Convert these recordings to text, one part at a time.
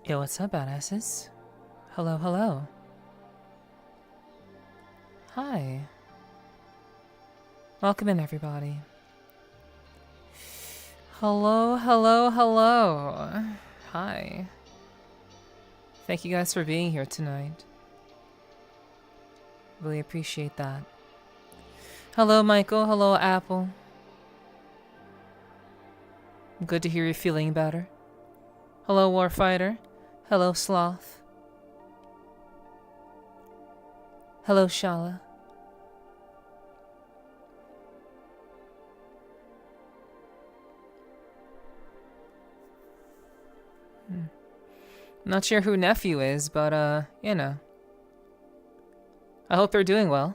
Yo, what's up, badasses? Hello, hello. Hi. Welcome in, everybody. Hello, hello, hello. Hi. Thank you guys for being here tonight. Really appreciate that. Hello, Michael. Hello, Apple. Good to hear you're feeling better. Hello, Warfighter. Hello, Sloth. Hello, Shala. Not sure who Nephew is, but, you know. I hope they're doing well.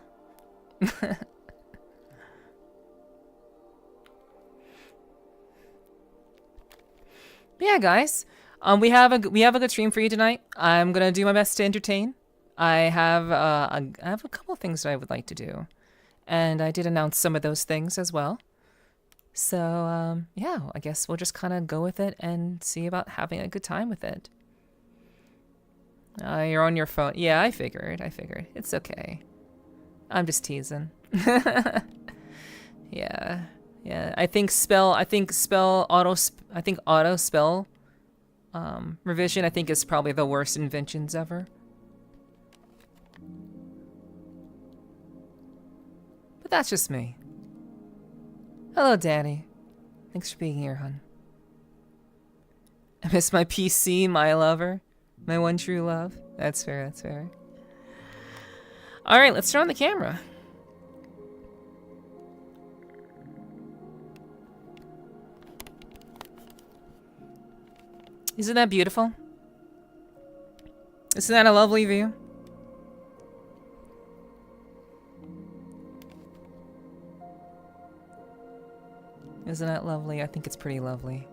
Yeah, guys. We have a good stream for you tonight. I'm gonna do my best to entertain. I have a couple of things that I would like to do, and I did announce some of those things as well. So yeah, I guess we'll just kind of go with it and see about having a good time with it. You're on your phone. Yeah, I figured. It's okay. I'm just teasing. Yeah. Yeah, I think auto spell revision I think is probably the worst inventions ever. But that's just me. Hello, Danny. Thanks for being here, hun. I miss my PC, my lover. My one true love. That's fair, that's fair. Alright, let's turn on the camera. Isn't that beautiful? Isn't that a lovely view? Isn't that lovely? I think it's pretty lovely.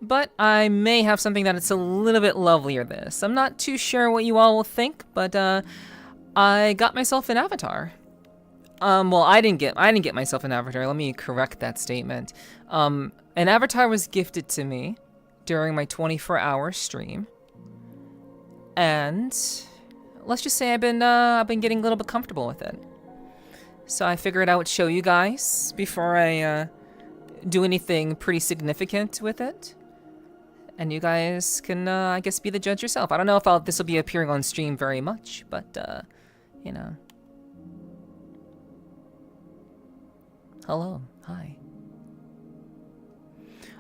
But I may have something that it's a little bit lovelier than this. I'm not too sure what you all will think, but I got myself an avatar. Well, I didn't get myself an avatar. Let me correct that statement. An avatar was gifted to me during my 24-hour stream, and let's just say I've been getting a little bit comfortable with it. So I figured I would show you guys before I do anything pretty significant with it, and you guys can I guess be the judge yourself. I don't know if this will be appearing on stream very much, but you know. Hello. Hi.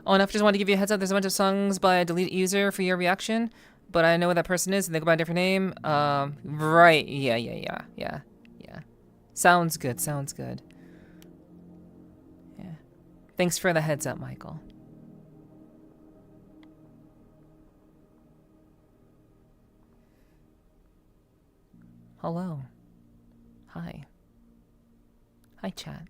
Oh, enough. Just wanted to give you a heads up. There's a bunch of songs by a deleted user for your reaction, but I know what that person is and they go by a different name. Right. Yeah. Sounds good. Yeah. Thanks for the heads up, Michael. Hello. Hi. Hi, chat.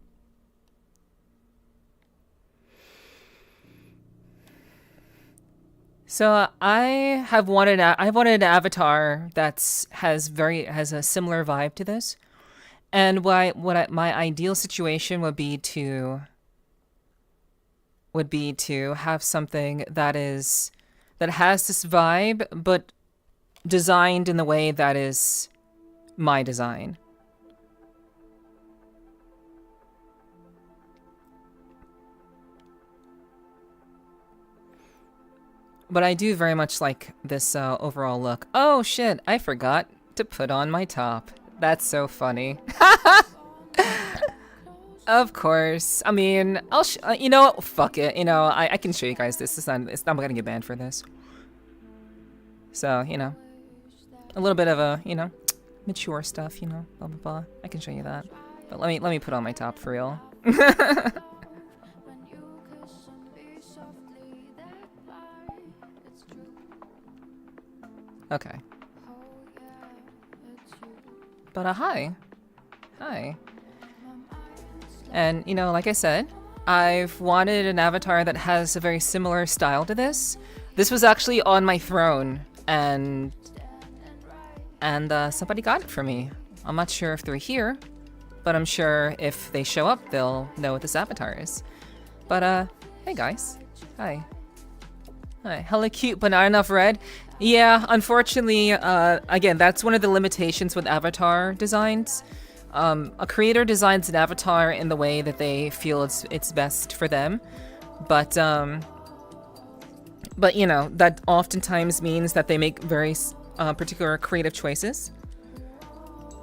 So I've wanted an avatar that's has a similar vibe to this, and my ideal situation would be to have something that has this vibe, but designed in the way that is my design. But I do very much like this overall look. Oh shit, I forgot to put on my top. That's so funny. Of course. I mean, you know, fuck it. You know, I can show you guys this. It's not gonna get banned for this. So, you know, a little bit of a, you know, mature stuff, you know, blah blah blah. I can show you that. But let me put on my top for real. Okay. But hi. And you know, like I said, I've wanted an avatar that has a very similar style to this. This was actually on my throne, and somebody got it for me. I'm not sure if they're here, but I'm sure if they show up, they'll know what this avatar is. But hey guys. Hi. Hi. Hella cute, but not enough red. Yeah, unfortunately, again, that's one of the limitations with avatar designs. A creator designs an avatar in the way that they feel it's best for them, but you know, that oftentimes means that they make very particular creative choices,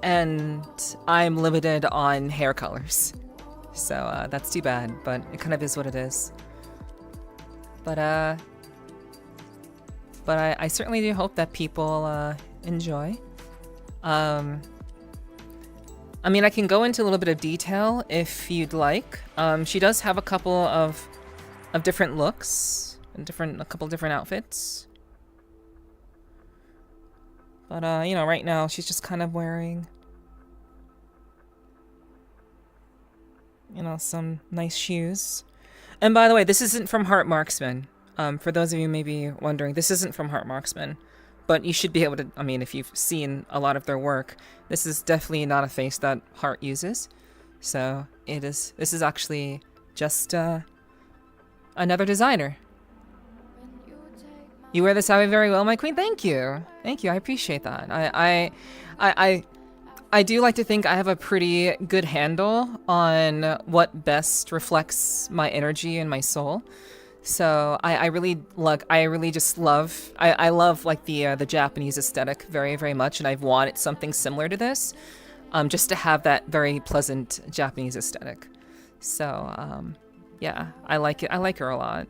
and I'm limited on hair colors, so that's too bad. But it kind of is what it is. But I certainly do hope that people enjoy. I mean, I can go into a little bit of detail if you'd like. She does have a couple of different looks and a couple different outfits. But you know, right now she's just kind of wearing, you know, some nice shoes. And by the way, this isn't from Heart Marksman. For those of you maybe wondering, this isn't from Heart Marksman. But you should be able to, I mean, if you've seen a lot of their work, this is definitely not a face that Heart uses. So this is actually just another designer. You wear this outfit very well, my queen. Thank you. Thank you. I appreciate that. I do like to think I have a pretty good handle on what best reflects my energy and my soul. So I really just love, I love like the Japanese aesthetic very, very much, and I've wanted something similar to this, just to have that very pleasant Japanese aesthetic. So yeah, I like it. I like her a lot.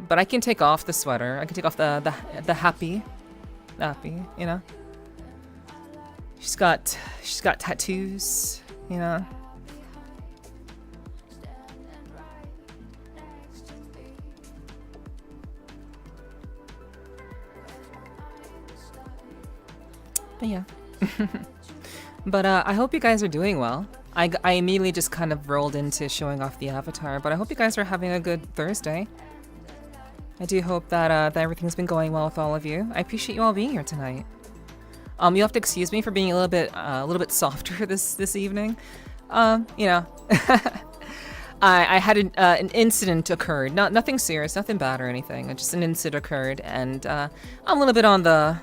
But I can take off the sweater. I can take off the happy, you know. She's got tattoos, you know. But yeah. But I hope you guys are doing well. I immediately just kind of rolled into showing off the avatar, but I hope you guys are having a good Thursday. I do hope that that everything's been going well with all of you. I appreciate you all being here tonight. You'll have to excuse me for being a little bit softer this evening. You know, I had an incident occurred. Nothing serious, nothing bad or anything. Just an incident occurred, and I'm a little bit on the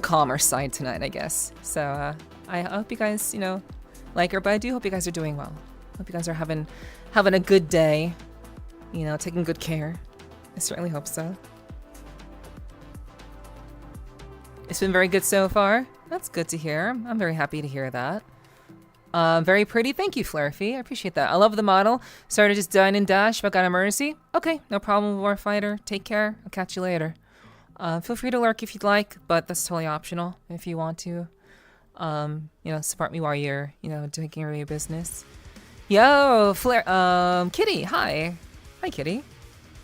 calmer side tonight, I guess. So I hope you guys, you know, like her, but I do hope you guys are doing well. Hope you guys are having a good day. You know, taking good care. I certainly hope so. It's been very good so far. That's good to hear. I'm very happy to hear that. Very pretty. Thank you, Flarefy. I appreciate that. I love the model. Sorry to just dine and dash, but got emergency. Okay, no problem, Warfighter. Take care. I'll catch you later. Feel free to lurk if you'd like, but that's totally optional if you want to. You know, support me while you're, you know, doing your business. Yo, Kitty, hi. Hi, Kitty.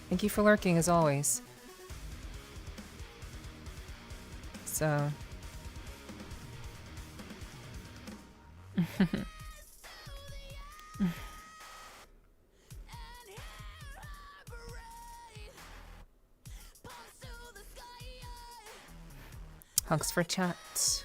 Thank you for lurking, as always. So... Hugs for chat.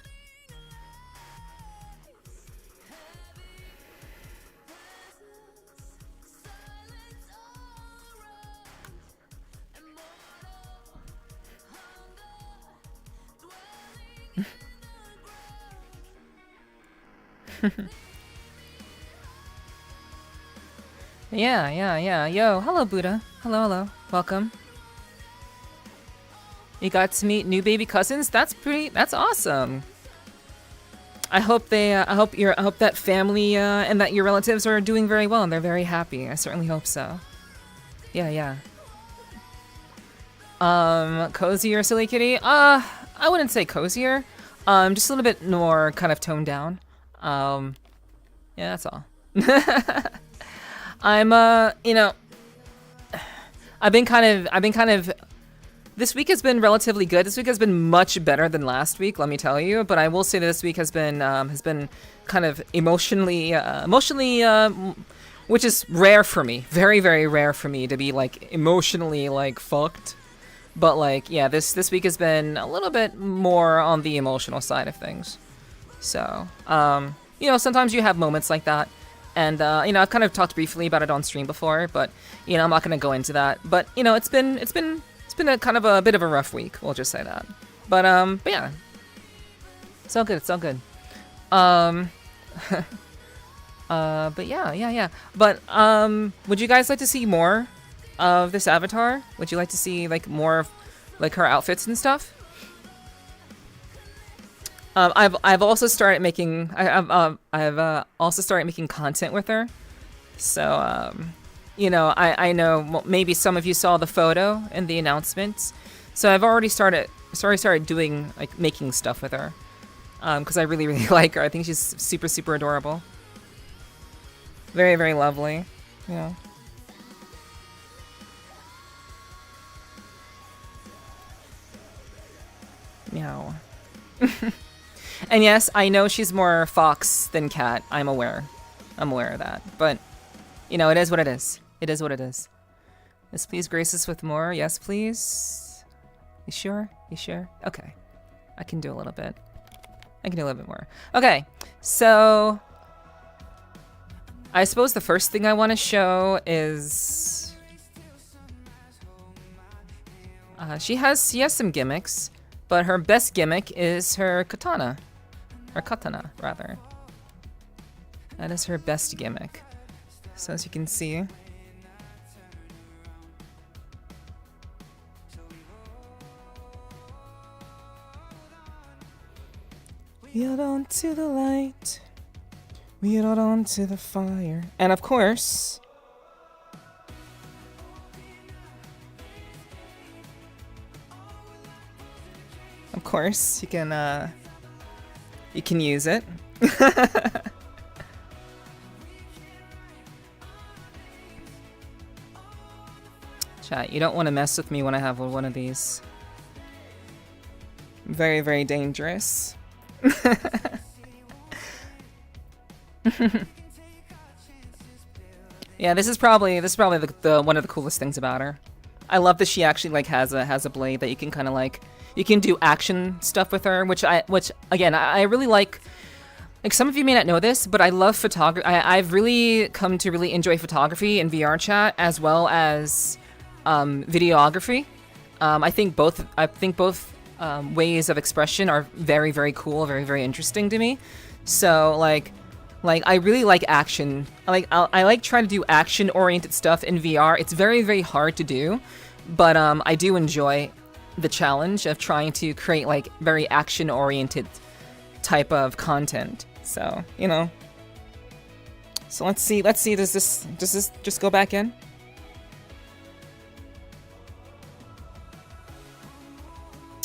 Yeah. Yo, hello, Buddha. Hello. Welcome. You got to meet new baby cousins. That's awesome. I hope that family and that your relatives are doing very well and they're very happy. I certainly hope so. Yeah. Cozier, silly kitty. I wouldn't say cozier. Just a little bit more kind of toned down. Yeah, that's all. I'm you know, I've been kind of this week has been relatively good. This week has been much better than last week, let me tell you, but I will say this week has been kind of emotionally which is rare for me. Very, very rare for me to be like emotionally like fucked. But like, yeah, this week has been a little bit more on the emotional side of things. So, you know, sometimes you have moments like that. And you know, I've kind of talked briefly about it on stream before, but you know, I'm not gonna go into that. But you know, it's been a kind of a bit of a rough week. We'll just say that. But yeah, it's all good. It's all good. But yeah. But would you guys like to see more of this avatar? Would you like to see like more of like her outfits and stuff? I've also started making I've also started making content with her. So you know, I know maybe some of you saw the photo and the announcements. So I've already started doing like making stuff with her. Because I really like her. I think she's super adorable. Very lovely. Yeah. Meow. And yes, I know she's more fox than cat. I'm aware of that. But, you know, it is what it is. It is what it is. Yes, please grace us with more. Yes, please. You sure? You sure? Okay. I can do a little bit. I can do a little bit more. Okay, so I suppose the first thing I want to show is she has some gimmicks, but her best gimmick is her katana. Or katana, rather. That is her best gimmick. So as you can see, we hold on to the light, we hold on to the fire, and of course, you can use it. Chat, you don't want to mess with me when I have one of these. Very dangerous. Yeah, this is probably the one of the coolest things about her. I love that she actually like has a blade that you can kind of like, you can do action stuff with her, which again I really like. Like, some of you may not know this, but I love photography. I've really come to really enjoy photography and VRCHAT as well as videography. I think both ways of expression are very cool, very interesting to me. So like I really like action. I like trying to do action-oriented stuff in VR. It's very hard to do, but I do enjoy the challenge of trying to create like very action-oriented type of content. So, you know. So let's see, does this just go back in?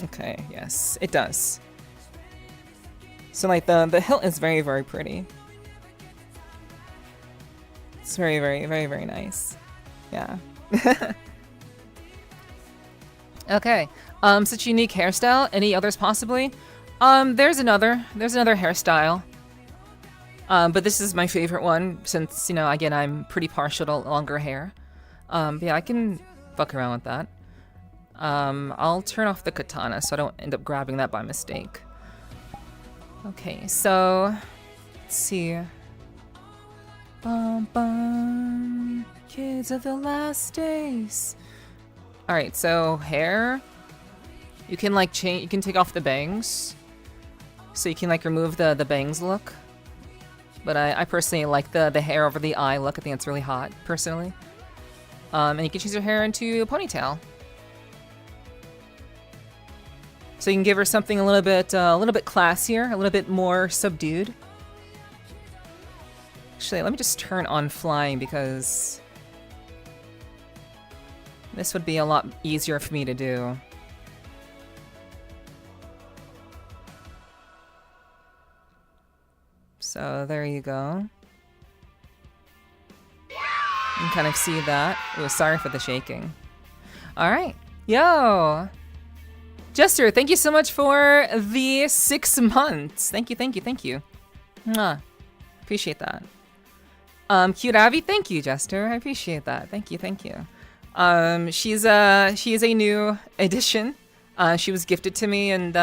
Okay, yes, it does. So like the hilt is very pretty. It's very nice. Yeah. Okay. Such a unique hairstyle. Any others possibly? There's another hairstyle. But this is my favorite one since, you know, again, I'm pretty partial to longer hair. Yeah, I can fuck around with that. I'll turn off the katana so I don't end up grabbing that by mistake. Okay, so let's see. Bum bum, kids of the last days. All right, so hair. You can like change. You can take off the bangs, so you can like remove the bangs look. But I personally like the hair over the eye look. I think it's really hot, personally. And you can change your hair into a ponytail. So you can give her something a little bit classier, a little bit more subdued. Actually, let me just turn on flying because this would be a lot easier for me to do. So there you go. You can kind of see that. Ooh, sorry for the shaking. All right, yo. Jester, thank you so much for the 6 months. Thank you. Mwah. Appreciate that. Cute Abby, thank you, Jester. I appreciate that. Thank you. She is a new addition. She was gifted to me, and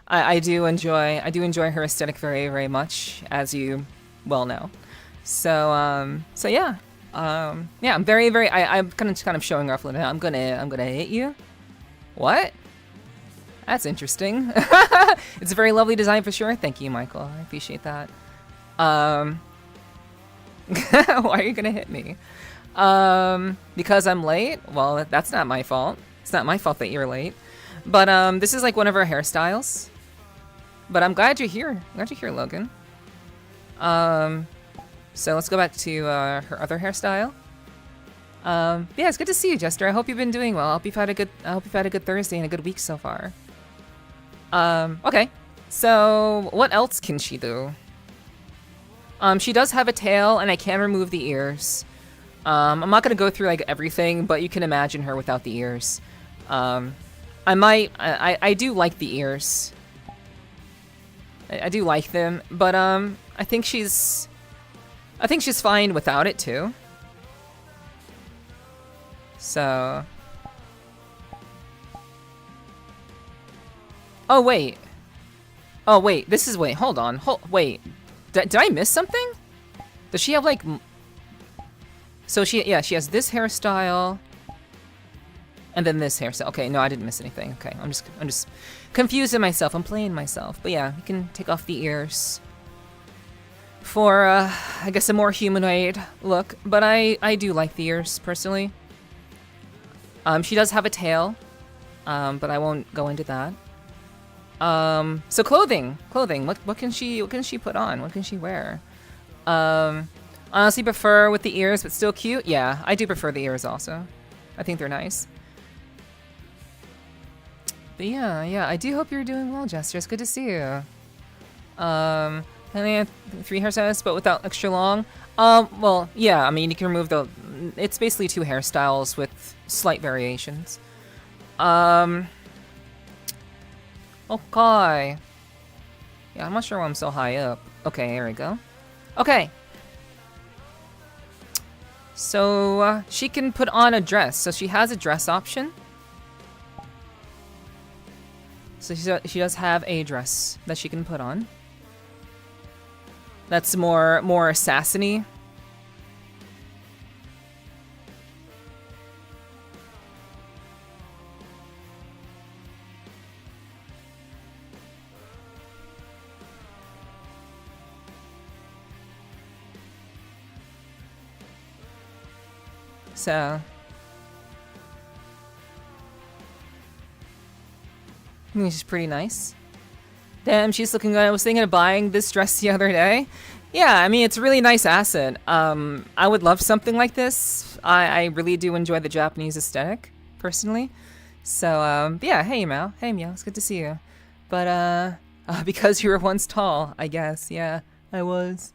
I do enjoy her aesthetic very much, as you well know. So yeah. Yeah, I'm I'm kind of showing off a little bit. I'm gonna hit you. What? That's interesting. It's a very lovely design for sure. Thank you, Michael. I appreciate that. Why are you gonna hit me? Because I'm late? Well, that's not my fault. It's not my fault that you're late. But this is like one of her hairstyles. But I'm glad you're here. I'm glad you're here, Logan. So let's go back to her other hairstyle. Yeah, it's good to see you, Jester. I hope you've been doing well. I hope you've had a good Thursday and a good week so far. Okay. So what else can she do? She does have a tail, and I can remove the ears. I'm not gonna go through like everything, but you can imagine her without the ears. I do like the ears. I do like them, but I think she's fine without it too. So. Oh wait. Hold on. Wait. Did I miss something? Does she have like? So she has this hairstyle. And then this hairstyle. Okay, no, I didn't miss anything. Okay, I'm just confusing myself. I'm playing myself. But yeah, you can take off the ears for I guess a more humanoid look. But I do like the ears personally. She does have a tail, but I won't go into that. So clothing. What can she put on? What can she wear? Honestly, prefer with the ears, but still cute. Yeah, I do prefer the ears also. I think they're nice. But yeah, I do hope you're doing well, Jester. It's good to see you. And then 3 hairstyles, but without extra long. Well, yeah, I mean, you can remove it's basically 2 hairstyles with slight variations. Okay. Yeah, I'm not sure why I'm so high up. Okay, here we go. Okay. So, she can put on a dress. So she has a dress option. So she does have a dress that she can put on. That's more assassiny. So I think she's pretty nice. Damn, she's looking good. I was thinking of buying this dress the other day. Yeah, I mean, it's a really nice asset. I would love something like this. I really do enjoy the Japanese aesthetic, personally. So, yeah, hey, Meow. Hey, Meow, it's good to see you. But, because you were once tall, I guess. Yeah, I was.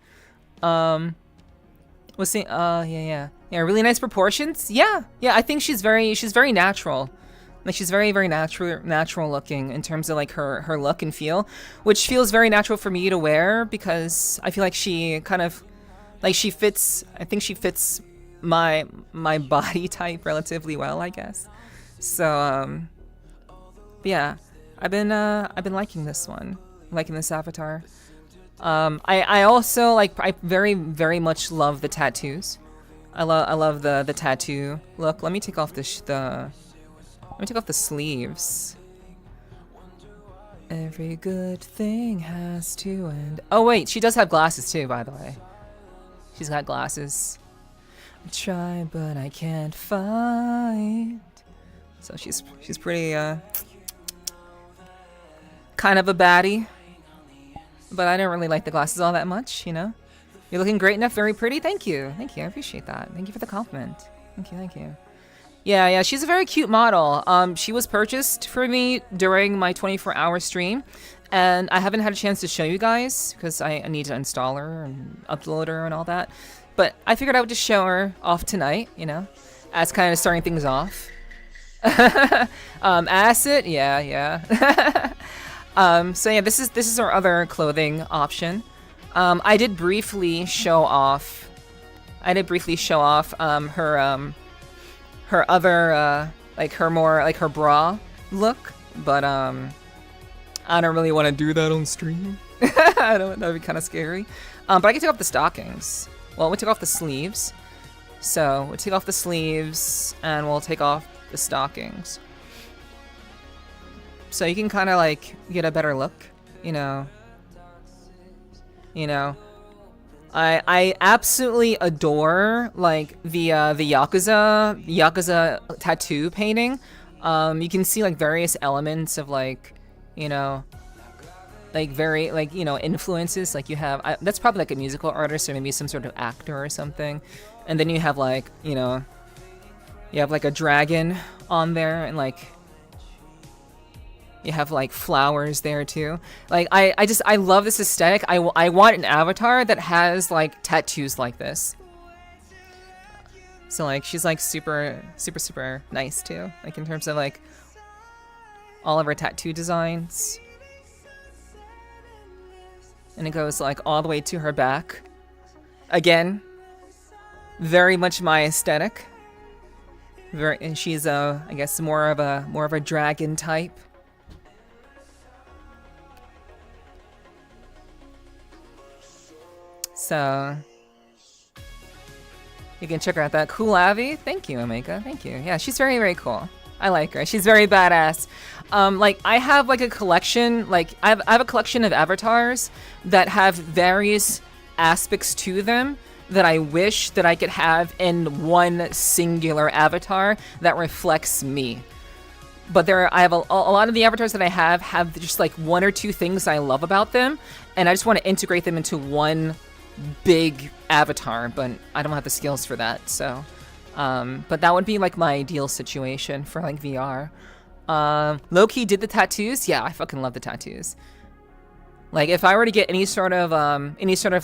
Yeah, really nice proportions. Yeah, I think she's very natural. Like, she's very natural looking in terms of like her look and feel, which feels very natural for me to wear because I feel like she kind of like she fits. I think she fits my body type relatively well, I guess. So but yeah, I've been liking this one, liking this avatar. I also I very much love the tattoos. I love the tattoo look. Let me take off let me take off the sleeves. Every good thing has to end. Oh wait, she does have glasses too, by the way. She's got glasses. I try, but I can't find. So she's pretty kind of a baddie. But I don't really like the glasses all that much, you know. You're looking great enough, very pretty. Thank you. I appreciate that. Thank you for the compliment. Thank you. Yeah, she's a very cute model. She was purchased for me during my 24-hour stream, and I haven't had a chance to show you guys because I need to install her and upload her and all that. But I figured I would just show her off tonight, you know, as kind of starting things off. Acid, yeah. So yeah, this is our other clothing option. I did briefly show off her other like her bra look, but I don't really want to do that on stream. I don't. That'd be kind of scary. But I can take off the stockings. well, we took off the sleeves. So we'll take off the sleeves and we'll take off the stockings. So you can kind of like get a better look, you know. I absolutely adore like the Yakuza tattoo painting. You can see like various elements of like, you know, like very like, you know, influences. Like you have that's probably like a musical artist or maybe some sort of actor or something. And then you have like, you know, you have like a dragon on there and like you have like flowers there too. Like I love this aesthetic. I want an avatar that has like tattoos like this. So like she's like super nice too. Like in terms of like all of her tattoo designs. And it goes like all the way to her back. Again, very much my aesthetic. And she's I guess more of a dragon type. So you can check her out. That cool Abby. Thank you, Omega. Thank you. Yeah, she's very cool. I like her. She's very badass. Like I have like a collection. Like I have a collection of avatars that have various aspects to them that I wish that I could have in one singular avatar that reflects me. But I have a lot of the avatars that I have just like one or two things I love about them, and I just want to integrate them into one big avatar, but I don't have the skills for that, so but that would be like my ideal situation for like VR. Loki did the tattoos. Yeah, I fucking love the tattoos. Like if I were to get any sort of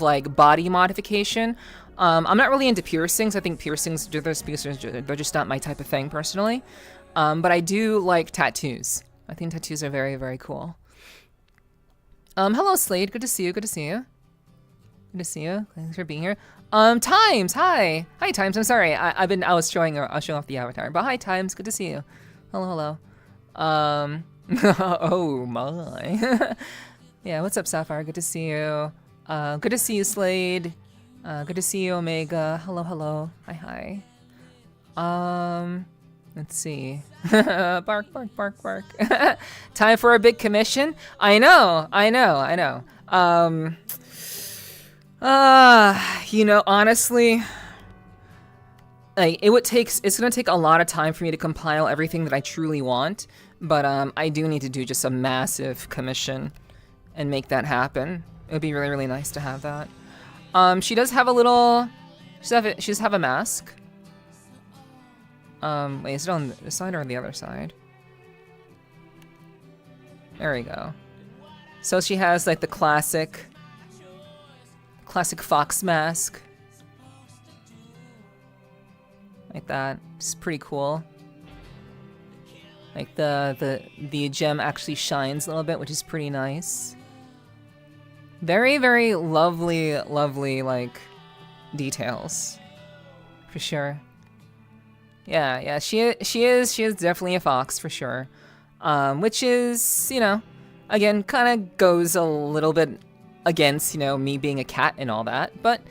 like body modification, I'm not really into piercings. I think piercings, they're just not my type of thing personally. But I do like tattoos. I think tattoos are very cool. Hello Slade, good to see you. Good to see you. Thanks for being here. Times, hi Times. I'm sorry, I was showing off the avatar, but hi Times, good to see you. Hello. Oh my. Yeah, what's up Sapphire? Good to see you. Good to see you Slade. Good to see you Omega. Hello. Hi. Let's see. Bark. Time for a big commission. I know. You know, honestly, like it's gonna take a lot of time for me to compile everything that I truly want, but I do need to do just a massive commission and make that happen. It would be really nice to have that. She does have a little, she does have a mask. Wait, is it on this side or on the other side? There we go. So she has like the classic fox mask. Like that. It's pretty cool. Like the gem actually shines a little bit, which is pretty nice. Very lovely like details. For sure. Yeah, she is definitely a fox for sure. Which is, you know, again, kind of goes a little bit against, you know, me being a cat and all that. But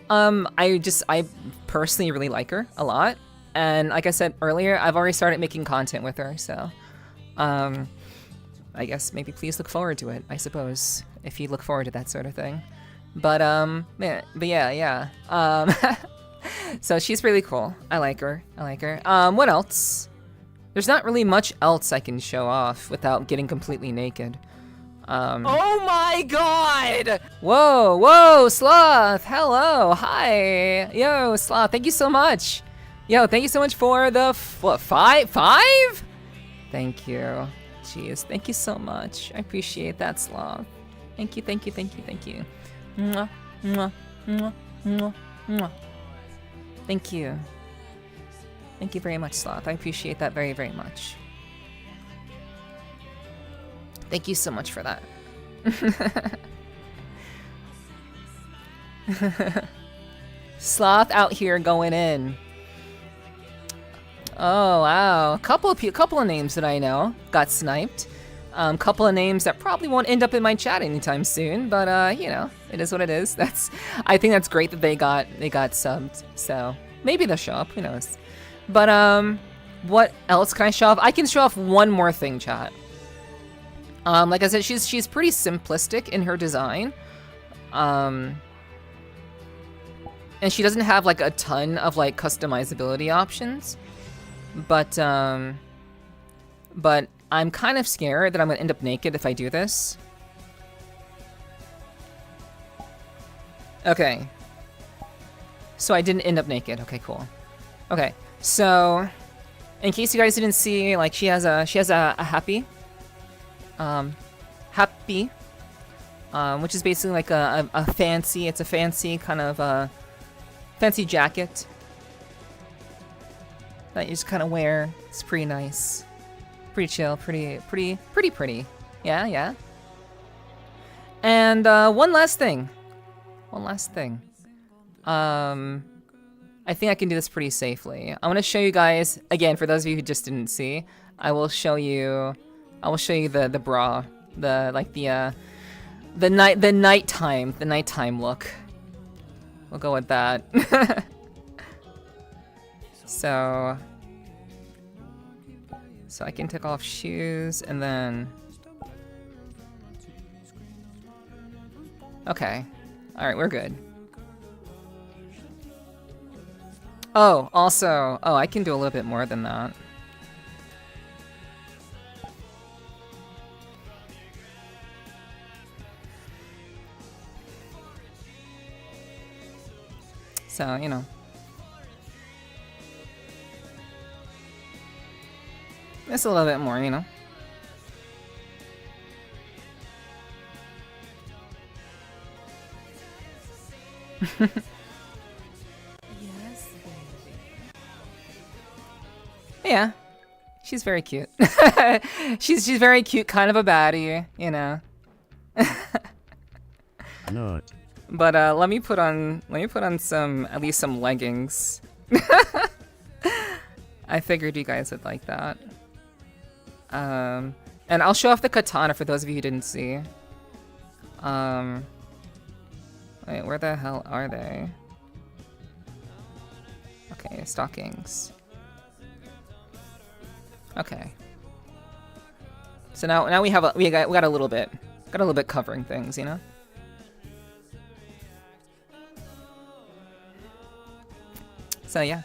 I personally really like her a lot. And like I said earlier, I've already started making content with her, so I guess maybe please look forward to it, I suppose, if you look forward to that sort of thing. But yeah. So she's really cool. I like her. What else? There's not really much else I can show off without getting completely naked. Oh my god! Whoa, Sloth! Hello, hi! Yo, Sloth, thank you so much! Thank you so much for the, what, five? Thank you. Jeez, thank you so much. I appreciate that, Sloth. Thank you. Mwah, mwah, mwah, mwah, mwah. Thank you. Thank you very much, Sloth. I appreciate that very much. Thank you so much for that. Sloth out here going in. Oh wow, a couple of names that I know got sniped. Couple of names that probably won't end up in my chat anytime soon, but you know, It is what it is. I think that's great that they got subbed. So maybe they'll show up. Who knows? But what else can I show off? I can show off one more thing, chat. Like I said, she's pretty simplistic in her design. And she doesn't have like a ton of like customizability options. But I'm kind of scared that I'm gonna end up naked if I do this. Okay. So I didn't end up naked. Okay, cool. Okay, so in case you guys didn't see, like she has a happy, which is basically like a fancy. It's a fancy kind of fancy jacket that you just kind of wear. It's pretty nice, pretty chill, pretty. Yeah. And one last thing. I think I can do this pretty safely. I want to show you guys again, for those of you who just didn't see. I will show you the bra, the nighttime look. We'll go with that. So I can take off shoes and then. Okay. All right, we're good. Oh, also, I can do a little bit more than that. So, you know. Just a little bit more, you know. Yeah, she's very cute. she's very cute, kind of a baddie, you know. No. But let me put on at least some leggings. I figured you guys would like that. And I'll show off the katana for those of you who didn't see. Wait, where the hell are they? Okay, stockings. Okay. So now we got a little bit covering things, you know. So yeah.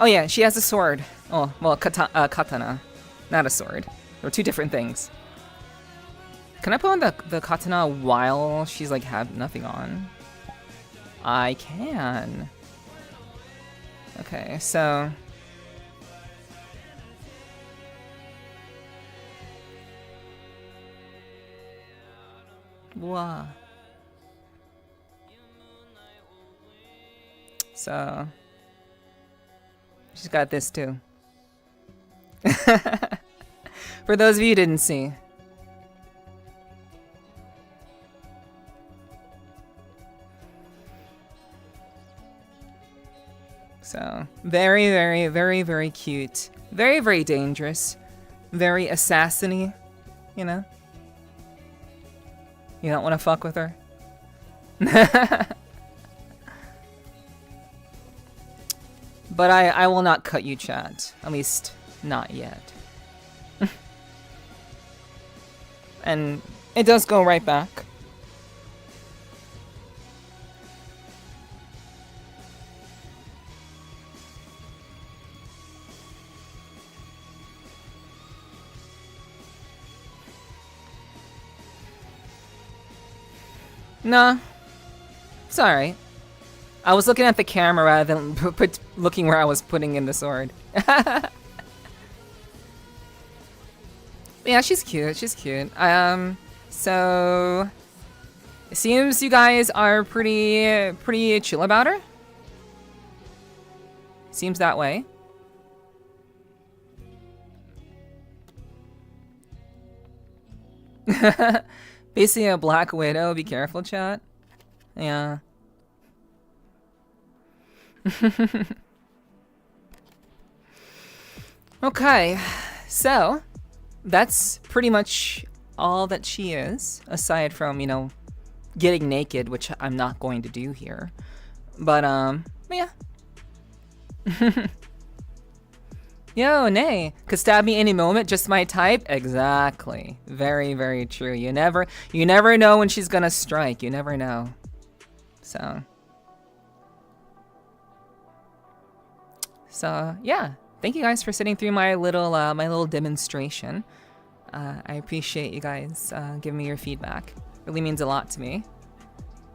Oh yeah, she has a sword. Oh, well, katana, not a sword. They're two different things. Can I put on the katana while she's like have nothing on? I can. Okay, so. Wow. So. She's got this too. For those of you who didn't see. So, very, very, very, very cute. Very, very dangerous. Very assassin-y, you know? You don't want to fuck with her? But I will not cut you, chat. At least, not yet. And it does go right back. Nah, it's alright. I was looking at the camera rather than looking where I was putting in the sword. Yeah, she's cute. She's cute. So it seems you guys are pretty chill about her. Seems that way. Basically a Black Widow. Be careful, chat. Yeah. Okay, so that's pretty much all that she is, aside from, you know, getting naked, which I'm not going to do here. But yeah. Yo, nay, could stab me any moment, just my type? Exactly. Very, very true. You never know when she's gonna strike. You never know. So yeah. Thank you guys for sitting through my little demonstration. I appreciate you guys giving me your feedback. Really means a lot to me.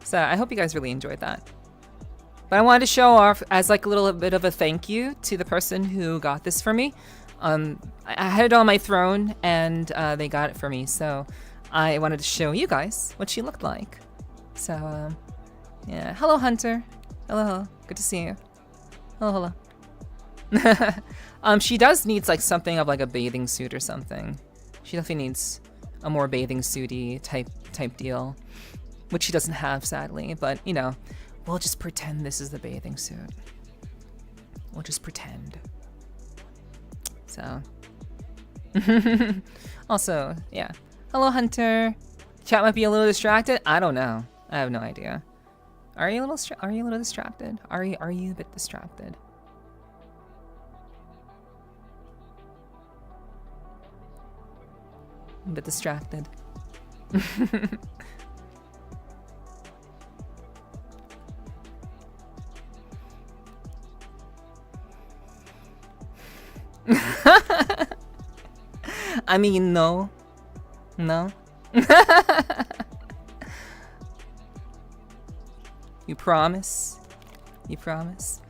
So I hope you guys really enjoyed that. But I wanted to show off as like a little bit of a thank you to the person who got this for me. I had it on my throne and they got it for me. So I wanted to show you guys what she looked like. So yeah, hello Hunter. Hello, good to see you. Hello. She does need like something of like a bathing suit or something. She definitely needs a more bathing suity type deal, which she doesn't have sadly. But you know, we'll just pretend this is the bathing suit. We'll just pretend. So. Also, yeah. Hello, Hunter. Chat might be a little distracted. I don't know. I have no idea. Are you a little distracted? Are you a bit distracted? A bit distracted. I mean, no. You promise? You promise?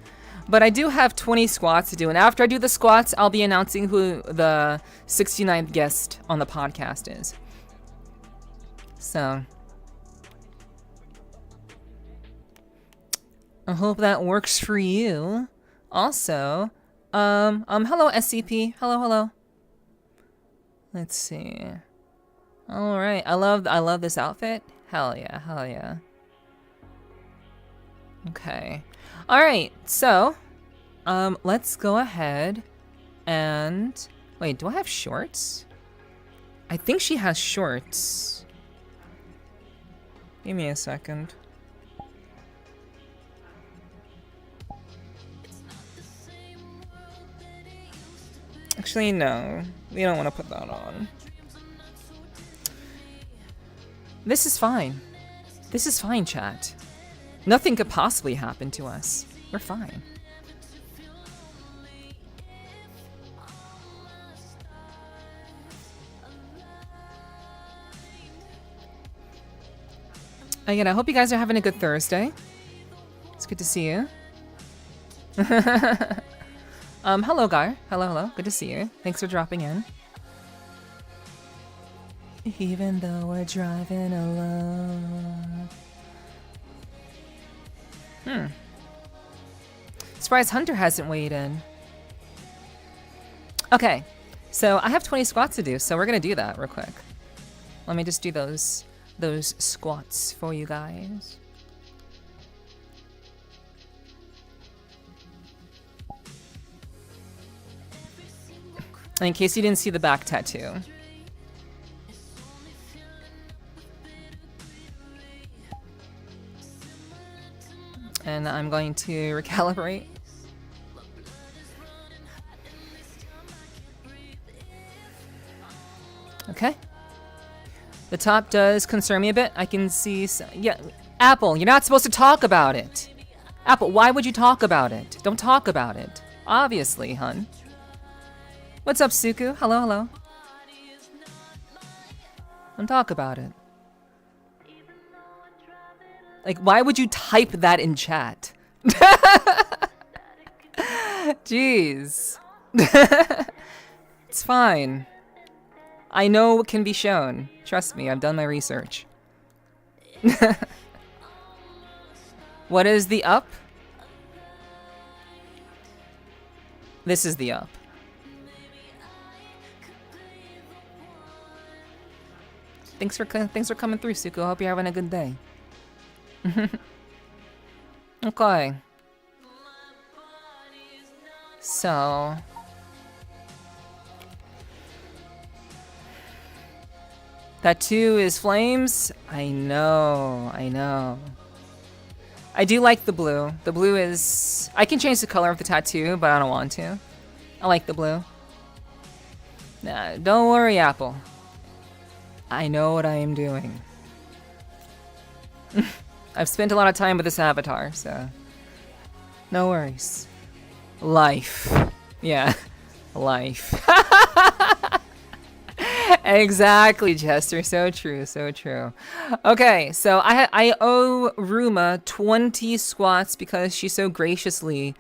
But I do have 20 squats to do, and after I do the squats, I'll be announcing who the 69th guest on the podcast is. So I hope that works for you. Also, hello SCP. Hello. Let's see. All right, I love this outfit. Hell yeah. Okay. All right, so, let's go ahead and wait. Do I have shorts? I think she has shorts. Give me a second. Actually, no. We don't want to put that on. This is fine. This is fine, chat. Nothing could possibly happen to us. We're fine. Again, I hope you guys are having a good Thursday. It's good to see you. Hello, Gar. Hello. Good to see you. Thanks for dropping in. Even though we're driving alone. Surprise Hunter hasn't weighed in. Okay, so I have 20 squats to do, so we're gonna do that real quick. Let me just do those squats for you guys. In case you didn't see the back tattoo. And I'm going to recalibrate. Okay. The top does concern me a bit. I can see yeah, Apple, you're not supposed to talk about it. Apple, why would you talk about it? Don't talk about it. Obviously, hun. What's up, Suku? Hello. Don't talk about it. Like, why would you type that in chat? Jeez. It's fine. I know what can be shown. Trust me, I've done my research. What is the up? This is the up. Thanks for coming through, Suku. I hope you're having a good day. Okay. So... That 2 is flames? I know, I know. I do like the blue. The blue is... I can change the color of the tattoo, but I don't want to. I like the blue. Nah, don't worry, Apple. I know what I am doing. I've spent a lot of time with this avatar, so... No worries. Life. Yeah. Life. Exactly, Chester. So true, so true. Okay, so I owe Ruma 20 squats because she so graciously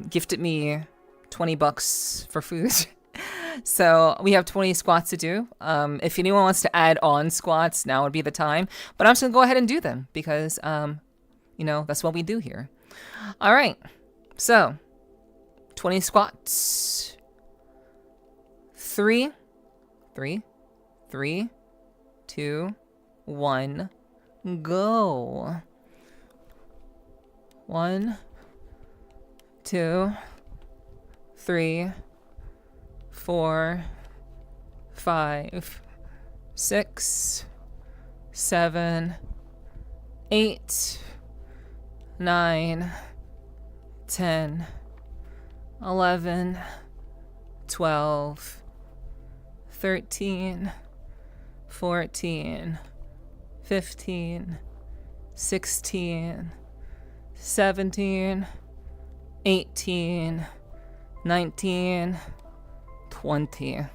gifted me 20 bucks for food. So we have 20 squats to do. If anyone wants to add on squats, now would be the time. But I'm just gonna go ahead and do them because, you know, that's what we do here. All right, so 20 squats. 3, 2, 1, go. 1, 2, 3, 4, 5, 6, 7, 8, 9, 10, 11, 12, 13, 14, 15, 16, 17, 18, 19, 20.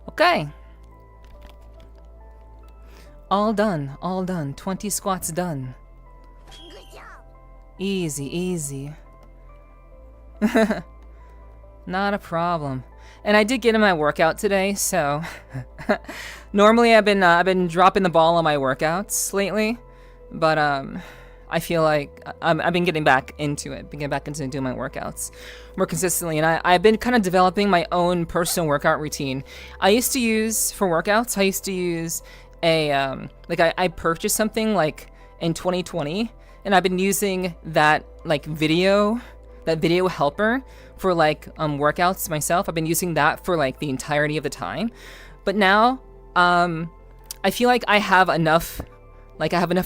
Okay. All done, all done. 20 squats done. Easy, easy. Not a problem. And I did get in my workout today, so normally I've been dropping the ball on my workouts lately, but I feel like I've been getting back into it, doing my workouts more consistently, and I've been kind of developing my own personal workout routine. I used to use a I purchased something like in 2020, and I've been using that video helper for workouts myself. I've been using that for the entirety of the time, but now I feel like I have enough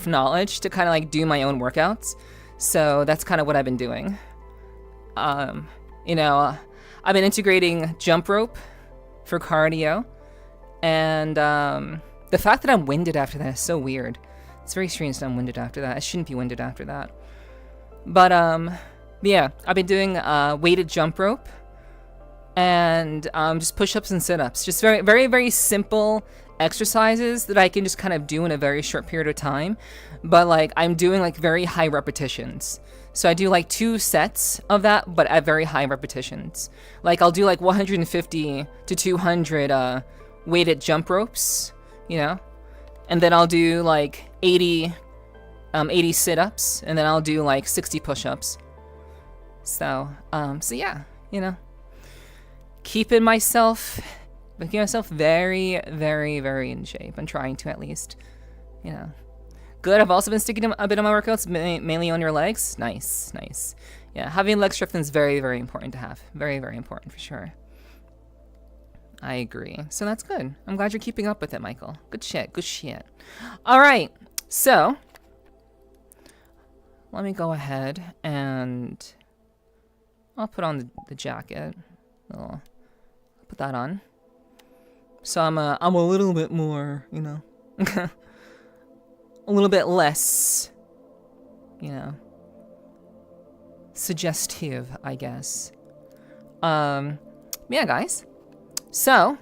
knowledge to kind of do my own workouts. So that's kind of what I've been doing. I've been integrating jump rope for cardio, and the fact that I'm winded after that is so weird. It's very strange that I'm winded after that. I shouldn't be winded after that. But yeah, I've been doing weighted jump rope and just push-ups and sit-ups. Just very, very, very simple exercises that I can just kind of do in a very short period of time. But I'm doing very high repetitions. So I do 2 sets of that, but at very high repetitions. I'll do 150 to 200 weighted jump ropes, and then I'll do 80 sit-ups, and then I'll do 60 push-ups. So yeah, making myself very, very, very in shape. I'm trying to, at least, Good. I've also been sticking a bit on my workouts, mainly on your legs. Nice, nice. Yeah, having leg strengthening is very, very important to have. Very, very important for sure. I agree. So that's good. I'm glad you're keeping up with it, Michael. Good shit, good shit. All right, so let me go ahead and I'll put on the jacket. I'll put that on. So I'm a little bit more, a little bit less, suggestive, I guess. Yeah, guys. So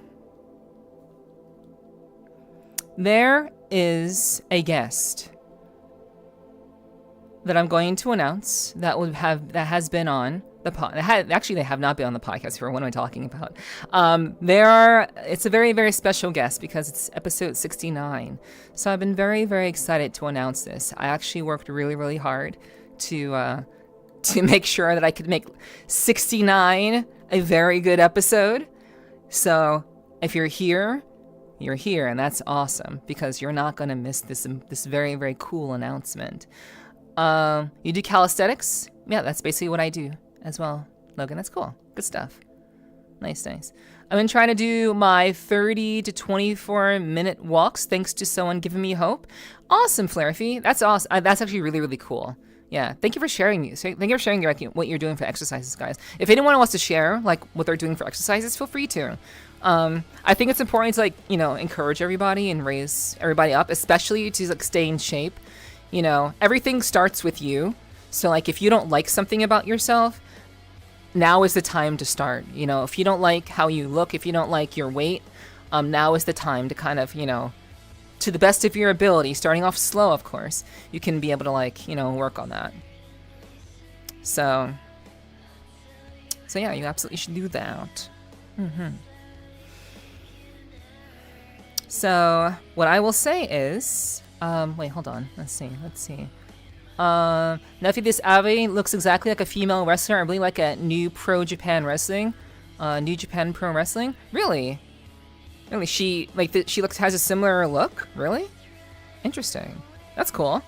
there is a guest that I'm going to announce that has been on the actually, they have not been on the podcast before. What am I talking about? It's a very, very special guest because it's episode 69. So I've been very, very excited to announce this. I actually worked really, really hard to make sure that I could make 69 a very good episode. So if you're here, you're here, and that's awesome because you're not gonna miss this very, very cool announcement. You do calisthenics? Yeah, that's basically what I do as well, Logan. That's cool. Good stuff. Nice. I've been trying to do my 30 to 24 minute walks thanks to someone giving me hope. Awesome, Flarefy. That's awesome. That's actually really, really cool. Yeah, thank you for sharing. Thank you for sharing what you're doing for exercises, guys. If anyone wants to share like what they're doing for exercises, feel free to. I think it's important to encourage everybody and raise everybody up, especially to stay in shape. Everything starts with you. So if you don't like something about yourself, now is the time to start. If you don't like how you look, if you don't like your weight, now is the time to kind of, to the best of your ability, starting off slow, of course, you can be able to work on that. So yeah, you absolutely should do that. So what I will say is, wait, hold on. Let's see. Nephi, this Ave looks exactly like a female wrestler. I really like a New Japan Wrestling. New Japan Pro Wrestling. Really? She has a similar look. Really? Interesting. That's cool.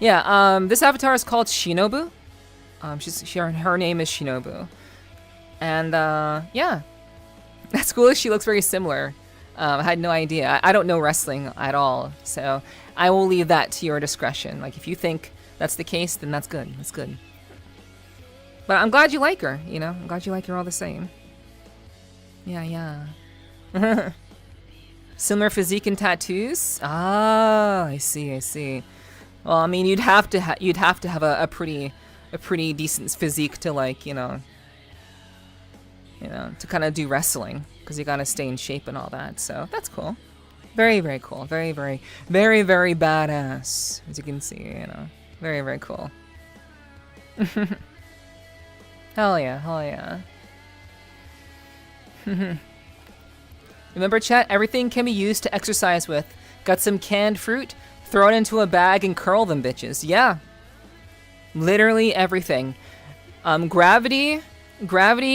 Yeah. This avatar is called Shinobu. Her name is Shinobu. And yeah, that's cool. She looks very similar. I had no idea. I don't know wrestling at all, so I will leave that to your discretion. If you think that's the case, then that's good. That's good. But I'm glad you like her. I'm glad you like her all the same. Yeah. Similar physique and tattoos. Ah, I see. Well, I mean, you'd have to have a pretty decent physique to to kind of do wrestling, because you gotta stay in shape and all that. So that's cool. Very, very cool. Very, very, very, very badass, as you can see. Very, very cool. Hell yeah. Remember, chat, everything can be used to exercise with. Got some canned fruit? Throw it into a bag and curl them, bitches. Yeah. Literally everything. Gravity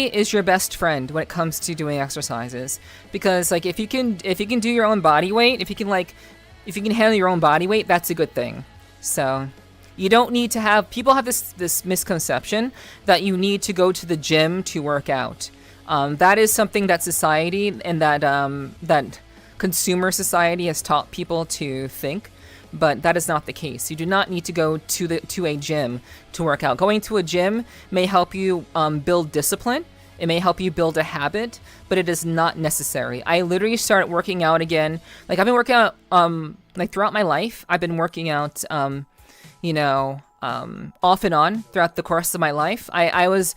is your best friend when it comes to doing exercises, because if you can do your own body weight, if you can handle your own body weight, that's a good thing. So you don't need to have, people have this misconception that you need to go to the gym to work out. That is something that society and that consumer society has taught people to think, but that is not the case. You do not need to go to a gym to work out. Going to a gym may help you build discipline. It may help you build a habit, but it is not necessary. I literally started working out again. I've been working out throughout my life. I've been working out off and on throughout the course of my life. I was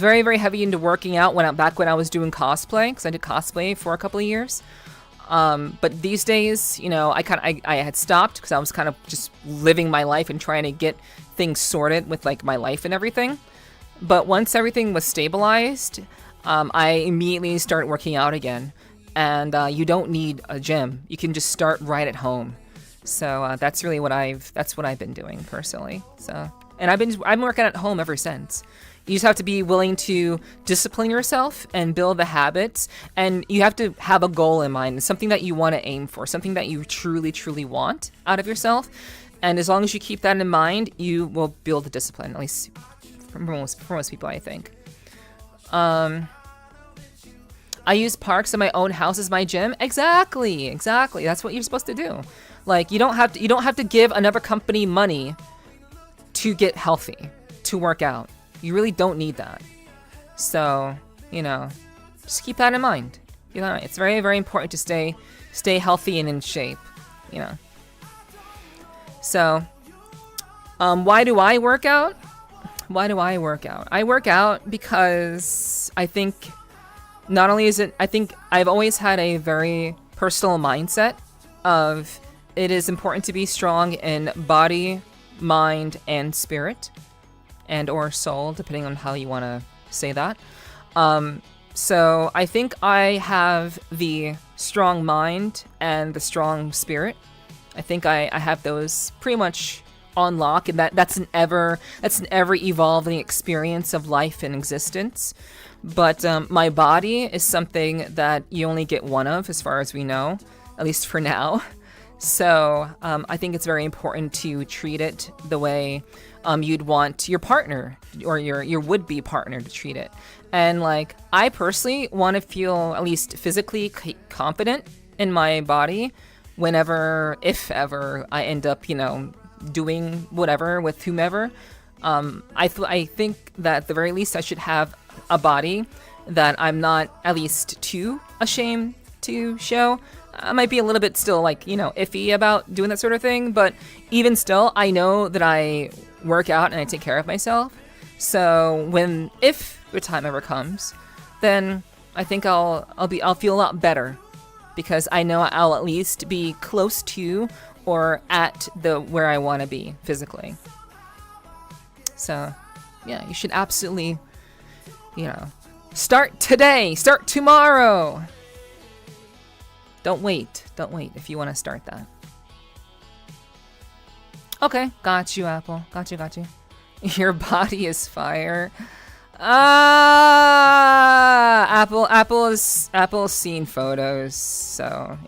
very, very heavy into working out back when I was doing cosplay, because I did cosplay for a couple of years. But these days, I had stopped because I was kind of just living my life and trying to get things sorted with my life and everything. But once everything was stabilized, I immediately started working out again. And you don't need a gym. You can just start right at home. So that's really what I've been doing personally. So, and I've been working at home ever since. You just have to be willing to discipline yourself and build the habits, and you have to have a goal in mind, something that you want to aim for, something that you truly, truly want out of yourself. And as long as you keep that in mind, you will build the discipline, at least for most people, I think. I use parks in my own house as my gym. Exactly. That's what you're supposed to do. You don't have to give another company money to get healthy, to work out. You really don't need that. So, just keep that in mind. It's very, very important to stay healthy and in shape, So, why do I work out? I work out because I think I've always had a very personal mindset of it is important to be strong in body, mind, and spirit. And or soul, depending on how you want to say that. So I think I have the strong mind and the strong spirit. I think I have those pretty much on lock, and that's an ever evolving experience of life and existence. But my body is something that you only get one of, as far as we know. at least for now. So I think it's very important to treat it the way you'd want your partner or your would-be partner to treat it. And like, I personally want to feel at least physically confident in my body whenever, if ever, I end up, doing whatever with whomever. I think that at the very least I should have a body that I'm not at least too ashamed to show. I might be a little bit still iffy about doing that sort of thing, but even still, I know that I work out and I take care of myself. So if the time ever comes, then I think I'll feel a lot better because I know I'll at least be close to or at where I want to be physically. So, yeah, you should absolutely, start today, start tomorrow. Don't wait if you want to start that. Okay, got you, Apple. Got you. Your body is fire. Apple's seen photos, so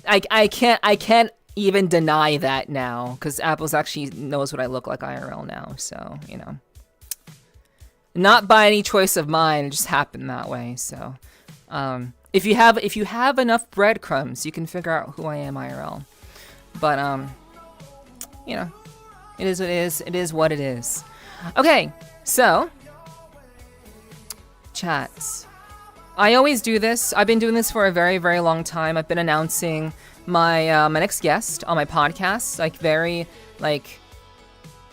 I can't even deny that now because Apple's actually knows what I look like IRL now. So not by any choice of mine, it just happened that way. So if you have enough breadcrumbs, you can figure out who I am IRL. But it is what it is. It is what it is. Okay, so chats. I always do this. I've been doing this for a very, very long time. I've been announcing my my next guest on my podcast.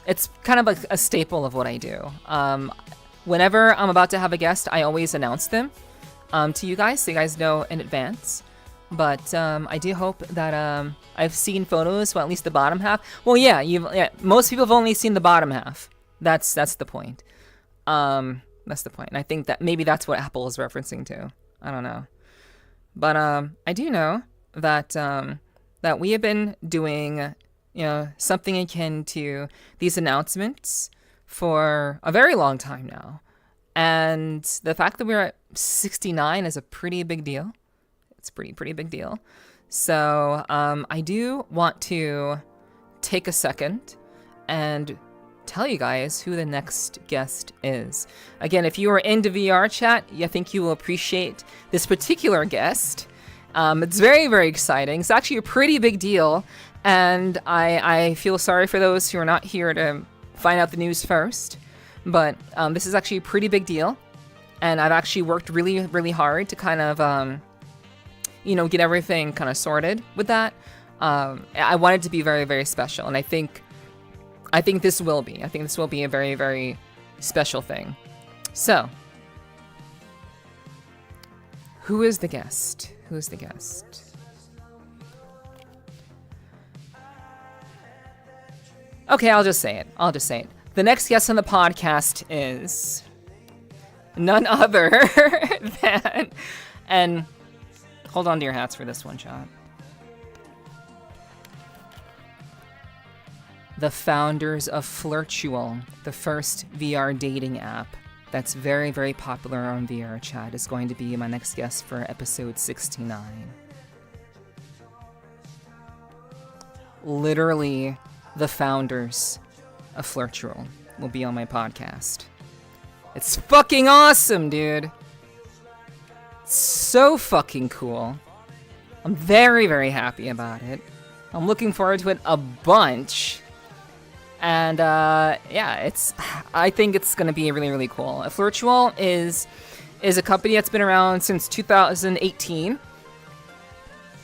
It's kind of like a staple of what I do. Whenever I'm about to have a guest, I always announce them to you guys, so you guys know in advance. But I do hope that I've seen photos, well, at least the bottom half. Well, yeah, most people have only seen the bottom half. That's the point. That's the point. And I think that maybe that's what Apple is referencing to. I don't know. But I do know that that we have been doing something akin to these announcements for a very long time now. And the fact that we're at 69 is a pretty big deal. It's a pretty big deal. So I do want to take a second and tell you guys who the next guest is. Again, if you are into VRCHAT, I think you will appreciate this particular guest. It's very, very exciting. It's actually a pretty big deal. And I feel sorry for those who are not here to find out the news first. But this is actually a pretty big deal. And I've actually worked really, really hard to kind of, get everything kind of sorted with that. I want it to be very, very special. And I think this will be. I think this will be a very, very special thing. So, who is the guest? Who's the guest? Okay, I'll just say it. The next guest on the podcast is none other than, and hold on to your hats for this one, chat. The founders of Flirtual, the first VR dating app that's very, very popular on VRCHAT, is going to be my next guest for episode 69. Literally, the founders of Flirtual will be on my podcast. It's fucking awesome, dude. It's so fucking cool. I'm very, very happy about it. I'm looking forward to it a bunch. And I think it's gonna be really, really cool. Flirtual is a company that's been around since 2018.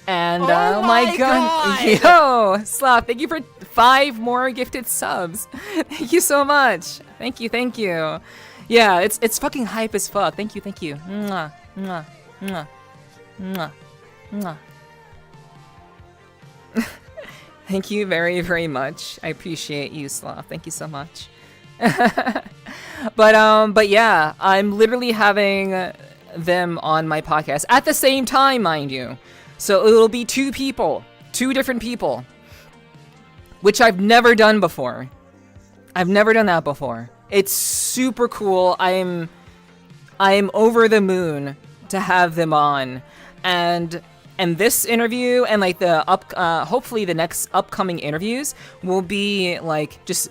And oh my god. Yo, Slav, thank you for 5 more gifted subs. Thank you so much. Thank you. Yeah, it's fucking hype as fuck. Thank you. Mwah, mwah, mwah, mwah, mwah. Thank you very, very much. I appreciate you, Slav. Thank you so much. But yeah, I'm literally having them on my podcast at the same time, mind you. So it'll be 2 different people, which I've never done before. I've never done that before. It's super cool. I'm over the moon to have them on. And and this interview and like the hopefully the next upcoming interviews will be like just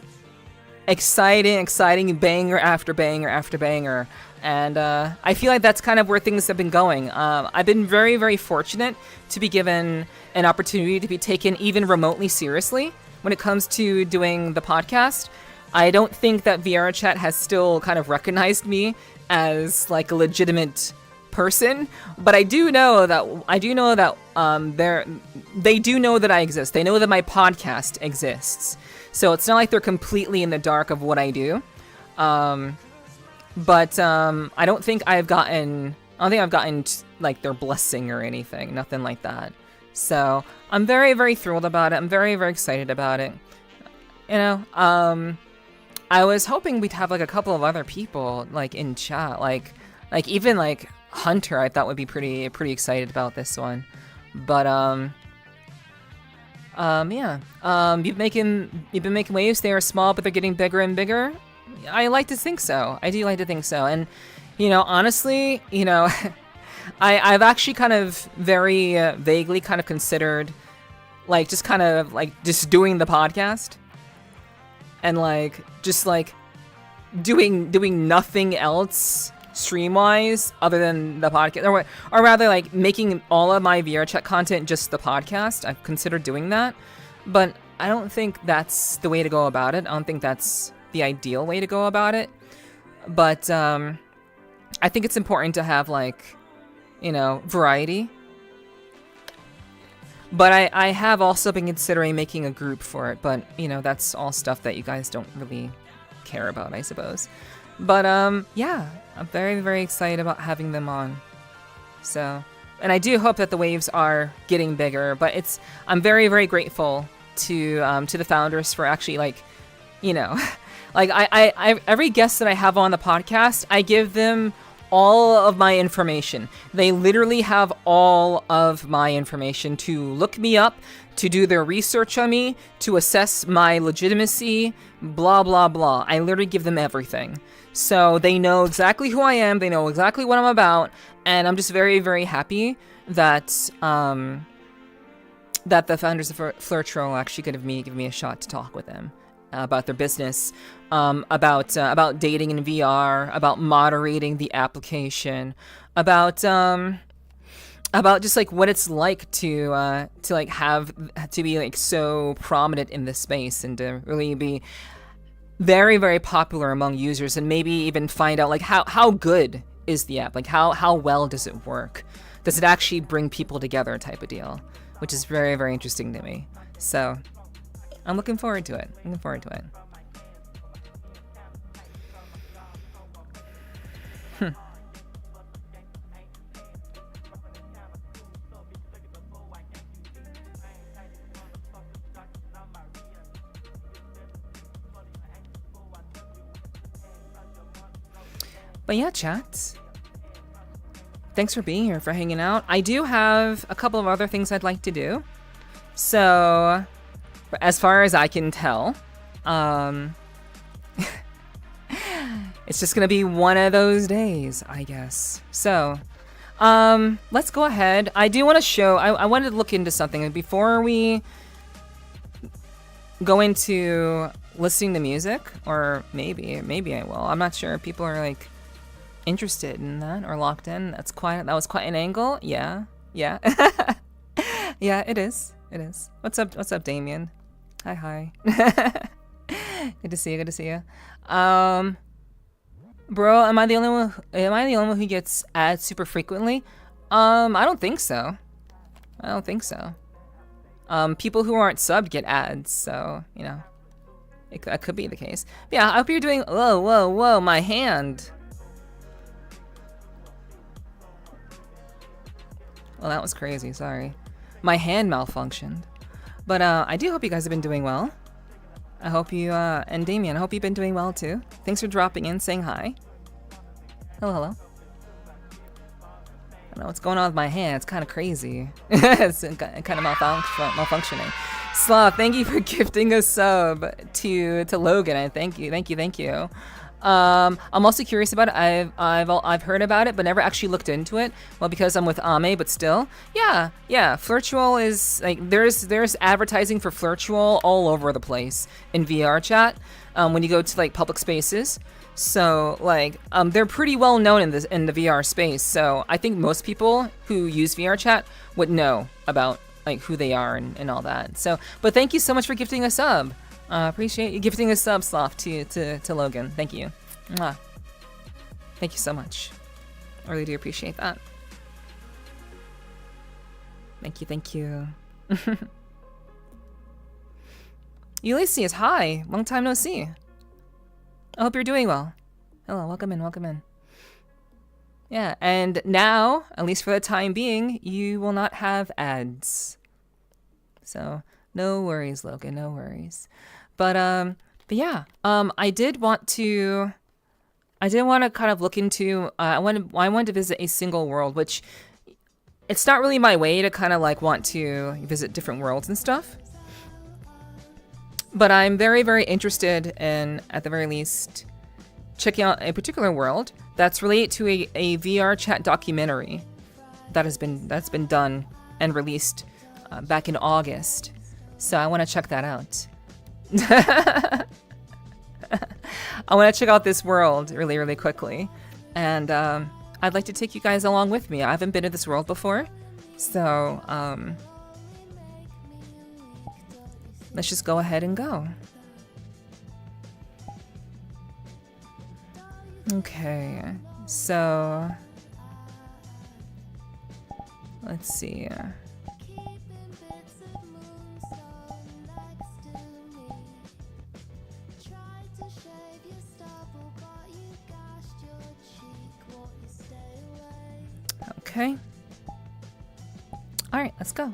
exciting banger after banger after banger. And I feel like that's kind of where things have been going. I've been very, very fortunate to be given an opportunity to be taken even remotely seriously when it comes to doing the podcast. I don't think that VRCHAT has still kind of recognized me as like a legitimate person, but I do know that they do know that I exist. They know that my podcast exists. So it's not like they're completely in the dark of what I do. But I don't think I've gotten like their blessing or anything, nothing like that. So I'm very, very thrilled about it. I'm very, very excited about it. You know, I was hoping we'd have like a couple of other people like in chat, like even like Hunter. I thought would be pretty excited about this one, but yeah. You've been making waves. They are small, but they're getting bigger and bigger. I like to think so. I do like to think so. And, you know, honestly, you know, I've actually kind of very vaguely kind of considered, like, just kind of, like, just doing the podcast. And, like, just, like, doing nothing else stream-wise other than the podcast. Or rather, like, making all of my VRCHAT content just the podcast. I've considered doing that. But I don't think that's the way to go about it. I don't think that's the ideal way to go about it, but I think it's important to have, like, you know, variety. But I have also been considering making a group for it, but, you know, that's all stuff that you guys don't really care about, I suppose. But yeah, I'm very, very excited about having them on. So, and I do hope that the waves are getting bigger, but I'm very, very grateful to the founders for actually, like, you know, like, I every guest that I have on the podcast, I give them all of my information. They literally have all of my information to look me up, to do their research on me, to assess my legitimacy, blah, blah, blah. I literally give them everything. So they know exactly who I am, they know exactly what I'm about, and I'm just very, very happy that that the founders of Flirtro actually give me a shot to talk with them about their business, about dating in VR, about moderating the application, about just like what it's like to like have to be like so prominent in this space and to really be very, very popular among users, and maybe even find out like how good is the app, like how well does it work, does it actually bring people together type of deal, which is very, very interesting to me. So I'm looking forward to it. But yeah, chat. Thanks for being here, for hanging out. I do have a couple of other things I'd like to do. So, as far as I can tell, it's just gonna be one of those days, I guess. So, let's go ahead. I do want to show, I wanted to look into something before we go into listening to music, or maybe I will. I'm not sure. People are like interested in that or locked in. That was quite an angle. Yeah. Yeah, it is. What's up, Damien? Hi. Good to see you. Bro, am I the only one who gets ads super frequently? I don't think so. People who aren't subbed get ads, so, you know, that could be the case. But yeah, I hope you're doing, whoa, my hand. Well, that was crazy, sorry. My hand malfunctioned. But I do hope you guys have been doing well. I hope you, and Damien, I hope you've been doing well too. Thanks for dropping in, saying hi. Hello. I don't know what's going on with my hand. It's kind of crazy. It's kind of malfunctioning. Sloth, thank you for gifting a sub to Logan. And thank you. I'm also curious about it. I've heard about it, but never actually looked into it. Well, because I'm with Ame, but still, yeah. Flirtual is like there's advertising for Flirtual all over the place in VRCHAT. When you go to like public spaces, so like they're pretty well known in the VR space. So I think most people who use VRCHAT would know about like who they are and all that. So, but thank you so much for gifting a sub. Appreciate you gifting a sub, Sloth, to Logan. Thank you. Mwah. Thank you so much. I really do appreciate that. Thank you. Ulysses, hi. Long time no see. I hope you're doing well. Hello, welcome in. Yeah, and now, at least for the time being, you will not have ads. So, no worries, Logan, no worries. But yeah, I did want to kind of look into, I wanted to visit a single world, which it's not really my way to kind of like want to visit different worlds and stuff. But I'm very, very interested in, at the very least, checking out a particular world that's related to a VRCHAT documentary that's been done and released back in August. So I want to check that out. I want to check out this world really, really quickly. And I'd like to take you guys along with me. I haven't been to this world before. So let's just go ahead and go. Okay, so let's see. Okay. All right, let's go.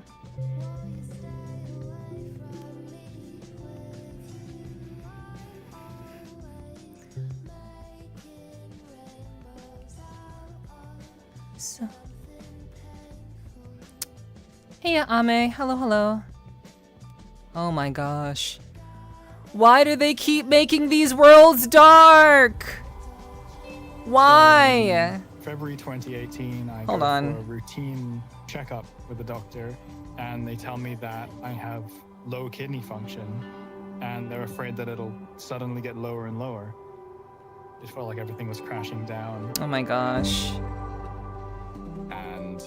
So. Hey, Ame. Hello. Oh my gosh. Why do they keep making these worlds dark? Why? February 2018, I Hold go on. for a routine checkup with the doctor, and they tell me that I have low kidney function, and they're afraid that it'll suddenly get lower and lower. It felt like everything was crashing down. Oh my gosh. And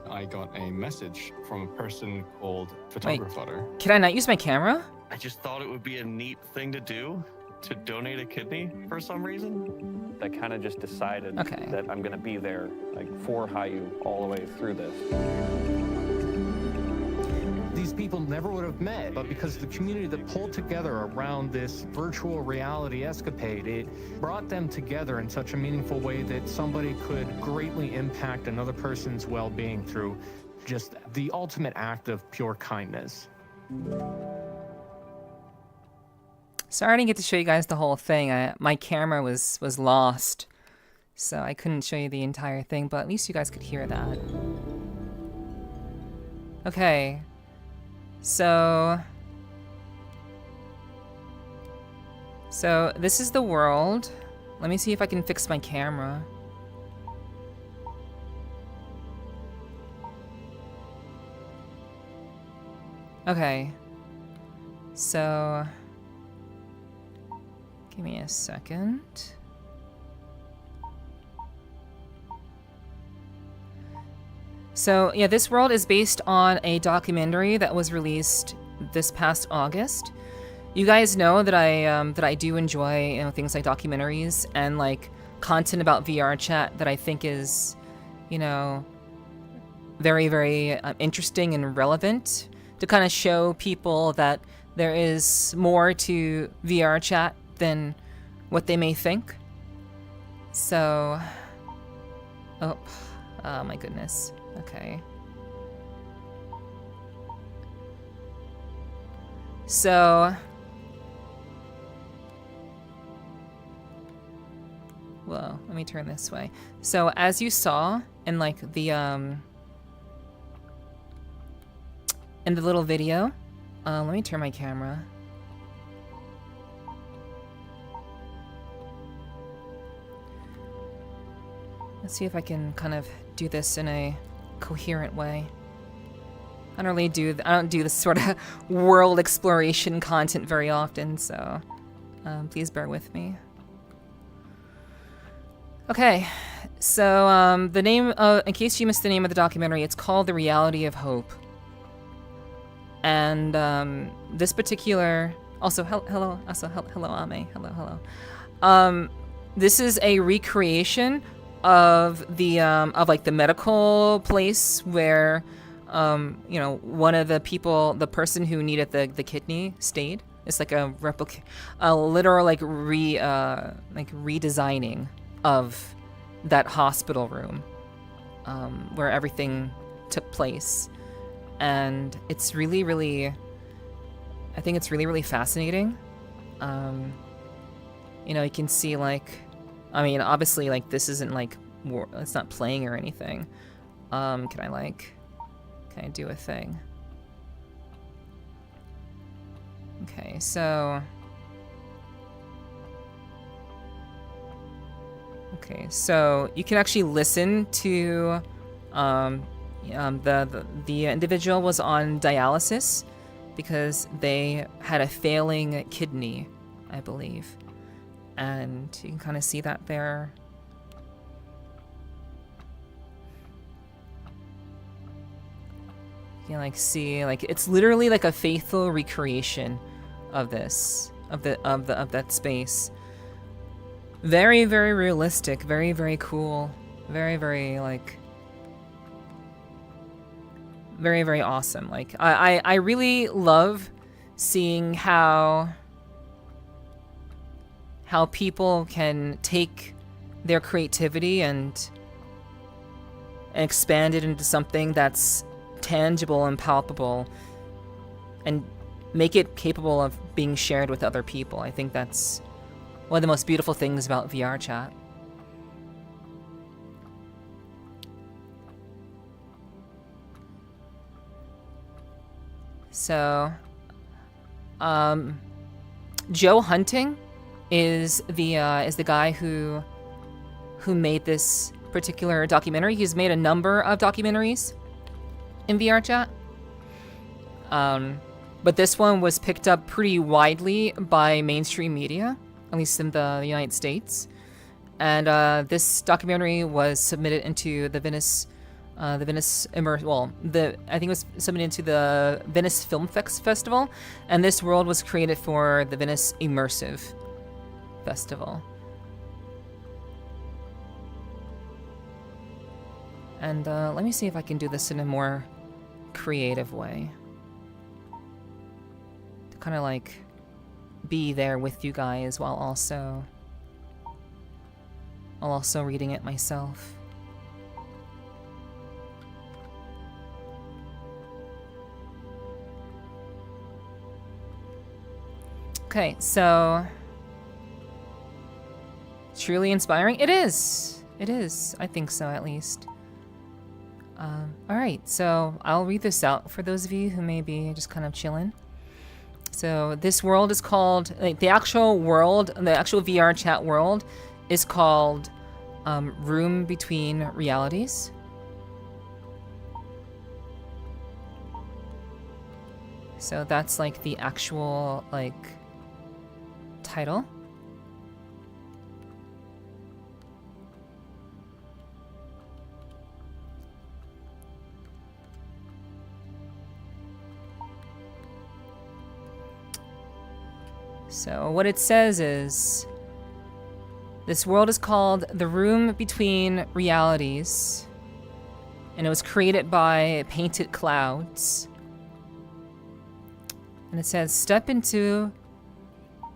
I got a message from a person called Photographer. Can I not use my camera? I just thought it would be a neat thing to do, to donate a kidney for some reason. I kind of just decided Okay. that I'm going to be there, like, for Hayu all the way through this. These people never would have met, but because the community that pulled together around this virtual reality escapade, it brought them together in such a meaningful way that somebody could greatly impact another person's well-being through just the ultimate act of pure kindness. Sorry I didn't get to show you guys the whole thing. My camera was lost, so I couldn't show you the entire thing, but at least you guys could hear that. Okay. So this is the world. Let me see if I can fix my camera. Okay. So give me a second. So yeah, this world is based on a documentary that was released this past August. You guys know that I do enjoy things like documentaries and like content about VRCHAT that I think is, very, very interesting and relevant to kind of show people that there is more to VRCHAT than what they may think. So, oh my goodness. Okay. So, whoa, let me turn this way. So as you saw in like the in the little video, let me turn my camera. Let's see if I can kind of do this in a coherent way. I don't do this sort of world exploration content very often, so please bear with me. Okay, so the name, in case you missed the name of the documentary, it's called The Reality of Hope. And this particular, hello, Ame, hello. This is a recreation of the like the medical place where one of the person who needed the kidney stayed. It's like a literal redesigning of that hospital room where everything took place. And it's really, really, I think it's really, really fascinating. You can see obviously this isn't it's not playing or anything. Can I do a thing? Okay, so you can actually listen to the individual was on dialysis because they had a failing kidney, I believe, and you can kind of see that there. You can see it's literally like a faithful recreation of this of that space. Very, very realistic, very, very cool, very, very very, very awesome. I really love seeing how people can take their creativity and expand it into something that's tangible and palpable and make it capable of being shared with other people. I think that's one of the most beautiful things about VRCHAT. So, Joe Hunting is the guy who made this particular documentary. He's made a number of documentaries in VRCHAT. But this one was picked up pretty widely by mainstream media, at least in the United States. And this documentary was submitted into the Venice I think it was submitted into the Venice Film Festival, and this world was created for the Venice Immersive Festival. And let me see if I can do this in a more creative way. To kind of be there with you guys while also reading it myself. Okay, so truly inspiring. It is. I think so, at least. All right, so I'll read this out for those of you who may be just kind of chilling. So this world is called, the actual VRCHAT world is called Room Between Realities. So that's the actual title. So what it says is, this world is called The Room Between Realities, and it was created by Painted Clouds. And it says, step into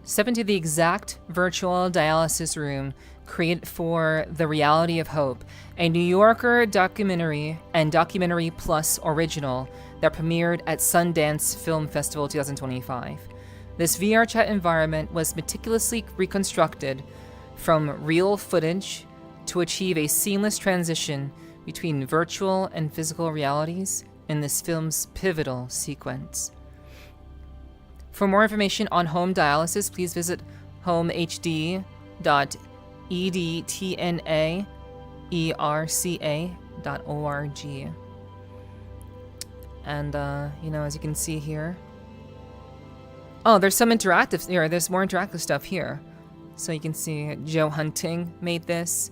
the exact virtual dialysis room created for The Reality of Hope, a New Yorker documentary and Documentary Plus original that premiered at Sundance Film Festival 2025. This VRCHAT environment was meticulously reconstructed from real footage to achieve a seamless transition between virtual and physical realities in this film's pivotal sequence. For more information on home dialysis, please visit homehd.edtnaedu.com. VRCHAT.org. And, you know, as you can see here. Oh, there's some interactive here. There's more interactive stuff here. So you can see Joe Hunting made this.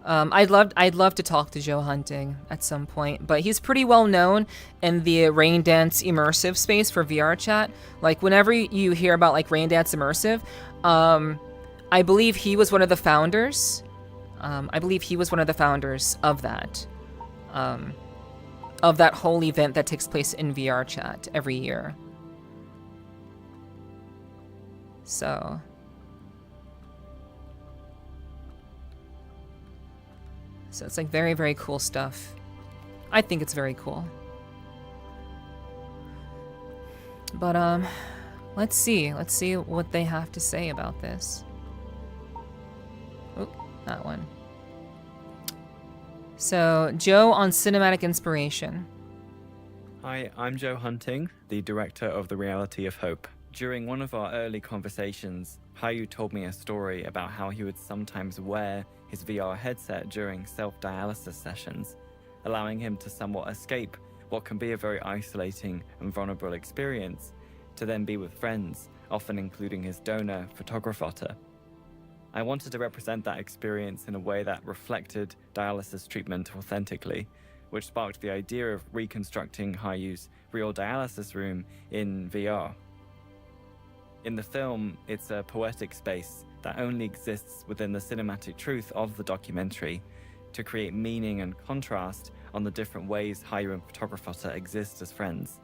I'd love to talk to Joe Hunting at some point, but he's pretty well known in the Rain Dance immersive space for VRCHAT. Like whenever you hear about like Rain Dance immersive, I believe he was one of the founders. Of that whole event that takes place in VRCHAT every year. So it's like very, very cool stuff. I think it's very cool. But let's see what they have to say about this. Oh, that one. So, Joe on cinematic inspiration. Hi, I'm Joe Hunting, the director of The Reality of Hope. During one of our early conversations, Hayu told me a story about how he would sometimes wear his VR headset during self-dialysis sessions, allowing him to somewhat escape what can be a very isolating and vulnerable experience, to then be with friends, often including his donor, Photographotter. I wanted to represent that experience in a way that reflected dialysis treatment authentically, which sparked the idea of reconstructing Hayu's real dialysis room in VR. In the film, it's a poetic space that only exists within the cinematic truth of the documentary to create meaning and contrast on the different ways Hayu and Photographotter exist as friends.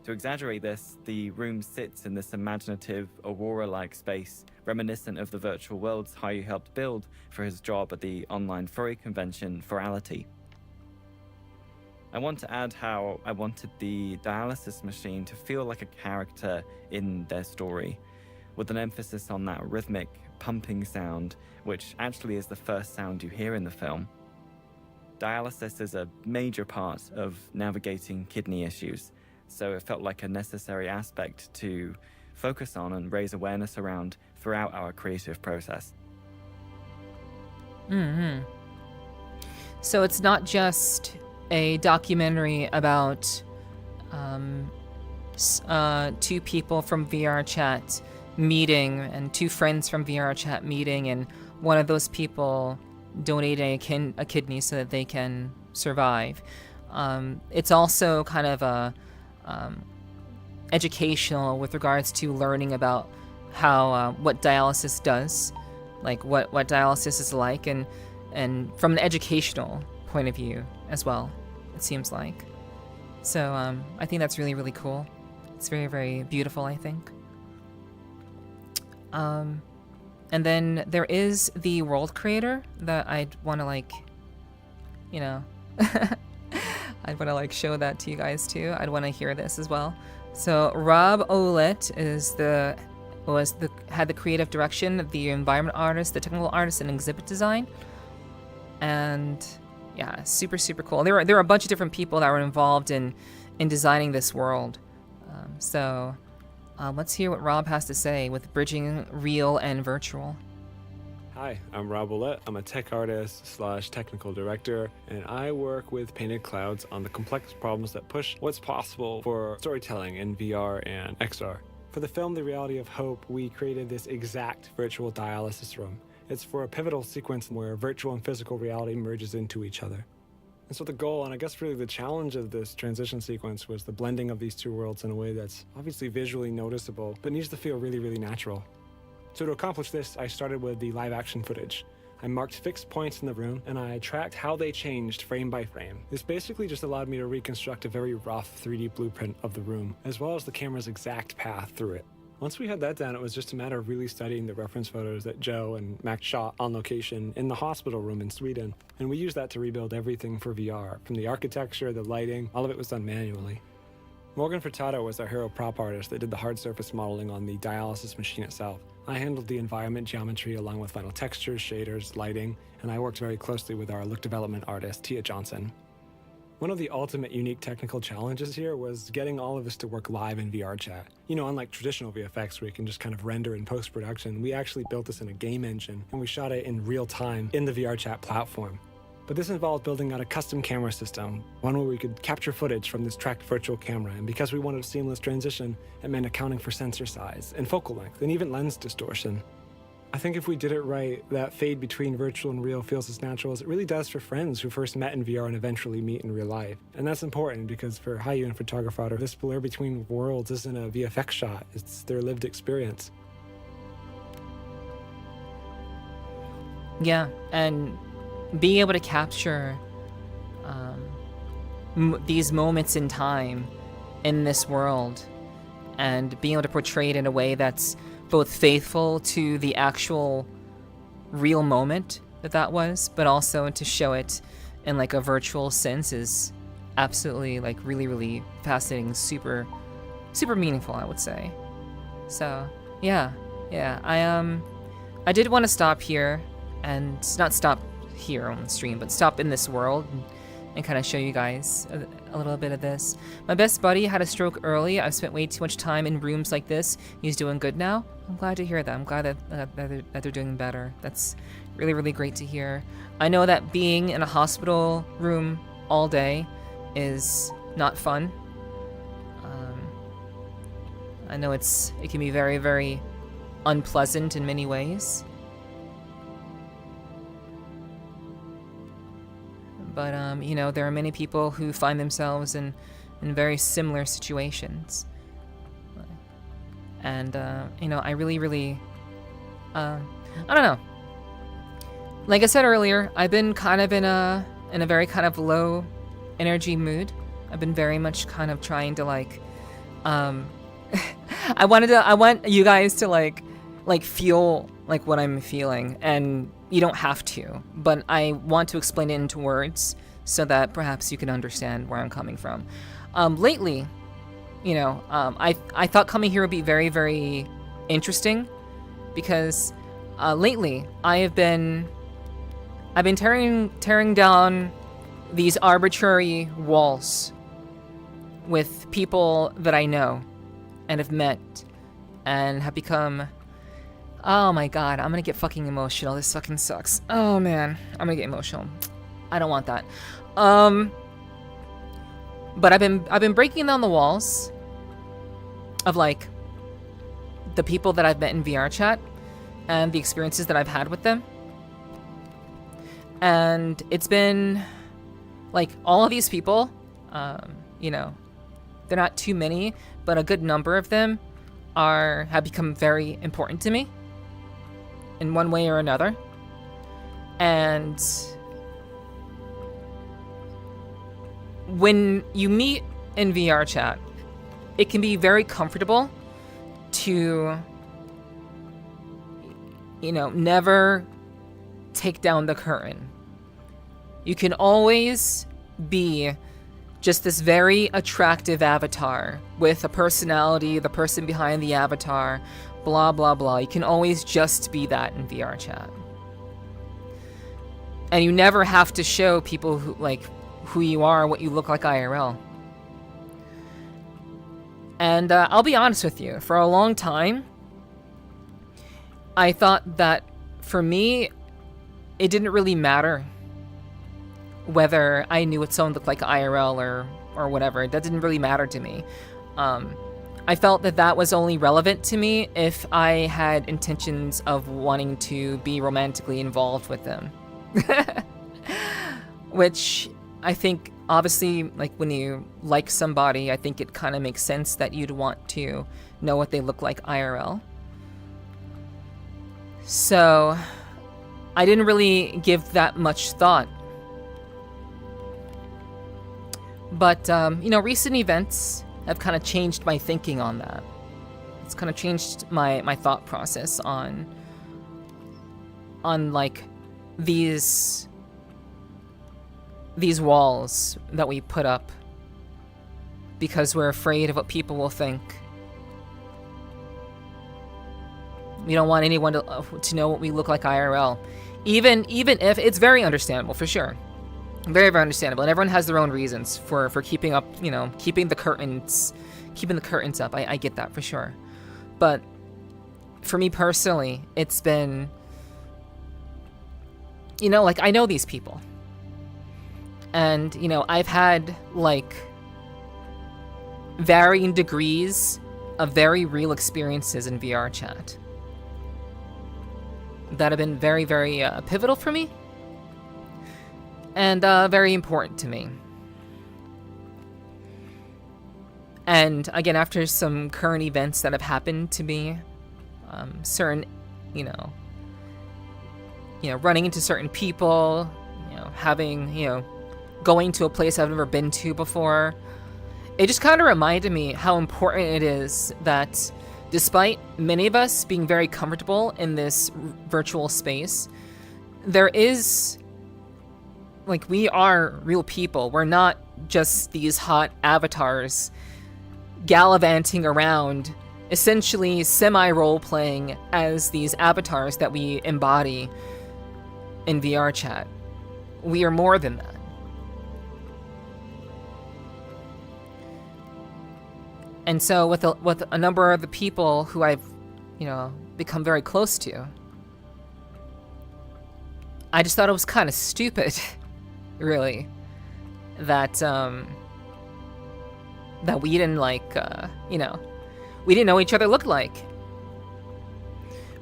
To exaggerate this, the room sits in this imaginative, aurora-like space, reminiscent of the virtual worlds Hayu helped build for his job at the online furry convention Virality. I want to add how I wanted the dialysis machine to feel like a character in their story, with an emphasis on that rhythmic, pumping sound, which actually is the first sound you hear in the film. Dialysis is a major part of navigating kidney issues, so it felt like a necessary aspect to focus on and raise awareness around throughout our creative process. Mm-hmm. So it's not just a documentary about two people from VRCHAT meeting and two friends from VRCHAT meeting, and one of those people donating a kidney so that they can survive. It's also kind of educational with regards to learning about how what dialysis does, like what dialysis is like, and from an educational point of view as well, it seems like. So I think that's really, really cool. It's very, very beautiful, I think. And then there is the world creator that I'd want to I'd want to show that to you guys too. I'd want to hear this as well. So Rob Ouellette had the creative direction, the environment artist, the technical artist, and exhibit design. And yeah, super, super cool. There were a bunch of different people that were involved in designing this world. Let's hear what Rob has to say with bridging real and virtual. Hi, I'm Rob Ouellette. I'm a tech artist / technical director, and I work with painted clouds on the complex problems that push what's possible for storytelling in VR and XR. For the film The Reality of Hope, we created this exact virtual dialysis room. It's for a pivotal sequence where virtual and physical reality merges into each other. And so the goal, and I guess really the challenge of this transition sequence, was the blending of these two worlds in a way that's obviously visually noticeable, but needs to feel really, really natural. So to accomplish this, I started with the live action footage. I marked fixed points in the room, and I tracked how they changed frame by frame. This basically just allowed me to reconstruct a very rough 3D blueprint of the room, as well as the camera's exact path through it. Once we had that done, it was just a matter of really studying the reference photos that Joe and Max shot on location in the hospital room in Sweden. And we used that to rebuild everything for VR, from the architecture, the lighting, all of it was done manually. Morgan Furtado was our hero prop artist that did the hard surface modeling on the dialysis machine itself. I handled the environment geometry along with final textures, shaders, lighting, and I worked very closely with our look development artist, Tia Johnson. One of the ultimate unique technical challenges here was getting all of this to work live in VRCHAT. You know, unlike traditional VFX where you can just kind of render in post-production, we actually built this in a game engine and we shot it in real time in the VRCHAT platform. But this involved building out a custom camera system, one where we could capture footage from this tracked virtual camera. And because we wanted a seamless transition, it meant accounting for sensor size and focal length and even lens distortion. I think if we did it right, that fade between virtual and real feels as natural as it really does for friends who first met in VR and eventually meet in real life. And that's important because for Hayu and Photographer, this blur between worlds isn't a VFX shot, it's their lived experience. Yeah, and being able to capture these moments in time in this world and being able to portray it in a way that's both faithful to the actual real moment that was, but also to show it in like a virtual sense is absolutely like really fascinating, super meaningful, I would say. So yeah, I did want to stop here, and not stop here on the stream, but stop in this world and kind of show you guys a little bit of this. My best buddy had a stroke early. I've spent way too much time in rooms like this. He's doing good now. I'm glad to hear that. I'm glad that they're doing better. That's really great to hear. I know that being in a hospital room all day is not fun. I know it can be very unpleasant in many ways. But, you know, there are many people who find themselves in very similar situations. And, you know, I really, I don't know. Like I said earlier, I've been kind of in a very kind of low energy mood. I've been very much kind of trying to, like, I want you guys to, like feel, like, what I'm feeling, and you don't have to, but I want to explain it into words so that perhaps you can understand where I'm coming from. Lately, you know, I thought coming here would be very interesting because lately I've been tearing down these arbitrary walls with people that I know and have met and have become. Oh my god, I'm gonna get fucking emotional. This fucking sucks. Oh man, I'm gonna get emotional. I don't want that. But I've been breaking down the walls of like the people that I've met in VRCHAT and the experiences that I've had with them. And it's been like all of these people, you know, they're not too many, but a good number of them have become very important to me in one way or another. And when you meet in VRCHAT, it can be very comfortable to, you know, never take down the curtain. You can always be just this very attractive avatar with a personality, the person behind the avatar, blah blah blah. You can always just be that in VRCHAT, and you never have to show people who you are, what you look like IRL. And I'll be honest with you, for a long time I thought that for me it didn't really matter whether I knew what someone looked like IRL or whatever. That didn't really matter to me. I felt that was only relevant to me if I had intentions of wanting to be romantically involved with them. Which I think, obviously, like when you like somebody, I think it kind of makes sense that you'd want to know what they look like IRL. So I didn't really give that much thought. But, you know, recent events have kind of changed my thinking on that. It's kind of changed my thought process on like these walls that we put up because we're afraid of what people will think. We don't want anyone to know what we look like IRL, even if it's very understandable, for sure. Very understandable, and everyone has their own reasons for keeping up, you know, keeping the curtains up. I get that for sure. But for me personally, it's been, you know, like I know these people. And, you know, I've had, like, varying degrees of very real experiences in VRCHAT that have been very, very pivotal for me and very important to me. And again, after some current events that have happened to me, certain, you know, running into certain people, having, going to a place I've never been to before, it just kind of reminded me how important it is that despite many of us being very comfortable in this virtual space, there is, like, we are real people. We're not just these hot avatars gallivanting around, essentially semi-role-playing as these avatars that we embody in VRCHAT. We are more than that. And so with a number of the people who I've, become very close to, I just thought it was kind of stupid, really, that that we didn't, like, we didn't know what each other looked like.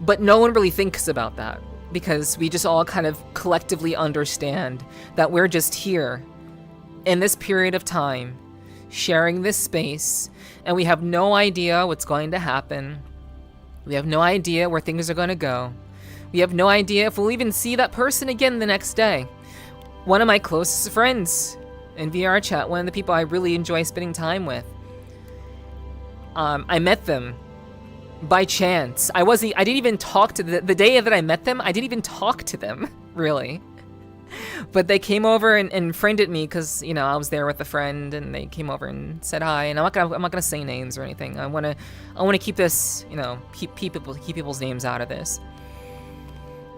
But no one really thinks about that, because we just all kind of collectively understand that we're just here in this period of time, sharing this space, and we have no idea what's going to happen. We have no idea where things are going to go. We have no idea if we'll even see that person again the next day. One of my closest friends in VRCHAT, one of the people I really enjoy spending time with, I met them by chance. I didn't even talk to the day that I met them. I didn't even talk to them, really. But they came over and friended me because, I was there with a friend, and they came over and said hi. And I'm not gonna say names or anything. I wanna keep this, keep people's names out of this.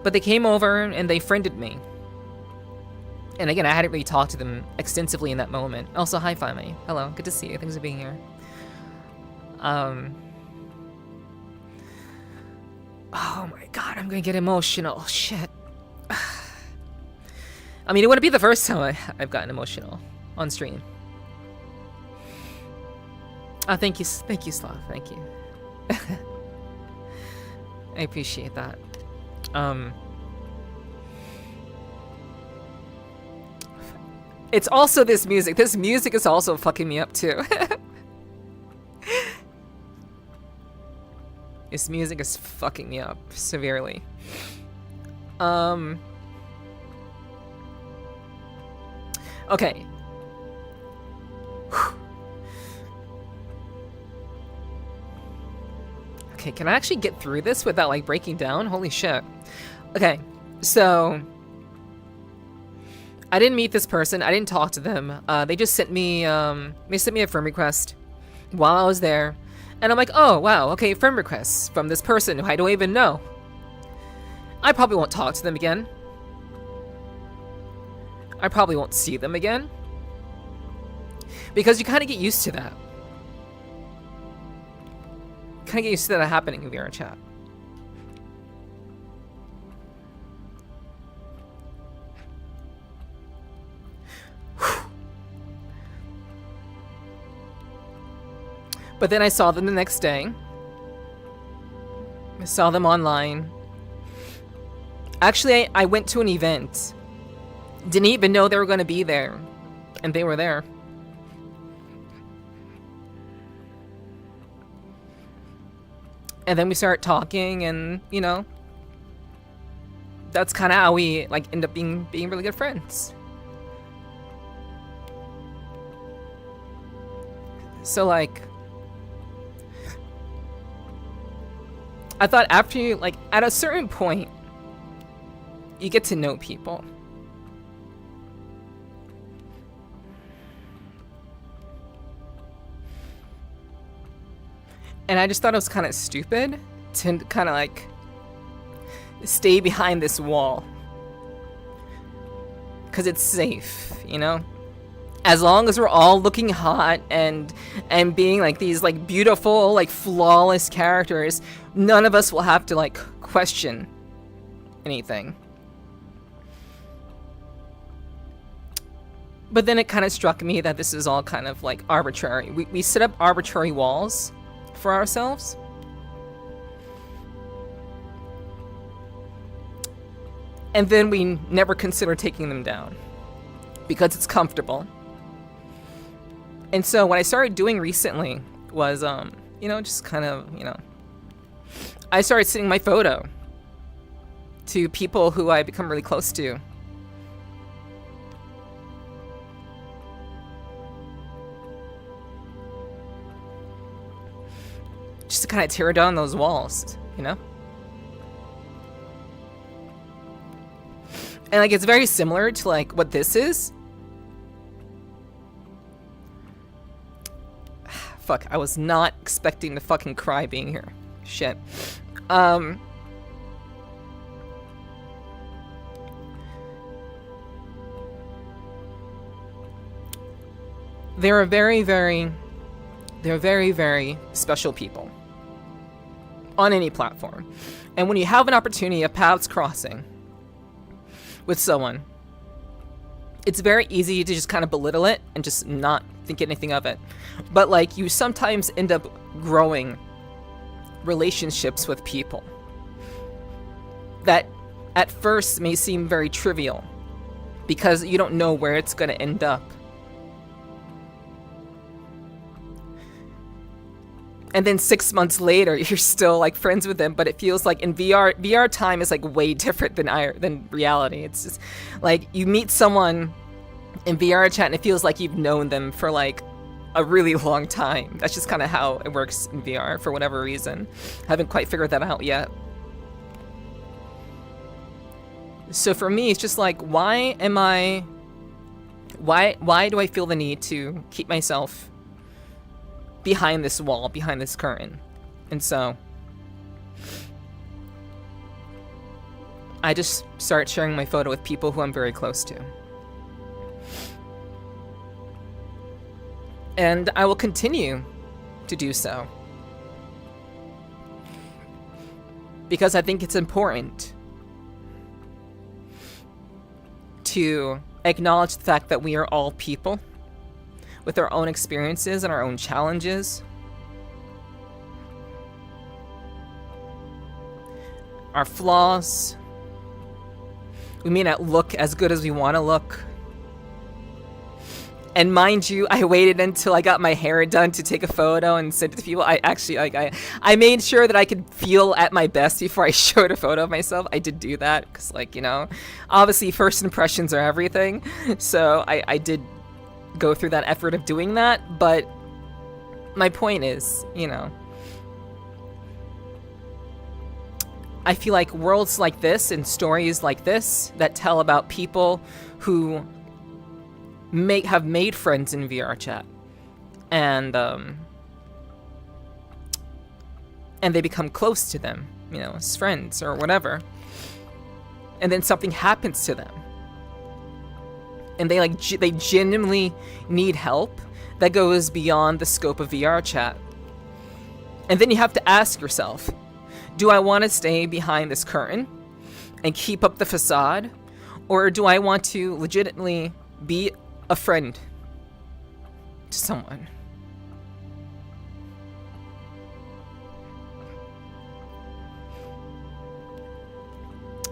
But they came over and they friended me. And again, I hadn't really talked to them extensively in that moment. Also, hi, Fime. Hello, good to see you. Thanks for being here. Oh my god, I'm gonna get emotional. Shit. I mean, it wouldn't be the first time I've gotten emotional on stream. Thank you, Slav. Thank you. I appreciate that. It's also this music. This music is also fucking me up too. This music is fucking me up severely. Okay. Okay, can I actually get through this without, like, breaking down? Holy shit. Okay, so I didn't meet this person. I didn't talk to them. They just sent me, a friend request while I was there. And I'm like, oh, wow, okay, friend requests from this person who I don't even know. I probably won't talk to them again. I probably won't see them again. Because you kind of get used to that. Kind of get used to that happening in VRCHAT. But then I saw them the next day. I saw them online. Actually, I went to an event. Didn't even know they were going to be there. And they were there. And then we started talking, and, that's kind of how we, like, end up being really good friends. So, like, I thought after you, like, at a certain point, you get to know people. And I just thought it was kind of stupid to kind of, like, stay behind this wall. Because it's safe, As long as we're all looking hot and being, like, these, like, beautiful, like, flawless characters, none of us will have to, like, question anything. But then it kind of struck me that this is all kind of like arbitrary. We set up arbitrary walls for ourselves. And then we never consider taking them down because it's comfortable. And so what I started doing recently was, you know, just kind of, you know, I started sending my photo to people who I become really close to. Just to kind of tear down those walls, you know? And like, it's very similar to like what this is. Fuck, I was not expecting to fucking cry being here. Shit. They're very, very special people on any platform. And when you have an opportunity of paths crossing with someone, it's very easy to just kind of belittle it and just not think anything of it. But like, you sometimes end up growing relationships with people that at first may seem very trivial because you don't know where it's going to end up. And then 6 months later, you're still like friends with them, but it feels like in VR time is like way different than reality. It's just like you meet someone in VRCHAT and it feels like you've known them for like a really long time. That's just kind of how it works in VR for whatever reason. I haven't quite figured that out yet. So for me, it's just like, why do I feel the need to keep myself behind this wall, behind this curtain? And so I just start sharing my photo with people who I'm very close to. And I will continue to do so. Because I think it's important to acknowledge the fact that we are all people with our own experiences and our own challenges. Our flaws. We may not look as good as we want to look. And mind you, I waited until I got my hair done to take a photo and send it to people. I actually, I made sure that I could feel at my best before I showed a photo of myself. I did do that because, like, you know, obviously first impressions are everything. So I did go through that effort of doing that. But my point is, you know, I feel like worlds like this and stories like this that tell about people who have made friends in VRCHAT, and they become close to them, you know, as friends or whatever, and then something happens to them, and they genuinely need help that goes beyond the scope of VRCHAT, and then you have to ask yourself, do I want to stay behind this curtain and keep up the facade, or do I want to legitimately be a friend to someone?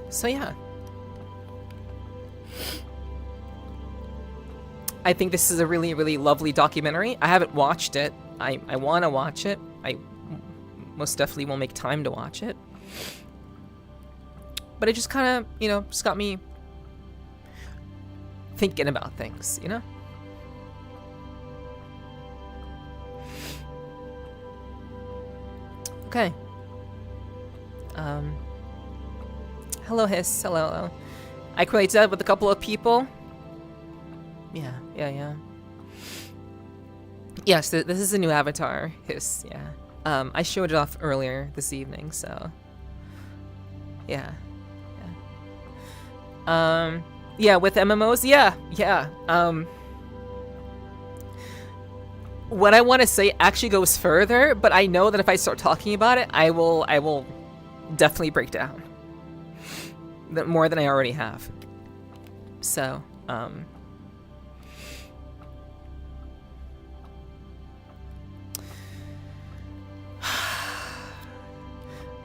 So yeah, I think this is a really, really lovely documentary. I haven't watched it. I want to watch it. I most definitely will make time to watch it. But it just kind of, you know, just got me thinking about things, you know? Okay. Hello, Hiss. Hello. I created with a couple of people. Yeah. Yes, this is a new avatar, Hiss, yeah. I showed it off earlier this evening, so... Yeah. Yeah, with MMOs, yeah. What I want to say actually goes further, but I know that if I start talking about it, I will definitely break down. More than I already have. So,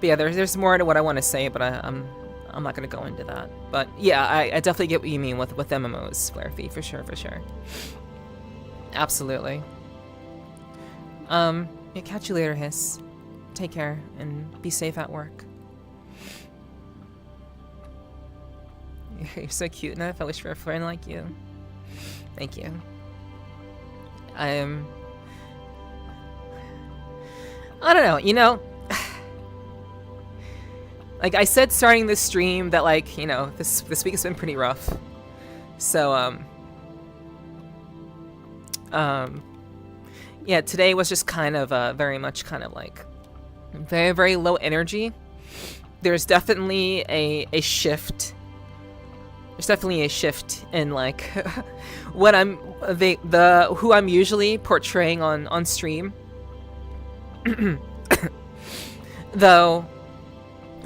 But yeah, there's more to what I want to say, but I'm not gonna go into that. But yeah, I definitely get what you mean with MMOs, Flarefy, for sure. Absolutely. Yeah, catch you later, Hiss. Take care and be safe at work. You're so cute, Neff. I wish for a friend like you. Thank you. I don't know, you know, like I said starting this stream that, like, you know, this week has been pretty rough. So yeah, today was just kind of very much kind of like very, very low energy. There's definitely a shift. There's definitely a shift in like what I'm who I'm usually portraying on stream. Though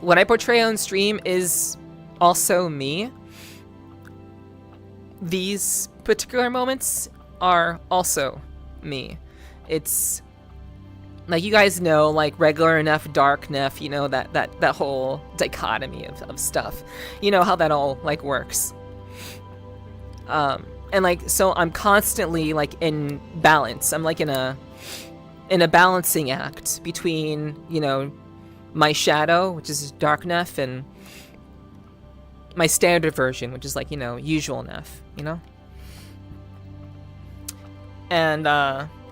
what I portray on stream is also me. These particular moments are also me. It's like, you guys know, like regular Neff, dark Neff, you know, that whole dichotomy of stuff. You know how that all like works. And like, so I'm constantly like in balance. I'm like in a balancing act between, you know, my shadow, which is dark Neff, and my standard version, which is like, you know, usual Neff, you know? And,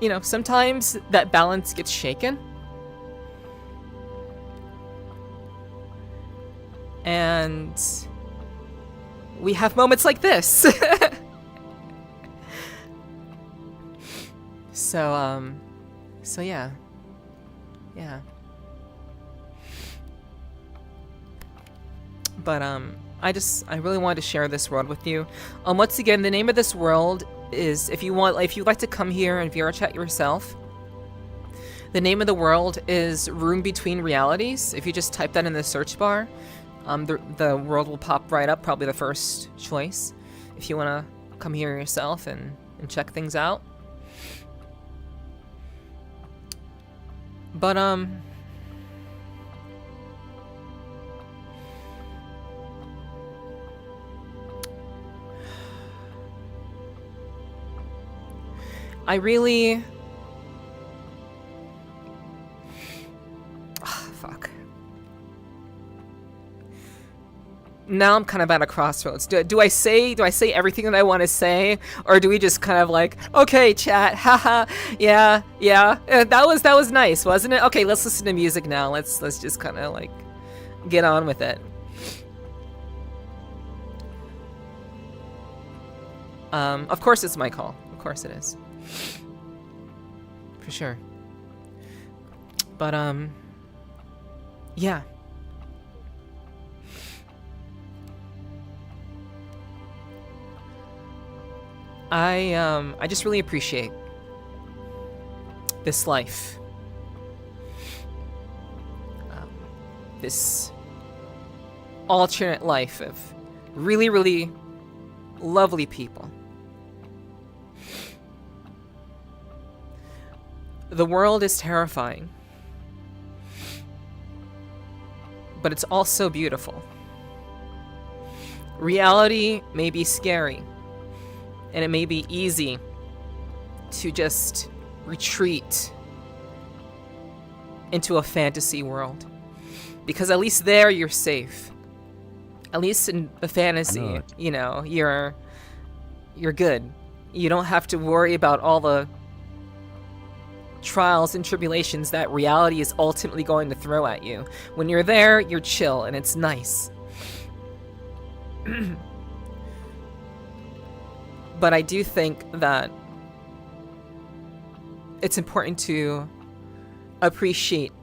you know, sometimes that balance gets shaken. And we have moments like this. So yeah. Yeah. But, I really wanted to share this world with you. Once again, the name of this world is, if you'd like to come here and VRCHAT yourself, the name of the world is Room Between Realities. If you just type that in the search bar, the world will pop right up, probably the first choice, if you want to come here yourself and check things out. But, I really... fuck. Now I'm kind of at a crossroads. Do I say everything that I want to say, or do we just kind of like, okay, chat, haha, yeah, that was nice, wasn't it? Okay, let's listen to music now. Let's just kind of like get on with it. Of course it's my call. Of course it is. For sure. But yeah. I just really appreciate this life. This alternate life of really, really lovely people. The world is terrifying, but it's also beautiful. Reality may be scary, and it may be easy to just retreat into a fantasy world, because at least there you're safe. At least in the fantasy, you know, you're good. You don't have to worry about all the trials and tribulations that reality is ultimately going to throw at you. When you're there, you're chill, and it's nice. But I do think that it's important to appreciate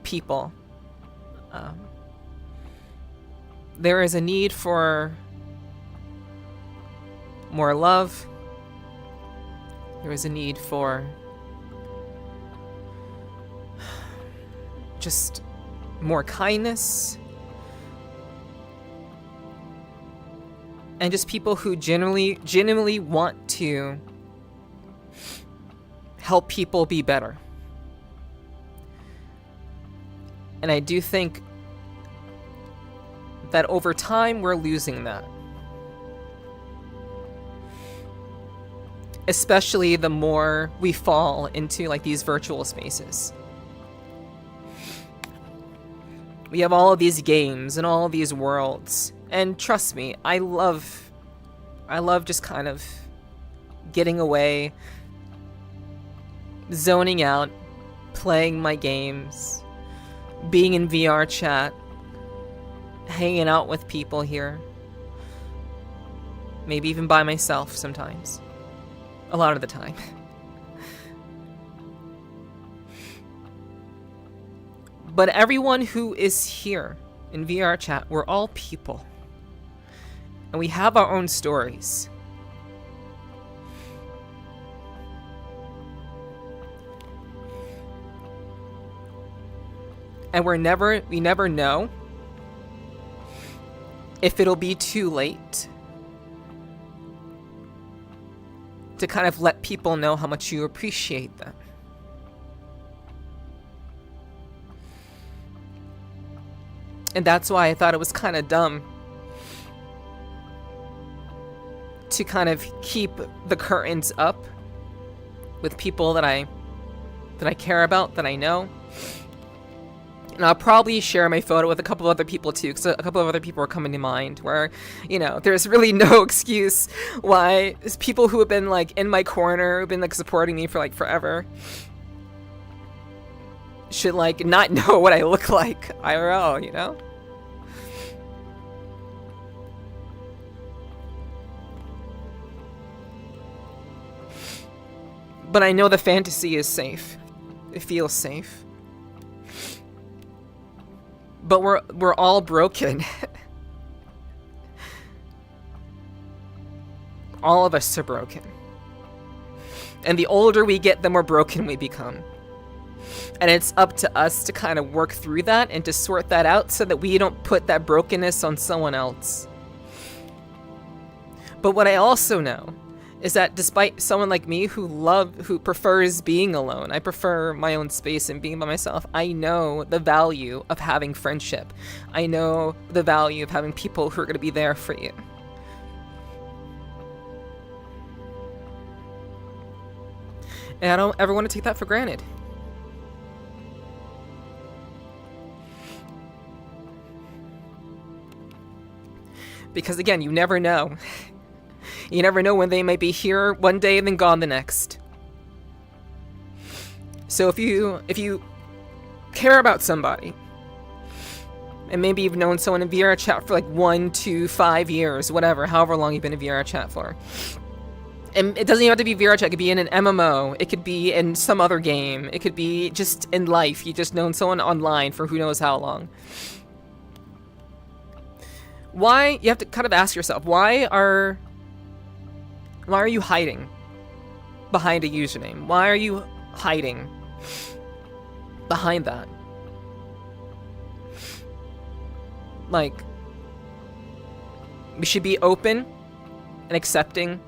people. There is a need for more love. There is a need for just more kindness. And just people who genuinely want to help people be better. And I do think that over time we're losing that. Especially the more we fall into like these virtual spaces. We have all of these games and all of these worlds. And trust me, I love just kind of getting away, zoning out, playing my games, being in VR chat, hanging out with people here. Maybe even by myself sometimes. A lot of the time. But everyone who is here in VR chat, we're all people. And we have our own stories. And we never know if it'll be too late to kind of let people know how much you appreciate them. And that's why I thought it was kind of dumb to kind of keep the curtains up with people that I care about, that I know. And I'll probably share my photo with a couple other people too, because a couple of other people are coming to mind where, you know, there's really no excuse why people who have been like in my corner, who've been like supporting me for like forever, should like not know what I look like IRL, you know? But I know the fantasy is safe. It feels safe. But we're all broken. All of us are broken. And the older we get, the more broken we become. And it's up to us to kind of work through that and to sort that out so that we don't put that brokenness on someone else. But what I also know is that despite someone like me who prefers being alone, I prefer my own space and being by myself, I know the value of having friendship. I know the value of having people who are going to be there for you. And I don't ever want to take that for granted. Because again, you never know. You never know when they might be here one day and then gone the next. So if you care about somebody, and maybe you've known someone in VR chat for like 1 to 5 years, whatever, however long you've been in VR chat for. And it doesn't even have to be VR chat, it could be in an MMO, it could be in some other game, it could be just in life, you just known someone online for who knows how long. Why, you have to kind of ask yourself, why are you hiding behind a username? Why are you hiding behind that? Like, we should be open and accepting,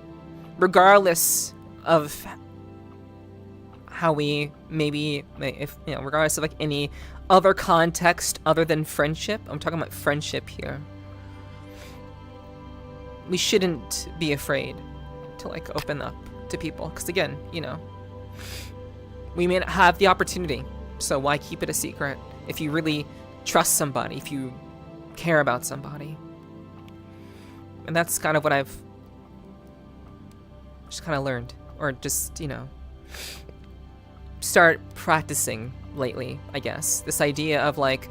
regardless of how we maybe, if you know, regardless of like any other context other than friendship. I'm talking about friendship here. We shouldn't be afraid to like open up to people, because again, you know, we may not have the opportunity, so why keep it a secret if you really trust somebody, if you care about somebody? And that's kind of what I've just kind of learned, or just, you know, start practicing lately, I guess. This idea of like,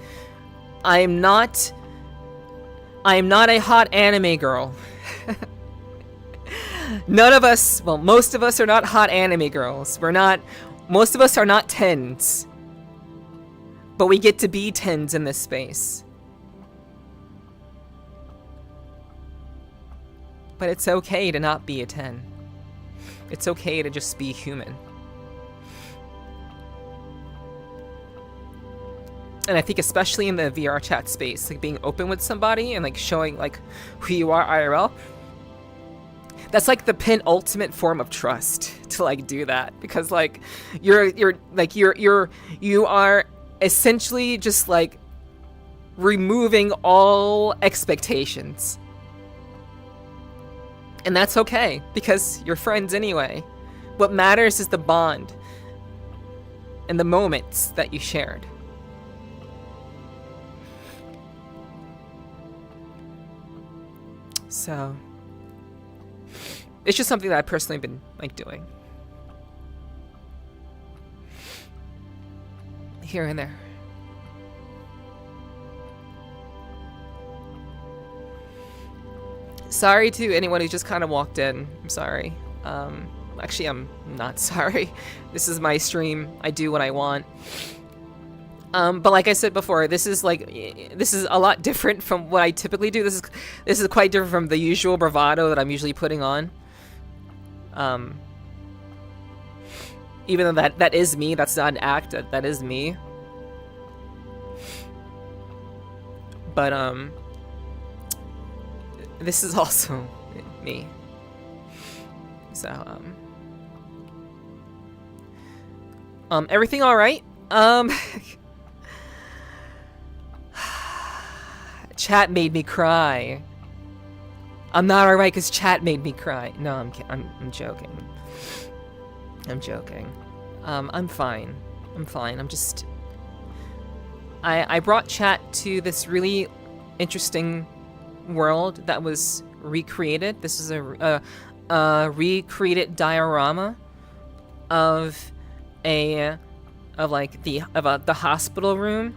I am not a hot anime girl. None of us, well, most of us are not hot anime girls. Most of us are not 10s. But we get to be 10s in this space. But it's okay to not be a 10. It's okay to just be human. And I think especially in the VR chat space, like being open with somebody and like showing like who you are IRL, that's like the penultimate form of trust to like do that, because like you are essentially just like removing all expectations. And that's okay, because you're friends anyway. What matters is the bond and the moments that you shared. So it's just something that I've personally been like doing here and there. Sorry to anyone who just kind of walked in. I'm sorry. Actually, I'm not sorry. This is my stream. I do what I want. But like I said before, this is a lot different from what I typically do. This is quite different from the usual bravado that I'm usually putting on. Even though that is me, that's not an act. That is me. But this is also me. So everything all right? Chat made me cry. I'm not alright because chat made me cry. No, I'm joking. I'm joking. I'm fine. I'm fine. I'm just... I brought chat to this really interesting world that was recreated. This is a recreated diorama of the hospital room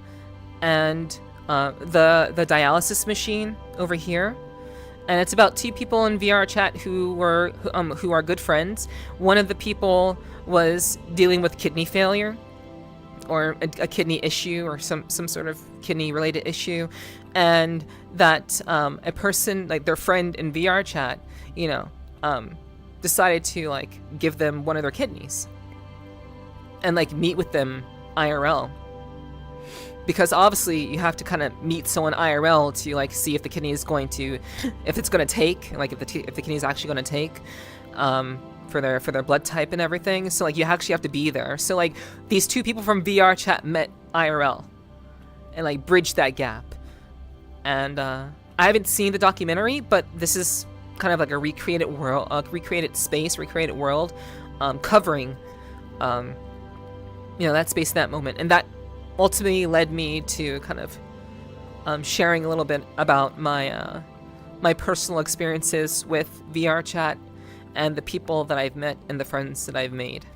and the dialysis machine over here. And it's about two people in VRCHAT who are good friends. One of the people was dealing with kidney failure, or a kidney issue, or some sort of kidney related issue, and that a person, like their friend in VRCHAT, decided to like give them one of their kidneys and like meet with them IRL. Because obviously you have to kind of meet someone IRL to like see if the kidney is going to, if it's going to take, like if the kidney is actually going to take, for their blood type and everything. So like you actually have to be there. So like these two people from VRCHAT met IRL and like bridged that gap. And I haven't seen the documentary, but this is kind of like a recreated world, recreated space, recreated world, covering, that space, that moment, and that ultimately led me to kind of sharing a little bit about my my personal experiences with VRCHAT and the people that I've met and the friends that I've made.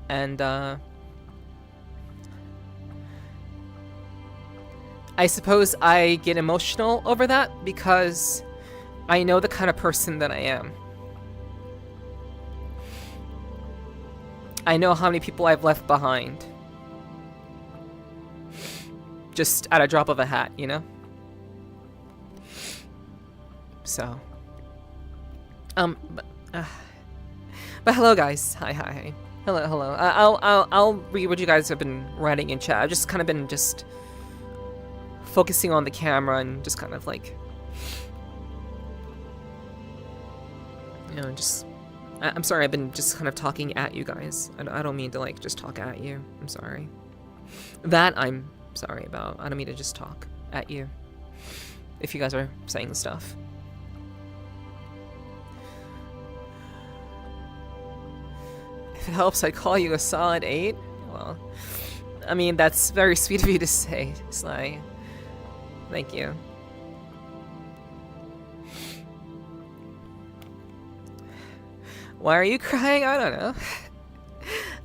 And I suppose I get emotional over that because I know the kind of person that I am. I know how many people I've left behind. Just at a drop of a hat, So, but hello guys, hi, hello. I'll read what you guys have been writing in chat. I've just kind of been just focusing on the camera and just kind of like, I'm sorry, I've been just kind of talking at you guys. I don't mean to like just talk at you. I'm sorry. That I'm sorry about. I don't mean to just talk at you if you guys are saying stuff. If it helps, I'd call you a solid 8. Well, I mean, that's very sweet of you to say, Sly. Thank you. Why are you crying? I don't know.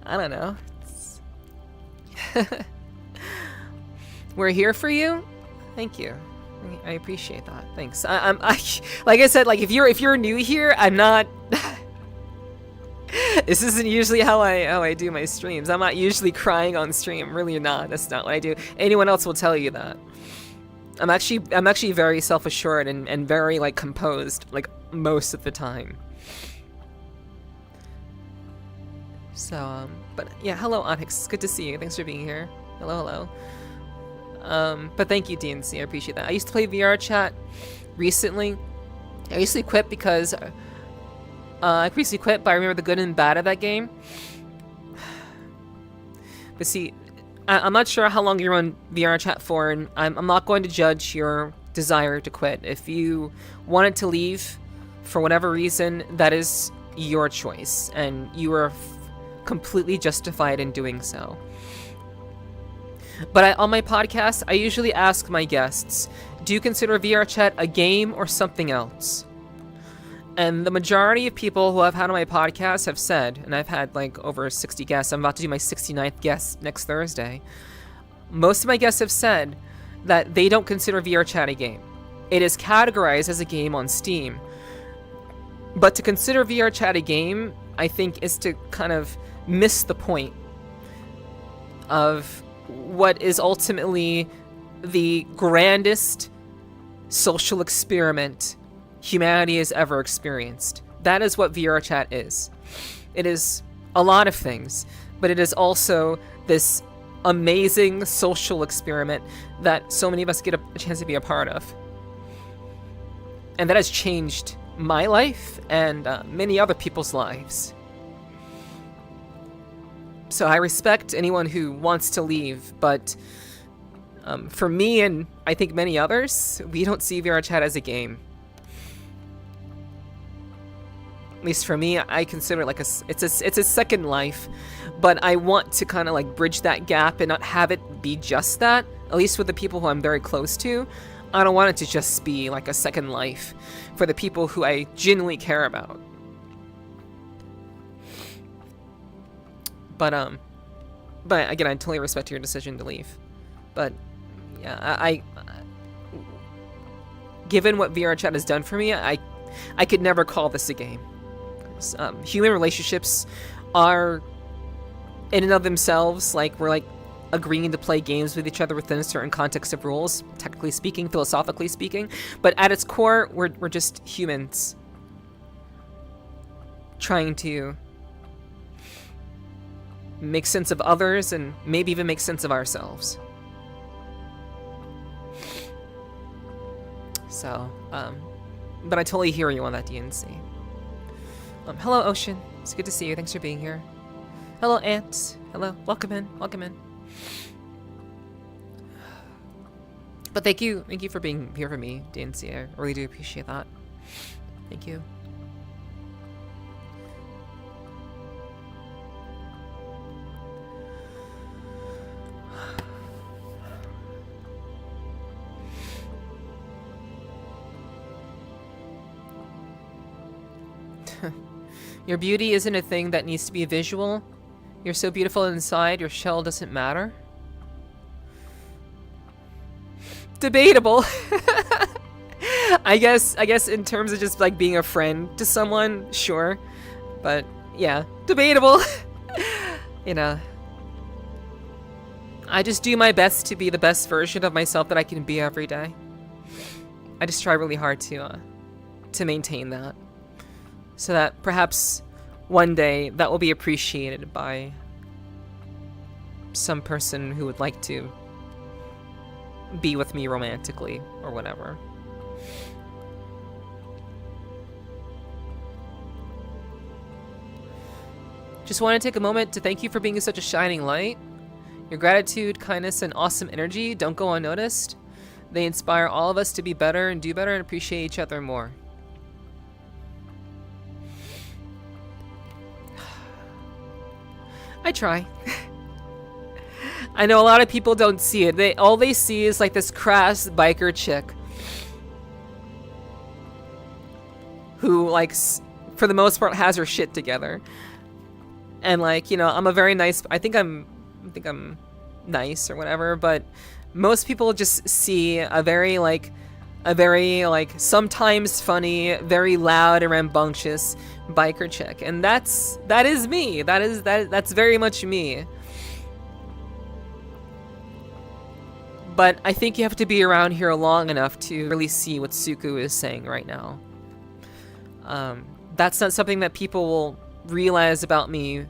I don't know. We're here for you. Thank you. I appreciate that. Thanks. I like I said, like if you're new here, I'm not. This isn't usually how I do my streams. I'm not usually crying on stream. I'm really not. That's not what I do. Anyone else will tell you that. I'm actually very self-assured and very like composed like most of the time. So but yeah, hello Onyx. It's good to see you. Thanks for being here. Hello. But thank you, DNC. I appreciate that. I used to play VRCHAT recently. I recently quit because I recently quit, but I remember the good and bad of that game. But see, I'm not sure how long you're on VRCHAT for, and I'm not going to judge your desire to quit. If you wanted to leave for whatever reason, that is your choice, and you are completely justified in doing so. But on my podcast, I usually ask my guests, do you consider VRCHAT a game or something else? And the majority of people who I've had on my podcast have said, and I've had like over 60 guests, I'm about to do my 69th guest next Thursday. Most of my guests have said that they don't consider VRCHAT a game. It is categorized as a game on Steam. But to consider VRCHAT a game, I think, is to kind of miss the point of what is ultimately the grandest social experiment humanity has ever experienced. That is what VRCHAT is. It is a lot of things, but it is also this amazing social experiment that so many of us get a chance to be a part of. And that has changed my life and many other people's lives. So I respect anyone who wants to leave, but for me and I think many others, we don't see VRCHAT as a game. At least for me, I consider it like it's a second life, but I want to kind of like bridge that gap and not have it be just that. At least with the people who I'm very close to, I don't want it to just be like a second life for the people who I genuinely care about. But again, I totally respect your decision to leave. But yeah, I given what VRCHAT has done for me, I could never call this a game. Human relationships are, in and of themselves, like we're like agreeing to play games with each other within a certain context of rules, technically speaking, philosophically speaking. But at its core, we're just humans trying to make sense of others and maybe even make sense of ourselves. So, but I totally hear you on that, DNC. Hello, Ocean. It's good to see you. Thanks for being here. Hello, Ant. Hello. Welcome in. Welcome in. But thank you for being here for me, DNC. I really do appreciate that. Thank you. Your beauty isn't a thing that needs to be visual. You're so beautiful inside, your shell doesn't matter. Debatable. I guess in terms of just like being a friend to someone, sure. But yeah, debatable. You know. I just do my best to be the best version of myself that I can be every day. I just try really hard to maintain that. So that perhaps one day that will be appreciated by some person who would like to be with me romantically or whatever. Just want to take a moment to thank you for being such a shining light. Your gratitude, kindness, and awesome energy don't go unnoticed. They inspire all of us to be better and do better and appreciate each other more. I try. I know a lot of people don't see it. All they see is like this crass biker chick who, like, for the most part, has her shit together. And like, you know, I'm a very nice. I think I'm nice or whatever. But most people just see a very sometimes funny, very loud and rambunctious biker chick, and that is me. That's very much me. But I think you have to be around here long enough to really see what Suku is saying right now. That's not something that people will realize about me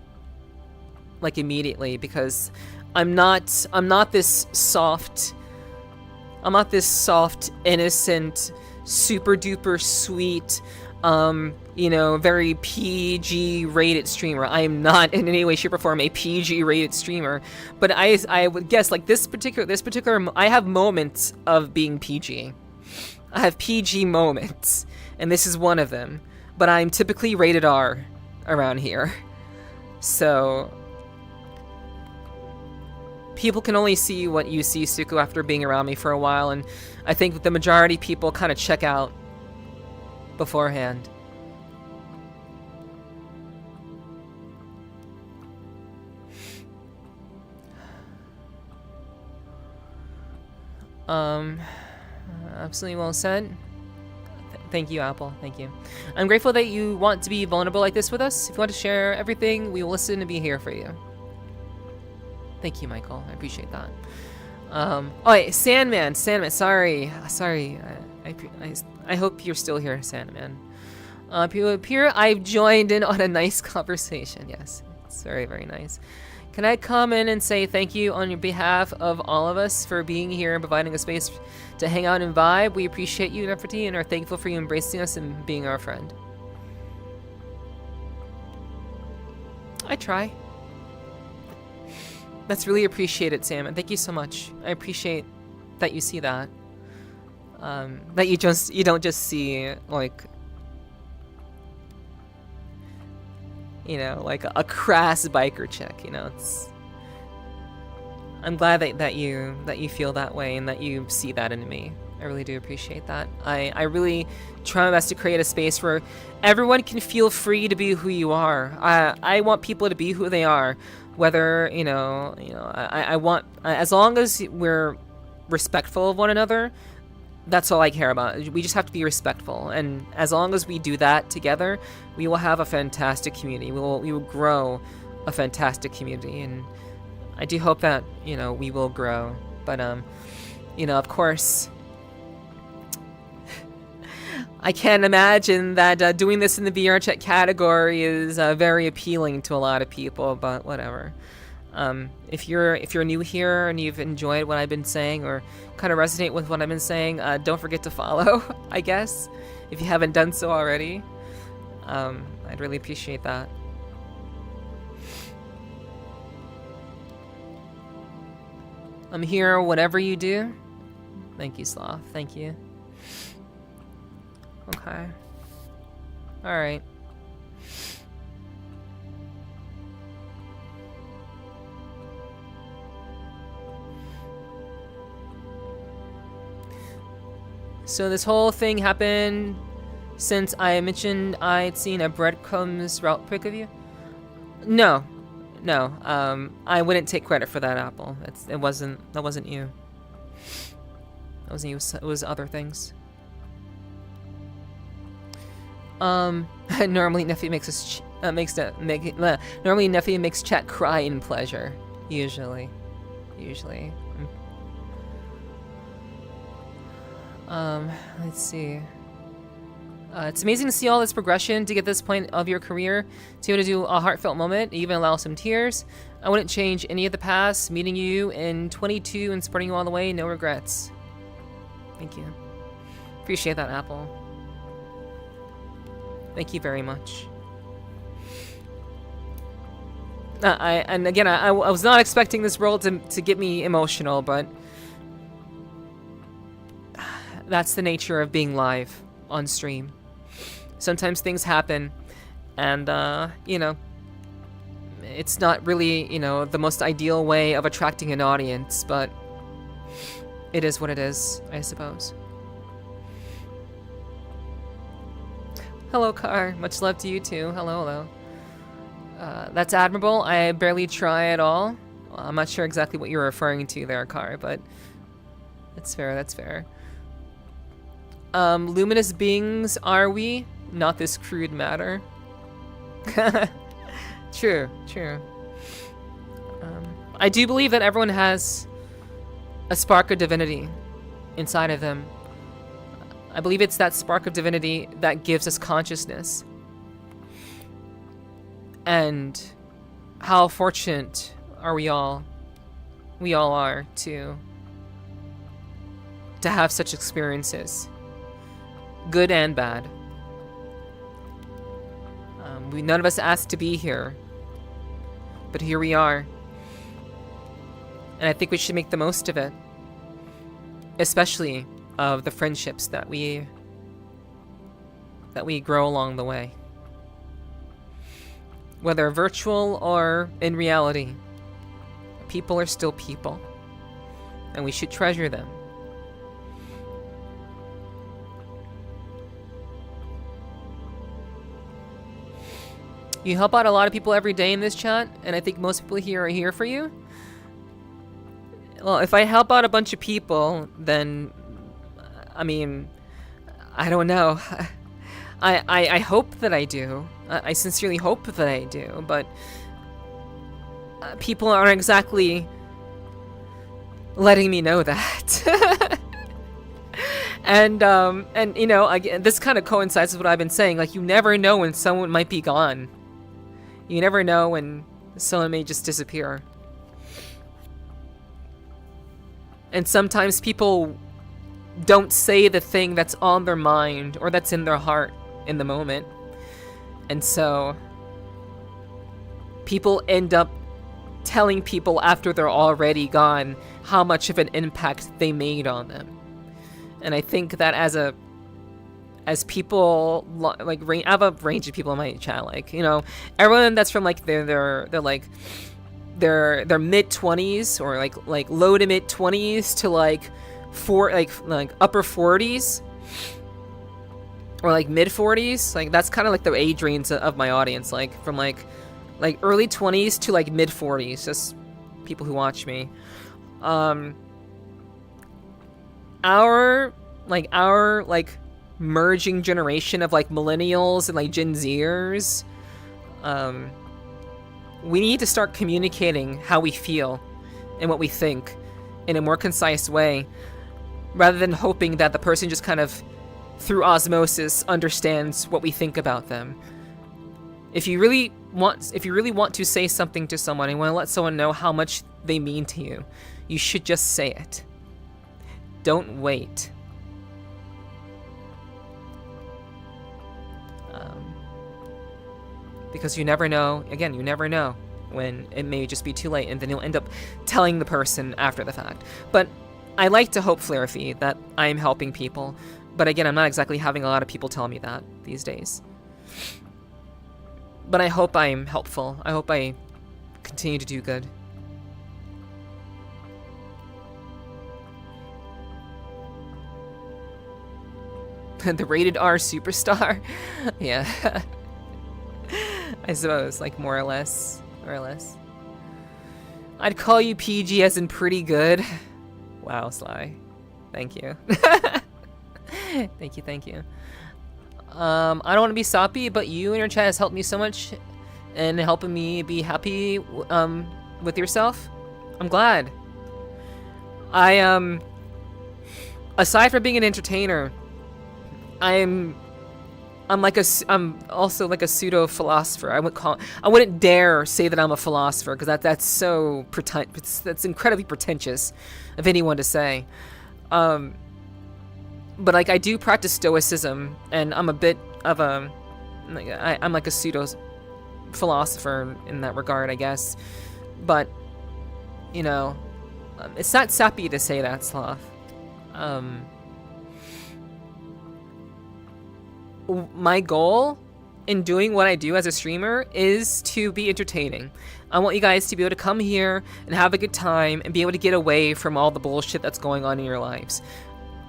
like immediately, because I'm not this soft, innocent, super duper sweet, you know, very PG rated streamer. I am not in any way, shape, or form a PG rated streamer, but I would guess like this particular I have moments of being PG. I have PG moments, and this is one of them. But I'm typically rated R around here, so people can only see what you see, Suku, after being around me for a while, and I think the majority of people kind of check out beforehand. Absolutely well said. Thank you, Apple. Thank you. I'm grateful that you want to be vulnerable like this with us. If you want to share everything, we will listen and be here for you. Thank you, Michael. I appreciate that. Oh, wait, Sandman. Sorry. I hope you're still here, Sandman. Here, I've joined in on a nice conversation. Yes, it's very, very nice. Can I come in and say thank you on your behalf of all of us for being here and providing a space to hang out and vibe? We appreciate you, Nepherti, and are thankful for you embracing us and being our friend. I try. That's really appreciated, Sam, and thank you so much. I appreciate that you see that. That you don't just see like, you know, like a crass biker chick. You know, I'm glad that you feel that way and that you see that in me. I really do appreciate that. I really try my best to create a space where everyone can feel free to be who you are. I want people to be who they are, whether I want, as long as we're respectful of one another. That's all I care about. We just have to be respectful, and as long as we do that together, we will have a fantastic community. We will grow a fantastic community, and I do hope that we will grow. But of course, I can't imagine that doing this in the VRCHAT category is very appealing to a lot of people. But whatever. If you're new here and you've enjoyed what I've been saying or kind of resonate with what I've been saying, don't forget to follow, I guess, if you haven't done so already. I'd really appreciate that. I'm here whatever you do. Thank you, Sloth. Thank you. Okay. Alright. So this whole thing happened since I mentioned I'd seen a breadcrumbs route pic of you? No. I wouldn't take credit for that, Apple. That wasn't you. That wasn't you. It was other things. Normally Nephi makes normally Nephi makes chat cry in pleasure. Usually. Let's see. It's amazing to see all this progression to get this point of your career, to be able to do a heartfelt moment, even allow some tears. I wouldn't change any of the past. Meeting you in 22 and supporting you all the way, no regrets. Thank you. Appreciate that, Apple. Thank you very much. I was not expecting this role to get me emotional, but that's the nature of being live on stream. Sometimes things happen, and it's not really the most ideal way of attracting an audience, but it is what it is, I suppose. Hello, Car. Much love to you too. Hello. That's admirable. I barely try at all. Well, I'm not sure exactly what you're referring to there, Car, but that's fair. Luminous beings are we? Not this crude matter. True. I do believe that everyone has a spark of divinity inside of them. I believe it's that spark of divinity that gives us consciousness. And how fortunate are we all are to have such experiences. Good and bad. None of us asked to be here, but here we are. And I think we should make the most of it, especially of the friendships that we grow along the way. Whether virtual or in reality, people are still people, and we should treasure them. You help out a lot of people every day in this chat, and I think most people here are here for you. Well, if I help out a bunch of people, then, I mean, I don't know. I hope that I do. I sincerely hope that I do, but people aren't exactly letting me know that. And you know, again, this kind of coincides with what I've been saying. Like, you never know when someone might be gone. You never know when someone may just disappear. And sometimes people don't say the thing that's on their mind or that's in their heart in the moment. And so people end up telling people after they're already gone how much of an impact they made on them. And I think that as people, like, I have a range of people in my chat, like, you know, everyone that's from like their mid-20s or like low to mid-20s to like upper 40s or like mid-40s. Like, that's kind of like the age range of my audience, like from like early 20s to like mid-40s, just people who watch me. Our merging generation of like millennials and like Gen Zers, we need to start communicating how we feel and what we think in a more concise way, rather than hoping that the person just kind of through osmosis understands what we think about them. If you really want to say something to someone and want to let someone know how much they mean to you, you should just say it. Don't wait. Because you never know, again, you never know when it may just be too late, and then you'll end up telling the person after the fact. But I like to hope, Flarefy, that I'm helping people. But again, I'm not exactly having a lot of people tell me that these days. But I hope I'm helpful. I hope I continue to do good. The rated R superstar? Yeah. I suppose, like, more or less. I'd call you PG as in pretty good. Wow, Sly. Thank you. Thank you. I don't want to be soppy, but you and your chat has helped me so much in helping me be happy with yourself. I'm glad. Aside from being an entertainer, I'm also like a pseudo philosopher. I wouldn't dare say that I'm a philosopher, because that's so that's incredibly pretentious of anyone to say. But like, I do practice stoicism, and I'm a bit of I'm like a pseudo philosopher in that regard, I guess. But you know, it's not sappy to say that, Sloth. My goal in doing what I do as a streamer is to be entertaining. I want you guys to be able to come here and have a good time and be able to get away from all the bullshit that's going on in your lives.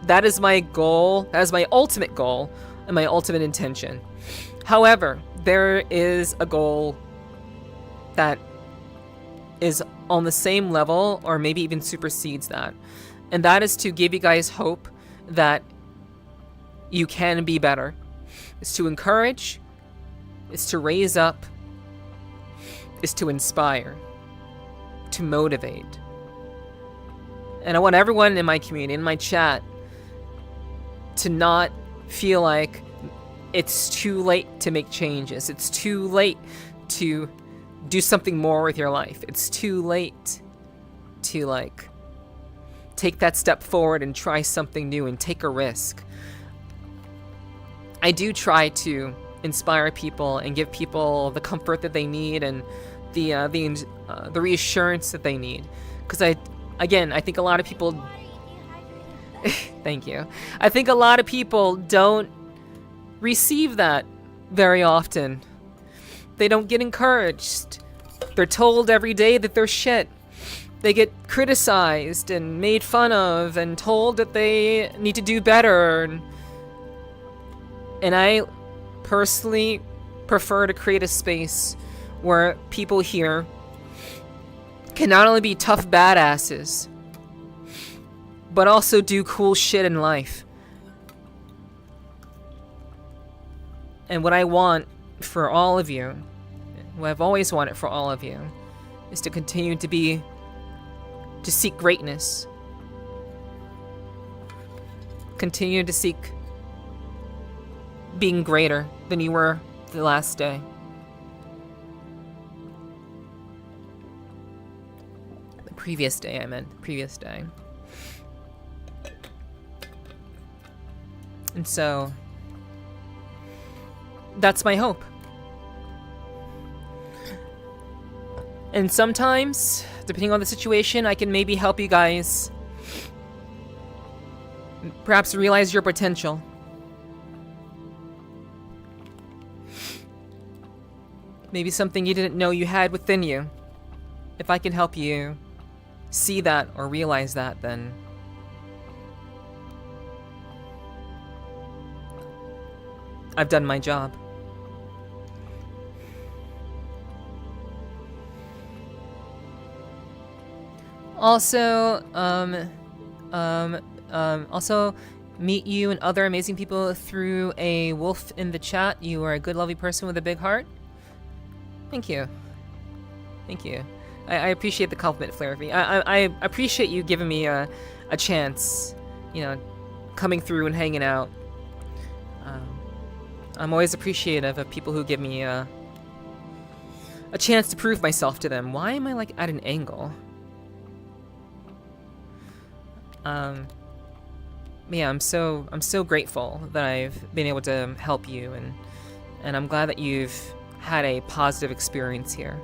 That is my goal. That is my ultimate goal and my ultimate intention. However, there is a goal that is on the same level, or maybe even supersedes that. And that is to give you guys hope that you can be better. It's to encourage, it's to raise up, it's to inspire, to motivate. And I want everyone in my community, in my chat, to not feel like it's too late to make changes. It's too late to do something more with your life. It's too late to, like, take that step forward and try something new and take a risk. I do try to inspire people and give people the comfort that they need and the reassurance that they need. Because I think a lot of people. Thank you. I think a lot of people don't receive that very often. They don't get encouraged. They're told every day that they're shit. They get criticized and made fun of and told that they need to do better. And I personally prefer to create a space where people here can not only be tough badasses, but also do cool shit in life. And what I want for all of you, what I've always wanted for all of you, is to continue to seek greatness. Continue to seek being greater than you were the last day. The previous day, I meant. The previous day. And so, that's my hope. And sometimes, depending on the situation, I can maybe help you guys perhaps realize your potential. Maybe something you didn't know you had within you. If I can help you see that or realize that, then I've done my job. Also, also meet you and other amazing people through a wolf in the chat. You are a good, lovely person with a big heart. Thank you. Thank you. I appreciate the compliment, Flarefy. I appreciate you giving me a chance, coming through and hanging out. I'm always appreciative of people who give me a chance to prove myself to them. Why am I at an angle? Yeah, I'm so grateful that I've been able to help you, and I'm glad that you've had a positive experience here.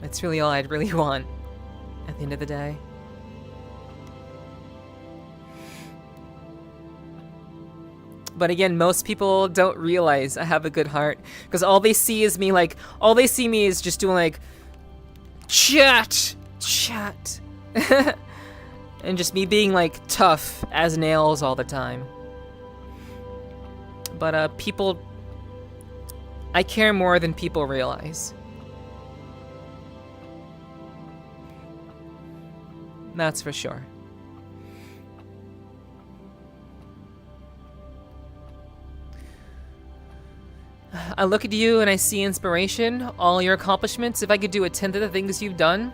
That's really all I'd really want at the end of the day. But again, most people don't realize I have a good heart, because all they see is me just doing chat, and just me being tough as nails all the time. But people, I care more than people realize. That's for sure. I look at you and I see inspiration, all your accomplishments. If I could do a tenth of the things you've done,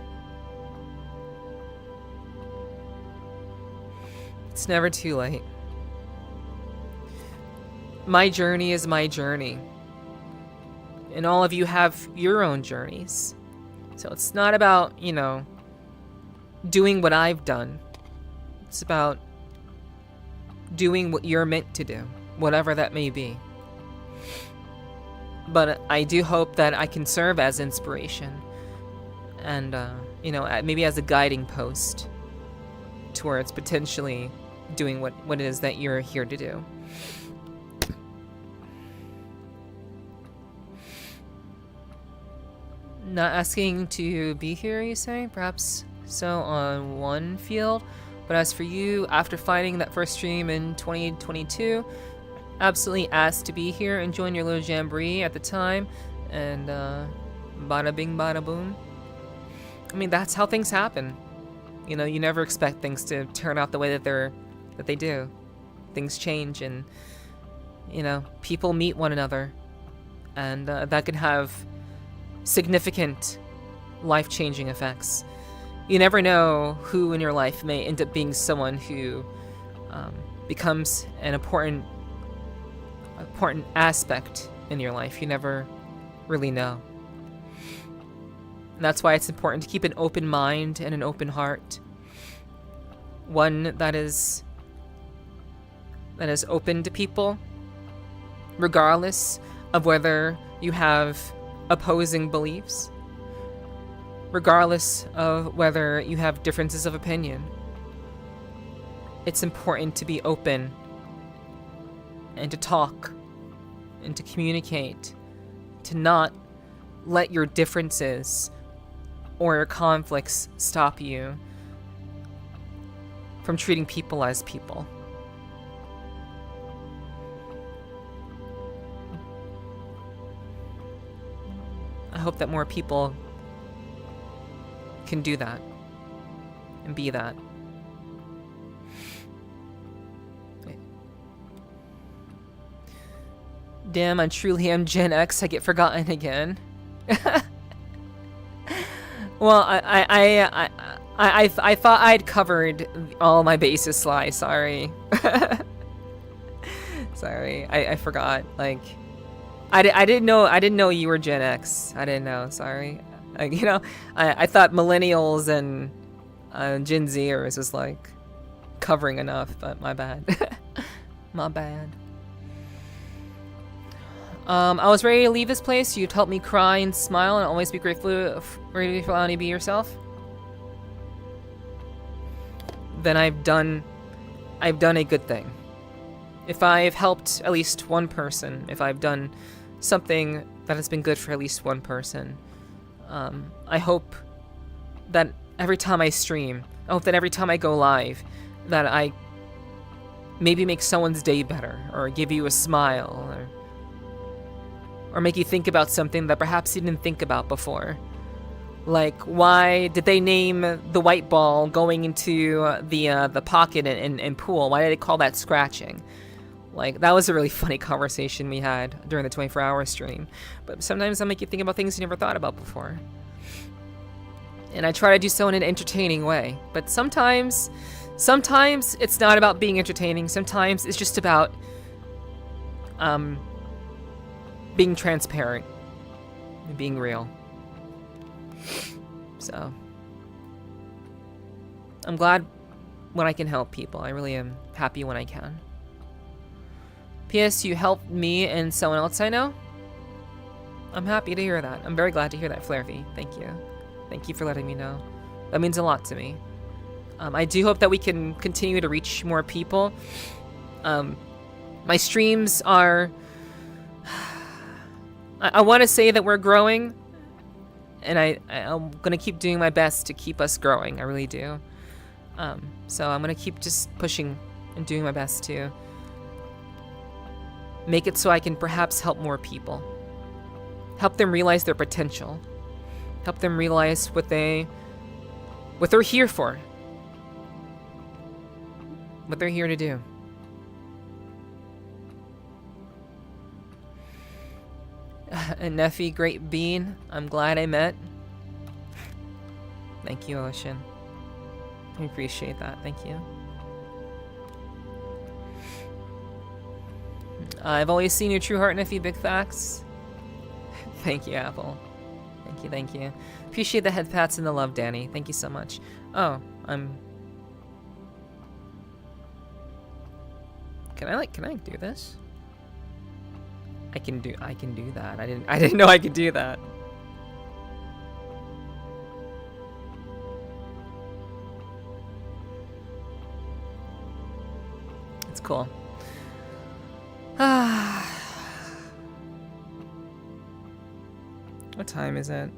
it's never too late. My journey is my journey. And all of you have your own journeys. So it's not about, doing what I've done. It's about doing what you're meant to do, whatever that may be. But I do hope that I can serve as inspiration and, maybe as a guiding post towards potentially doing what it is that you're here to do. Not asking to be here, you say? Perhaps so on one field. But as for you, after finding that first stream in 2022, absolutely asked to be here and join your little jamboree at the time. And bada bing, bada boom. I mean, that's how things happen. You never expect things to turn out the way that they do. Things change and, people meet one another. And that can have significant life-changing effects. You never know who in your life may end up being someone who becomes an important aspect in your life. You never really know. And that's why it's important to keep an open mind and an open heart. One that is open to people regardless of whether you have opposing beliefs, regardless of whether you have differences of opinion. It's important to be open and to talk and to communicate, to not let your differences or your conflicts stop you from treating people as people. I hope that more people can do that and be that. Wait. Damn, I truly am Gen X. I get forgotten again. Well, I thought I'd covered all my bases, Sly. Sorry. Sorry, I forgot. Like, I didn't know you were Gen X. I didn't know. Sorry. You know, I thought millennials and Gen Zers was like covering enough, but my bad. My bad. I was ready to leave this place. You'd help me cry and smile and always be grateful for allowing you to be yourself. Then I've done a good thing. If I've helped at least one person, if I've done something that has been good for at least one person, I hope that every time I stream, I hope that every time I go live, that I maybe make someone's day better, or give you a smile, or make you think about something that perhaps you didn't think about before. Like, why did they name the white ball going into the pocket and pool? Why did they call that scratching? Like, that was a really funny conversation we had during the 24-hour stream. But sometimes I'll make you think about things you never thought about before. And I try to do so in an entertaining way. But sometimes it's not about being entertaining. Sometimes it's just about being transparent and being real. So I'm glad when I can help people. I really am happy when I can. P.S. You helped me and someone else I know. I'm happy to hear that. I'm very glad to hear that, Flairfy. Thank you. Thank you for letting me know. That means a lot to me. I do hope that we can continue to reach more people. My streams are... I want to say that we're growing, and I'm going to keep doing my best to keep us growing. I really do. So I'm going to keep just pushing and doing my best to make it so I can perhaps help more people. Help them realize their potential. Help them realize what they're here for. What they're here to do. And Neffy, great bean. I'm glad I met. Thank you, Ocean. I appreciate that. Thank you. I've always seen your true heart, Neffy. Big facts. Thank you, Apple. Thank you, thank you. Appreciate the head pats and the love, Danny. Thank you so much. Oh, Can I do this? I can do that. I didn't know I could do that. It's cool. What time is it?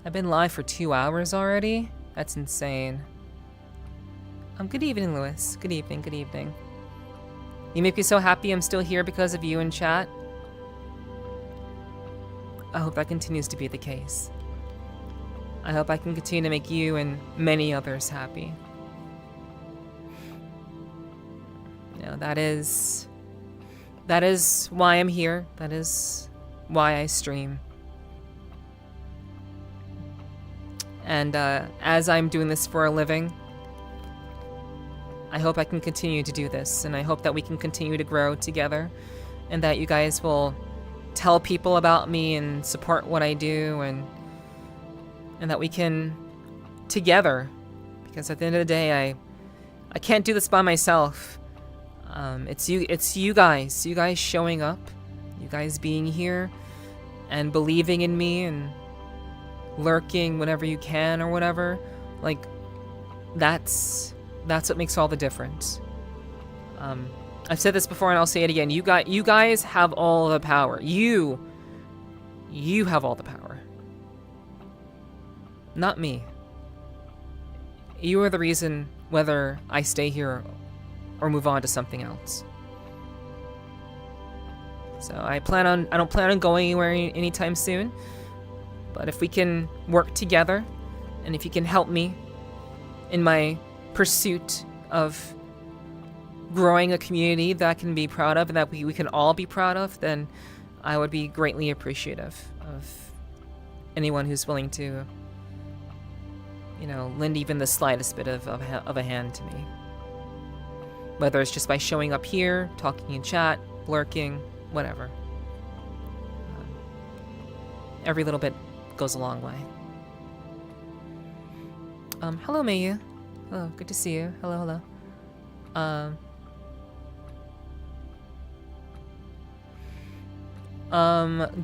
I've been live for 2 hours already? That's insane. Good evening, Lewis. Good evening, good evening. You make me so happy I'm still here because of you in chat. I hope that continues to be the case. I hope I can continue to make you and many others happy. You know, that is why I'm here. That is why I stream. And as I'm doing this for a living, I hope I can continue to do this, and I hope that we can continue to grow together, and that you guys will tell people about me and support what I do, and that we can together, because at the end of the day, I can't do this by myself. It's you guys showing up, you guys being here, and believing in me and lurking whenever you can or whatever. Like, that's what makes all the difference. I've said this before and I'll say it again. You guys have all the power. You have all the power. Not me. You are the reason whether I stay here or move on to something else. So I don't plan on going anywhere anytime soon. But if we can work together, and if you can help me in my pursuit of growing a community that I can be proud of and that we can all be proud of, then I would be greatly appreciative of anyone who's willing to, you know, lend even the slightest bit of a hand to me. Whether it's just by showing up here, talking in chat, lurking, whatever. Every little bit goes a long way. Hello, Mayu. Hello, good to see you. Hello.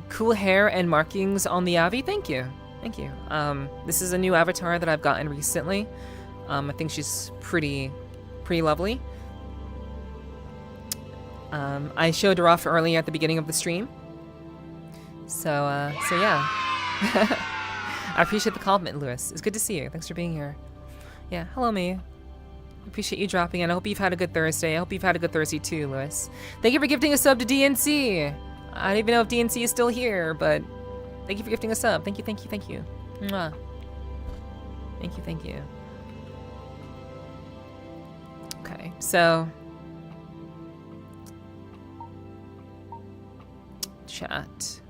Cool hair and markings on the Abby. Thank you. This is a new avatar that I've gotten recently. I think she's pretty lovely. I showed her off earlier at the beginning of the stream. So yeah. I appreciate the compliment, Lewis. It's good to see you. Thanks for being here. Yeah, hello, me. Appreciate you dropping in. I hope you've had a good Thursday. I hope you've had a good Thursday too, Lewis. Thank you for gifting a sub to DNC. I don't even know if DNC is still here, but thank you for gifting a sub. Thank you. Mwah. Thank you. Okay, so chat.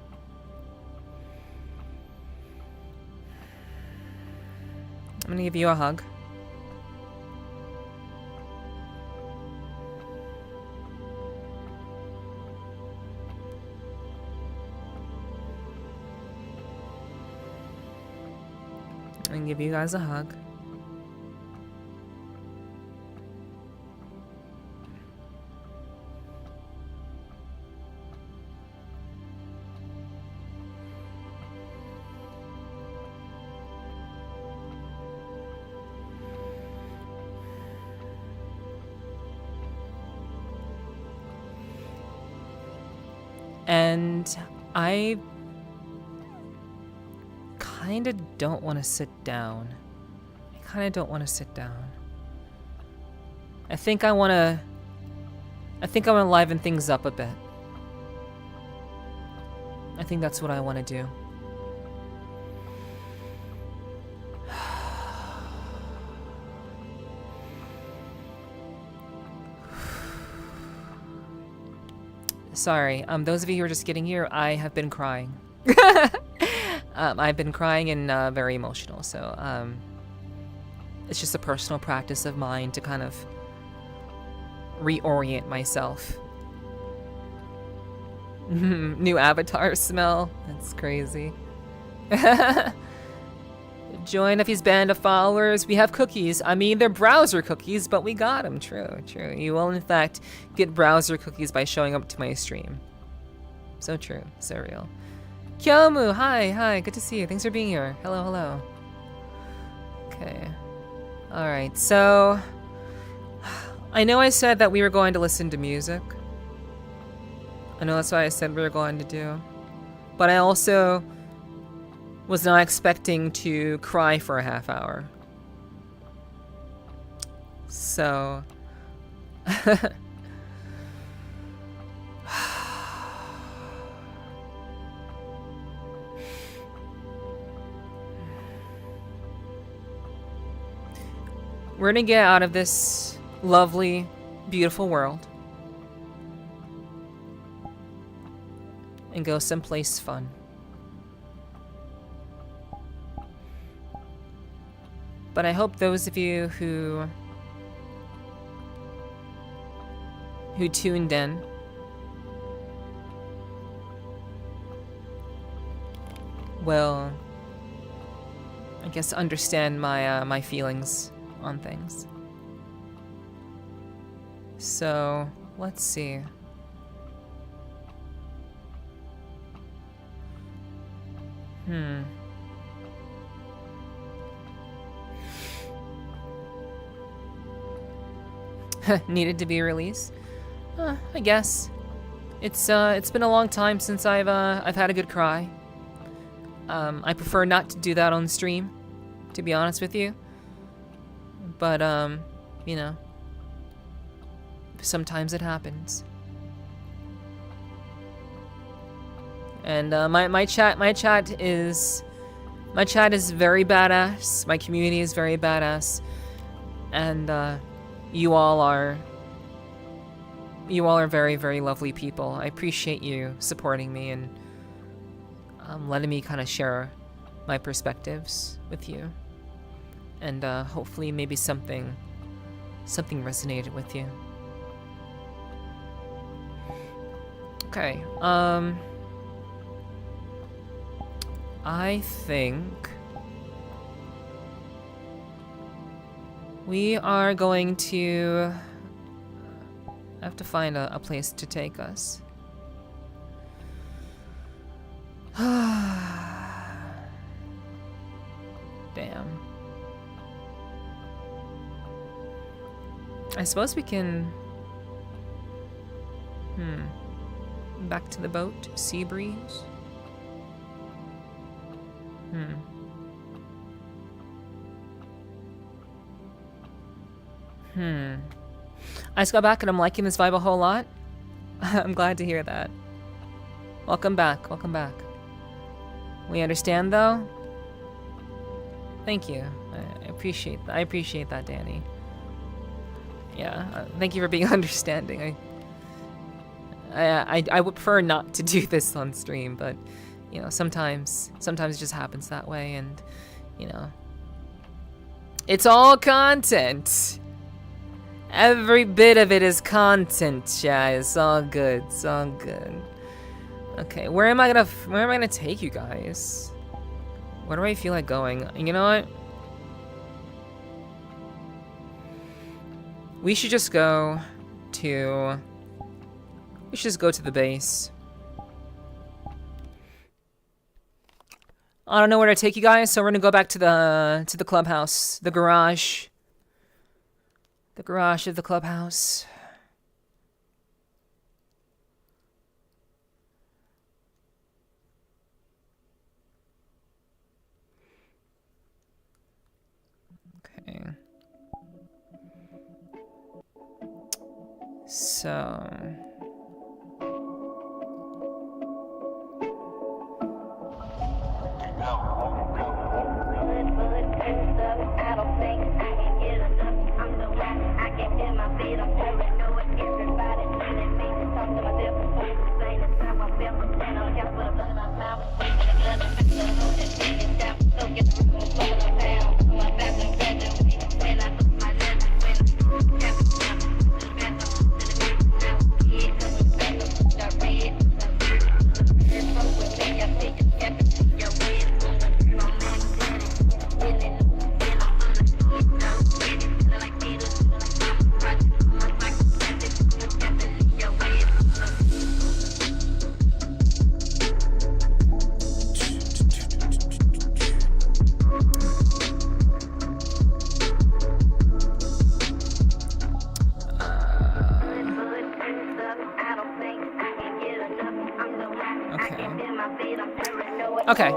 I'm gonna give you a hug. And give you guys a hug. And I kind of don't want to sit down. I think I want to liven things up a bit. I think that's what I want to do. Sorry, those of you who are just getting here, I have been crying. I've been crying and very emotional, so it's just a personal practice of mine to kind of reorient myself. New avatar smell, that's crazy. Join Effie's band of followers. We have cookies. I mean, they're browser cookies, but we got them. True. You will, in fact, get browser cookies by showing up to my stream. So true. So real. Kyomu, hi. Good to see you. Thanks for being here. Hello. Okay. Alright, so I know I said that we were going to listen to music. I know that's what I said we were going to do. But I also was not expecting to cry for a half hour. So we're gonna get out of this lovely, beautiful world and go someplace fun. But I hope those of you who tuned in will, I guess, understand my my feelings on things. So let's see. Needed to be released? I guess. It's been a long time since I've had a good cry. I prefer not to do that on stream, to be honest with you. But you know, sometimes it happens. And my chat is very badass. My community is very badass, and you all are very, very lovely people. I appreciate you supporting me and letting me kind of share my perspectives with you, and hopefully maybe something resonated with you. Okay. I think we are going to have to find a place to take us. Damn. I suppose we can... Back to the boat. Sea breeze. I just got back and I'm liking this vibe a whole lot. I'm glad to hear that. Welcome back, welcome back. We understand though? Thank you. I appreciate that, Danny. Yeah, thank you for being understanding. I would prefer not to do this on stream, but you know, sometimes it just happens that way, and you know, it's all content. Every bit of it is content, yeah. It's all good. It's all good. Okay, where am I gonna take you guys? Where do I feel like going? You know what? We should just go to the base. I don't know where to take you guys, so we're gonna go back to the clubhouse, the garage. The garage of the clubhouse. Okay. So... Okay.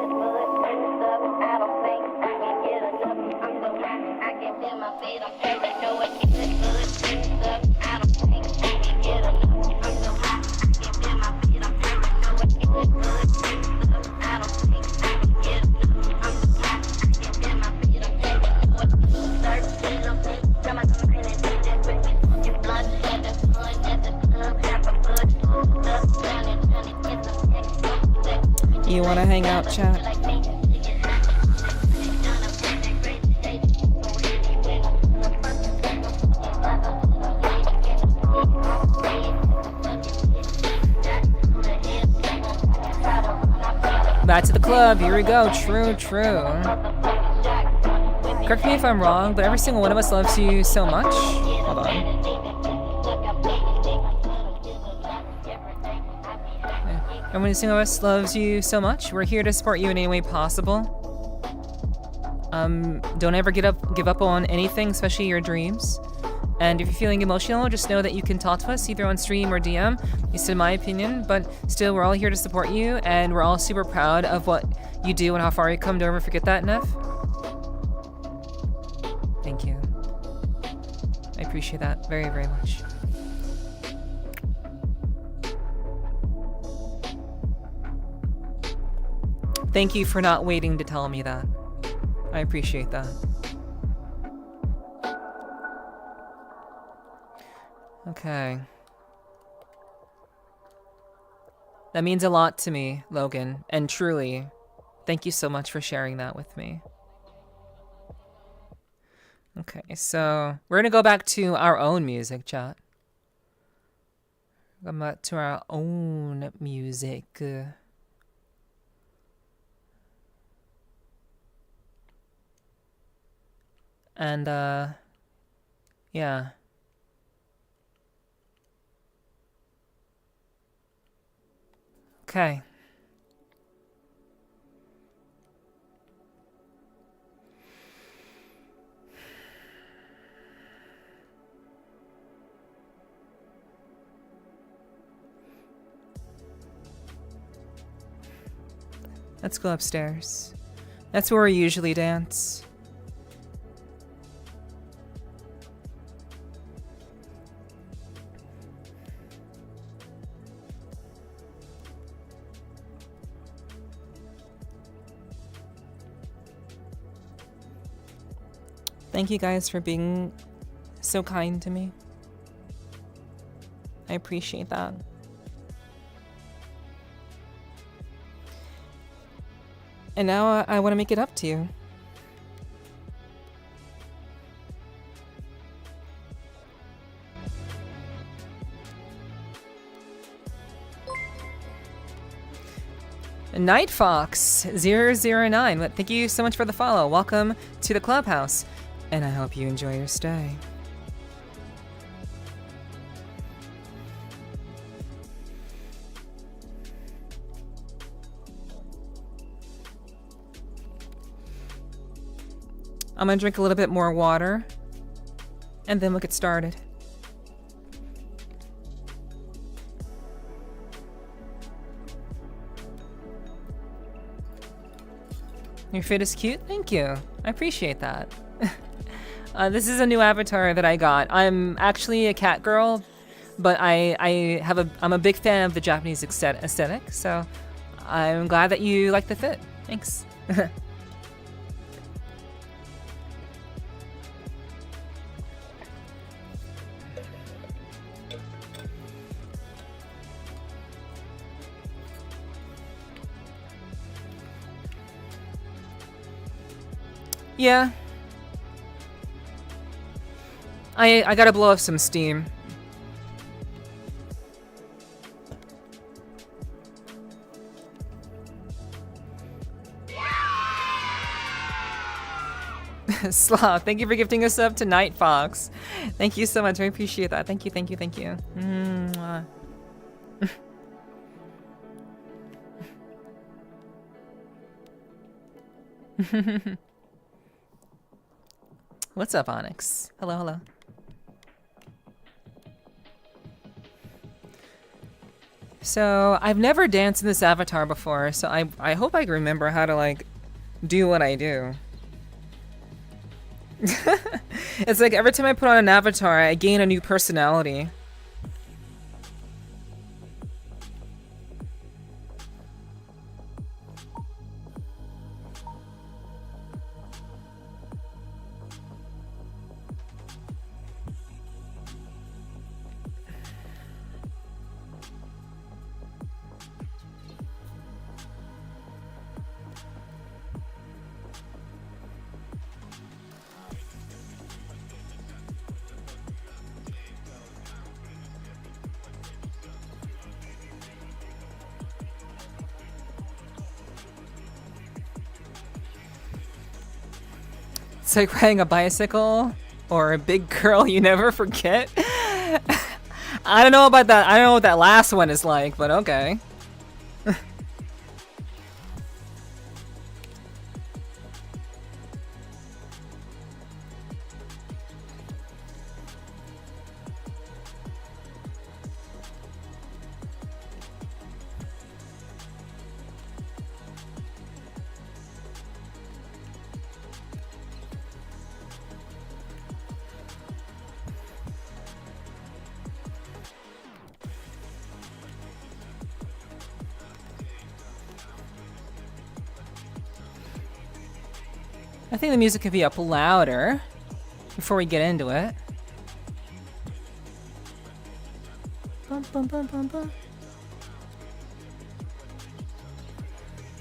You want to hang out, chat? Back to the club, here we go. True. Correct me if I'm wrong, but every single one of us loves you so much. Hold on. Every single of us loves you so much. We're here to support you in any way possible. Don't ever give up on anything, especially your dreams. And if you're feeling emotional, just know that you can talk to us either on stream or DM, at least in my opinion. But still, we're all here to support you, and we're all super proud of what you do and how far you come. Don't ever forget that, Neff. Thank you. I appreciate that very, very much. Thank you for not waiting to tell me that. I appreciate that. Okay. That means a lot to me, Logan, and truly, thank you so much for sharing that with me. Okay, so we're gonna go back to our own music, chat. Go back to our own music. And, yeah. Okay. Let's go upstairs. That's where we usually dance. Thank you guys for being so kind to me. I appreciate that. And now I want to make it up to you. Night Fox 009. Thank you so much for the follow. Welcome to the clubhouse, and I hope you enjoy your stay. I'm gonna drink a little bit more water, and then we'll get started. Your fit is cute? Thank you. I appreciate that. This is a new avatar that I got. I'm actually a cat girl, but I'm a big fan of the Japanese aesthetic, so I'm glad that you like the fit. Thanks. Yeah. I gotta blow off some steam. Sloth, thank you for gifting us up to Night Fox. Thank you so much. I appreciate that. Thank you, thank you, thank you. Mwah. What's up, Onyx? Hello, hello. So, I've never danced in this avatar before, so I hope I can remember how to, like, do what I do. It's like every time I put on an avatar, I gain a new personality. It's like riding a bicycle or a big girl you never forget. I don't know about that. I don't know what that last one is like, but okay. I think the music could be up louder before we get into it. Bum, bum, bum, bum, bum.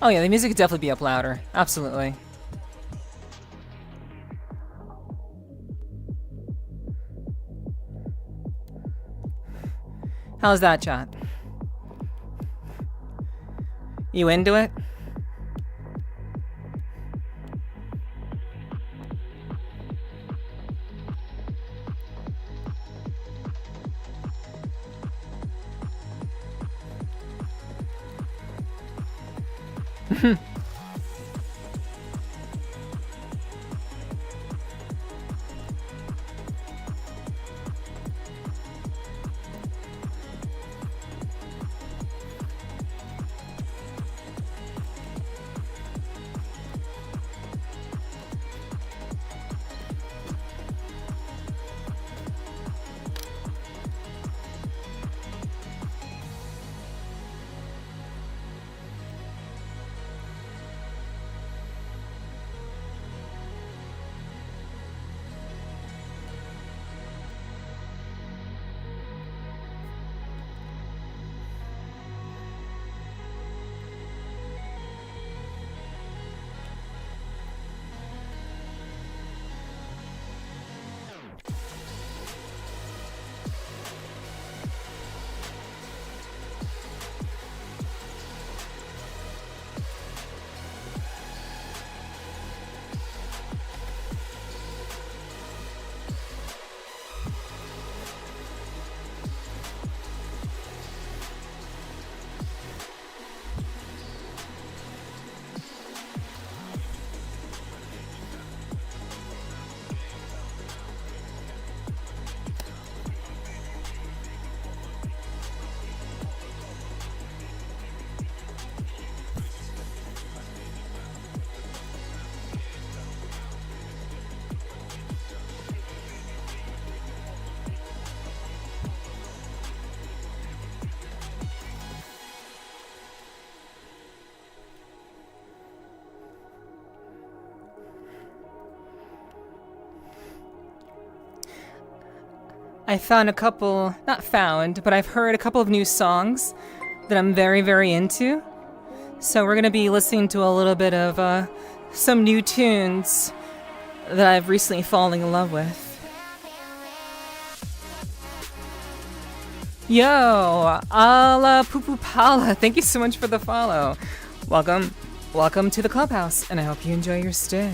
Oh yeah, the music could definitely be up louder. Absolutely. How's that, chat? You into it? I found a couple, not found, but I've heard a couple of new songs that I'm very, very into. So we're gonna be listening to a little bit of some new tunes that I've recently fallen in love with. Yo, Ala Pupu Pala, thank you so much for the follow. Welcome to the clubhouse, and I hope you enjoy your stay.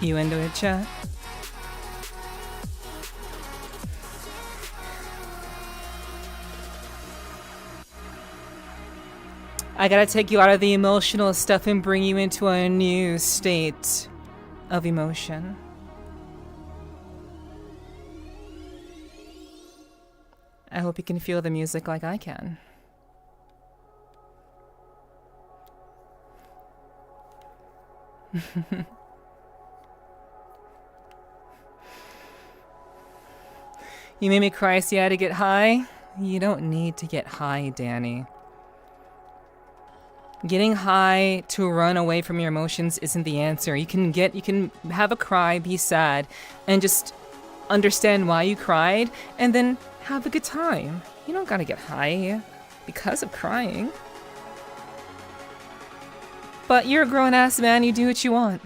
You into it, chat? I gotta take you out of the emotional stuff and bring you into a new state of emotion. I hope you can feel the music like I can. You made me cry, so you had to get high? You don't need to get high, Danny. Getting high to run away from your emotions isn't the answer. You can have a cry, be sad, and just understand why you cried, and then have a good time. You don't gotta get high because of crying. But you're a grown-ass man, you do what you want.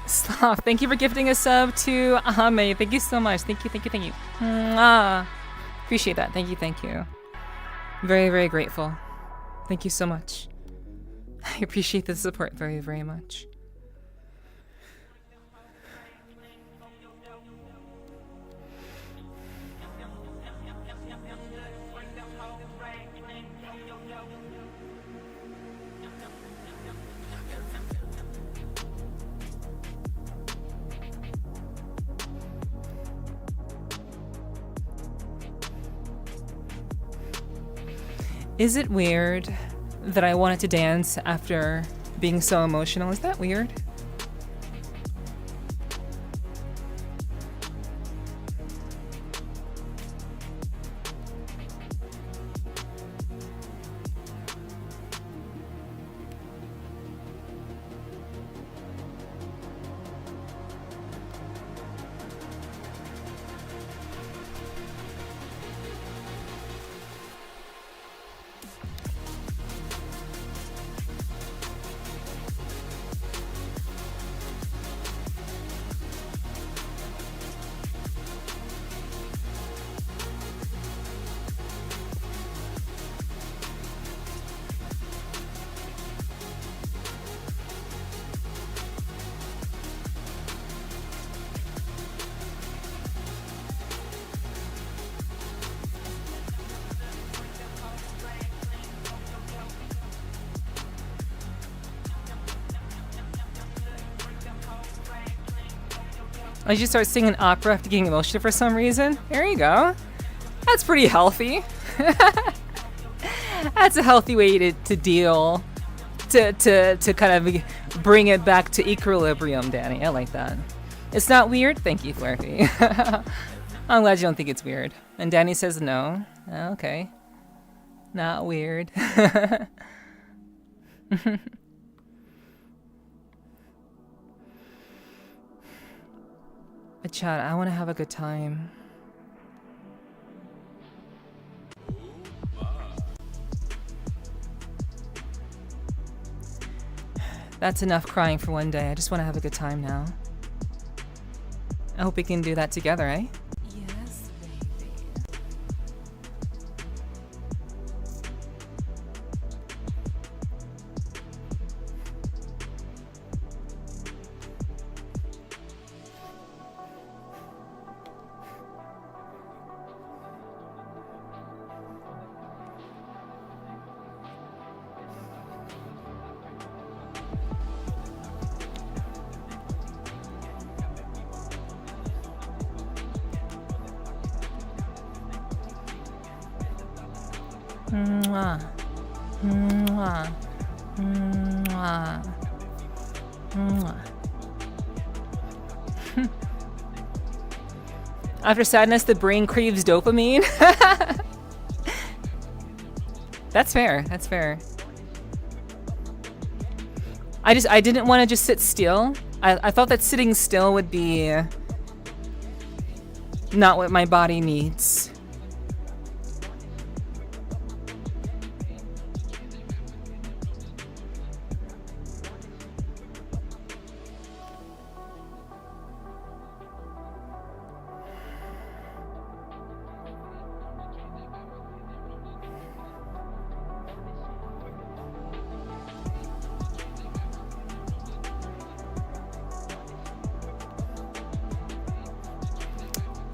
Stop. Thank you for gifting a sub to Ahame. Thank you so much. Thank you, thank you, thank you. Mwah. Appreciate that. Thank you, thank you. Very, very grateful. Thank you so much. I appreciate the support very, very much. Is it weird that I wanted to dance after being so emotional? Is that weird? I just start singing opera after getting emotional for some reason. There you go. That's pretty healthy. That's a healthy way to deal, to kind of bring it back to equilibrium, Danny. I like that. It's not weird? Thank you, Flurpy. I'm glad you don't think it's weird. And Danny says no. Okay. Not weird. But chat, I want to have a good time. That's enough crying for one day. I just want to have a good time now. I hope we can do that together, eh? Yes, baby. Mwah. Mwah. Mwah. Mwah. After sadness, the brain craves dopamine. That's fair. That's fair. I didn't want to just sit still. I thought that sitting still would be not what my body needs.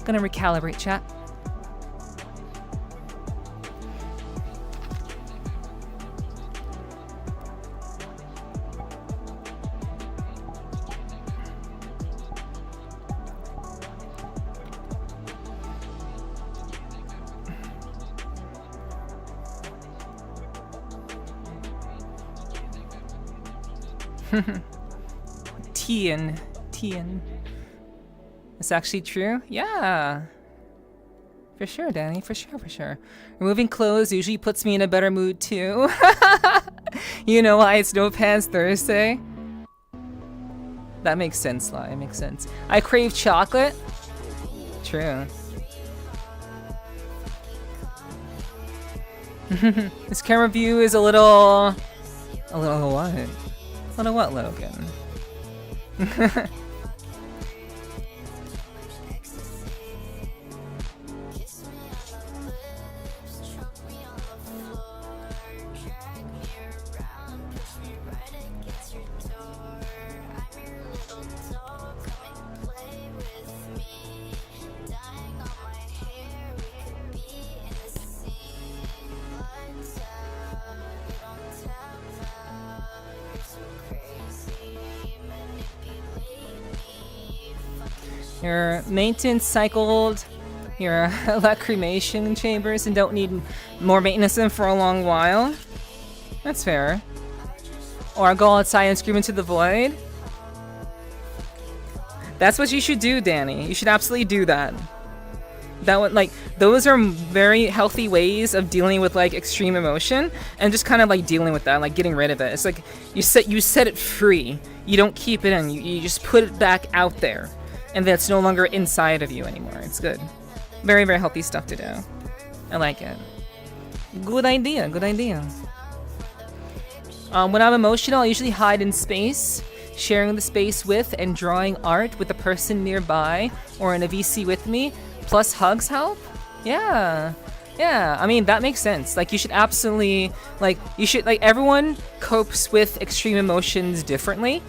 Gonna recalibrate, chat. Tian. It's actually true? Yeah. For sure, Danny. For sure. Removing clothes usually puts me in a better mood too. You know why it's No Pants Thursday? That makes sense, Lai. It makes sense. I crave chocolate? True. This camera view is a little what? A little what, Logan? Your maintenance cycled your cremation chambers and don't need more maintenance in for a long while. That's fair. Or go outside and scream into the void. That's what you should do, Danny. You should absolutely do that. That would, like, those are very healthy ways of dealing with like extreme emotion and just kind of like dealing with that, like getting rid of it. It's like you set it free. You don't keep it in. You just put it back out there. And that's no longer inside of you anymore. It's good. Very, very healthy stuff to do. I like it. Good idea. When I'm emotional, I usually hide in space, sharing the space with and drawing art with the person nearby or in a VC with me, plus hugs help? Yeah, I mean, that makes sense. Like, you should absolutely, everyone copes with extreme emotions differently.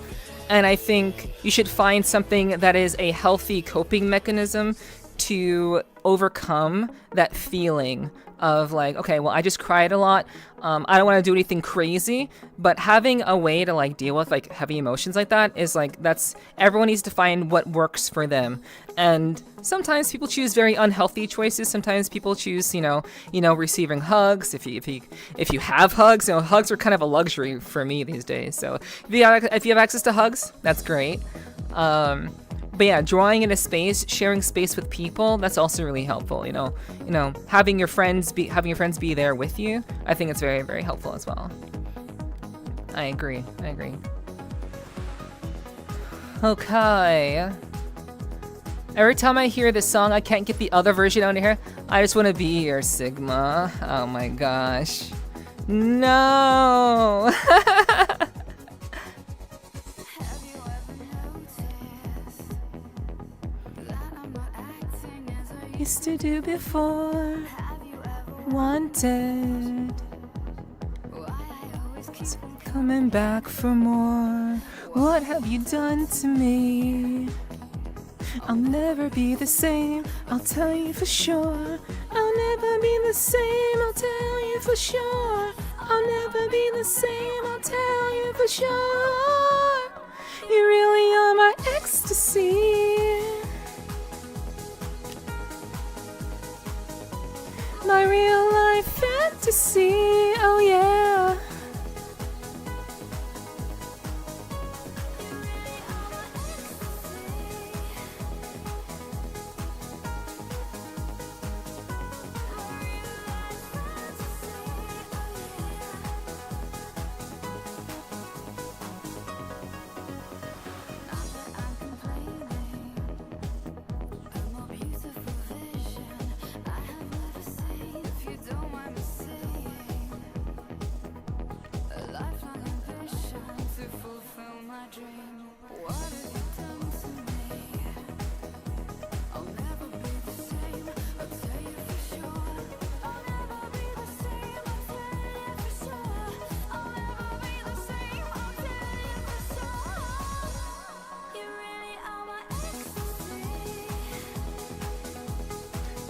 And I think you should find something that is a healthy coping mechanism to overcome that feeling of like, okay, well, I just cried a lot. I don't want to do anything crazy, but having a way to like deal with like heavy emotions like that is like, that's, everyone needs to find what works for them. And sometimes people choose very unhealthy choices. Sometimes people choose, you know, receiving hugs. If you have hugs, you know, hugs are kind of a luxury for me these days. So if you have access to hugs, that's great. But yeah, drawing in a space, sharing space with people, that's also really helpful. You know, having your friends be there with you. I think it's very, very helpful as well. I agree. Okay. Every time I hear this song, I can't get the other version out of here. I just want to be your Sigma. Oh my gosh. No. Used to do before, wanted, coming back for more. What have you done to me? I'll never be the same, I'll tell you for sure. I'll never be the same, I'll tell you for sure. I'll never be the same, I'll tell you for sure. You really are my ecstasy. My real life fantasy, oh yeah.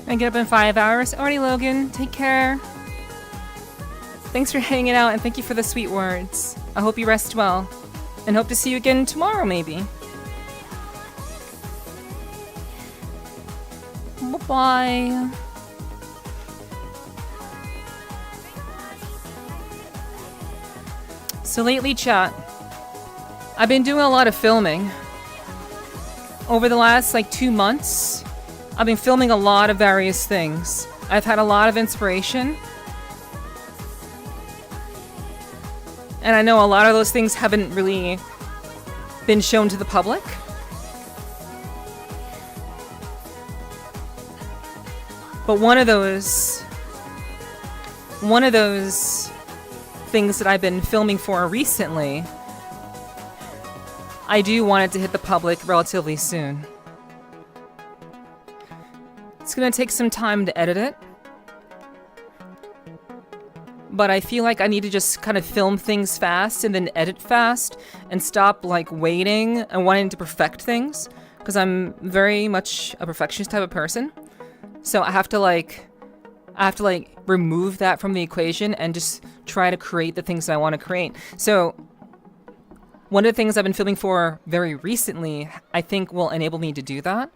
I get up in 5 hours. Alrighty, Logan, take care. Thanks for hanging out and thank you for the sweet words. I hope you rest well and hope to see you again tomorrow, maybe. Bye-bye. So lately, chat, I've been doing a lot of filming. Over the last, 2 months, I've been filming a lot of various things. I've had a lot of inspiration. And I know a lot of those things haven't really been shown to the public. But one of those things that I've been filming for recently, I do want it to hit the public relatively soon. It's gonna take some time to edit it, but I feel like I need to just kind of film things fast and then edit fast and stop waiting and wanting to perfect things, because I'm very much a perfectionist type of person. So I have to remove that from the equation and just try to create the things that I want to create. So one of the things I've been filming for very recently, I think will enable me to do that.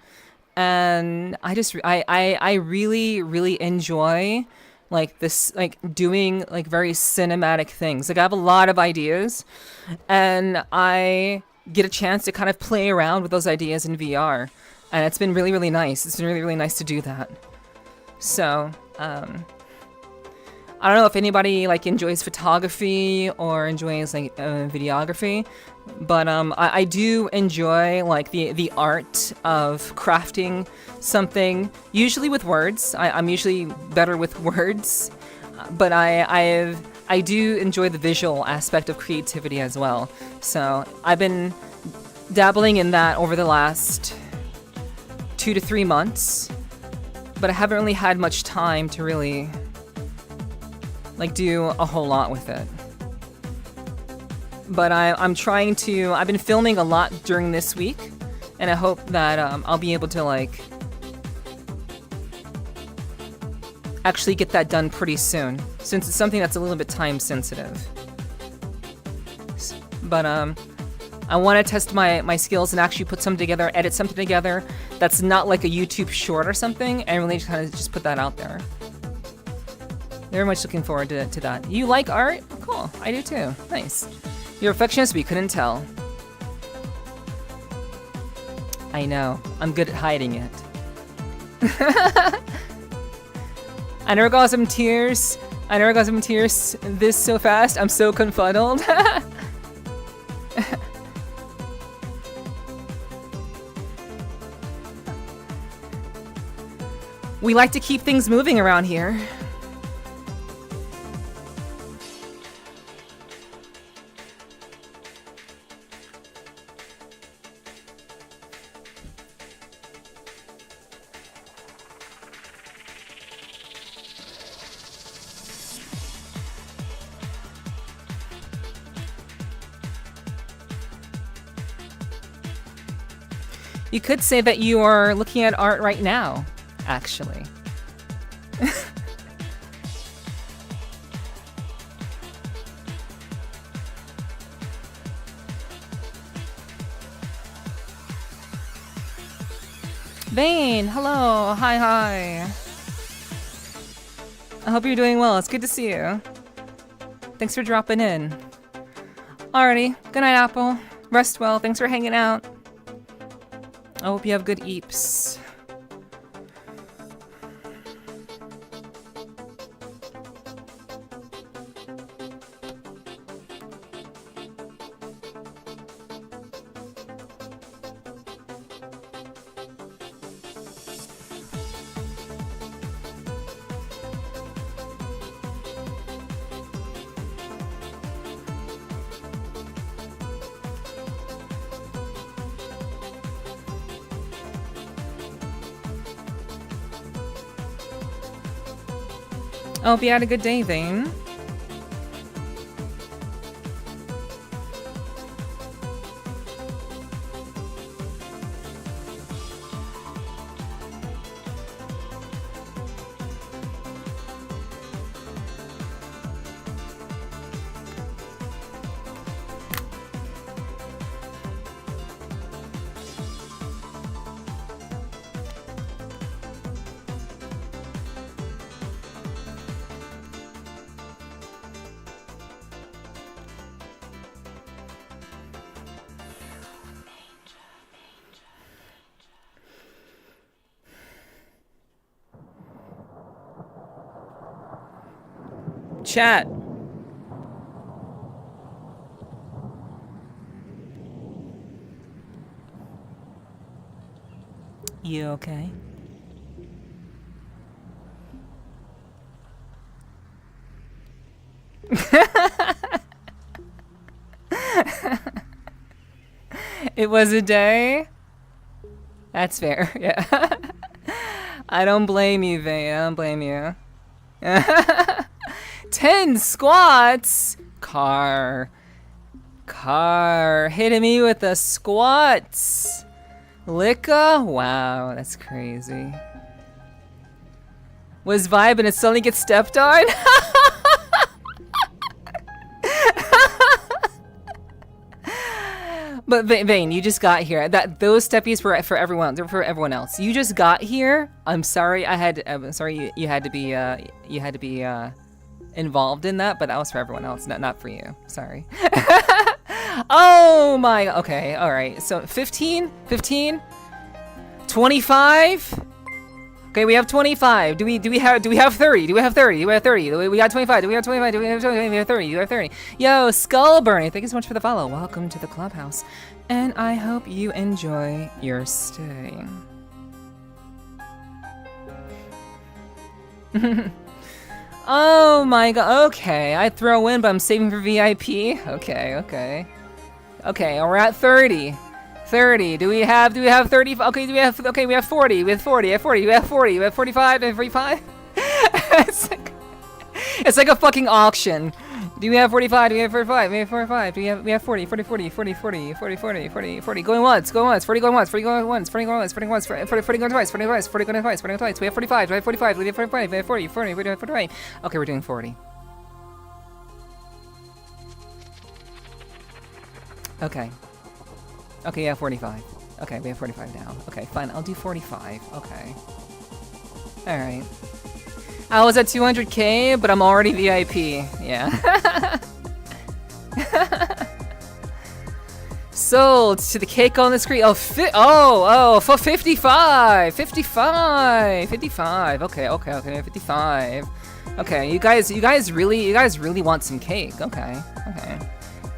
And I really enjoy doing very cinematic things. I have a lot of ideas and I get a chance to kind of play around with those ideas in VR, and it's been really nice. It's been really nice to do that. So I don't know if anybody enjoys photography or enjoys videography, but I do enjoy the art of crafting something, usually with words. I'm usually better with words, but I do enjoy the visual aspect of creativity as well. So I've been dabbling in that over the last 2 to 3 months, but I haven't really had much time to really do a whole lot with it. But I've been filming a lot during this week, and I hope that I'll be able to actually get that done pretty soon, since it's something that's a little bit time sensitive. But I want to test my skills and actually put something together, edit something together that's not like a YouTube short or something, and really kind of just put that out there. Very much looking forward to that. You like art? Oh, cool. I do too. Nice. You're a perfectionist, we couldn't tell. I know. I'm good at hiding it. I never got some tears. I never got some tears this so fast. I'm so confuddled. We like to keep things moving around here. You could say that you are looking at art right now, actually. Vane, hello, hi. I hope you're doing well, it's good to see you. Thanks for dropping in. Alrighty, good night, Apple. Rest well, thanks for hanging out. I hope you have good eeps. I hope you had a good day, Vane. Chat. You okay? It was a day? That's fair, yeah. I don't blame you, Vane. I don't blame you. 10 squats? Car hitting me with the squats. Licka? Wow, that's crazy. Was vibe and it suddenly gets stepped on? But Vane, you just got here. Those steppies were for everyone. They're for everyone else. You just got here. I'm sorry. I'm sorry you had to be involved in that, but that was for everyone else, not for you. Sorry. Oh my. Okay. All right. So 15, 25. Okay, we have 25. Do we have 30? Do we have 30? We got 25. Do we have 25? Do we have 20? We have 30. You have 30. Yo, Skullburny, thank you so much for the follow. Welcome to the clubhouse. And I hope you enjoy your stay. Oh my god. Okay, I throw in, but I'm saving for VIP. Okay, we're at 30. 30. Do we have 30? Okay, we have 40. We have 40. We have 40. We have 40. We have 45. We have 45. It's like a fucking auction. Do we have 45? Do we have 45? We have 45. Do we have 40, 40, 40, 40, 40, 40, 40, 40, 40. Going once, 40 going once, 40 going once, 40 going once, 40 going once, 40 going twice, 40 going twice, 40 going twice, 40 going twice. We have 45, we have 45, we have 45, we have 40, 40, we have 45. Okay, we're doing 40. Okay. Okay, yeah, 45. Okay, we have 45 now. Okay, fine, I'll do 45. Okay. Alright. I was at 200k, but I'm already VIP. Yeah. Sold to the cake on the screen. Oh, for 55. 55. 55. Okay, 55. Okay, you guys really want some cake. Okay.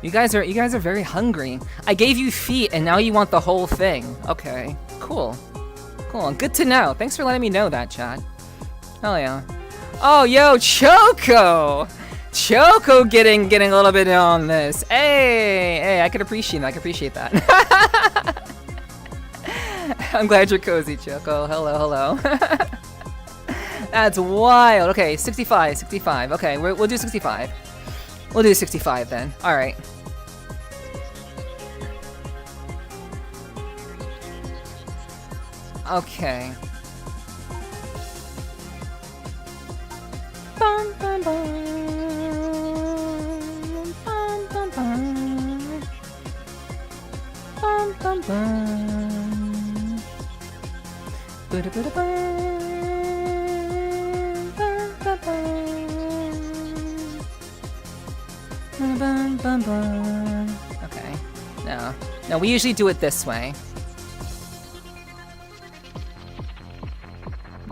You guys are very hungry. I gave you feet and now you want the whole thing. Okay. Cool. Good to know. Thanks for letting me know that, chat. Hell yeah. Oh, yo, Choco! Choco getting a little bit on this. Hey, I can appreciate that. I'm glad you're cozy, Choco. Hello. That's wild. Okay, 65. Okay, we'll do 65. We'll do 65 then. All right. Okay. Bum, bum, bum. Bum, bum, bum. Bum, bum, bum. Buda, buda, bum. Bum, bum, bum. Bum, bum, bum. Okay. No, we usually do it this way.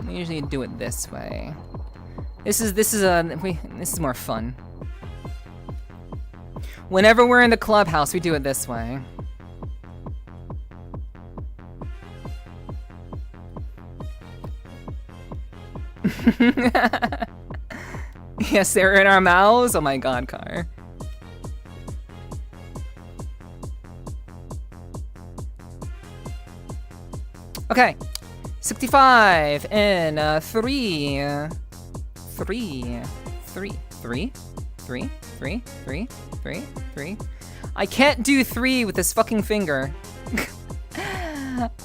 We usually do it this way. This is more fun. Whenever we're in the clubhouse, we do it this way. Yes, they're in our mouths. Oh my god, Car. Okay, 65 in 3. I can't do 3 with this fucking finger.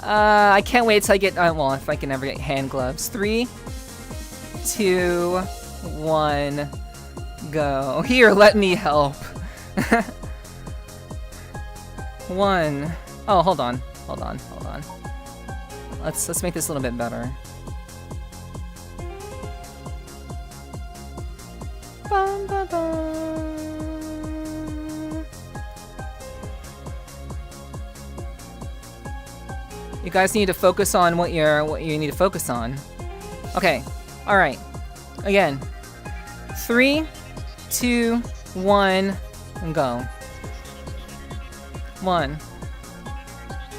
I can't wait till I get, well, if I can ever get hand gloves. 3, 2, 1, go. Here, let me help. 1. Oh, hold on. Let's make this a little bit better. Bum, bum, bum. You guys need to focus on what you need to focus on. Okay. All right. Again. 3, 2, 1, and go. 1,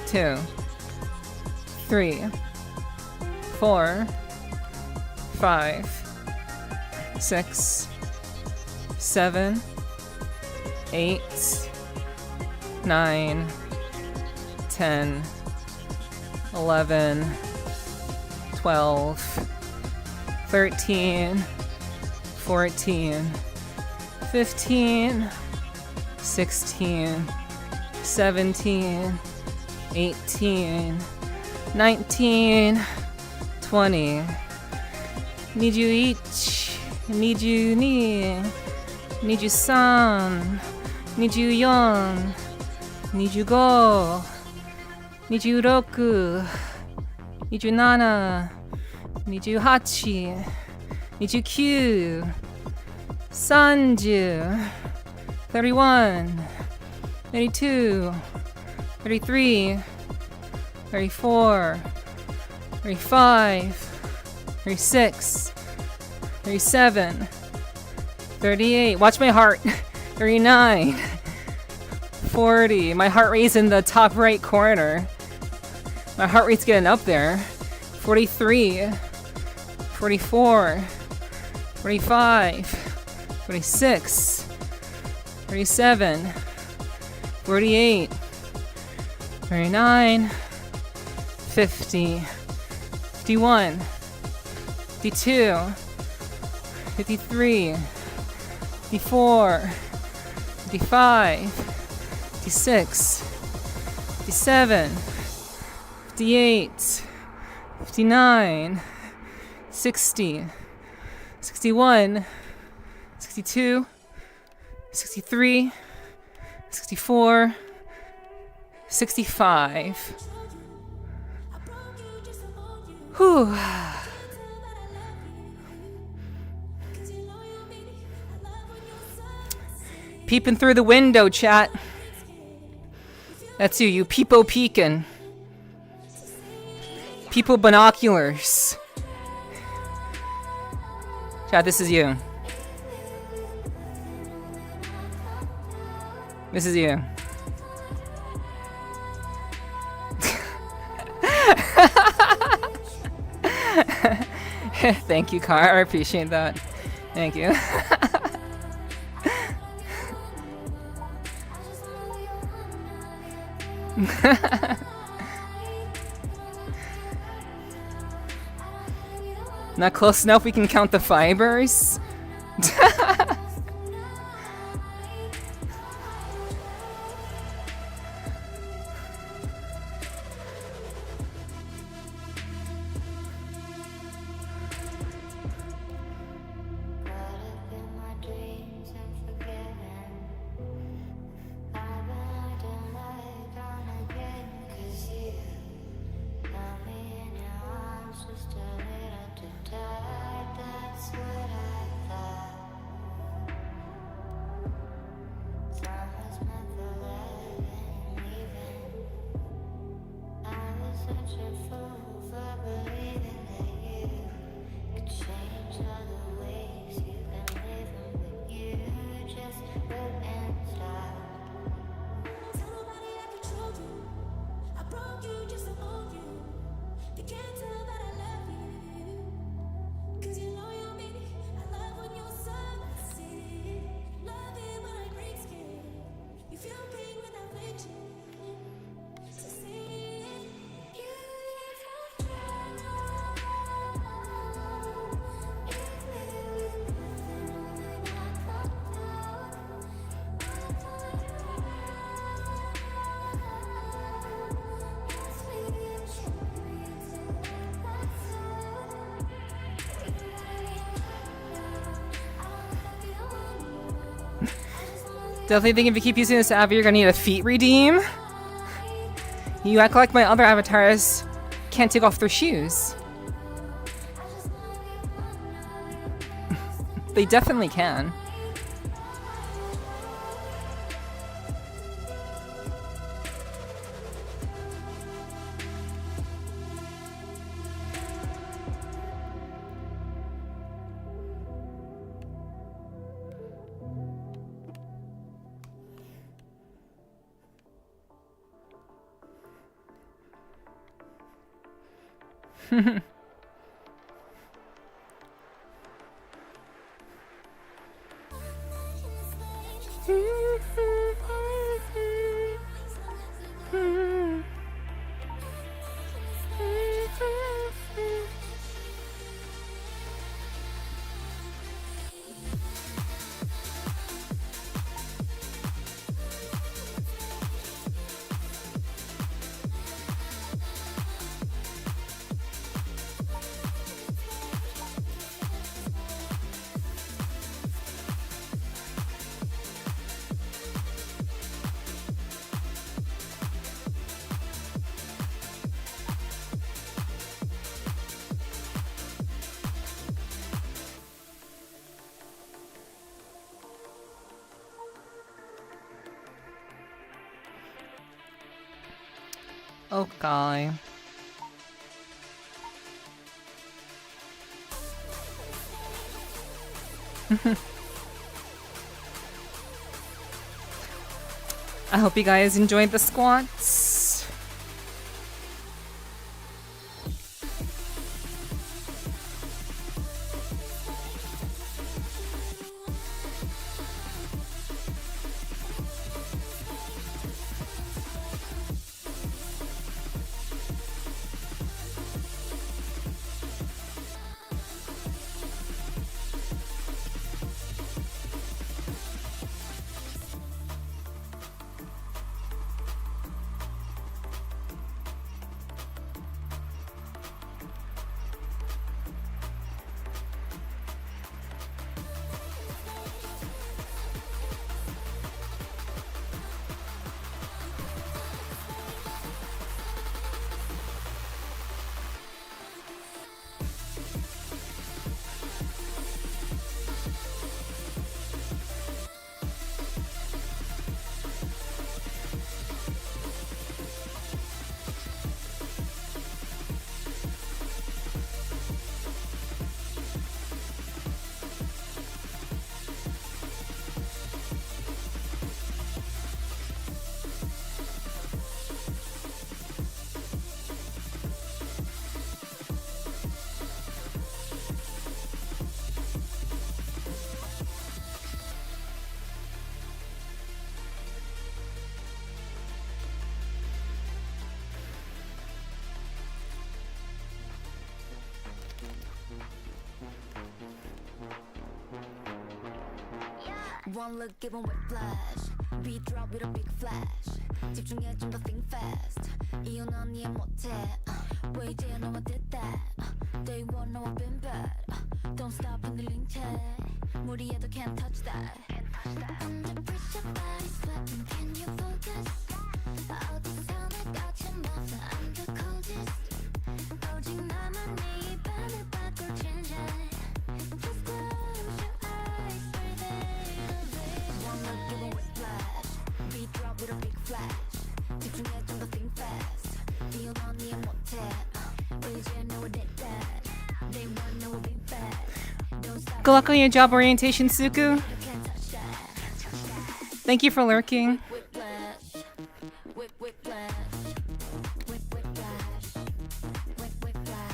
2, 3, 4, 5, 6, 7, 8, 9, 10, 11, 12, 13, 14, 15, 16, 17, 18, 19, 20. Need you each, need you ni, need you san, need you yon, need you go, need you roku, need you nana, need you hachi, need you kyu, 30, 31, 32, 33, 34, 35, 36, 37, 38. Watch my heart. 39, 40. My heart rate's in the top right corner. My heart rate's getting up there. 43, 44, 45, 46, 47, 48, 49, 50, 51, 52, 53, 54, 55, 56, 57, 58, 59, 60, 61, 62, 63, 64, 65. Whew. Peeping through the window, chat. That's you peepo peeking. People binoculars. Chat, this is you. This is you. Thank you, Car. I appreciate that. Thank you. Not close enough, we can count the fibers. Definitely think if you keep using this app, you're gonna need a feet redeem. You act like my other avatars can't take off their shoes. They definitely can. Okay. I hope you guys enjoyed the squats. One look, give 'em whiplash. Beat drop with a big flash. 집중해 좀 더 think fast. 이유 넌 이해 못해. 왜 이제 너와 did that? Day one 너와 been bad. Don't stop 흔들린 채. 무리해도 can't touch that. Under pressure, body sweating. Can you focus? 어디서 내가 좀 없어. I'm the coldest. 오직 나만 네 입안을 바꿀 change. Just close your eyes, breathe in. One look, give 'em whiplash. Beat drop with a big flash. 집중해 좀 더 think fast. 이유 넌 이해 못해. 왜 이제 너와 did that? Day one 너와 been bad. Don't stop. Good luck on your job orientation, Suku. Can't touch that. Thank you for lurking. Whiplash. Whiplash. Whiplash. Whiplash.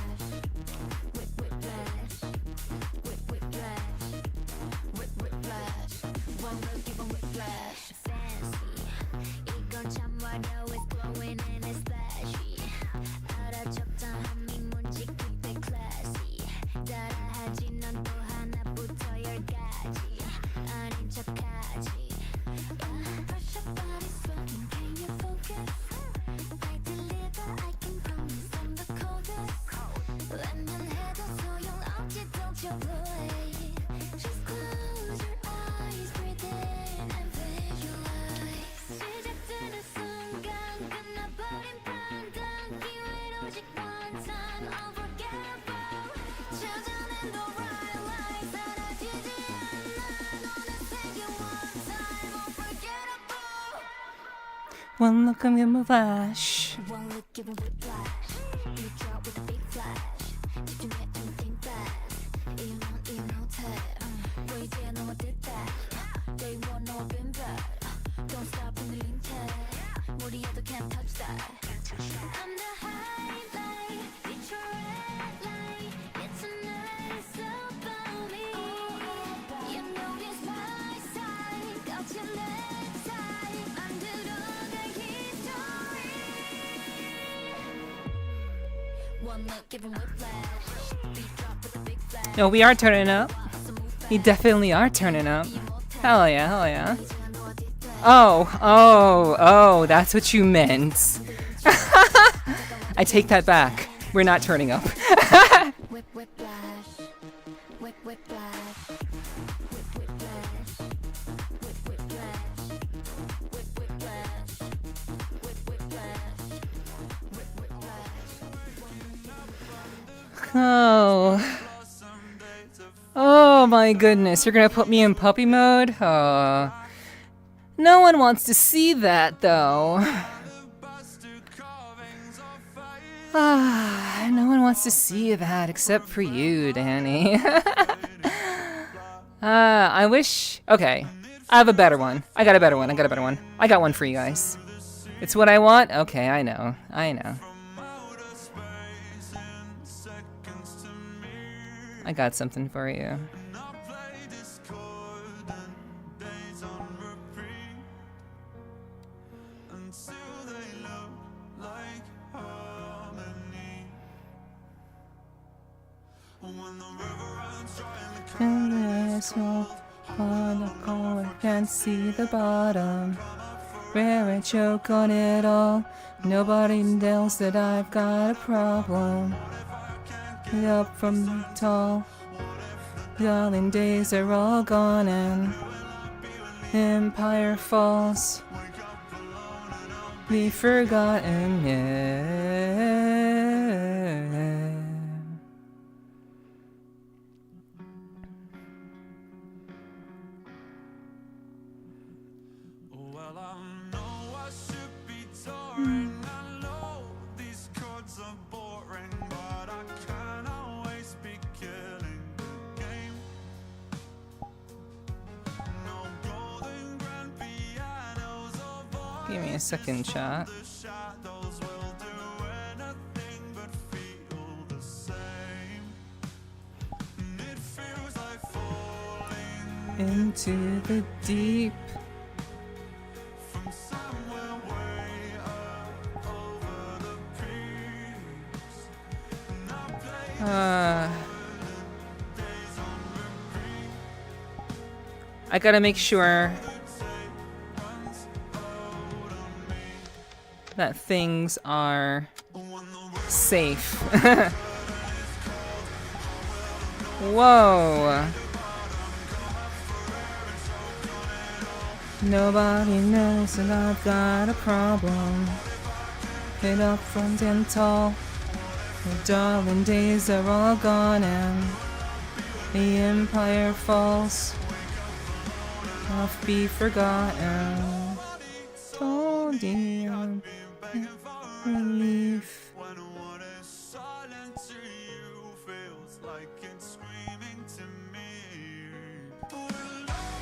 Whiplash. Whiplash. One look, give 'em whiplash. Fancy. 이건 참 화려해, glowing and it's flashy. 알아 적당함이 뭔지 keep it classy. 따라하지 넌 또 하나부터 열까지. 아닌 척하지. Pressure body sweating, can you focus? I deliver, I can promise I'm the coldest. 외면해도 소용없지, don't you worry. Just close your eyes, breathe in and visualize. 시작되는 순간 끝나버린 판단. 기회는 오직 one time, unforgettable. 찾아낸 the right light, 사라지지 않아. 너는 생긴 one time, unforgettable. One look, I'm gonna flash. One look, give 'em whiplash. You drop with a big flash. 집중해 and think fast. 이유 못해. 왜 이제 너와 did that? Day one 너와 been bad. Don't stop 흔들린 채. 무리해도 can't touch that. I'm the highlight. It's your red light. It's a nice about me. You know it's my side. 거친 내 side. 만들어갈 history. One look, give 'em whiplash. Beat drop with a big flash. No, we are turning up. We definitely are turning up. Hell yeah, hell yeah. Oh, that's what you meant. I take that back. We're not turning up. Whiplash. Whiplash. Whiplash. Oh my goodness, you're gonna put me in puppy mode? No one wants to see that though. No one wants to see that except for you, Danny. I wish... Okay, I have a better one. I got a better one. I got one for you guys. It's what I want? Okay, I know. I got something for you. And there's no one to go and can't see the bottom. Where I choke on it all. Nobody knows that I've got a problem. Get up from the tall. Darling days are all gone and empire falls. Be forgotten, yeah. Give me a second, chat. Into the deep. I I gotta make sure that things are safe. Whoa. Nobody knows that I've got a problem. Hit up front and tall. The darling days are all gone and the empire falls. Off be forgotten. Told you relief.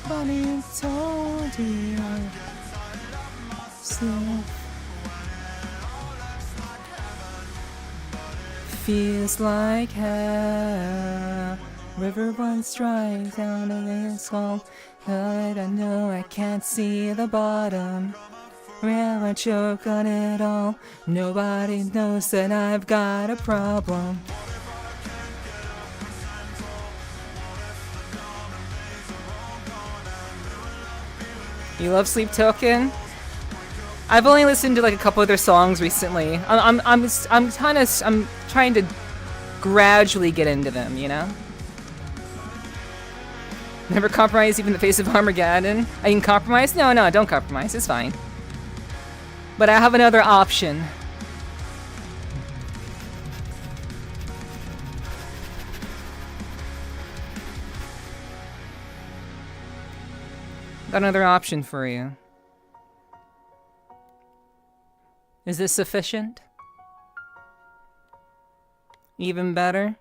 But it told you sleep. Feels like hell. River runs dry down and it's cold. But I know I can't see the bottom. Well, I choke on it all. Nobody knows that I've got a problem. You love Sleep Token? I've only listened to like a couple of their songs recently. I'm trying to gradually get into them, you know? Never compromise even in the face of Armageddon. I can compromise? No, don't compromise. It's fine. But I have another option. Got another option for you. Is this sufficient? Even better?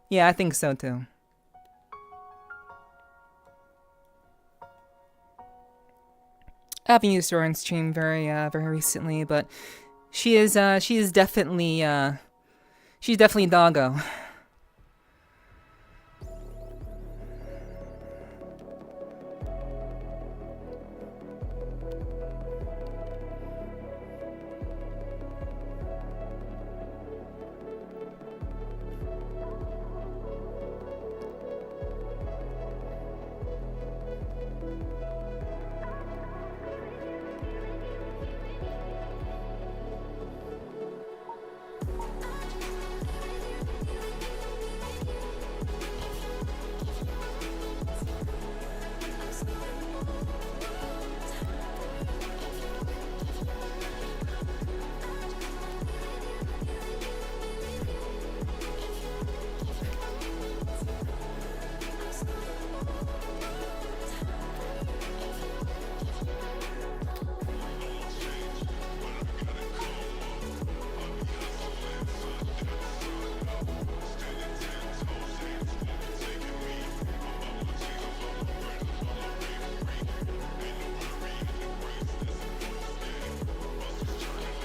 Yeah, I think so too. I haven't used her on stream very recently, but she is definitely she's definitely doggo.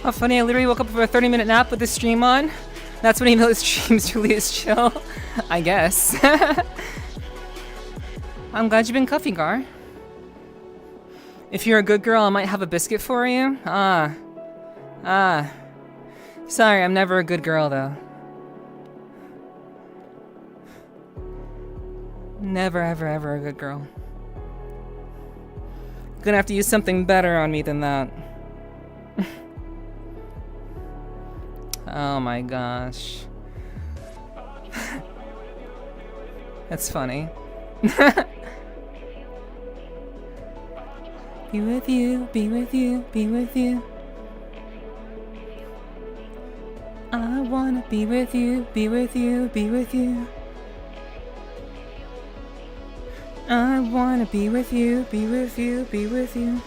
How funny, I literally woke up for a 30-minute nap with the stream on. That's when he knows streams really is chill. I guess. I'm glad you've been comfy, Gar. If you're a good girl, I might have a biscuit for you. Sorry, I'm never a good girl, though. Never, ever, ever a good girl. Gonna have to use something better on me than that. Oh my gosh. That's funny. Be with you, be with you, be with you. I wanna be with you, be with you, be with you. I wanna be with you, be with you, be with you.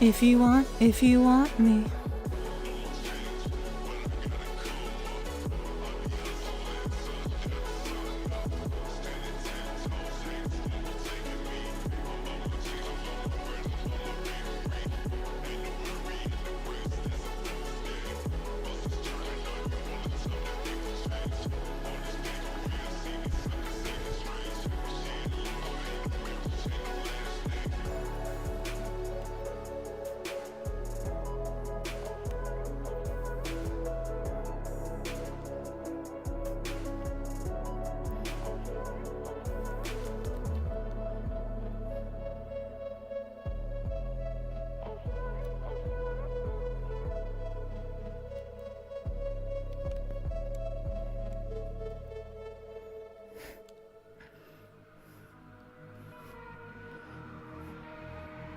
If you want me.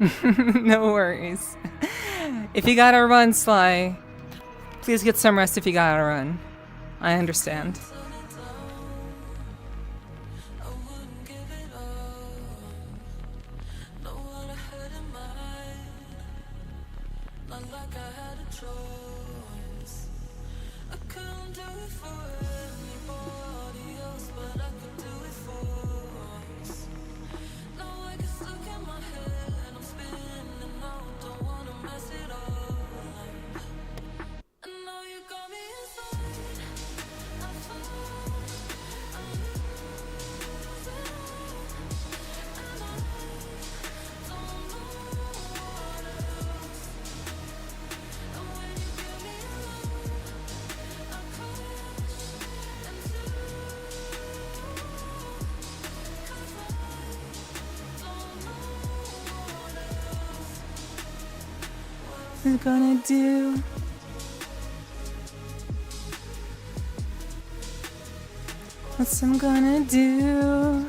No worries. If you gotta run, Sly, please get some rest if you gotta run. I understand. What I'm gonna do? What's I'm gonna do?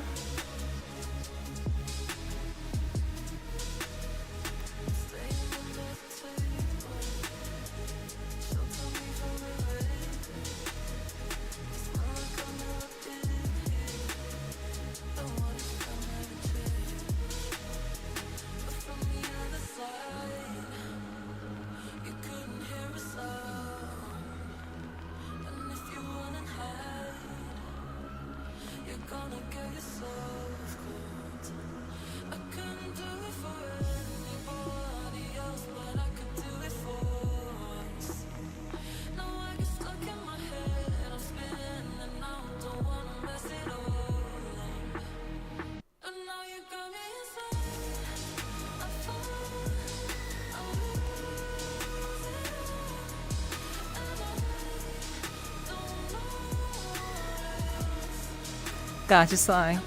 Gotcha, Sly.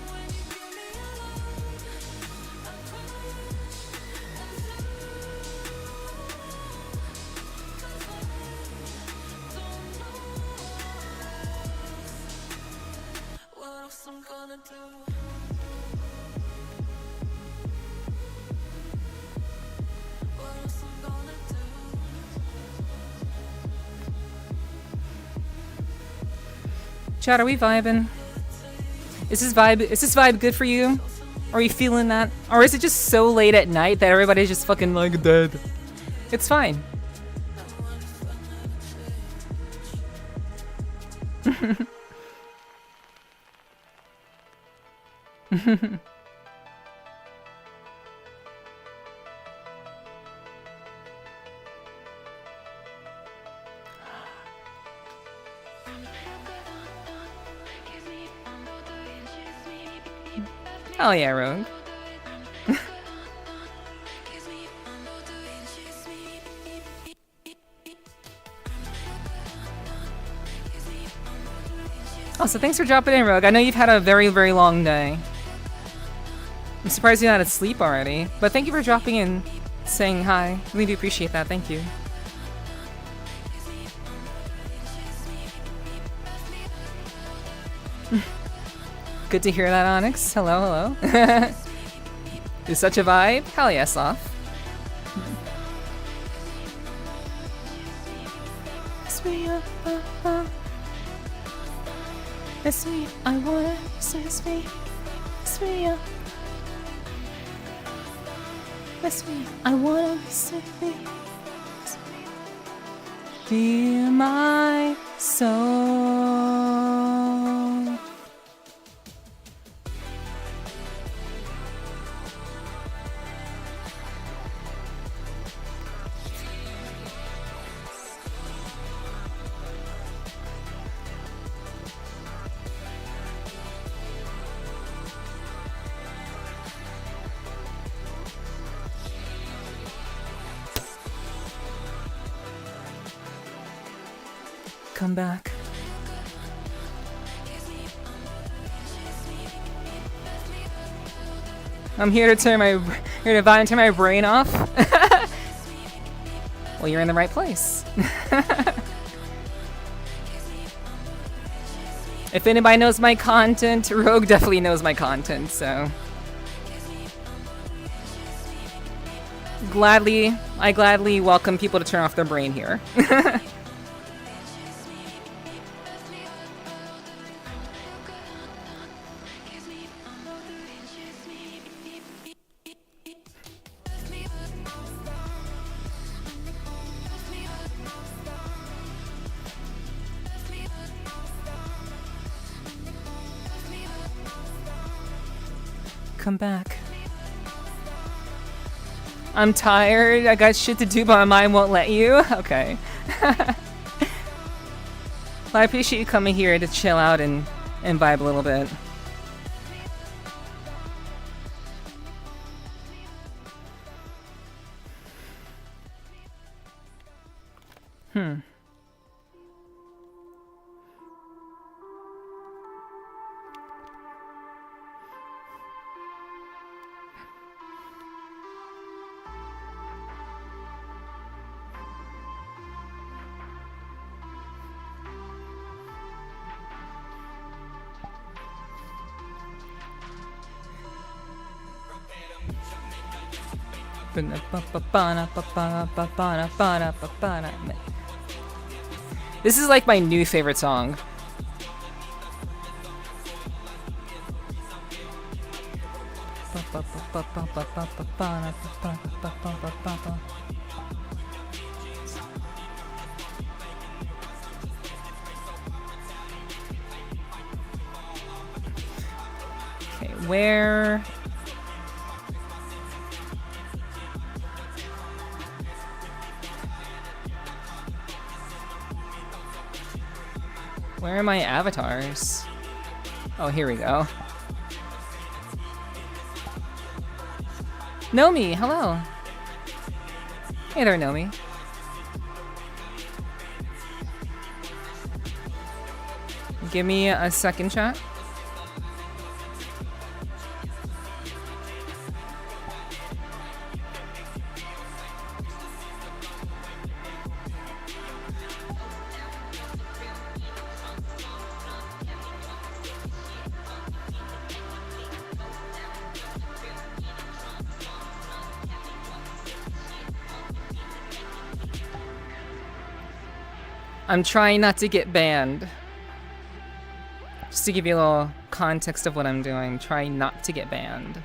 Chat, are we vibing? Is this vibe good for you? Are you feeling that? Or is it just so late at night that everybody's just fucking like dead? It's fine. Oh yeah, Rogue. Also, thanks for dropping in, Rogue. I know you've had a very, very long day. I'm surprised you're not asleep already. But thank you for dropping in, saying hi. Really do appreciate that. Thank you. Good to hear that, Onyx. Hello, hello. Is such a vibe? Hell yes, off. It's me, I wanna say it's me. It's me, it's me, I wanna say me. Be my soul. Come back. I'm here to turn my brain off. Well, you're in the right place. If anybody knows my content, Rogue definitely knows my content, so. I gladly welcome people to turn off their brain here. Come back. I'm tired. I got shit to do, but my mind won't let you. Okay. Well, I appreciate you coming here to chill out and vibe a little bit. This is like my new favorite song. Okay, where? Where are my avatars? Oh, here we go. Nomi, hello. Hey there, Nomi. Give me a second, chat. I'm trying not to get banned. Just to give you a little context of what I'm doing, trying not to get banned.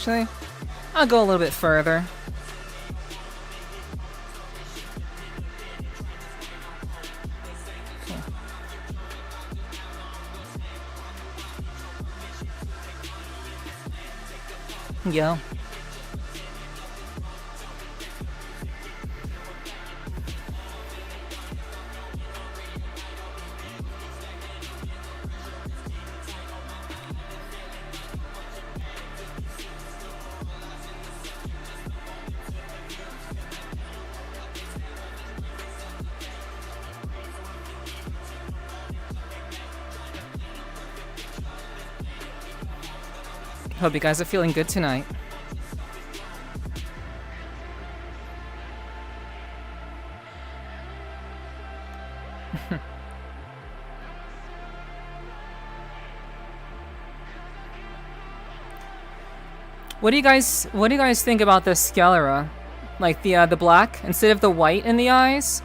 Actually, I'll go a little bit further. Okay. Go. Hope you guys are feeling good tonight. What do you guys think about the sclera? Like the black instead of the white in the eyes?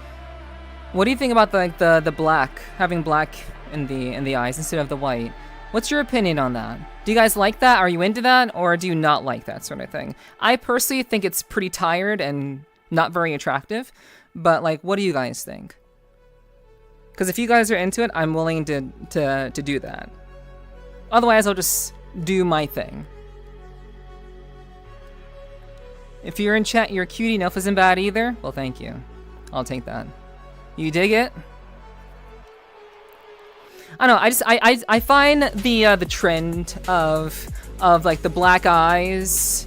What do you think about the black, having black in the eyes instead of the white? What's your opinion on that? Do you guys like that? Are you into that? Or do you not like that sort of thing? I personally think it's pretty tired and not very attractive. But like, what do you guys think? Because if you guys are into it, I'm willing to do that. Otherwise, I'll just do my thing. If you're in chat, you're a cutie. Nelf isn't bad either. Well, thank you. I'll take that. You dig it? I don't know. I find the trend of like the black eyes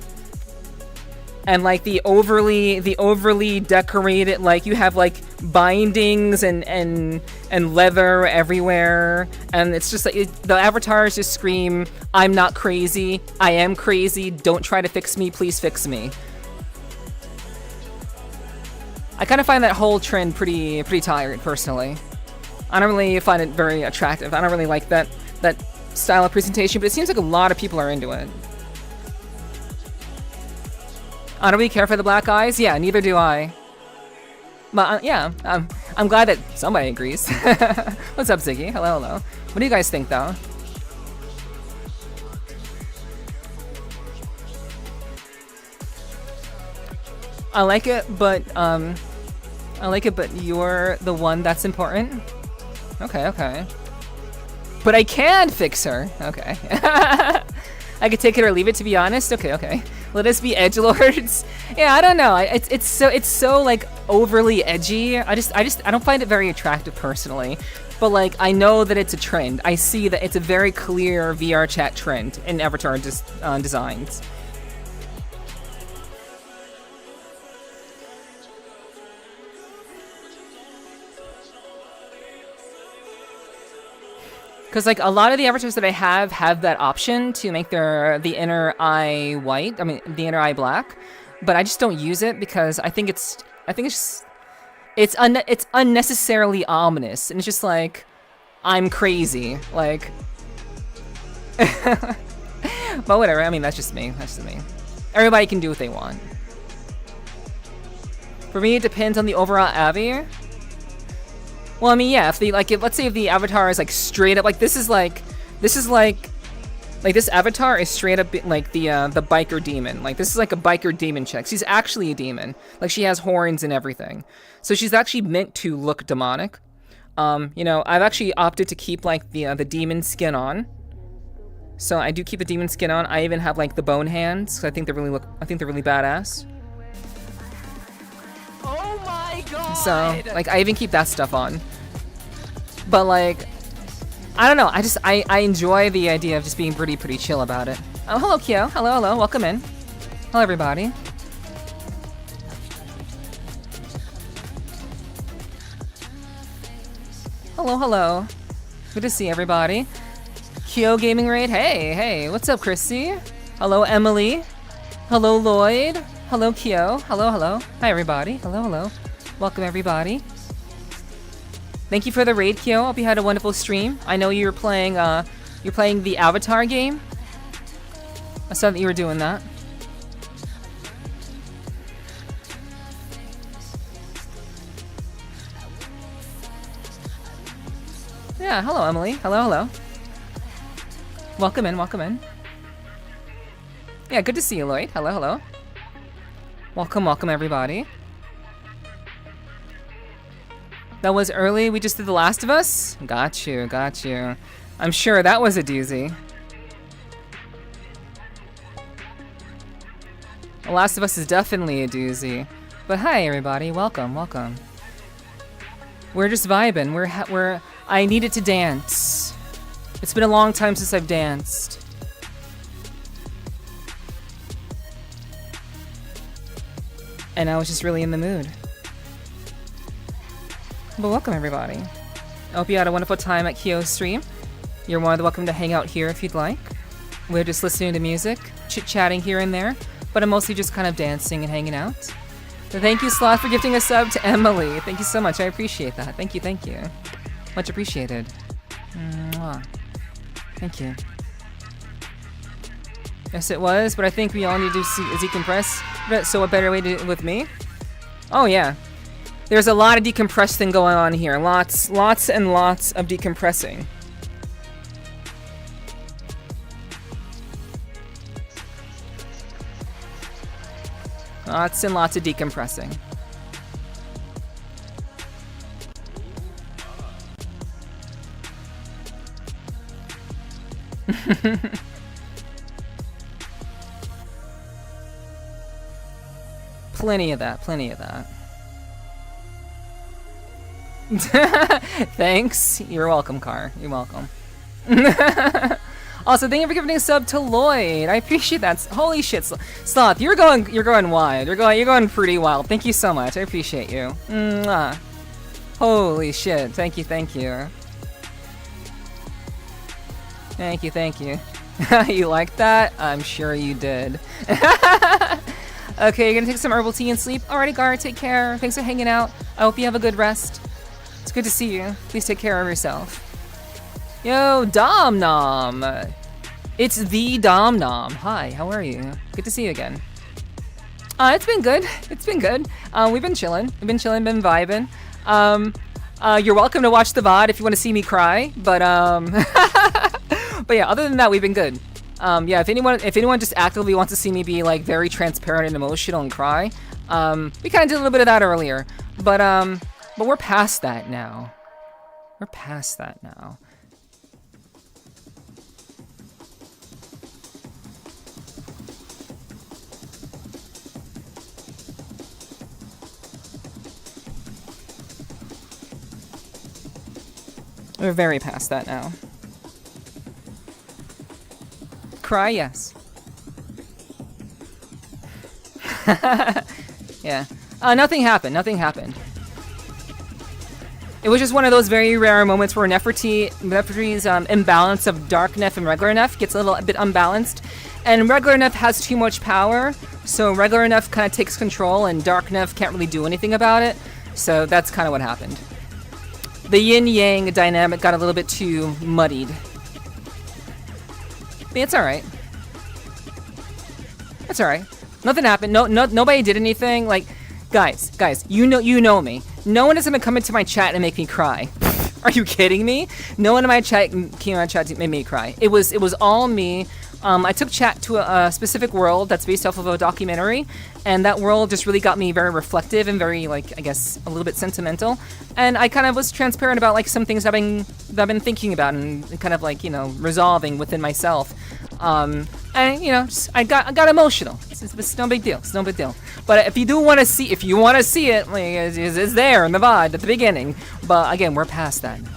and like the overly decorated, like you have like bindings and leather everywhere, and it's just like the avatars just scream, "I'm not crazy. I am crazy. Don't try to fix me. Please fix me." I kind of find that whole trend pretty tired, personally. I don't really find it very attractive. I don't really like that style of presentation, but it seems like a lot of people are into it. I don't really care for the black eyes. Yeah, neither do I. But yeah, I'm glad that somebody agrees. What's up, Ziggy? Hello, hello. What do you guys think, though? I like it, but you're the one that's important. Okay, okay. But I can fix her. Okay. I could take it or leave it, to be honest. Okay, okay. Let us be edgelords. Yeah, I don't know. It's so like overly edgy. I don't find it very attractive personally. But like I know that it's a trend. I see that it's a very clear VRCHAT trend in avatar designs. Because like a lot of the avatars that I have that option to make the inner eye white. I mean the inner eye black, but I just don't use it because I think it's unnecessarily ominous, and it's just like I'm crazy. Like, but whatever. I mean that's just me. That's just me. Everybody can do what they want. For me, it depends on the overall avi. Well, I mean, yeah. Let's say if the avatar is like straight up, like this avatar is straight up like the biker demon. Like this is like a biker demon chick. She's actually a demon. Like she has horns and everything. So she's actually meant to look demonic. You know, I've actually opted to keep like the demon skin on. So I do keep the demon skin on. I even have like the bone hands. So I think they're really badass. Oh my god! So like I even keep that stuff on. But like, I don't know. I enjoy the idea of just being pretty chill about it. Oh, hello, Kyo. Hello, hello. Welcome in. Hello, everybody. Hello, hello. Good to see everybody. Kyo Gaming Raid. Hey. What's up, Chrissy? Hello, Emily. Hello, Lloyd. Hello, Kyo. Hello. Hi, everybody. Hello. Welcome, everybody. Thank you for the raid, Kyo. Hope you had a wonderful stream. I know you're playing the Avatar game. I saw that you were doing that. Yeah, hello, Emily. Hello. Welcome in. Yeah, good to see you, Lloyd. Hello. Welcome, everybody. That was early. We just did The Last of Us? Got you. I'm sure that was a doozy. The Last of Us is definitely a doozy. But hi, everybody. Welcome. We're just vibing. I needed to dance. It's been a long time since I've danced. And I was just really in the mood. But welcome, everybody. I hope you had a wonderful time at Kyo's stream. You're more than welcome to hang out here if you'd like. We're just listening to music, chit-chatting here and there, but I'm mostly just kind of dancing and hanging out. So thank you, Sloth, for gifting a sub to Emily. Thank you so much. I appreciate that. Thank you. Much appreciated. Mwah. Thank you. Yes, it was, but I think we all need to decompress. So what better way to do it with me? Oh, yeah. There's a lot of decompressing going on here. Lots and lots of decompressing. Lots and lots of decompressing. Plenty of that, plenty of that. Thanks. You're welcome, Car. You're welcome. Also, thank you for giving a sub to Lloyd. I appreciate that. Holy shit, Sloth, you're going wild. You're going pretty wild. Thank you so much. I appreciate you. Mwah. Holy shit. Thank you, thank you. Thank you, thank you. You liked that? I'm sure you did. Okay, you're gonna take some herbal tea and sleep. Alrighty, Gar, take care. Thanks for hanging out. I hope you have a good rest. It's good to see you. Please take care of yourself. Yo, Dom Nom. It's the Dom Nom. Hi, how are you? Good to see you again. It's been good. It's been good. We've been chilling. Been vibing. You're welcome to watch the VOD if you want to see me cry. But but yeah, other than that, we've been good. Yeah, if anyone just actively wants to see me be like very transparent and emotional and cry, we kind of did a little bit of that earlier. But we're past that now. We're past that now. We're very past that now. Cry, yes. Yeah. Nothing happened. Nothing happened. It was just one of those very rare moments where Nepherti's imbalance of Dark Neph and regular Neph gets a little bit unbalanced. And regular Neph has too much power, so regular Neph kind of takes control and Dark Neph can't really do anything about it. So that's kind of what happened. The yin-yang dynamic got a little bit too muddied. But it's alright. It's alright. Nothing happened. Nobody did anything. Like, guys, you know me. No one is gonna come into my chat and make me cry. Are you kidding me? No one in my chat came on chat to make me cry. It was all me. I took chat to a specific world that's based off of a documentary, and that world just really got me very reflective and very, like, I guess, a little bit sentimental. And I kind of was transparent about, like, some things that I've been thinking about and kind of, like, you know, resolving within myself. And, you know, I got emotional. It's no big deal. It's no big deal. But if you want to see it, like, it's there in the VOD at the beginning. But again, we're past that now.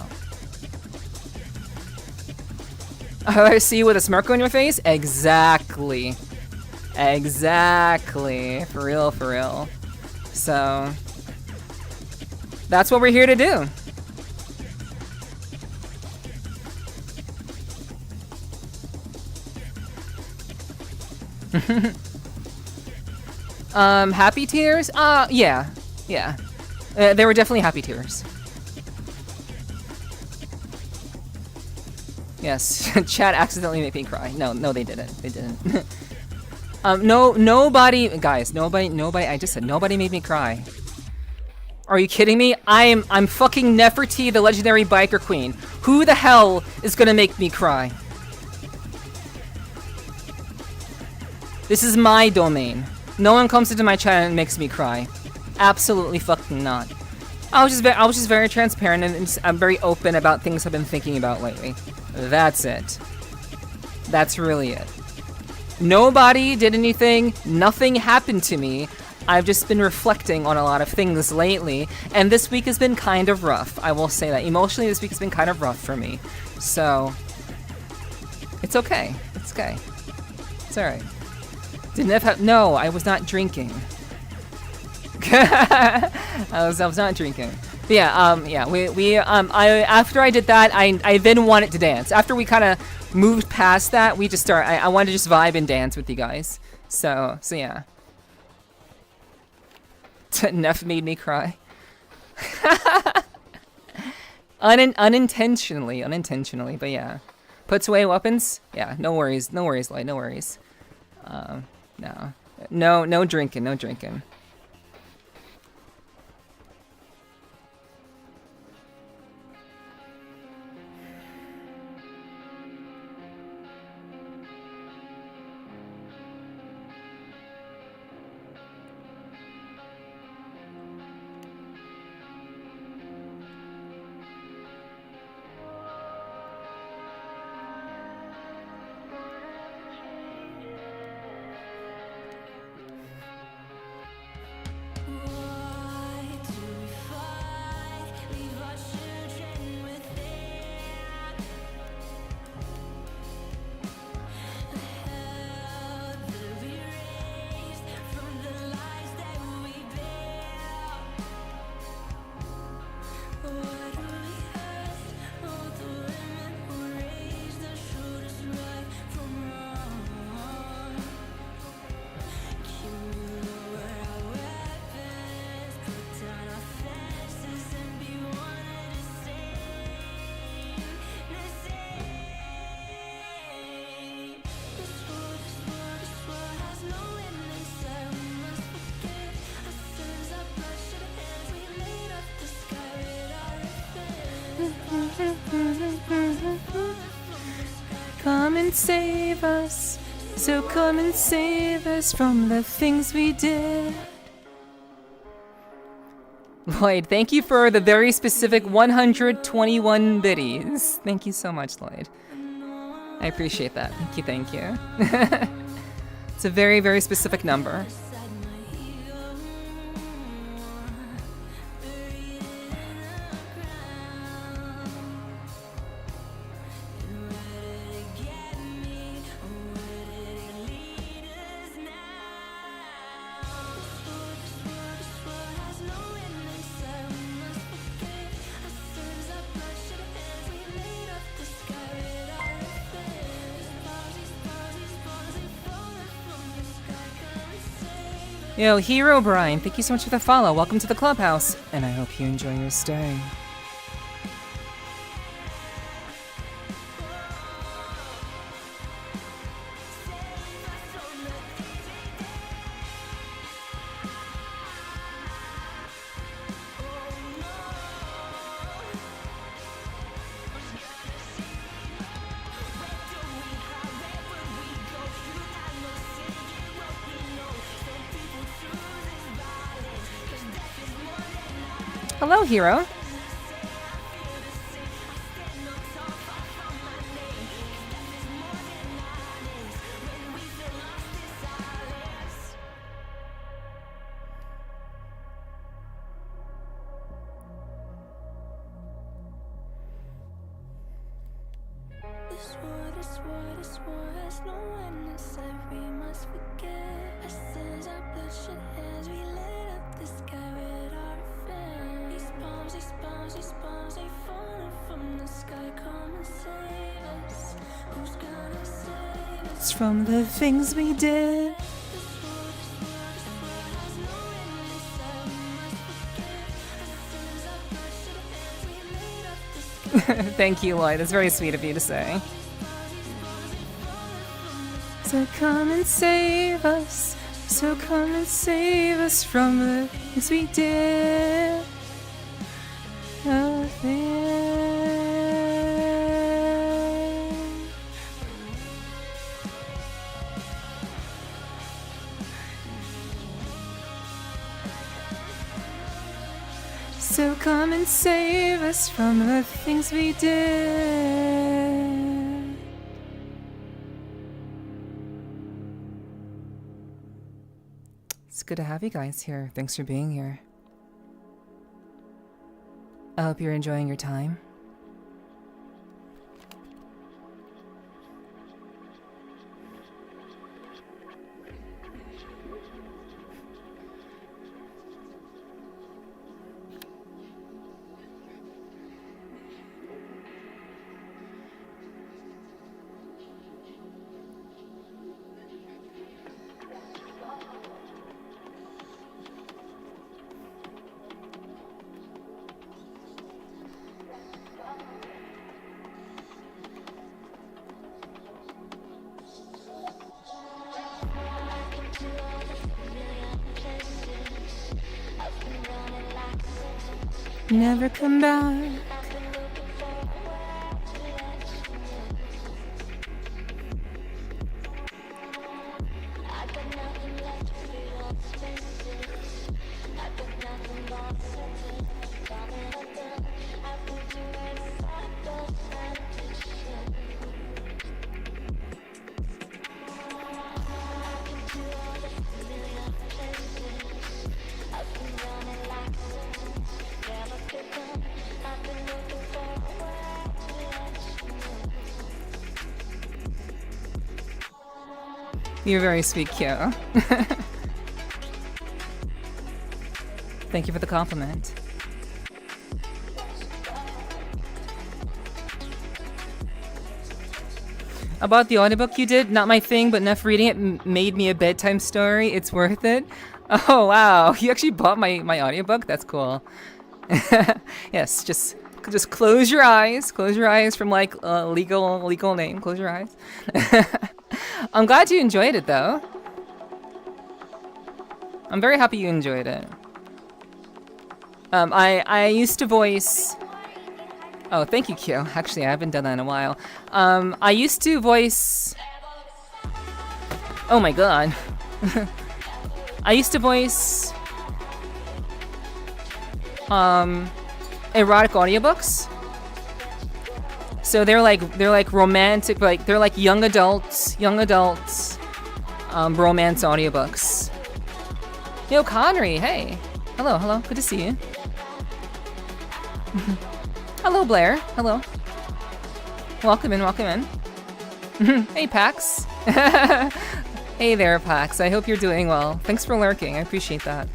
I see you with a smirk on your face? Exactly. Exactly. For real. So, that's what we're here to do. Happy tears? Yeah. There were definitely happy tears. Yes, chat accidentally made me cry. No, they didn't. They didn't. Nobody, guys, nobody, I just said nobody made me cry. Are you kidding me? I'm fucking Nepherti, the legendary biker queen. Who the hell is gonna make me cry? This is my domain. No one comes into my chat and makes me cry. Absolutely fucking not. I was just very transparent and I'm very open about things I've been thinking about lately. That's it. That's really it. Nobody did anything. Nothing happened to me. I've just been reflecting on a lot of things lately, and this week has been kind of rough. I will say that. Emotionally, this week has been kind of rough for me. So, it's okay. It's okay. It's alright. Didn't have... No, I was not drinking. I was not drinking. But yeah, after I did that, I then wanted to dance. After we kind of moved past that, we just started, I wanted to just vibe and dance with you guys. So yeah. Neff made me cry. Unintentionally, but yeah. Puts away weapons? Yeah, no worries, Lloyd, no worries. No drinking. come and save us. So come and save us from the things we did. Lloyd, thank you for the very specific 121 biddies. Thank you so much, Lloyd. I appreciate that. Thank you. It's a very, very specific number. Yo, Hero Brian, thank you so much for the follow. Welcome to the clubhouse, and I hope you enjoy your stay. Hello, Hero. It's from the things we did. Thank you, Lloyd. That's very sweet of you to say. So come and save us. So come and save us from the things we did. Oh, so come and save us from the things we did. It's good to have you guys here. Thanks for being here. I hope you're enjoying your time. Never come back. You're very sweet, Kyo. Thank you for the compliment. About the audiobook you did, not my thing, but Neph reading it made me a bedtime story. It's worth it. Oh wow, you actually bought my audiobook? That's cool. Yes, just close your eyes. Close your eyes from like legal name. Close your eyes. I'm glad you enjoyed it though. I'm very happy you enjoyed it. I used to voice Oh, thank you, Q. Actually, I haven't done that in a while. I used to voice... Oh my god. I used to voice... erotic audiobooks. So they're like romantic, like they're like young adults, romance audiobooks. Yo, Connery, hey. Hello, good to see you. Hello, Blair, hello. Welcome in. Hey, Pax. Hey there, Pax, I hope you're doing well. Thanks for lurking, I appreciate that.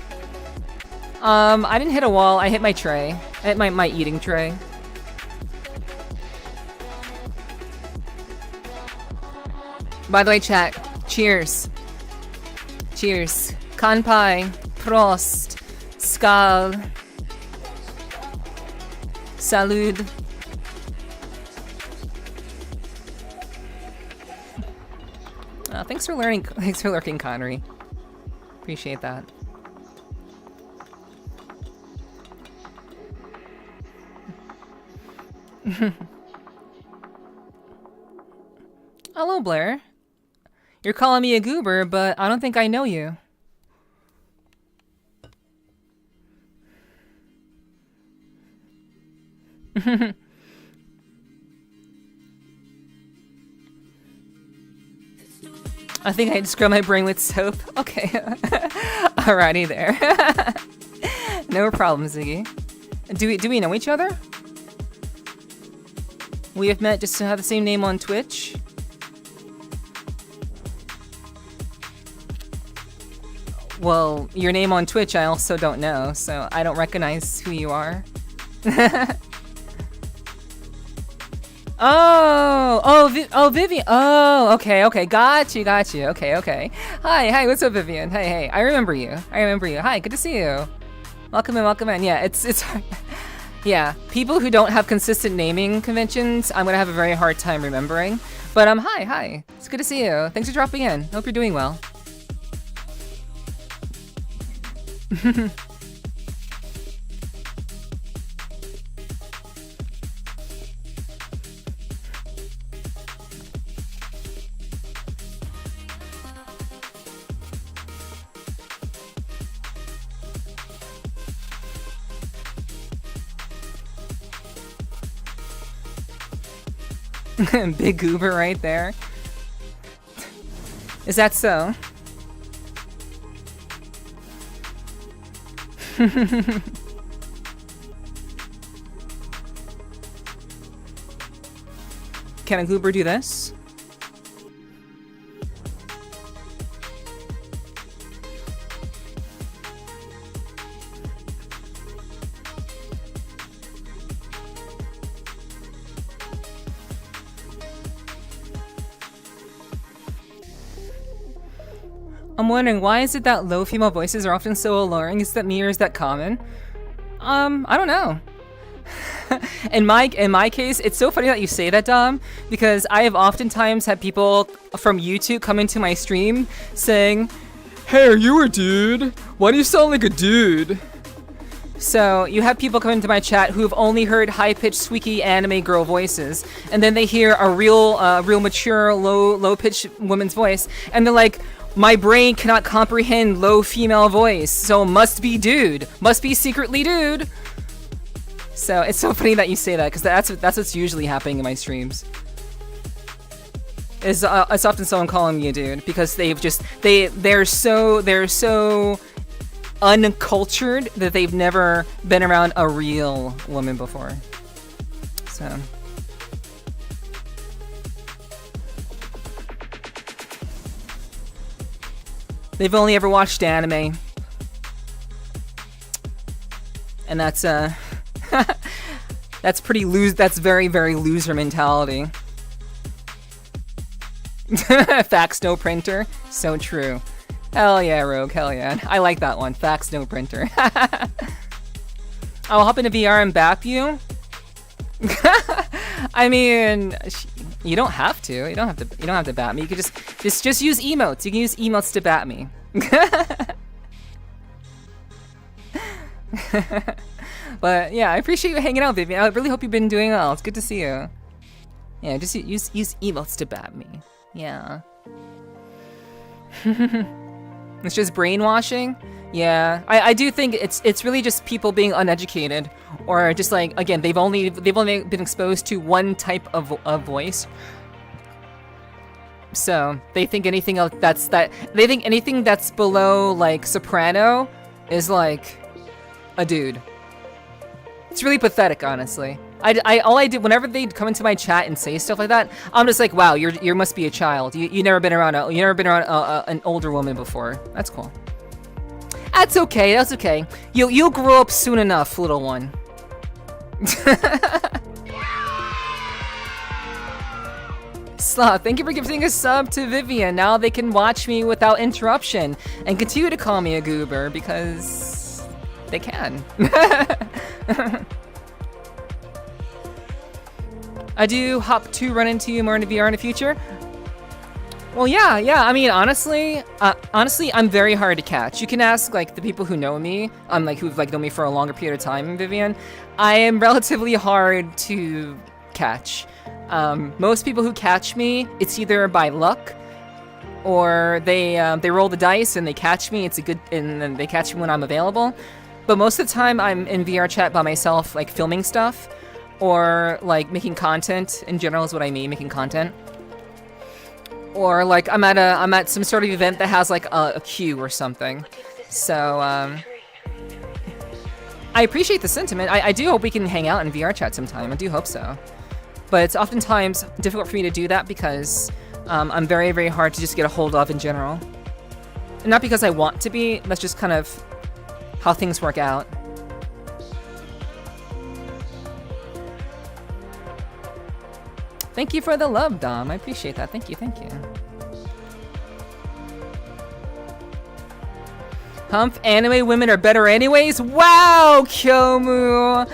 I didn't hit a wall, I hit my tray. I hit my eating tray. By the way, chat, cheers. Cheers. Kanpai, Prost, Skal, Salud. Thanks for lurking, Connery. Appreciate that. Hello, Blair. You're calling me a goober, but I don't think I know you. I think I scrub my brain with soap. Okay. Alrighty there. No problem, Ziggy. Do we know each other? We have met just to have the same name on Twitch. Well, your name on Twitch I also don't know, so I don't recognize who you are. Oh, Vivian. Oh, okay, got you. Okay. Hi, what's up, Vivian? Hey, I remember you. Hi, good to see you. Welcome in. Yeah, it's yeah, people who don't have consistent naming conventions, I'm gonna have a very hard time remembering. But hi. It's good to see you. Thanks for dropping in. Hope you're doing well. Big goober right there. Is that so? Can a goober do this? I'm wondering, why is it that low female voices are often so alluring? Is that me or is that common? I don't know. in my case, it's so funny that you say that, Dom, because I have oftentimes had people from YouTube come into my stream saying, "Hey, are you a dude? Why do you sound like a dude?" So you have people come into my chat who've only heard high-pitched, squeaky anime girl voices, and then they hear a real mature, low-pitched woman's voice, and they're like, "My brain cannot comprehend low female voice, so must be dude. Must be secretly dude." So it's so funny that you say that, because that's what's usually happening in my streams. It's often someone calling me a dude because they're so uncultured that they've never been around a real woman before. So. They've only ever watched anime. And that's that's very, very loser mentality. Fax no printer. So true. Hell yeah, Rogue, hell yeah. I like that one. Fax no printer. I'll hop into VR and bap you. I mean, you don't have to. You don't have to bat me. You could just use emotes. You can use emotes to bat me. But yeah, I appreciate you hanging out, Vivian. I really hope you've been doing well. It's good to see you. Yeah, just use emotes to bat me. Yeah. It's just brainwashing. Yeah, I do think it's really just people being uneducated, or just like, again, they've only been exposed to one type of voice. So they think anything else they think anything that's below like soprano is like a dude. It's really pathetic, honestly. All I did whenever they come into my chat and say stuff like that, I'm just like, wow, you must be a child. You never been around an older woman before. That's cool. That's okay. That's okay. You'll grow up soon enough, little one. Sloth, thank you for giving a sub to Vivian. Now they can watch me without interruption and continue to call me a goober because they can. I do hope to run into you more in VR in the future. Well, yeah. I mean, honestly, I'm very hard to catch. You can ask like the people who know me, like who've like known me for a longer period of time, Vivian. I am relatively hard to catch. Most people who catch me, it's either by luck, or they roll the dice and they catch me. And then they catch me when I'm available. But most of the time, I'm in VRCHAT by myself, like filming stuff, or like making content. In general, is what I mean, making content. Or like I'm at some sort of event that has like a queue or something. So I appreciate the sentiment. I do hope we can hang out in VRCHAT sometime. I do hope so. But it's oftentimes difficult for me to do that because I'm very, very hard to just get a hold of in general. And not because I want to be, that's just kind of how things work out. Thank you for the love, Dom. I appreciate that. Thank you. Humph, anime women are better anyways? Wow, Kyomu!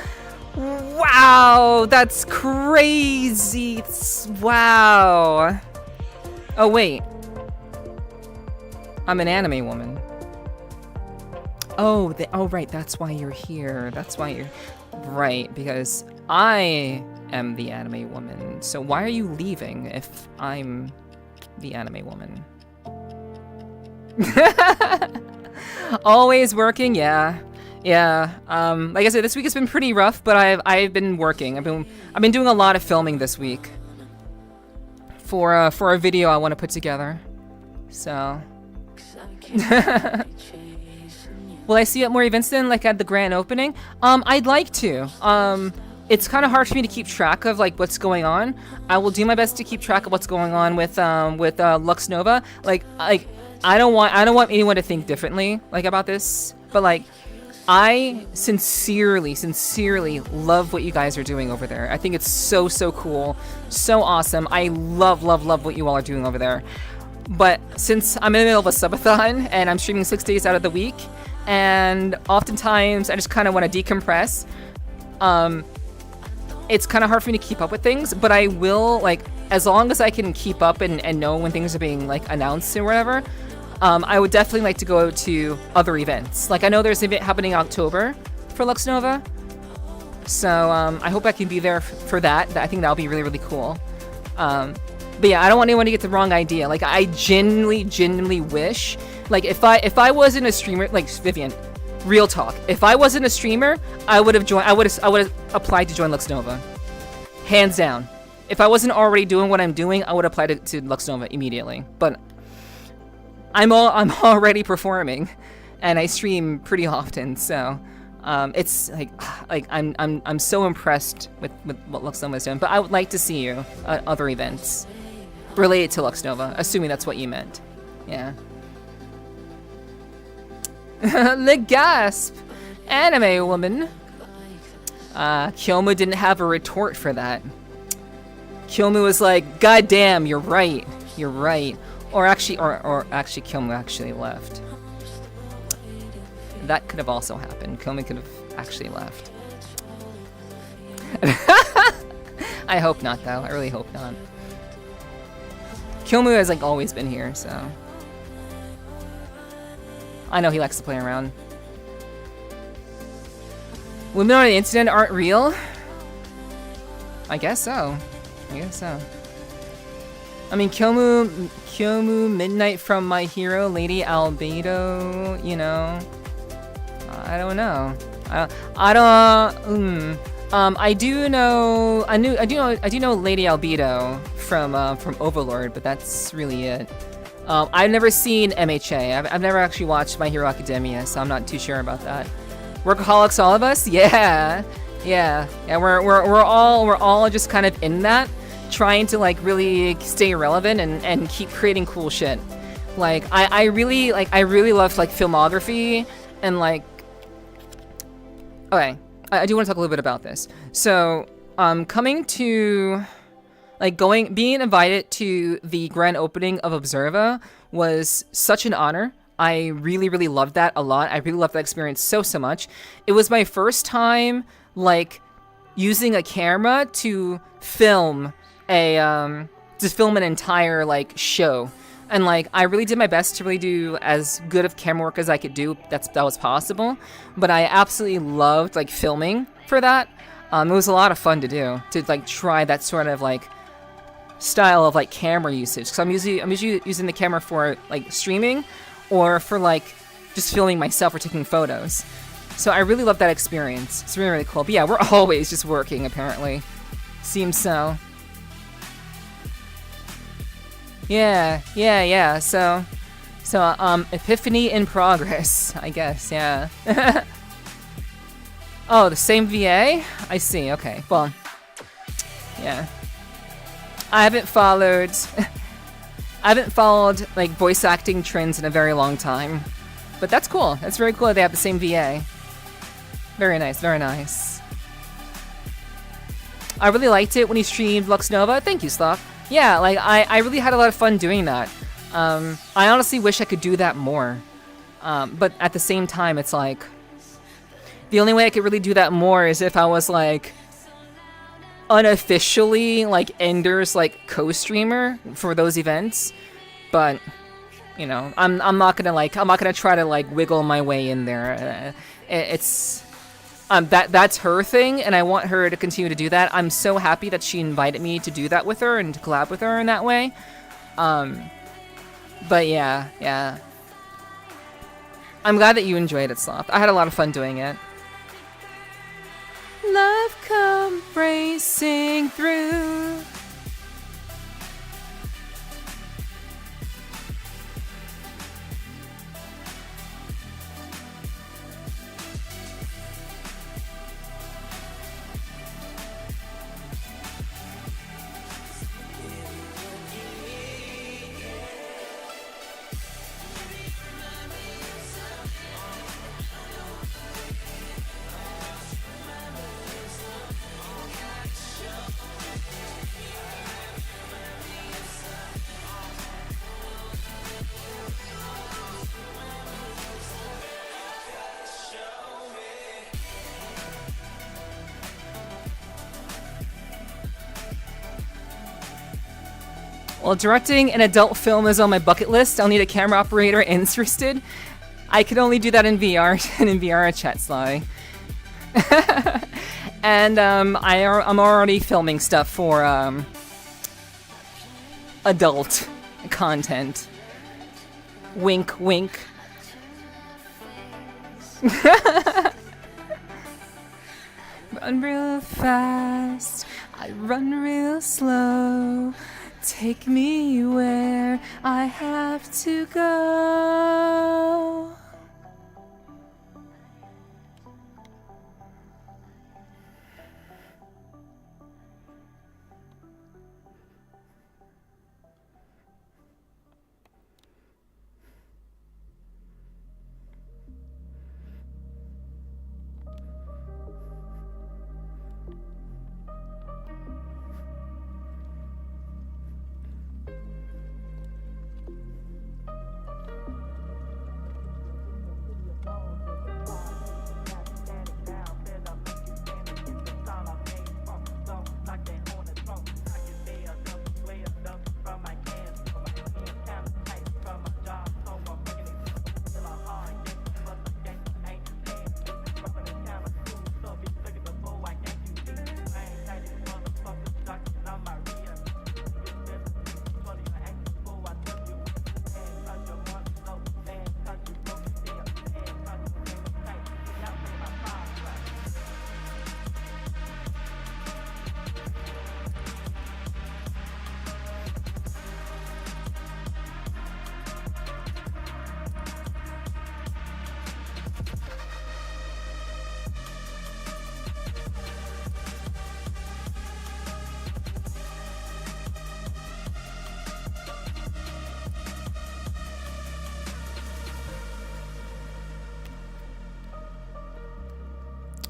Wow, that's crazy. Wow. Oh, wait. I'm an anime woman. Oh, right, that's why you're here. Right, because I am the anime woman. So why are you leaving if I'm the anime woman? Always working, yeah. Like I said, this week has been pretty rough, but I've been working. I've been doing a lot of filming this week for a video I want to put together. So will I see you at more events then, like at the grand opening? I'd like to. It's kind of hard for me to keep track of like what's going on. I will do my best to keep track of what's going on with Lux Nova. Like I don't want anyone to think differently like about this, but like I sincerely love what you guys are doing over there. I think it's so cool, so awesome. I love what you all are doing over there. But since I'm in the middle of a subathon and I'm streaming 6 days out of the week, and oftentimes I just kind of want to decompress, it's kind of hard for me to keep up with things, but I will, like, as long as I can keep up and know when things are being, like, announced or whatever, I would definitely like to go to other events. Like, I know there's an event happening in October for Lux Nova, so I hope I can be there for that. I think that'll be really cool. But yeah, I don't want anyone to get the wrong idea. Like, I genuinely wish, like, if I wasn't a streamer, like, Vivian, real talk, if I wasn't a streamer, I would have applied to join Lux Nova. Hands down. If I wasn't already doing what I'm doing, I would apply to Lux Nova immediately. But I'm already performing, and I stream pretty often, so it's like I'm so impressed with what Lux Nova is doing. But I would like to see you at other events related to Lux Nova, assuming that's what you meant. Yeah. The gasp! Anime woman. Kyomu didn't have a retort for that. Kyomu was like, "God damn, you're right. Or actually Kyomu actually left. That could have also happened. Kyomu could have actually left. I hope not, though. I really hope not. Kyomu has, like, always been here, so I know he likes to play around. Women on the internet aren't real? I guess so. I guess so. I mean, Kyomu Midnight from My Hero, Lady Albedo, you know. I don't know. I do know Lady Albedo from Overlord, but that's really it. I've never seen MHA. I've never actually watched My Hero Academia, so I'm not too sure about that. Workaholics, all of us? Yeah. We're all just kind of in that, trying to like really stay relevant and keep creating cool shit. Like I really love like filmography and like. Okay, I do want to talk a little bit about this. So, coming to, like, being invited to the grand opening of Observa was such an honor. I really, really loved that a lot. I really loved that experience so much. It was my first time, like, using a camera to film an entire, like, show. And, like, I really did my best to really do as good of camera work as I could do that was possible. But I absolutely loved, like, filming for that. It was a lot of fun to do, to, like, try that sort of, like, style of, like, camera usage. Because I'm usually using the camera for, like, streaming or for, like, just filming myself or taking photos. So I really loved that experience. It's really, really cool. But yeah, we're always just working, apparently. Seems so. Yeah. So, epiphany in progress, I guess, yeah. Oh, the same VA? I see, okay. Well, yeah. I haven't followed, like, voice acting trends in a very long time. But that's cool. That's very cool that they have the same VA. Very nice, very nice. I really liked it when he streamed Lux Nova. Thank you, Sloth. Yeah, like, I really had a lot of fun doing that. I honestly wish I could do that more. But at the same time, it's like, the only way I could really do that more is if I was, like, unofficially, like, Ender's, like, co-streamer for those events. But, you know, I'm not gonna try to, like, wiggle my way in there. That's her thing, and I want her to continue to do that. I'm so happy that she invited me to do that with her and to collab with her in that way. But yeah. I'm glad that you enjoyed it, Sloth. I had a lot of fun doing it. Love come racing through. While directing an adult film is on my bucket list, I'll need a camera operator interested. I can only do that in VR and in VRCHAT, Sly. And I'm already filming stuff for adult content. Wink, wink. Run real fast, I run real slow. Take me where I have to go.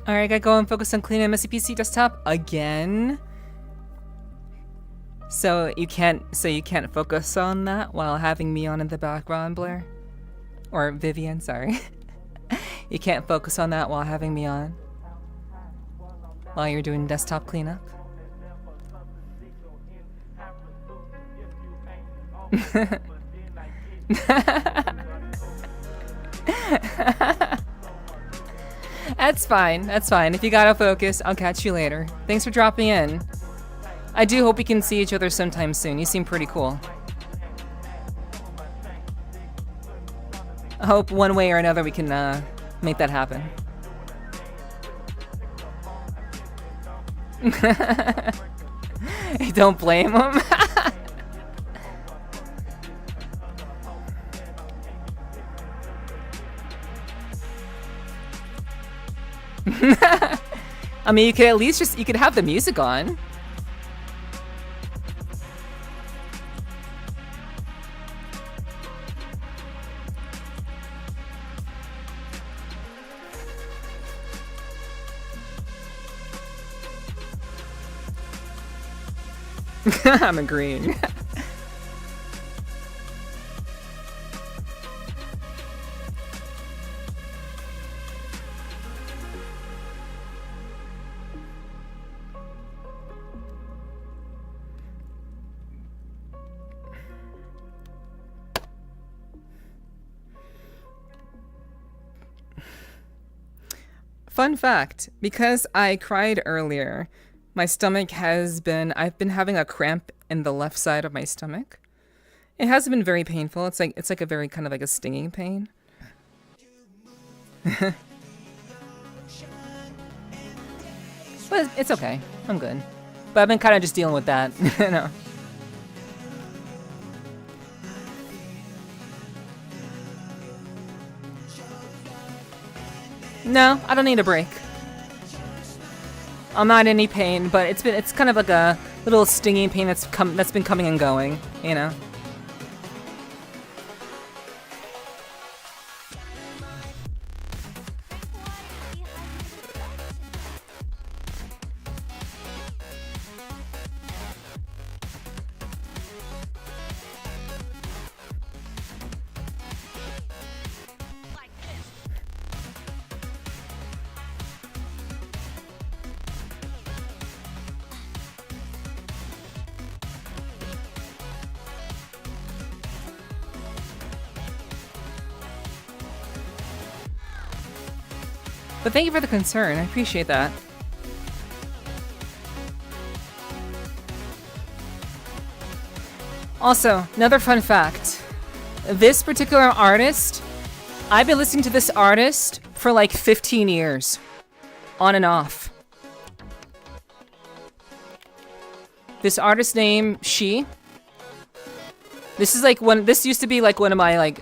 Alright, gotta go and focus on cleaning messy PC desktop again. So you can't focus on that while having me on in the background, Blair? Or Vivian, sorry. You can't focus on that while having me on? While you're doing desktop cleanup? That's fine, that's fine. If you gotta focus, I'll catch you later. Thanks for dropping in. I do hope we can see each other sometime soon. You seem pretty cool. I hope one way or another we can make that happen. Don't blame him. I mean, you could at least you could have the music on. I'm agreeing. Fun fact, because I cried earlier, my stomach I've been having a cramp in the left side of my stomach. It hasn't been very painful. It's like a very kind of like a stinging pain. But it's okay. I'm good. But I've been kind of just dealing with that, you know. No, I don't need a break. I'm not in any pain, but it's kind of like a little stinging pain that's been coming and going, you know. But thank you for the concern. I appreciate that. Also, another fun fact. This particular artist, I've been listening to this artist for like 15 years. On and off. This artist name, She. This used to be like one of my like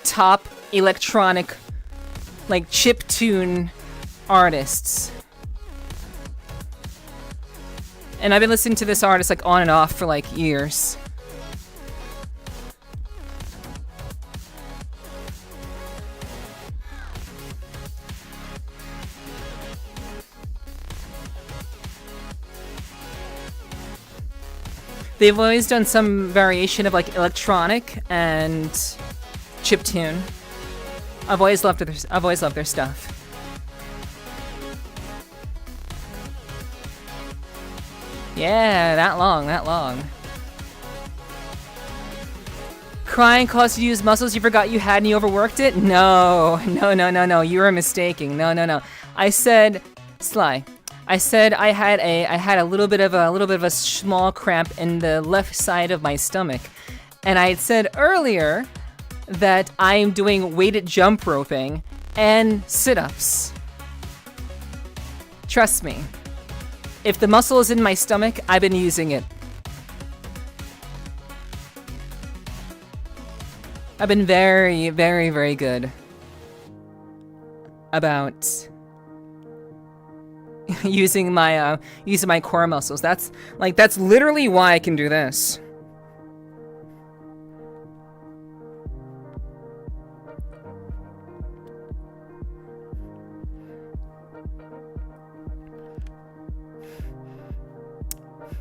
top electronic like chiptune artists. And I've been listening to this artist like on and off for like years. They've always done some variation of like electronic and chiptune. I've always loved their stuff. Yeah, that long. Crying caused you to use muscles you forgot you had and you overworked it? No. You were mistaking. No. I said, Sly. I said I had a little bit of a small cramp in the left side of my stomach, and I had said earlier that I'm doing weighted jump roping and sit-ups. Trust me. If the muscle is in my stomach, I've been using it. I've been very, very, very good about using my core muscles. That's literally why I can do this.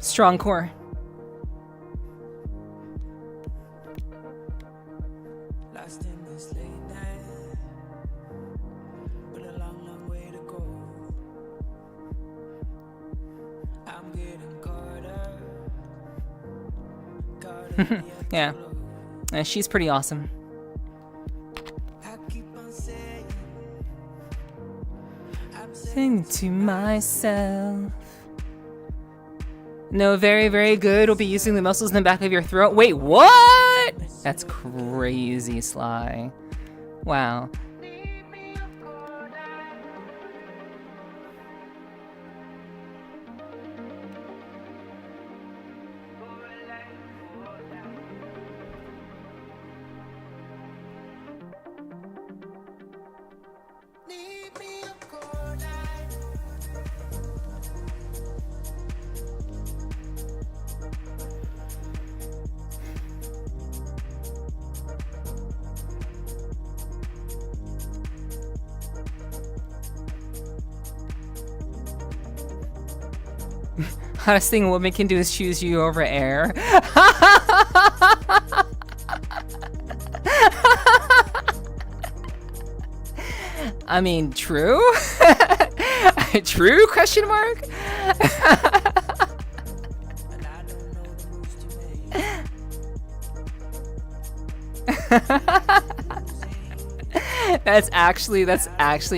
Strong core. Yeah. She's pretty awesome. Sing to myself. No, very, very good. We'll be using the muscles in the back of your throat. Wait, what? That's crazy, Sly. Wow. Hottest thing a woman can do is choose you over air. I mean, true? True, question mark? That's actually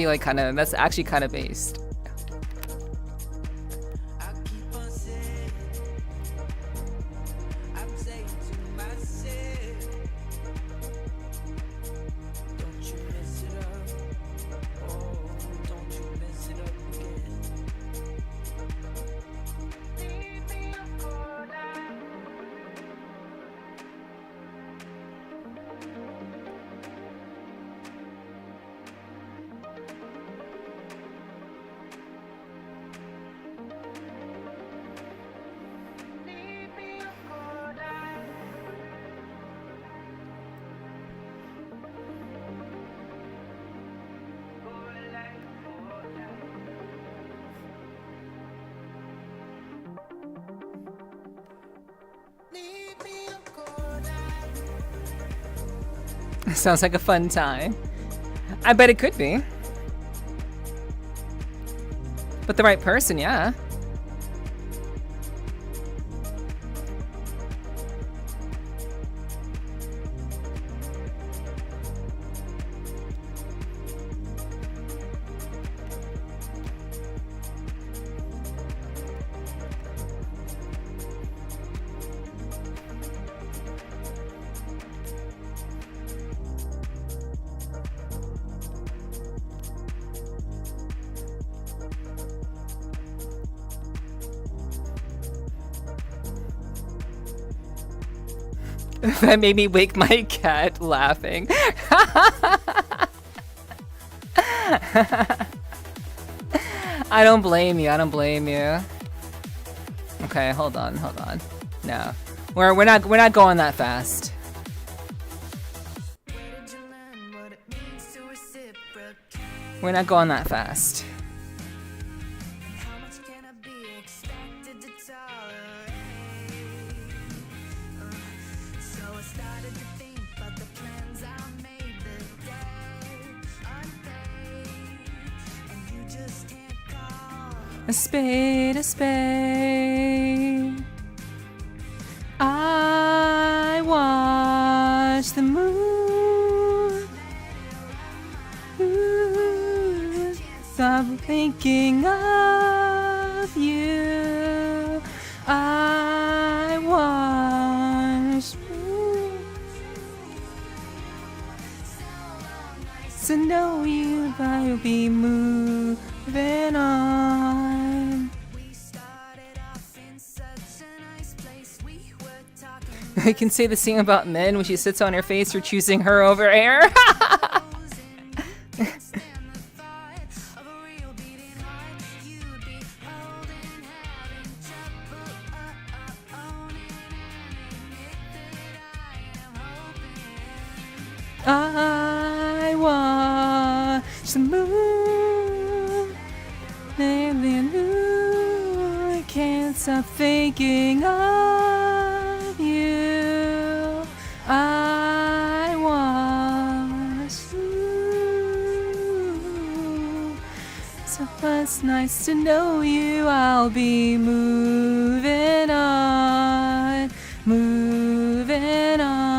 like kind of, that's actually kind of based. Sounds like a fun time. I bet it could be. But the right person, yeah. That made me wake my cat laughing. I don't blame you. I don't blame you. Okay, hold on. No, we're not going that fast. We're not going that fast. A spade, a spade. I watch the moon. Ooh, stop thinking of you. I watch moon. To know you, I'll be moving on. I can say the same about men. When she sits on her face, you're choosing her over air. I watch the moon. Lately I knew I can't stop thinking of you. I was you. So it's nice to know you. I'll be moving on, moving on.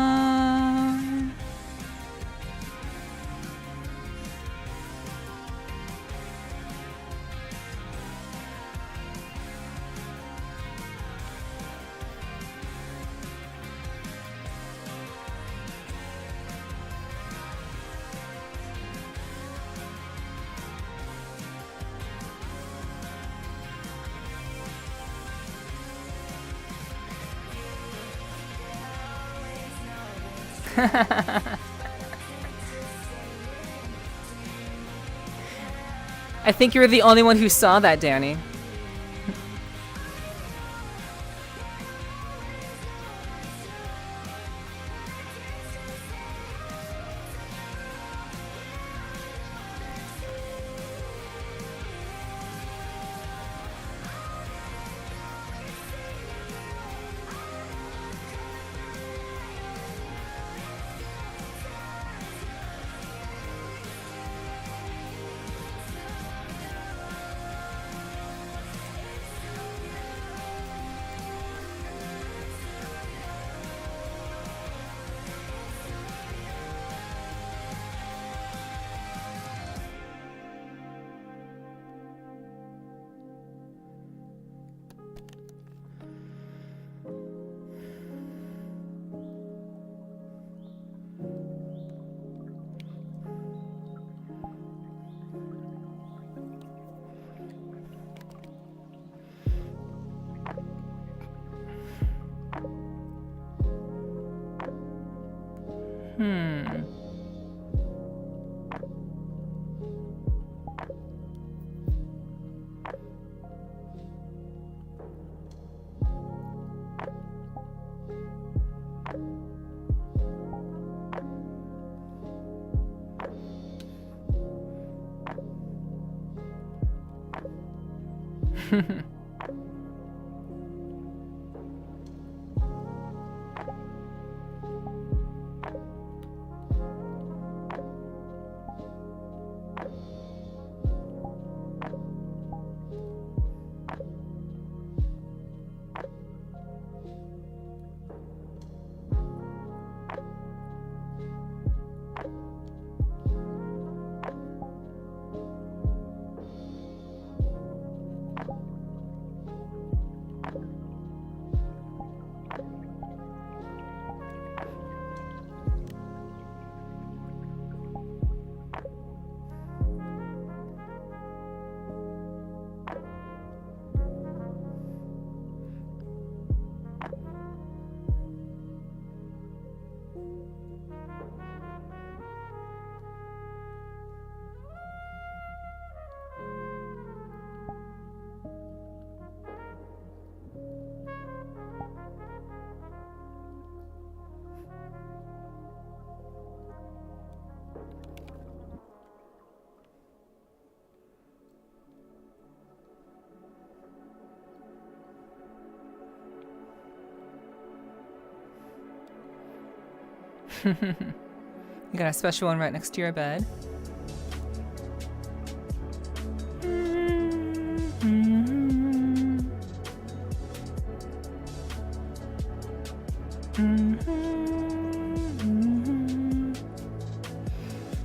I think you're the only one who saw that, Danny. You got a special one right next to your bed.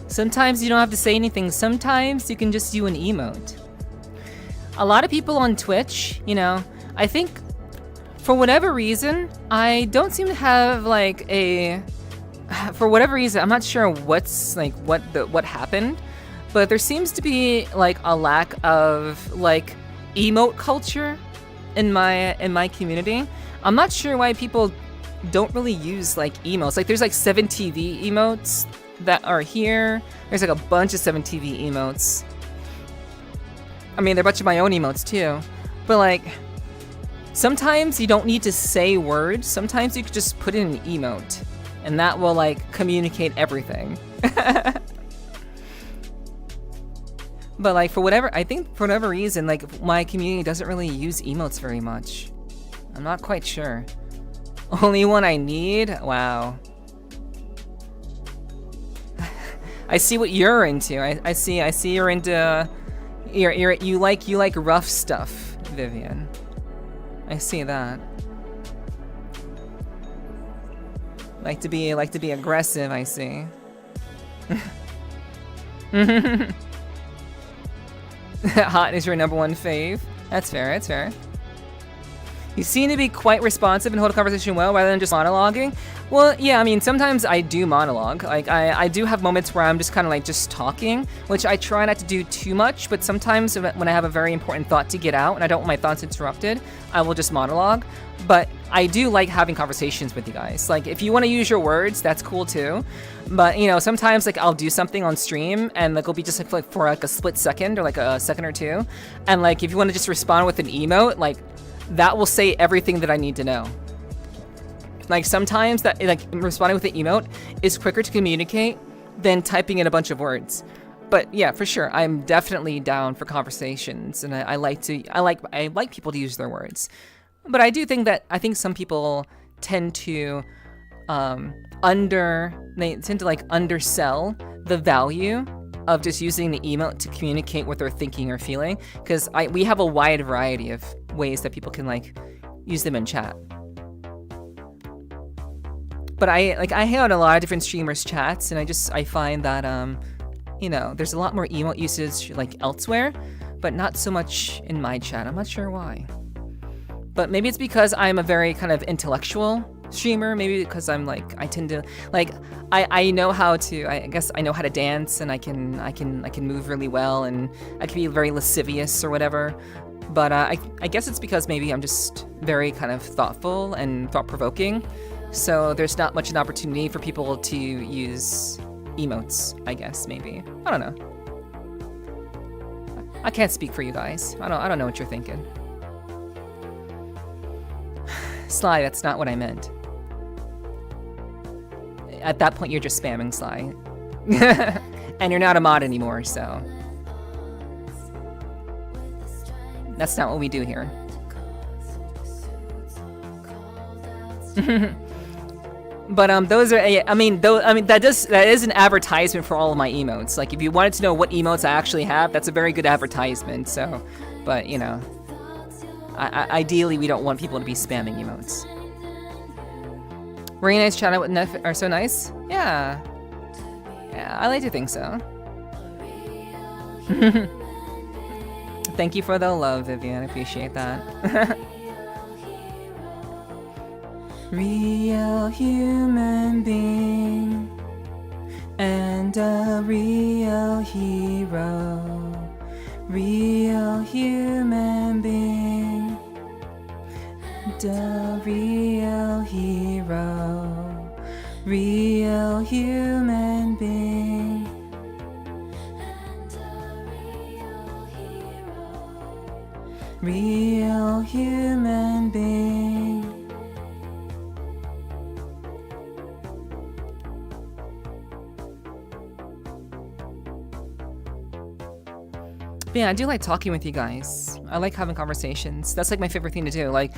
Sometimes you don't have to say anything. Sometimes you can just do an emote. A lot of people on Twitch, you know, I think for whatever reason, I don't seem to have like a, for whatever reason, I'm not sure what's like what happened, but there seems to be like a lack of like emote culture in my community. I'm not sure why people don't really use like emotes. Like there's like 7TV emotes that are here. There's like a bunch of 7TV emotes. I mean, there are a bunch of my own emotes too. But like, sometimes you don't need to say words. Sometimes you could just put in an emote. And that will like communicate everything. But like for whatever, I think for whatever reason, like my community doesn't really use emotes very much. I'm not quite sure. Only one I need? Wow. I see what you're into. I see you're into you like rough stuff, Vivian. I see that. Like to be aggressive, I see. Hot is your #1 fave. That's fair, that's fair. You seem to be quite responsive and hold a conversation well rather than just monologuing. Well, yeah, I mean, sometimes I do monologue. Like, I do have moments where I'm just kind of like just talking, which I try not to do too much, but sometimes when I have a very important thought to get out and I don't want my thoughts interrupted, I will just monologue. But I do like having conversations with you guys. Like, if you want to use your words, that's cool too. But, you know, sometimes like I'll do something on stream and like it'll be just like for like a split second or like a second or two. And like, if you want to just respond with an emote, like, that will say everything that I need to know. Like sometimes that like responding with an emote is quicker to communicate than typing in a bunch of words. But yeah, for sure, I'm definitely down for conversations, and I like people to use their words. But I do think that some people tend to undersell the value of just using the emote to communicate what they're thinking or feeling, because we have a wide variety of ways that people can like use them in chat. But I hang out in a lot of different streamers' chats, and I find that you know, there's a lot more emote usage like elsewhere, but not so much in my chat. I'm not sure why. But maybe it's because I'm a very kind of intellectual streamer. Maybe because I'm like I tend to like I know how to dance, and I can move really well, and I can be very lascivious or whatever. But I guess it's because maybe I'm just very kind of thoughtful and thought-provoking. So there's not much an opportunity for people to use emotes, I guess, maybe. I don't know. I can't speak for you guys. I don't know what you're thinking. Sly, that's not what I meant. At that point, you're just spamming Sly. And you're not a mod anymore, so... That's not what we do here. But that is an advertisement for all of my emotes. Like, if you wanted to know what emotes I actually have, that's a very good advertisement. So, but you know, ideally we don't want people to be spamming emotes. Very nice chat out with Neph are so nice. Yeah, I like to think so. Thank you for the love, Vivian. I appreciate that. Real human being and a real hero. Real human being and a real hero. Real human being. Real human being. But yeah, I do like talking with you guys. I like having conversations. That's like my favorite thing to do. Like,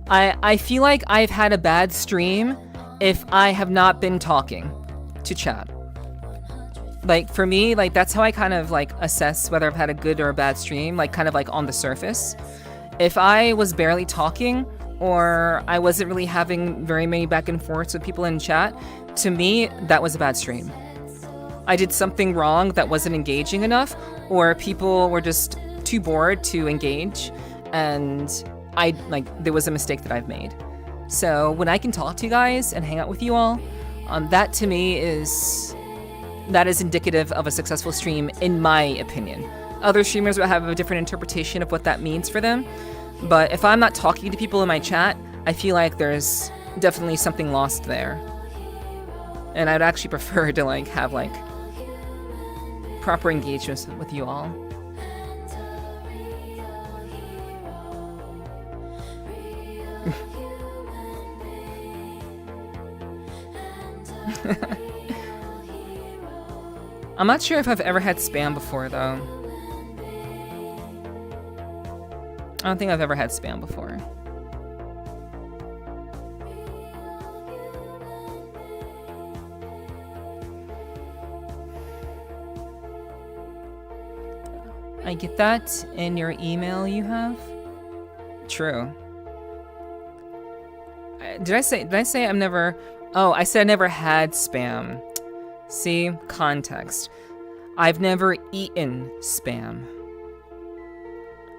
I feel like I've had a bad stream if I have not been talking to chat. Like, for me, like, that's how I kind of like assess whether I've had a good or a bad stream, like kind of like on the surface. If I was barely talking, or I wasn't really having very many back and forths with people in chat, to me, that was a bad stream. I did something wrong that wasn't engaging enough, or people were just too bored to engage, and there was a mistake that I've made. So when I can talk to you guys and hang out with you all, that to me is indicative of a successful stream, in my opinion. Other streamers will have a different interpretation of what that means for them, but if I'm not talking to people in my chat, I feel like there's definitely something lost there. And I'd actually prefer to like have like proper engagements with you all. I'm not sure if I've ever had spam before, though. I don't think I've ever had spam before. I get that in your email you have? True. Did I say I've never... Oh, I said I never had spam. See? Context. I've never eaten spam.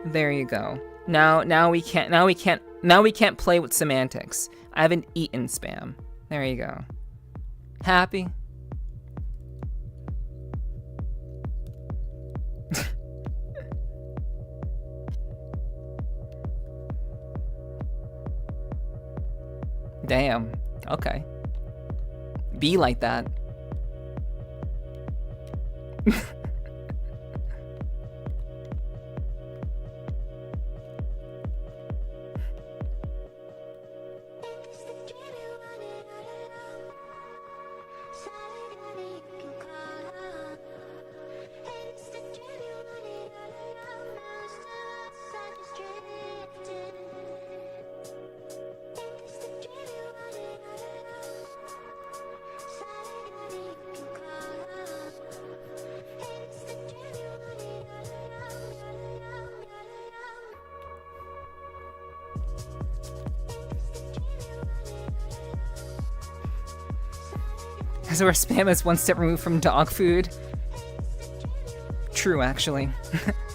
There you go. Now we can't play with semantics. I haven't eaten spam. There you go. Happy? Damn. Okay. Be like that. Because where spam is one step removed from dog food. True, actually. You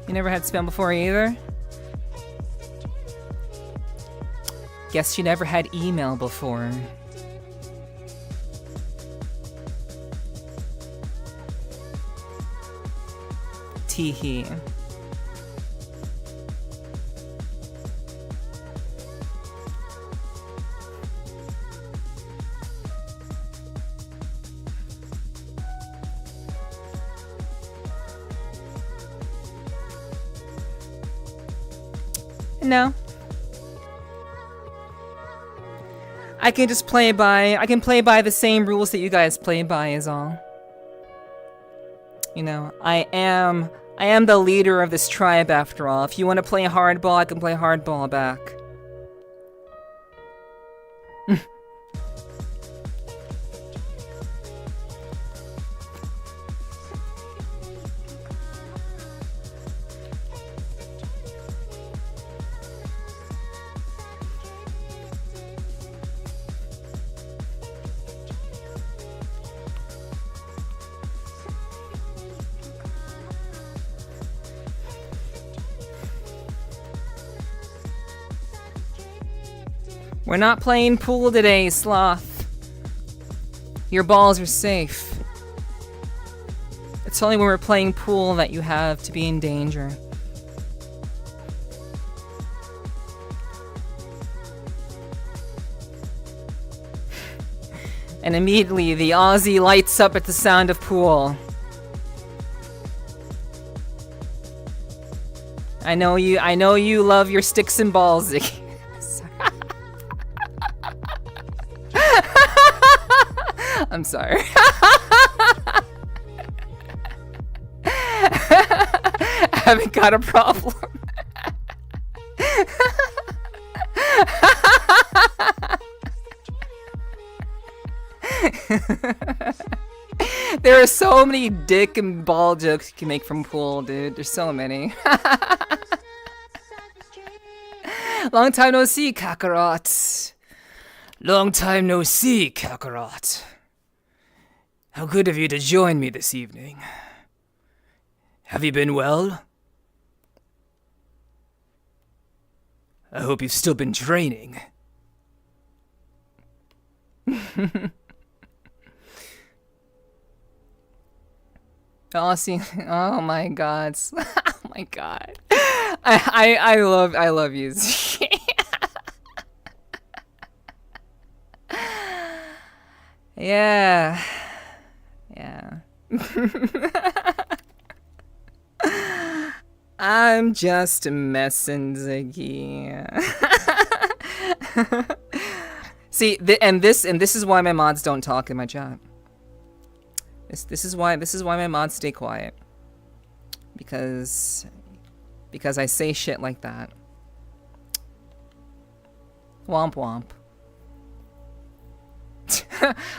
never had spam before either? Guess you never had email before. Teehee. No. I can just play by the same rules that you guys play by is all. You know, I am the leader of this tribe after all. If you want to play hardball, I can play hardball back. We're not playing pool today, Sloth. Your balls are safe. It's only when we're playing pool that you have to be in danger. And immediately the Aussie lights up at the sound of pool. I know you love your sticks and balls, Ziggy. I'm sorry. I haven't got a problem. There are so many dick and ball jokes you can make from pool, dude. There's so many. Long time no see, Kakarot. Long time no see, Kakarot. How good of you to join me this evening. Have you been well? I hope you've still been training. Aussie, oh my god. Oh my god. I love you. Yeah. Yeah. I'm just messing, Ziggy. See, and this is why my mods don't talk in my chat. This is why my mods stay quiet. Because I say shit like that. Womp womp.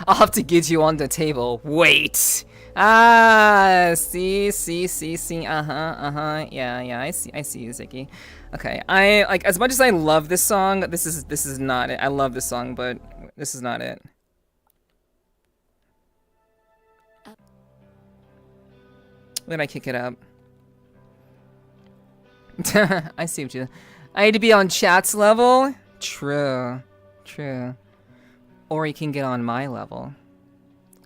I'll have to get you on the table. Wait. Ah, see. Yeah, I see you, Ziggy. Okay, I like, as much as I love this song, this is not it. I love this song, but this is not it. When I kick it up. I see what you. I need to be on chat's level. True. Or you can get on my level.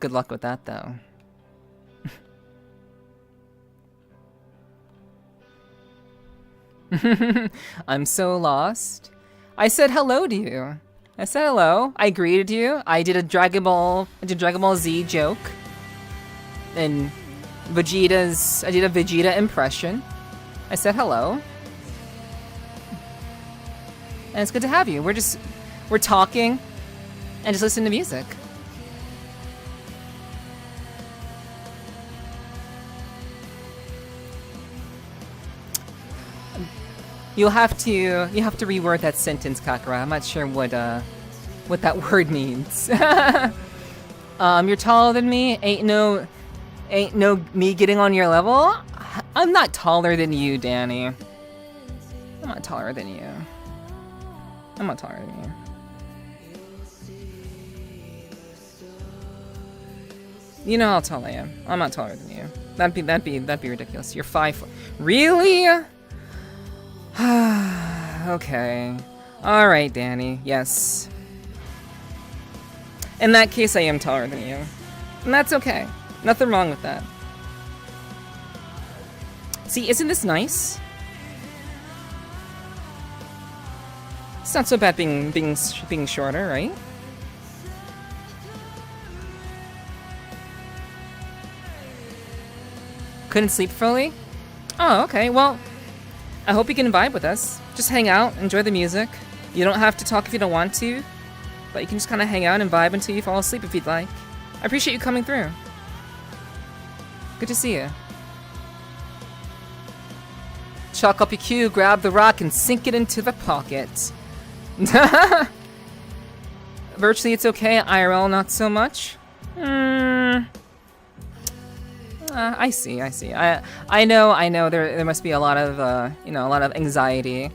Good luck with that, though. I'm so lost. I said hello to you. I said hello. I greeted you. I did a Dragon Ball Z joke. And I did a Vegeta impression. I said hello. And it's good to have you. We're talking and just listening to music. You have to reword that sentence, Kakura. I'm not sure what that word means. You're taller than me. Ain't no me getting on your level. I'm not taller than you, Danny. I'm not taller than you. You know how tall I am. I'm not taller than you. That'd be ridiculous. You're 5 foot. Really? Okay. Alright, Danny. Yes. In that case, I am taller than you. And that's okay. Nothing wrong with that. See, isn't this nice? It's not so bad being shorter, right? Couldn't sleep fully? Oh, okay. Well, I hope you can vibe with us. Just hang out, enjoy the music. You don't have to talk if you don't want to, but you can just kind of hang out and vibe until you fall asleep if you'd like. I appreciate you coming through. Good to see you. Chalk up your cue, grab the rock, and sink it into the pocket. Virtually it's okay, IRL not so much. I see. I know there must be a lot of a lot of anxiety,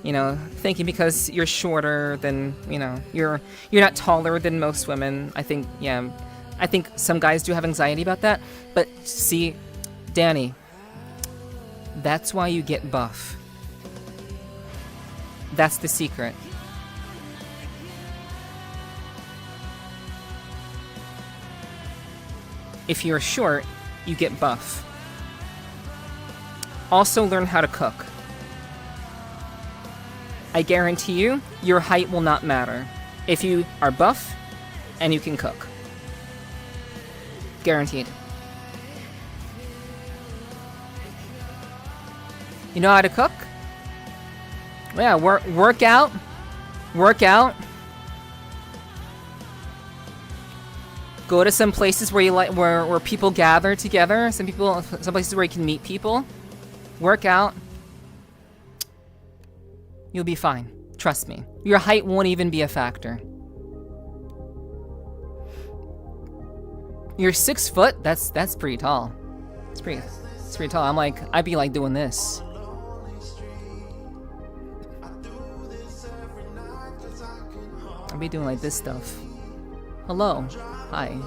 thinking because you're shorter than, you're not taller than most women. I think some guys do have anxiety about that. But see, Danny, that's why you get buff. That's the secret. If you're short, you get buff. Also learn how to cook. I guarantee you, your height will not matter if you are buff and you can cook. Guaranteed. You know how to cook? Yeah, work out. Go to some places where where people gather together. Some places where you can meet people. Work out. You'll be fine. Trust me. Your height won't even be a factor. You're 6 foot. That's pretty tall. It's pretty tall. I'd be like doing this. I'd be doing like this stuff. Hello. Hi.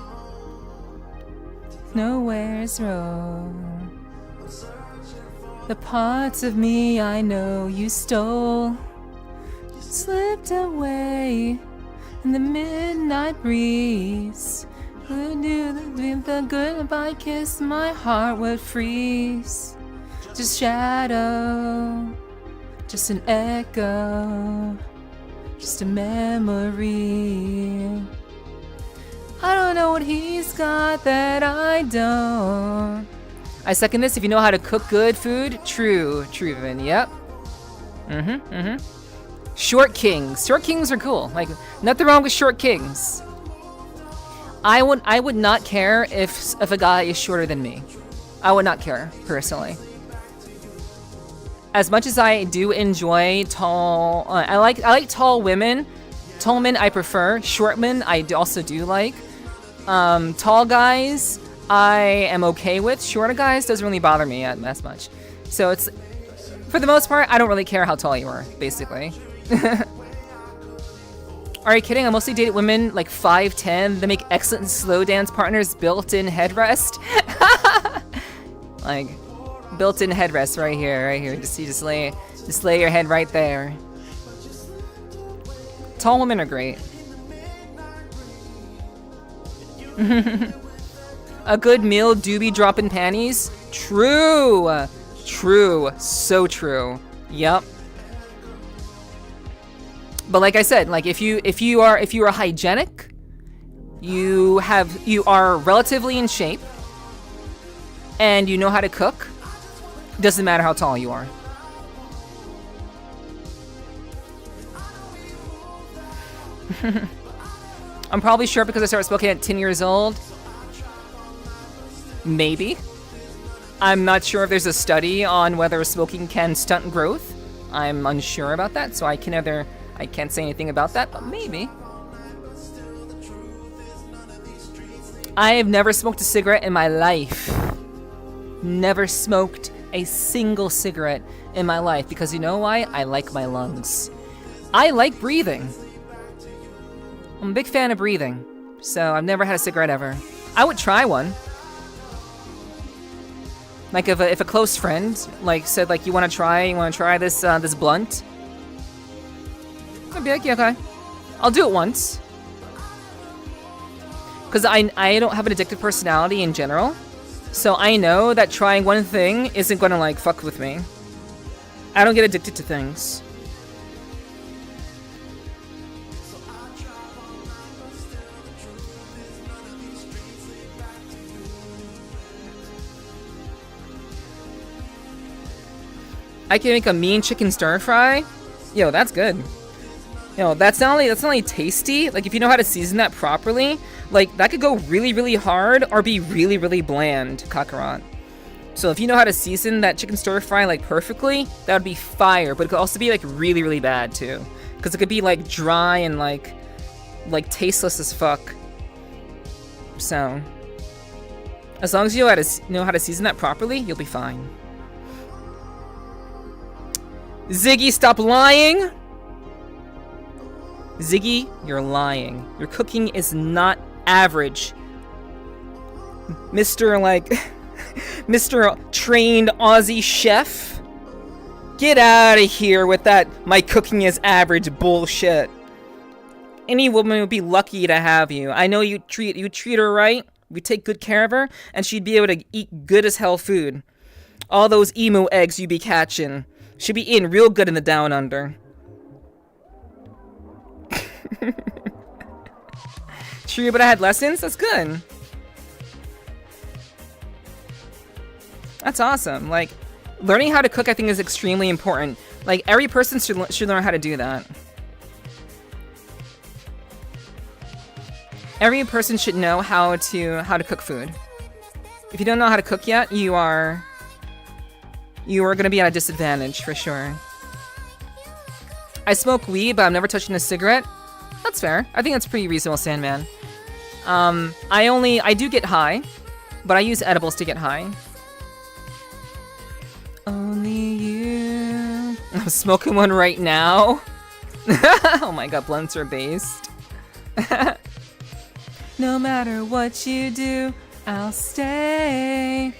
Nowhere's wrong. The parts of me I know you stole slipped away in the midnight breeze. Who knew that with the goodbye kiss my heart would freeze? Just shadow, just an echo, just a memory. I don't know what he's got that I don't. I second this. If you know how to cook good food, true, Vin. Yep. Short kings. Short kings are cool. Like, nothing wrong with short kings. I would not care if a guy is shorter than me. I would not care, personally. As much as I do enjoy tall, I like tall women. Tall men I prefer. Short men I also do like. Tall guys I am okay with. Shorter guys doesn't really bother me as much. So it's, for the most part, I don't really care how tall you are, basically. Are you kidding? I mostly dated women like 5'10". They make excellent slow dance partners. Built-in headrest. Like, built-in headrest right here. Just lay your head right there. Tall women are great. A good meal do be dropping panties. True, so true. Yep. But like I said, like if you are hygienic, you are relatively in shape, and you know how to cook, doesn't matter how tall you are. I'm probably short because I started smoking at 10 years old. Maybe. I'm not sure if there's a study on whether smoking can stunt growth. I'm unsure about that, so I can't say anything about that, but maybe. I have never smoked a cigarette in my life. Never smoked a single cigarette in my life, because you know why? I like my lungs. I like breathing. I'm a big fan of breathing, so I've never had a cigarette ever. I would try one. Like if a close friend like said like you want to try this this blunt, I'd be like, yeah, okay, I'll do it once. Cause I don't have an addictive personality in general, so I know that trying one thing isn't gonna like fuck with me. I don't get addicted to things. I can make a mean chicken stir fry. Yo, that's good. Yo, that's not only tasty, like if you know how to season that properly, like that could go really, really hard or be really, really bland, Kakarot. So if you know how to season that chicken stir fry like perfectly, that would be fire, but it could also be like really, really bad too. Cause it could be like dry and like tasteless as fuck. So as long as you know how to season that properly, you'll be fine. Ziggy, stop lying! Ziggy, you're lying. Your cooking is not average. Mr. trained Aussie chef. Get out of here with that my cooking is average bullshit. Any woman would be lucky to have you. I know you treat her right, you take good care of her, and she'd be able to eat good as hell food. All those emu eggs you be catching. She'd be eating real good in the down under. True, but I had lessons? That's good. That's awesome. Like, learning how to cook I think is extremely important. Like, every person should learn how to do that. Every person should know how to cook food. If you don't know how to cook yet, you are gonna be at a disadvantage for sure. I smoke weed, but I'm never touching a cigarette. That's fair. I think that's pretty reasonable, Sandman. I do get high, but I use edibles to get high. Only you. I'm smoking one right now. Oh my god, blunts are based. No matter what you do, I'll stay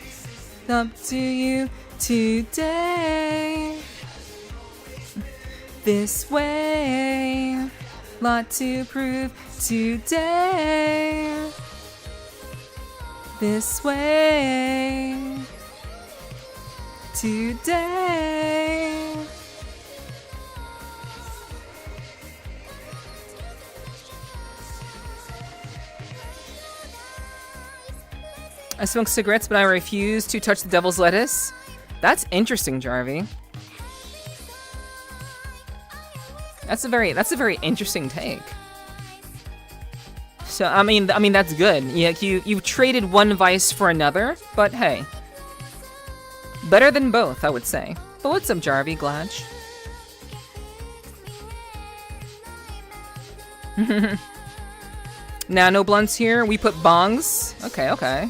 up to you today. This way, lot to prove today. This way, today. I smoke cigarettes, but I refuse to touch the devil's lettuce. That's interesting, Jarvie. That's a very interesting take. So I mean that's good. Yeah, you've traded one vice for another, but hey, better than both, I would say. But what's up, Jarvie? Glad. Nah, no blunts here. We put bongs. Okay.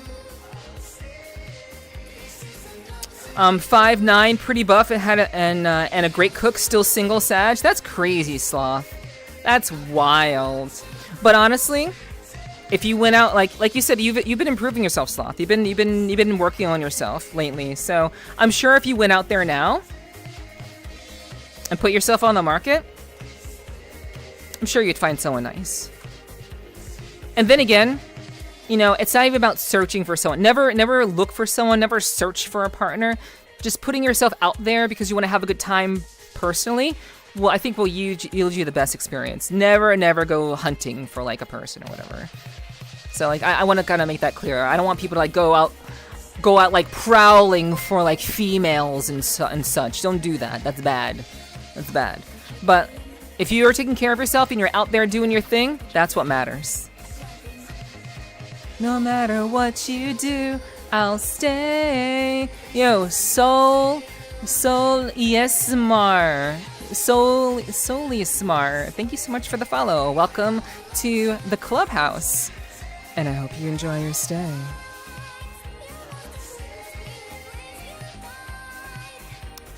5'9", pretty buff, and a great cook, still single Sag. That's crazy, Sloth. That's wild. But honestly, if you went out like you said, you've been improving yourself, Sloth. You've been working on yourself lately. So I'm sure if you went out there now and put yourself on the market, I'm sure you'd find someone nice. And then again, you know, it's not even about searching for someone. Never look for someone, never search for a partner. Just putting yourself out there because you want to have a good time personally, well, I think will yield you the best experience. Never go hunting for like a person or whatever. So like I want to kind of make that clear. I don't want people to like go out like prowling for like females and such. Don't do that. That's bad. But if you are taking care of yourself and you're out there doing your thing, that's what matters. No matter what you do, I'll stay. Yo, Soul Yesmar. Soul Yesmar. Thank you so much for the follow. Welcome to the clubhouse. And I hope you enjoy your stay.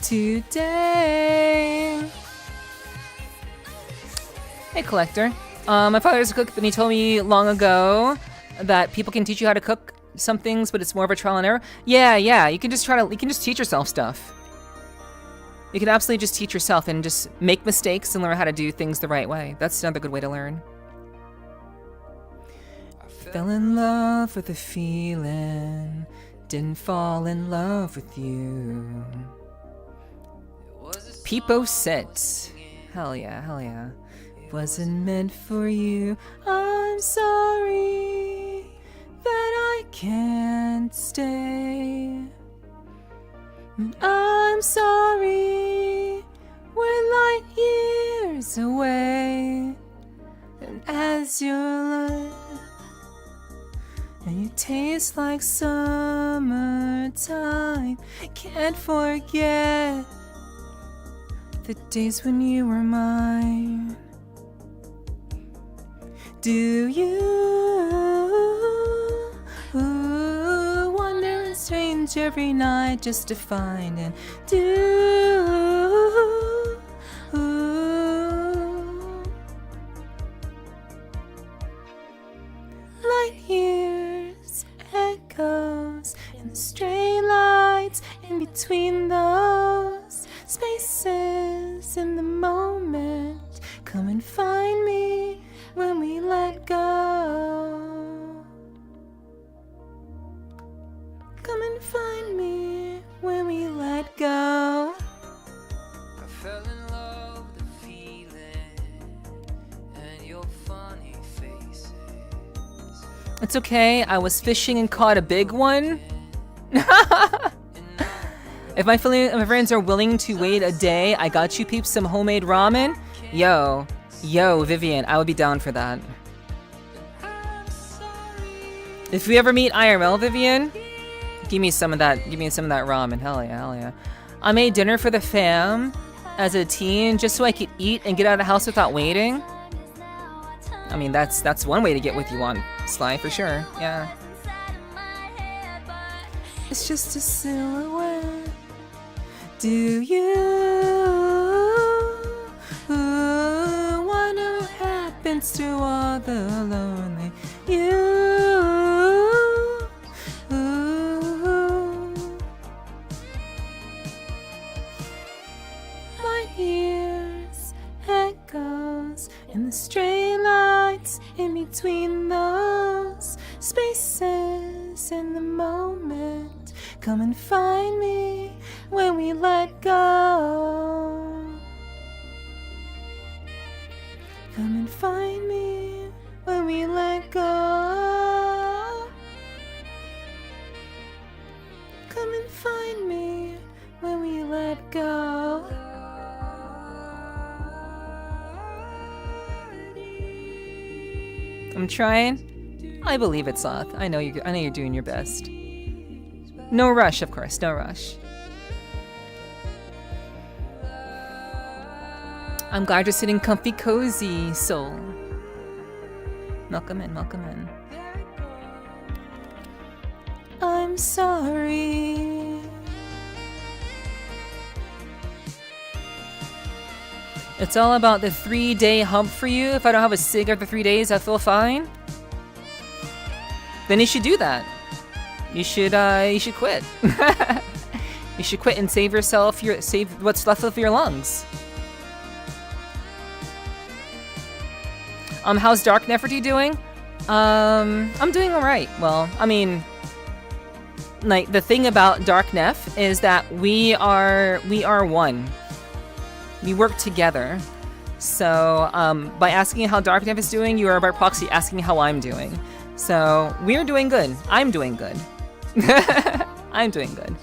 Today. Hey, Collector. My father's a cook, and he told me long ago that people can teach you how to cook some things, but it's more of a trial and error. Yeah. You can just teach yourself stuff. You can absolutely just teach yourself and just make mistakes and learn how to do things the right way. That's another good way to learn. I fell in love with the feeling, didn't fall in love with you. Peepo Sit. Hell yeah. Wasn't meant for you. I'm sorry that I can't stay. I'm sorry we're light years away. And as your love, and you taste like summertime, can't forget the days when you were mine. Do you wander and strange every night just to find and do light years, echoes, and the stray lights in between those spaces in the moment. Come and find me when we let go. Come and find me when we let go. I fell in love with the feeling and your funny faces. It's okay, I was fishing and caught a big one. If my friends are willing to wait a day, I got you peeps some homemade ramen. Yo, Vivian, I would be down for that. If we ever meet IRL, Vivian, give me some of that ramen. Hell yeah. I made dinner for the fam as a teen just so I could eat and get out of the house without waiting. I mean, that's one way to get with you on Sly for sure. Yeah. It's just a silhouette. Do you wonder what happens to all the lonely you? My ears, echoes, and the stray lights in between those spaces in the moment. Come and find me when we let go. Come and find me when we let go. I'm trying. I believe it, Sloth. I know you're doing your best. No rush, of course. No rush. I'm glad you're sitting comfy, cozy, soul. Welcome in. Welcome in. I'm sorry. It's all about the 3-day hump for you. If I don't have a cig after 3 days, I feel fine. Then you should do that. You should quit. You should quit and save what's left of your lungs. How's Dark Nepherti doing? I'm doing alright. Well, I mean, like, the thing about Dark Neph is that we are one. We work together. So, by asking how Dark Neph is doing, you are by proxy asking how I'm doing. So, we're doing good. I'm doing good. I'm doing good.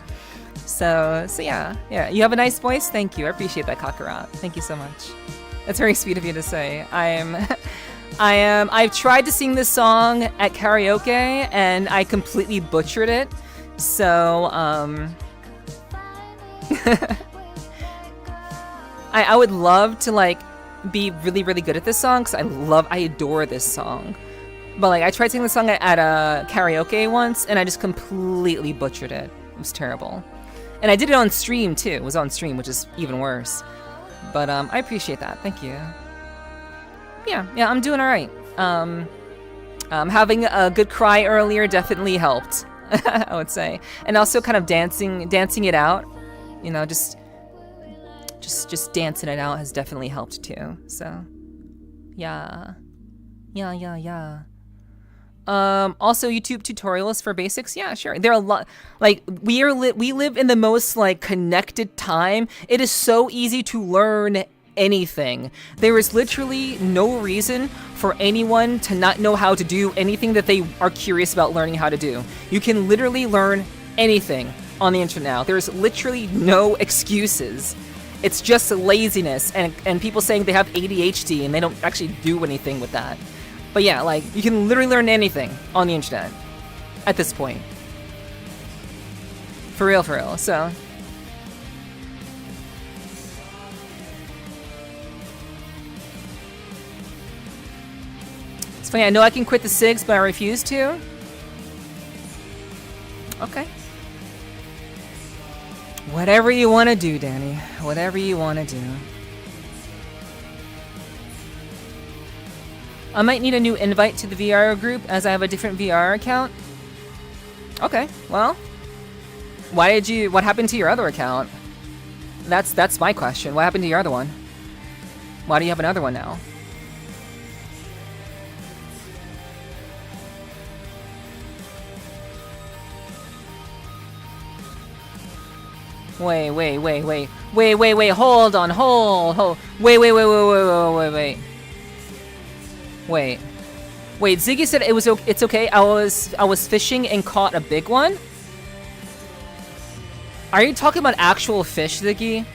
So yeah. You have a nice voice. Thank you. I appreciate that, Kakarot. Thank you so much. That's very sweet of you to say. I've tried to sing this song at karaoke and I completely butchered it. So, I would love to like be really, really good at this song because I adore this song. But like I tried singing the song at a karaoke once and I just completely butchered it. It was terrible. And I did it on stream too. It was on stream, which is even worse. But I appreciate that. Thank you. Yeah, I'm doing all right. Having a good cry earlier definitely helped, I would say. And also kind of dancing it out. You know, just dancing it out has definitely helped too. So, yeah. Also YouTube tutorials for basics. Yeah, sure. There are a lot. Like we live in the most like connected time. It is so easy to learn anything. There is literally no reason for anyone to not know how to do anything that they are curious about learning how to do. You can literally learn anything on the internet now. There's literally no excuses. It's just laziness and people saying they have ADHD and they don't actually do anything with that. But yeah, like, you can literally learn anything on the internet at this point. For real, so. It's funny, I know I can quit the SIGs, but I refuse to. Okay. Whatever you want to do, Danny. Whatever you want to do. I might need a new invite to the VR group as I have a different VR account. Okay, well, what happened to your other account? That's my question. What happened to your other one? Why do you have another one now? Wait, hold on, hold. Wait, Ziggy said it's okay. I was fishing and caught a big one. Are you talking about actual fish, Ziggy?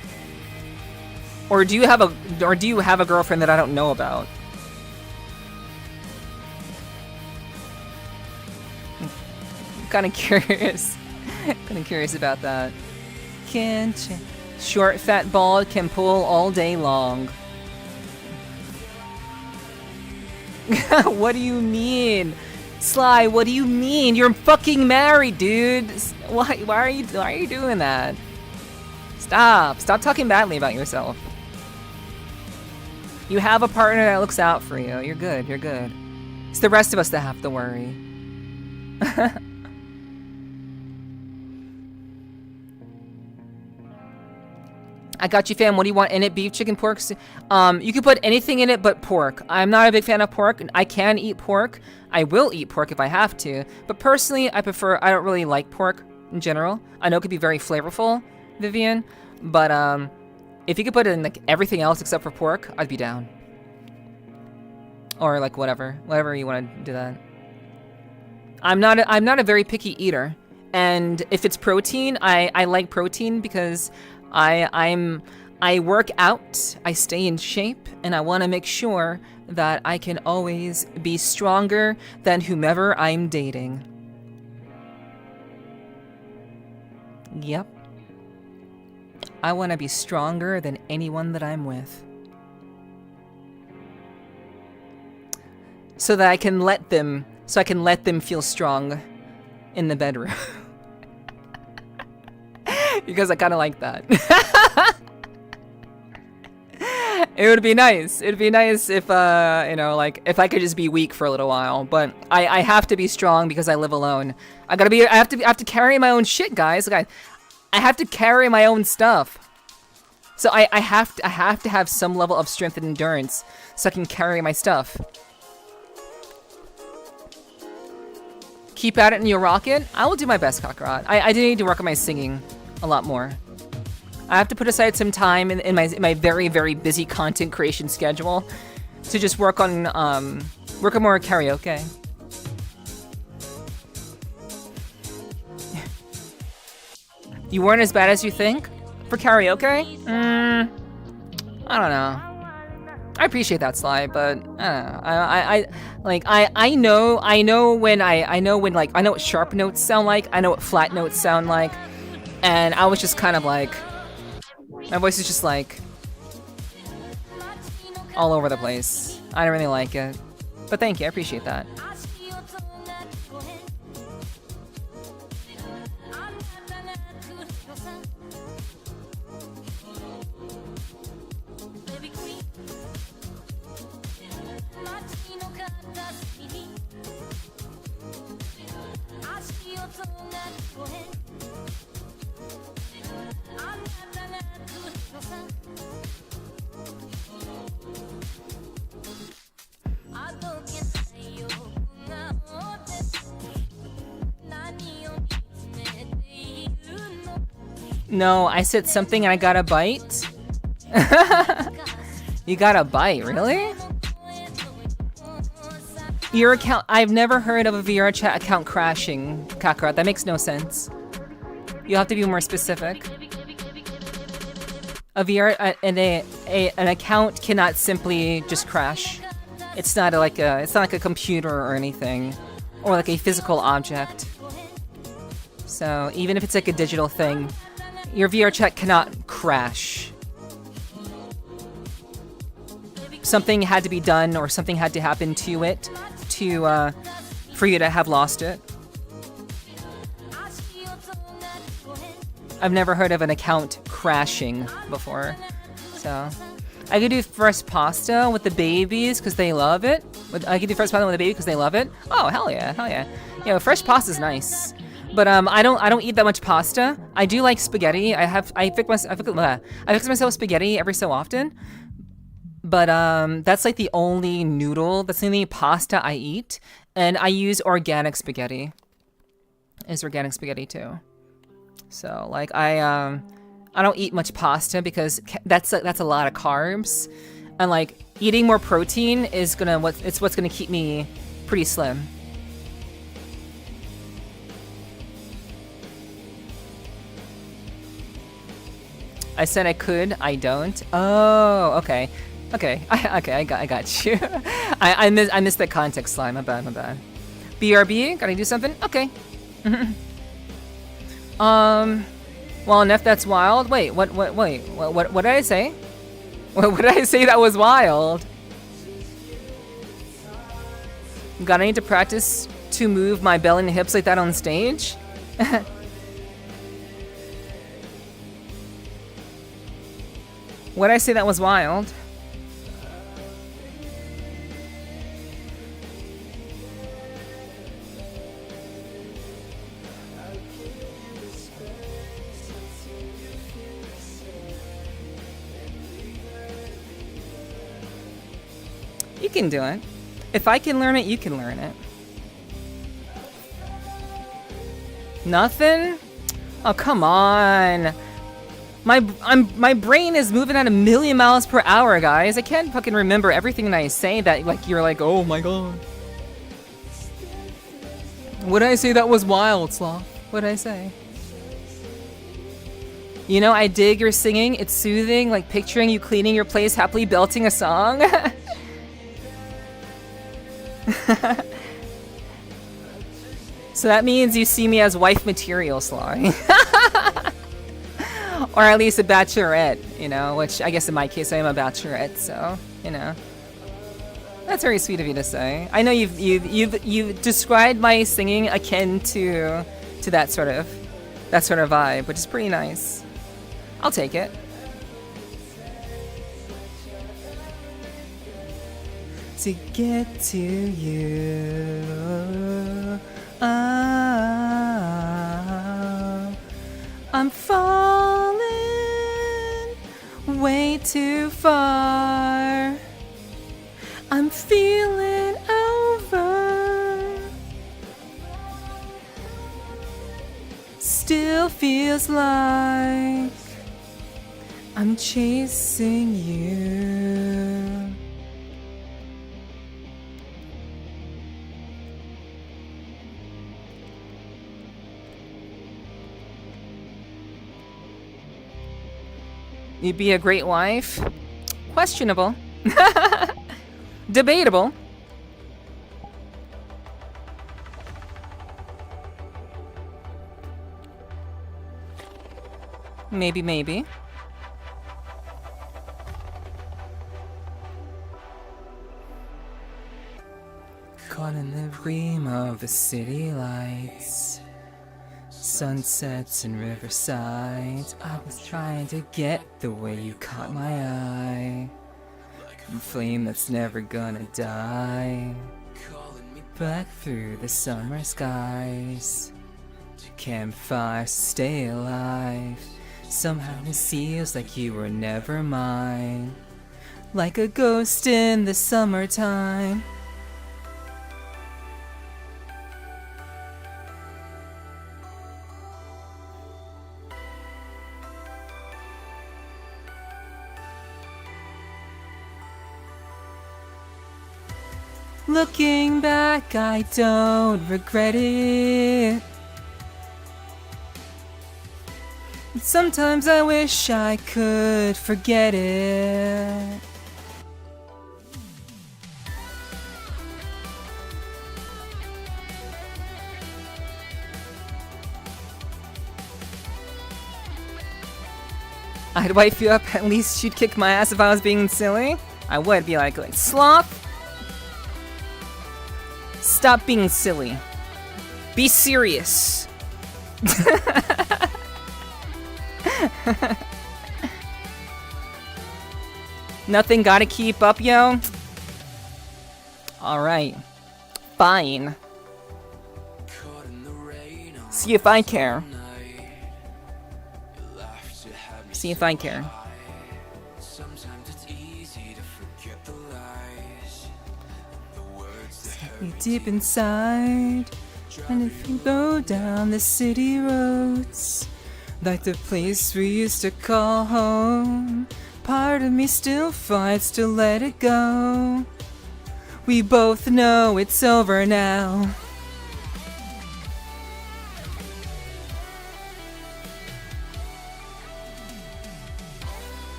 Or do you have a girlfriend that I don't know about? I'm kind of curious. Kind of curious about that. Short, fat, bald can pull all day long. What do you mean? Sly, what do you mean? You're fucking married, dude. Why are you doing that? Stop talking badly about yourself. You have a partner that looks out for you. You're good. It's the rest of us that have to worry. I got you, fam. What do you want in it? Beef, chicken, pork? You can put anything in it but pork. I'm not a big fan of pork. I can eat pork. I will eat pork if I have to. But personally, I don't really like pork in general. I know it could be very flavorful, Vivian. But if you could put in like everything else except for pork, I'd be down. Or like whatever you want to do that. I'm not a very picky eater. And if it's protein, I like protein because I work out, I stay in shape, and I want to make sure that I can always be stronger than whomever I'm dating. Yep. I want to be stronger than anyone that I'm with. So that I can let them feel strong in the bedroom. Because I kind of like that. It would be nice. It'd be nice if, you know, like, if I could just be weak for a little while. But I have to be strong because I live alone. I have to carry my own shit, guys. Like, I have to carry my own stuff. So I have to have some level of strength and endurance so I can carry my stuff. Keep at it and you'll rock it. I will do my best, Kakarot. I do need to work on my singing a lot more. I have to put aside some time in my very, very busy content creation schedule to just work on more karaoke. You weren't as bad as you think for karaoke? I don't know. I appreciate that, Sly, but I don't know. I know when like I know what sharp notes sound like. I know what flat notes sound like, and I was just kind of like, my voice is just like all over the place. I don't really like it, but thank you. I appreciate that. No, I said something and I got a bite. You got a bite, really? Your account, I've never heard of a VRCHAT account crashing, Kakarot. That makes no sense. You'll have to be more specific. An account cannot simply just crash. It's not like a computer or anything, or like a physical object. So even if it's like a digital thing, your VRCHAT cannot crash. Something had to be done or something had to happen to it for you to have lost it. I've never heard of an account crashing before. So I could do fresh pasta with the babies because they love it. I could do fresh pasta with the baby because they love it. Oh, hell yeah, hell yeah. You know, fresh pasta's nice. But I don't eat that much pasta. I do like spaghetti. I fix myself spaghetti every so often. But that's like the only noodle, that's the only pasta I eat, and I use organic spaghetti. It's organic spaghetti too. So like I don't eat much pasta because that's a lot of carbs, and like eating more protein is what's gonna keep me pretty slim. I said I could. I don't. Oh, okay. Okay, I got you. I missed that context, Slime. My bad. BRB, gotta do something. Okay. Well, Neff, that's wild. Wait, what did I say? What did I say that was wild? Gotta need to practice to move my belly and hips like that on stage. What did I say that was wild? You can do it. If I can learn it, you can learn it. Nothing? Oh, come on. My brain is moving at 1,000,000 miles per hour, guys. I can't fucking remember everything that I say that like you're like, oh my god. What did I say that was wild, Sloth? What did I say? You know, I dig your singing. It's soothing, like picturing you cleaning your place, happily belting a song. So that means you see me as wife material, Sly. Or at least a bachelorette, you know, which I guess in my case I am a bachelorette, so, you know. That's very sweet of you to say. I know you've described my singing akin to that sort of vibe, which is pretty nice. I'll take it. To get to you, I'm falling way too far. I'm feeling over. Still feels like I'm chasing you. You'd be a great wife? Questionable. Debatable. Maybe. Caught in the gleam of the city lights, sunsets and riversides. I was trying to get the way you caught my eye. A flame that's never gonna die. Back through the summer skies. Campfires stay alive. Somehow it feels like you were never mine. Like a ghost in the summertime. Looking back, I don't regret it. Sometimes I wish I could forget it. I'd wipe you up, at least you'd kick my ass if I was being silly. I would be like sloth. Stop being silly. Be serious. Nothing gotta keep up, yo? Alright. Fine. See if I care. See if I care. Deep inside, and if you go down the city roads, like the place we used to call home, part of me still fights to let it go. We both know it's over now.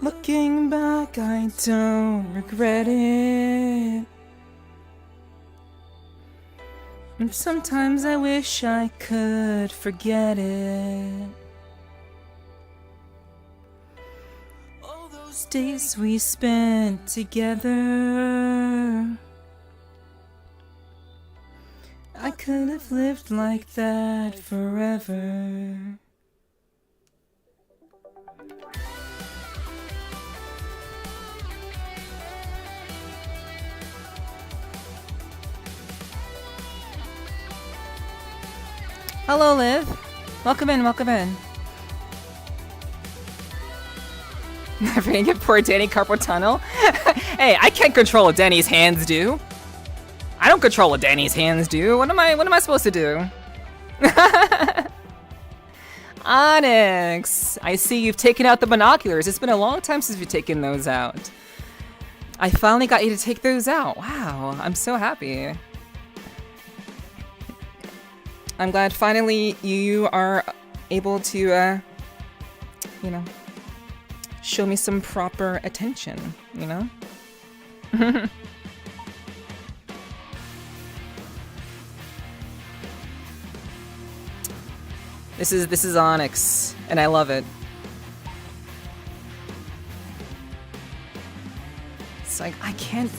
Looking back, I don't regret it. And sometimes I wish I could forget it. All those days we spent together, I could have lived like that forever. Hello, Liv. Welcome in, welcome in. Never gonna give poor Danny carpal tunnel. Hey, I can't control what Danny's hands do. I don't control what Danny's hands do. What am I supposed to do? Onyx, I see you've taken out the binoculars. It's been a long time since you've taken those out. I finally got you to take those out. Wow, I'm so happy. I'm glad finally you are able to, you know, show me some proper attention, you know? This is Onyx, and I love it. It's like, I can't...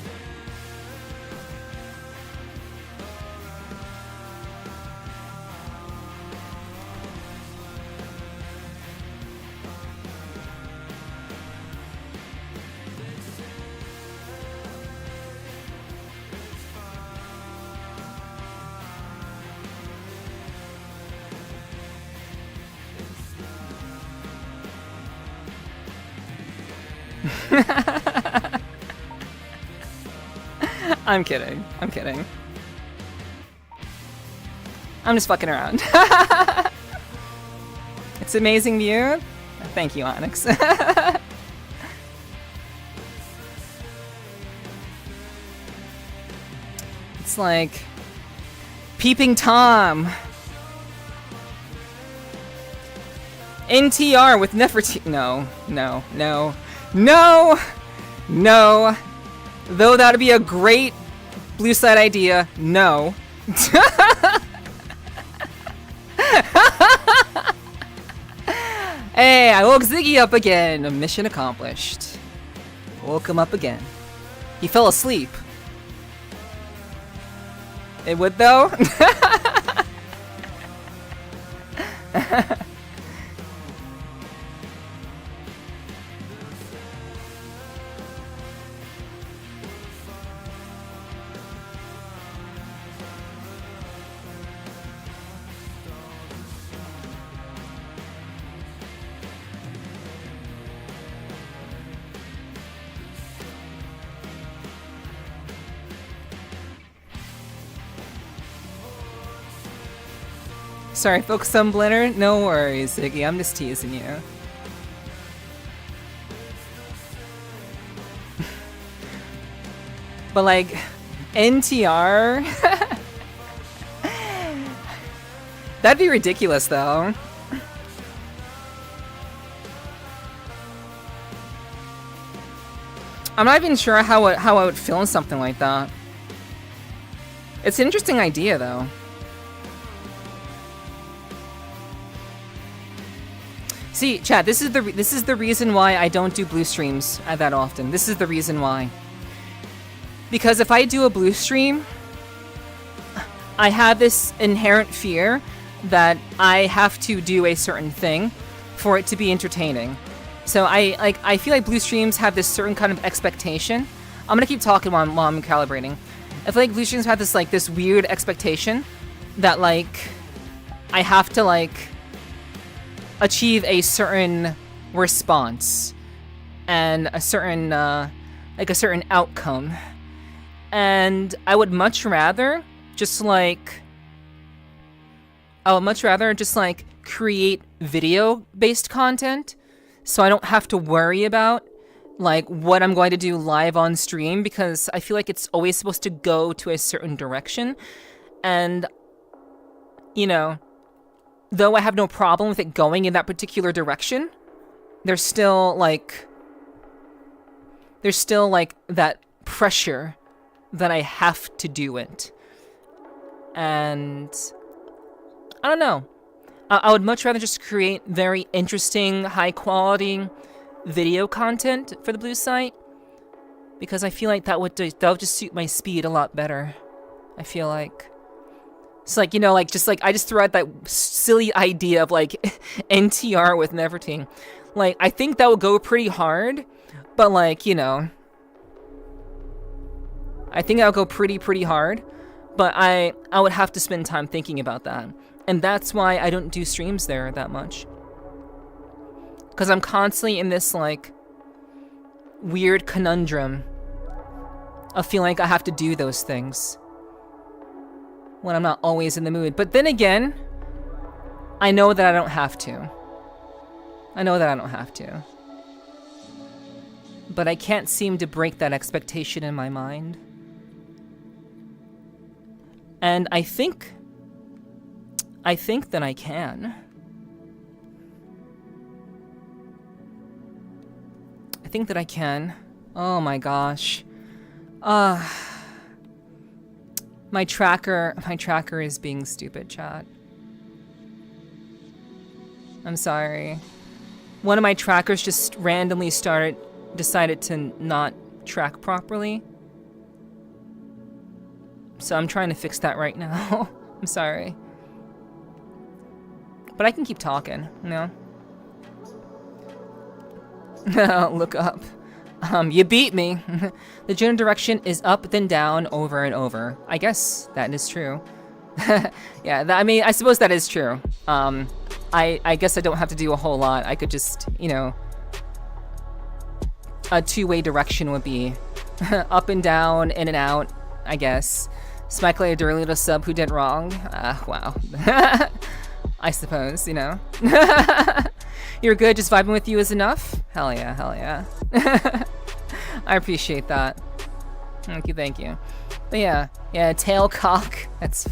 I'm kidding. I'm kidding. I'm just fucking around. It's amazing view. Thank you, Onyx. It's like Peeping Tom. NTR with Nepherti. No. Though that would be a great blue side idea, no. Hey, I woke Ziggy up again. Mission accomplished. Woke him up again. He fell asleep. It would though? Sorry, folks, some blender. No worries, Ziggy. I'm just teasing you. But like, NTR? That'd be ridiculous, though. I'm not even sure how I would film something like that. It's an interesting idea, though. See, chat, this is the reason why I don't do blue streams that often. This is the reason why. Because if I do a blue stream, I have this inherent fear that I have to do a certain thing for it to be entertaining. So I feel like blue streams have this certain kind of expectation. I'm gonna keep talking while I'm calibrating. I feel like blue streams have this weird expectation that like I have to like achieve a certain response and a certain like a certain outcome, and I would much rather just like create video based content so I don't have to worry about like what I'm going to do live on stream, because I feel like it's always supposed to go to a certain direction. And you know, though I have no problem with it going in that particular direction, there's still like that pressure that I have to do it. And I don't know. I would much rather just create very interesting, high quality video content for the blue site, because I feel like that would just suit my speed a lot better. I feel like. It's like, you know, like I just threw out that silly idea of like NTR with Nepherti. Like, I think that would go pretty hard, but like, you know, I think that would go pretty hard, but I would have to spend time thinking about that. And that's why I don't do streams there that much. Because I'm constantly in this like weird conundrum of feeling like I have to do those things when I'm not always in the mood. But then again, I know that I don't have to. but I can't seem to break that expectation in my mind. And I think that I can. I think that I can. Oh my gosh. My tracker is being stupid, chat. I'm sorry. One of my trackers just randomly decided to not track properly. So I'm trying to fix that right now. I'm sorry. But I can keep talking, you know? Look up. You beat me. The general direction is up then down over and over. I guess that is true. Yeah, I mean, I suppose that is true. I guess I don't have to do a whole lot. I could just, you know, a two-way direction would be up and down, in and out, I guess. Smikely a dirty little sub who did wrong. Wow. I suppose, you know. You're good, just vibing with you is enough? Hell yeah, hell yeah. I appreciate that. Thank you. But yeah, tail cock. That's,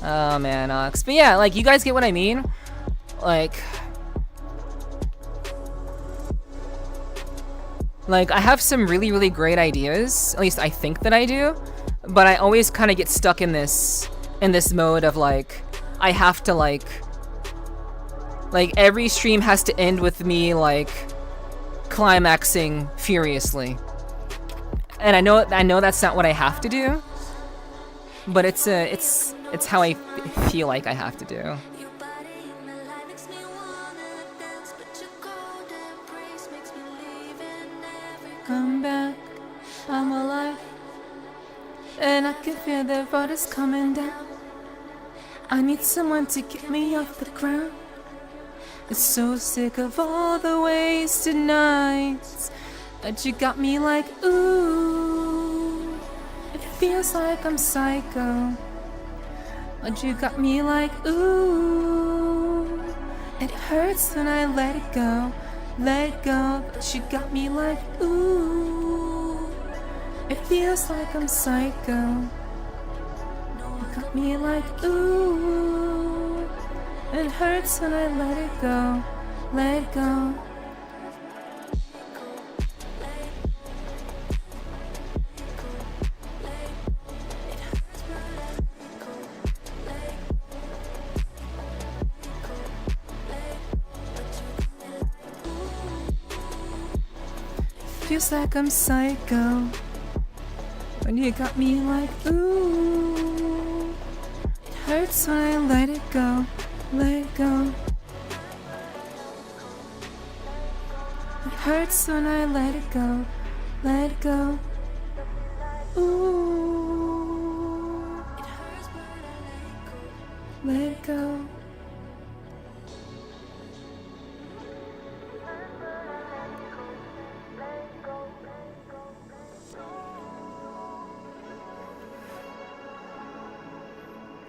oh man, Ox. But yeah, like, you guys get what I mean? Like, I have some really, really great ideas. At least I think that I do. But I always kind of get stuck in this mode of like, I have to like every stream has to end with me like climaxing furiously. And I know that's not what I have to do, but it's how I feel like I have to do. Come back, I'm alive, and I can feel the waters coming down. I need someone to get me off the ground. It's so sick of all the wasted nights that you got me like, ooh. It feels like I'm psycho, but you got me like, ooh. It hurts when I let it go, but you got me like, ooh. It feels like I'm psycho, you got me like, ooh. It hurts when I let it go, Feels like I'm psycho, when you got me like, ooh. It hurts when I let it go, It hurts when I let it go, ooh. Let it go.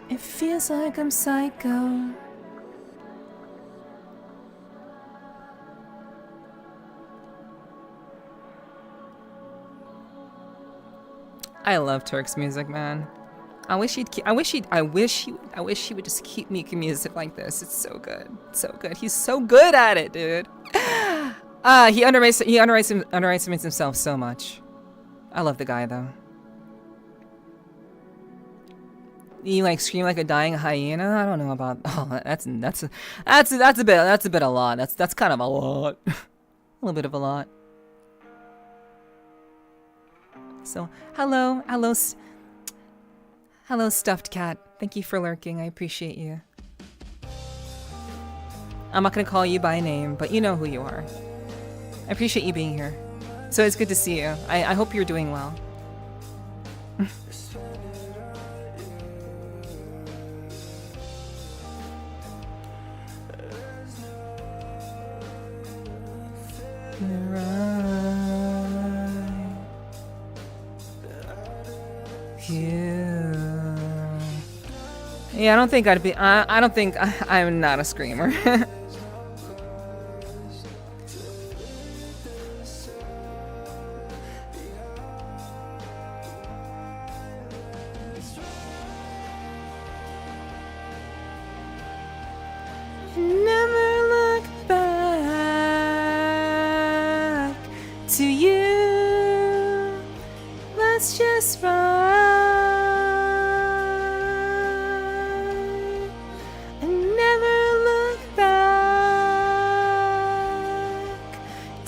It feels like I'm psycho. I love Turk's music, man. I wish he would just keep making music like this. It's so good. So good. He's so good at it, dude. He underwrites himself so much. I love the guy though. You like scream like a dying hyena? I don't know about. Oh, that's a bit a lot. That's kind of a lot. A little bit of a lot. So hello, stuffed cat. Thank you for lurking. I appreciate you. I'm not gonna call you by name, but you know who you are. I appreciate you being here. So it's good to see you. I hope you're doing well. Yeah, I don't think I'd be. I don't think I'm not a screamer.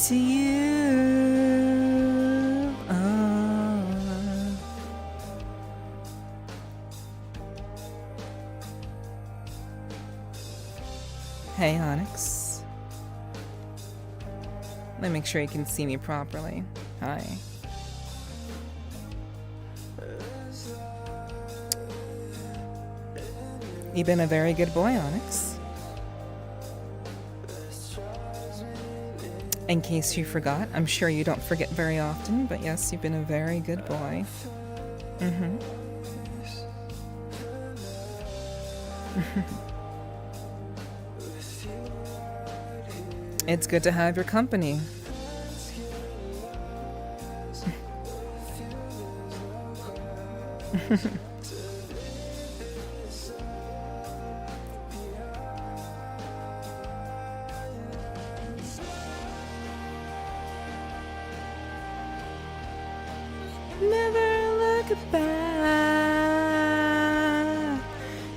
to you. Oh. Hey, Onyx. Let me make sure you can see me properly. Hi. You've been a very good boy, Onyx. In case you forgot, I'm sure you don't forget very often, but yes, you've been a very good boy. Mm-hmm. It's good to have your company. Never look back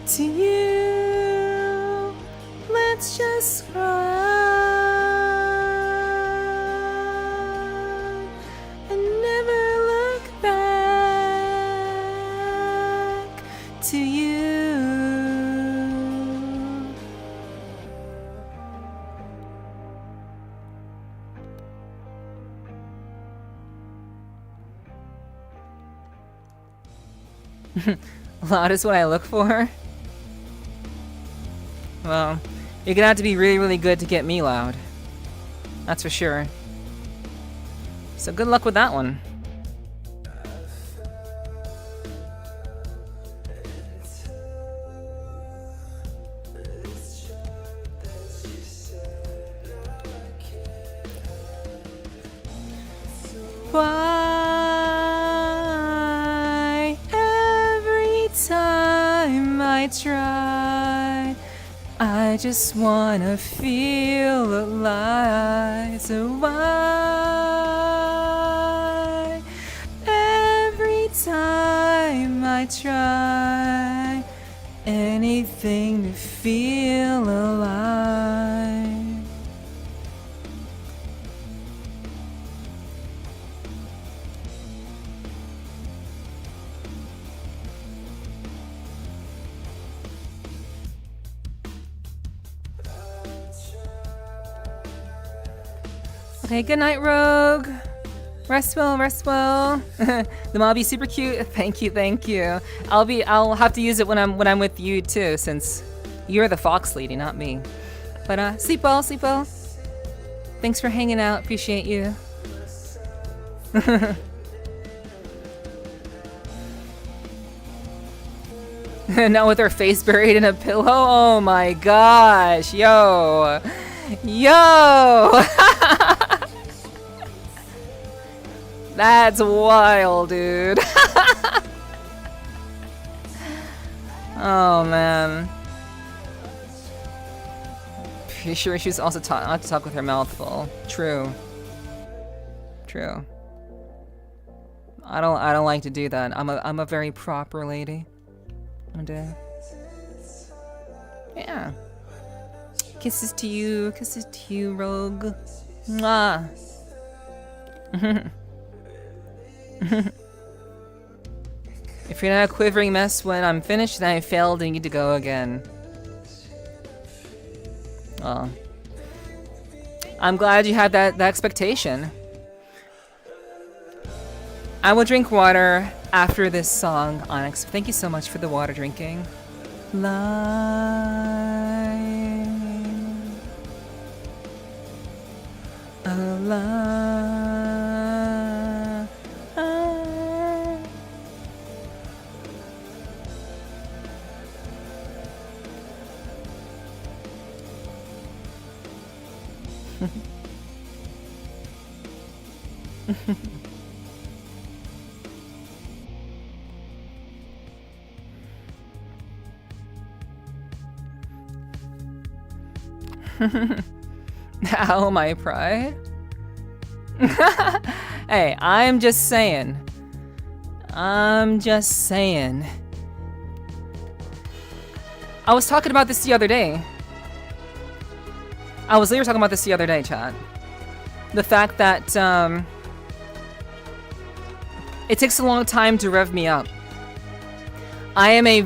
to you. Let's just run and never look back to you. Loud is what I look for? Well, you're gonna have to be really, really good to get me loud. That's for sure. So good luck with that one. Why every time I try, I just wanna feel alive. So why every time I try anything to feel alive? Okay, good night, Rogue. Rest well, rest well. The mobby's super cute. Thank you, thank you. I'll have to use it when I'm with you too, since you're the fox lady, not me. But sleep well, sleep well. Thanks for hanging out. Appreciate you. Now with her face buried in a pillow. Oh my gosh, yo, yo. That's wild, dude. Oh man. Pretty sure she's also not to talk with her mouth full. True. True. I don't like to do that. I'm a very proper lady. And yeah. Kisses to you, Rogue. Mwah. If you're not a quivering mess when I'm finished, then I failed and you need to go again. Well, I'm glad you had that expectation. I will drink water after this song, Onyx. Thank you so much for the water drinking. Line. Alive. Ow, my pride. Hey, I'm just saying. I was talking about this the other day. I was literally talking about this the other day, chat. the fact that it takes a long time to rev me up. I am a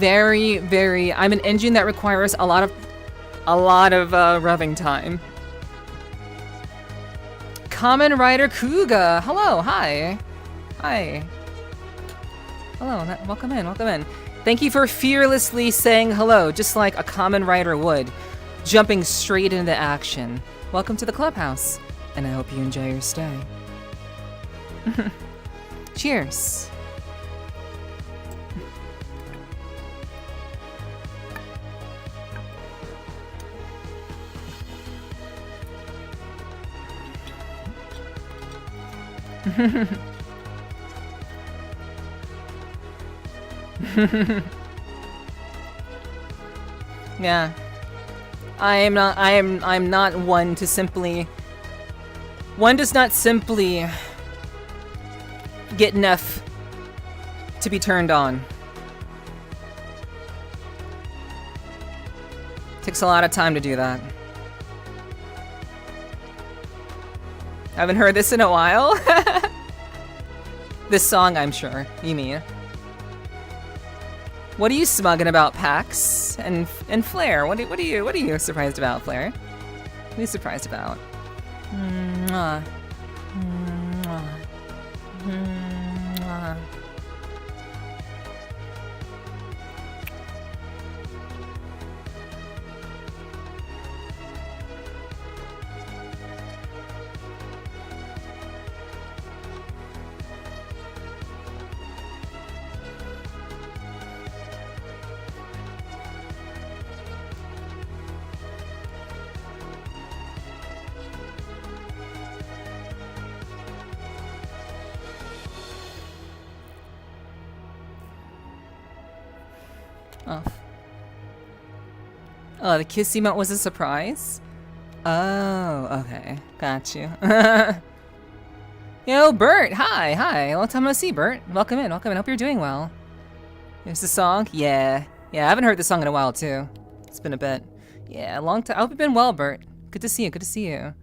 I'm an engine that requires a lot of revving time. Kamen Rider Kuga, hello, hi. Hello, welcome in. Thank you for fearlessly saying hello, just like a Kamen Rider would, jumping straight into action. Welcome to the clubhouse, and I hope you enjoy your stay. Cheers. Yeah. I'm not one to simply... One does not simply get Neph to be turned on. Takes a lot of time to do that. Haven't heard this in a while. This song, I'm sure, you mean. What are you smugging about, Pax and Flair? What are you surprised about, Flair? What are you surprised about? Mwah. Mwah. Mwah. Oh, the kiss emote was a surprise? Oh, okay. Got you. Yo, Bert! Hi! Long time no see, Bert. Welcome in. Hope you're doing well. Here's the song? Yeah, I haven't heard this song in a while, too. It's been a bit. Yeah, a long time. I hope you've been well, Bert. Good to see you.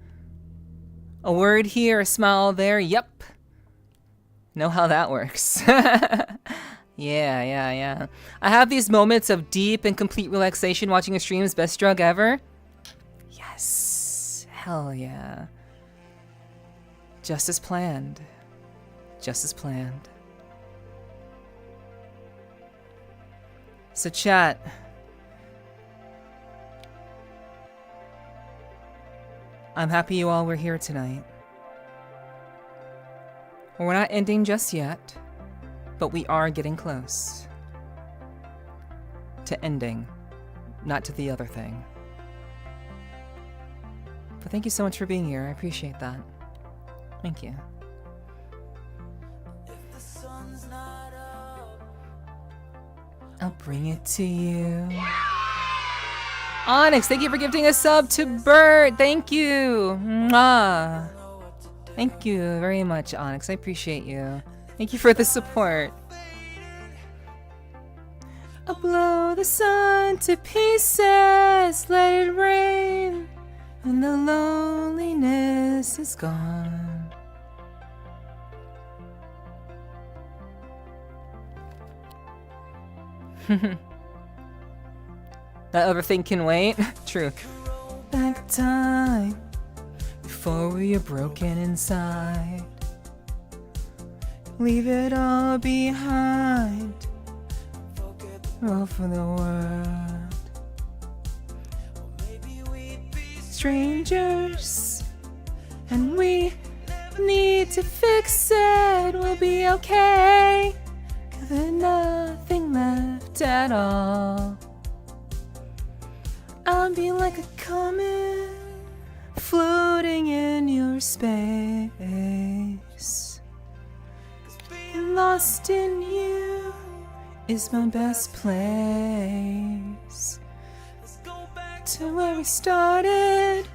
A word here, a smile there. Yep. Know how that works. Yeah. I have these moments of deep and complete relaxation watching a stream's best drug ever. Yes. Hell yeah. Just as planned. So chat. I'm happy you all were here tonight. We're not ending just yet. But we are getting close to ending, not to the other thing. But thank you so much for being here. I appreciate that. Thank you. I'll bring it to you. Onyx, thank you for gifting a sub to Bert. Thank you. Mwah. Thank you very much, Onyx. I appreciate you. Thank you for the support. I'll blow the sun to pieces, let it rain, when the loneliness is gone. That other thing can wait. True. Back time before we are broken inside. Leave it all behind. All for the world. Strangers, and we need to fix it. We'll be okay. There's nothing left at all. I'll be like a comet floating in your space. Lost in you is my best place. To where we started,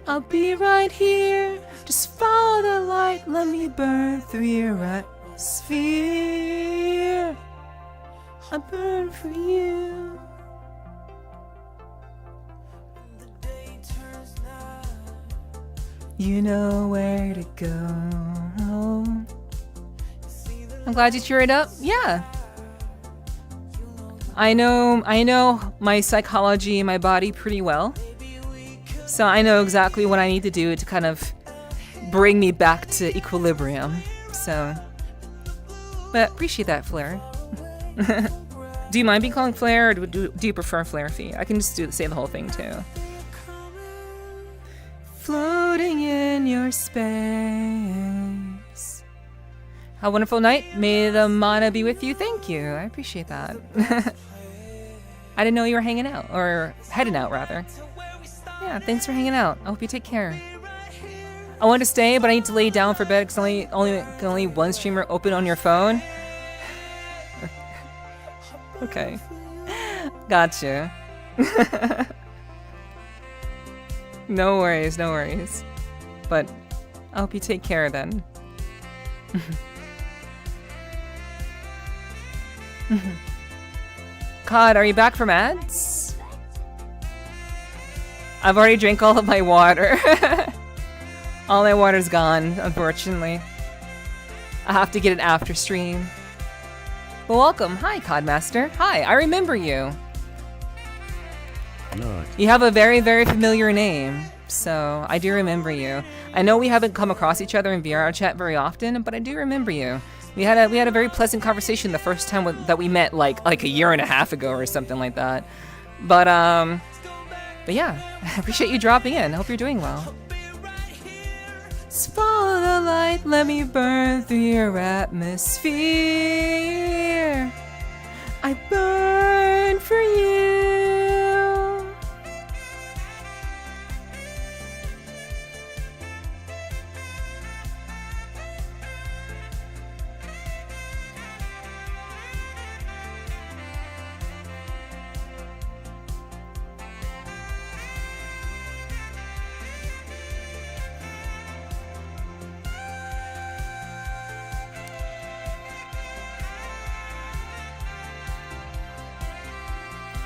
I'll be right here. Just follow the light, let me burn through your atmosphere. I burn for you. You know where to go. I'm glad you cheered up. Yeah. I know my psychology and my body pretty well. So I know exactly what I need to do to kind of bring me back to equilibrium. So, but appreciate that, Flair. Do you mind being called Flair, or do you prefer Flair Fee? I can just say the whole thing too. Floating in your space. Have a wonderful night. May the mana be with you. Thank you. I appreciate that. I didn't know you were hanging out, or heading out rather. Yeah, thanks for hanging out. I hope you take care. I want to stay, but I need to lay down for bed because only one streamer open on your phone. Okay. Gotcha. No worries, no worries. But I hope you take care then. Cod, are you back from ads? I've already drank all of my water. All my water's gone, unfortunately. I have to get it after stream. Well, welcome. Hi, Codmaster. Hi, I remember you. No. You have a very, very familiar name, so I do remember you. I know we haven't come across each other in VRCHAT very often, but I do remember you. We had a very pleasant conversation the first time that we met, like a year and a half ago or something like that. But yeah, I appreciate you dropping in. Hope you're doing well. Just follow the light, let me burn through your atmosphere. I burn for you.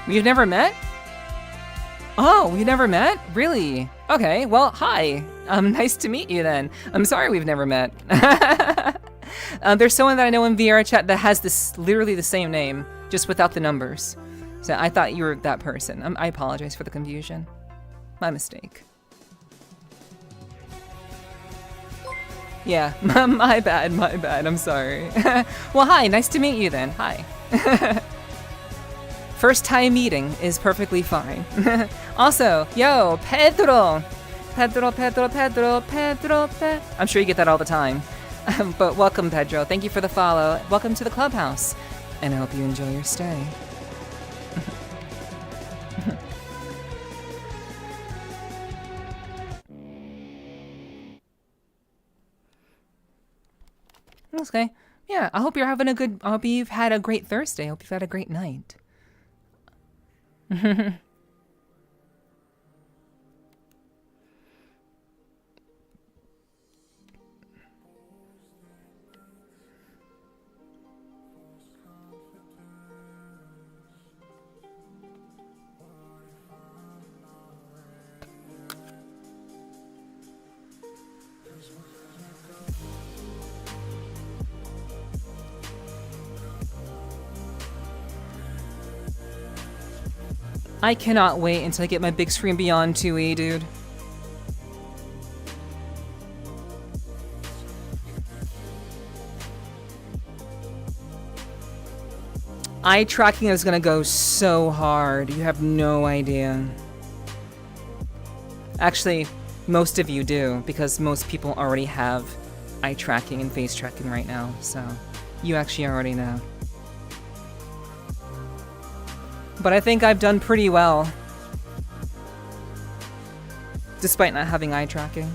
We've never met? Oh, we've never met? Really? Okay, well, hi. Nice to meet you then. I'm sorry we've never met. There's someone that I know in VRCHAT that has literally the same name, just without the numbers. So I thought you were that person. I apologize for the confusion. My mistake. Yeah, my bad, I'm sorry. Well, hi, nice to meet you then. Hi. First time meeting is perfectly fine. Also, yo, Pedro. I'm sure you get that all the time. But welcome, Pedro. Thank you for the follow. Welcome to the clubhouse. And I hope you enjoy your stay. Okay. Yeah, I hope you've had a great Thursday. I hope you've had a great night. I cannot wait until I get my big screen beyond 2E, dude. Eye tracking is gonna go so hard. You have no idea. Actually, most of you do, because most people already have eye tracking and face tracking right now, so you actually already know. But I think I've done pretty well, despite not having eye tracking.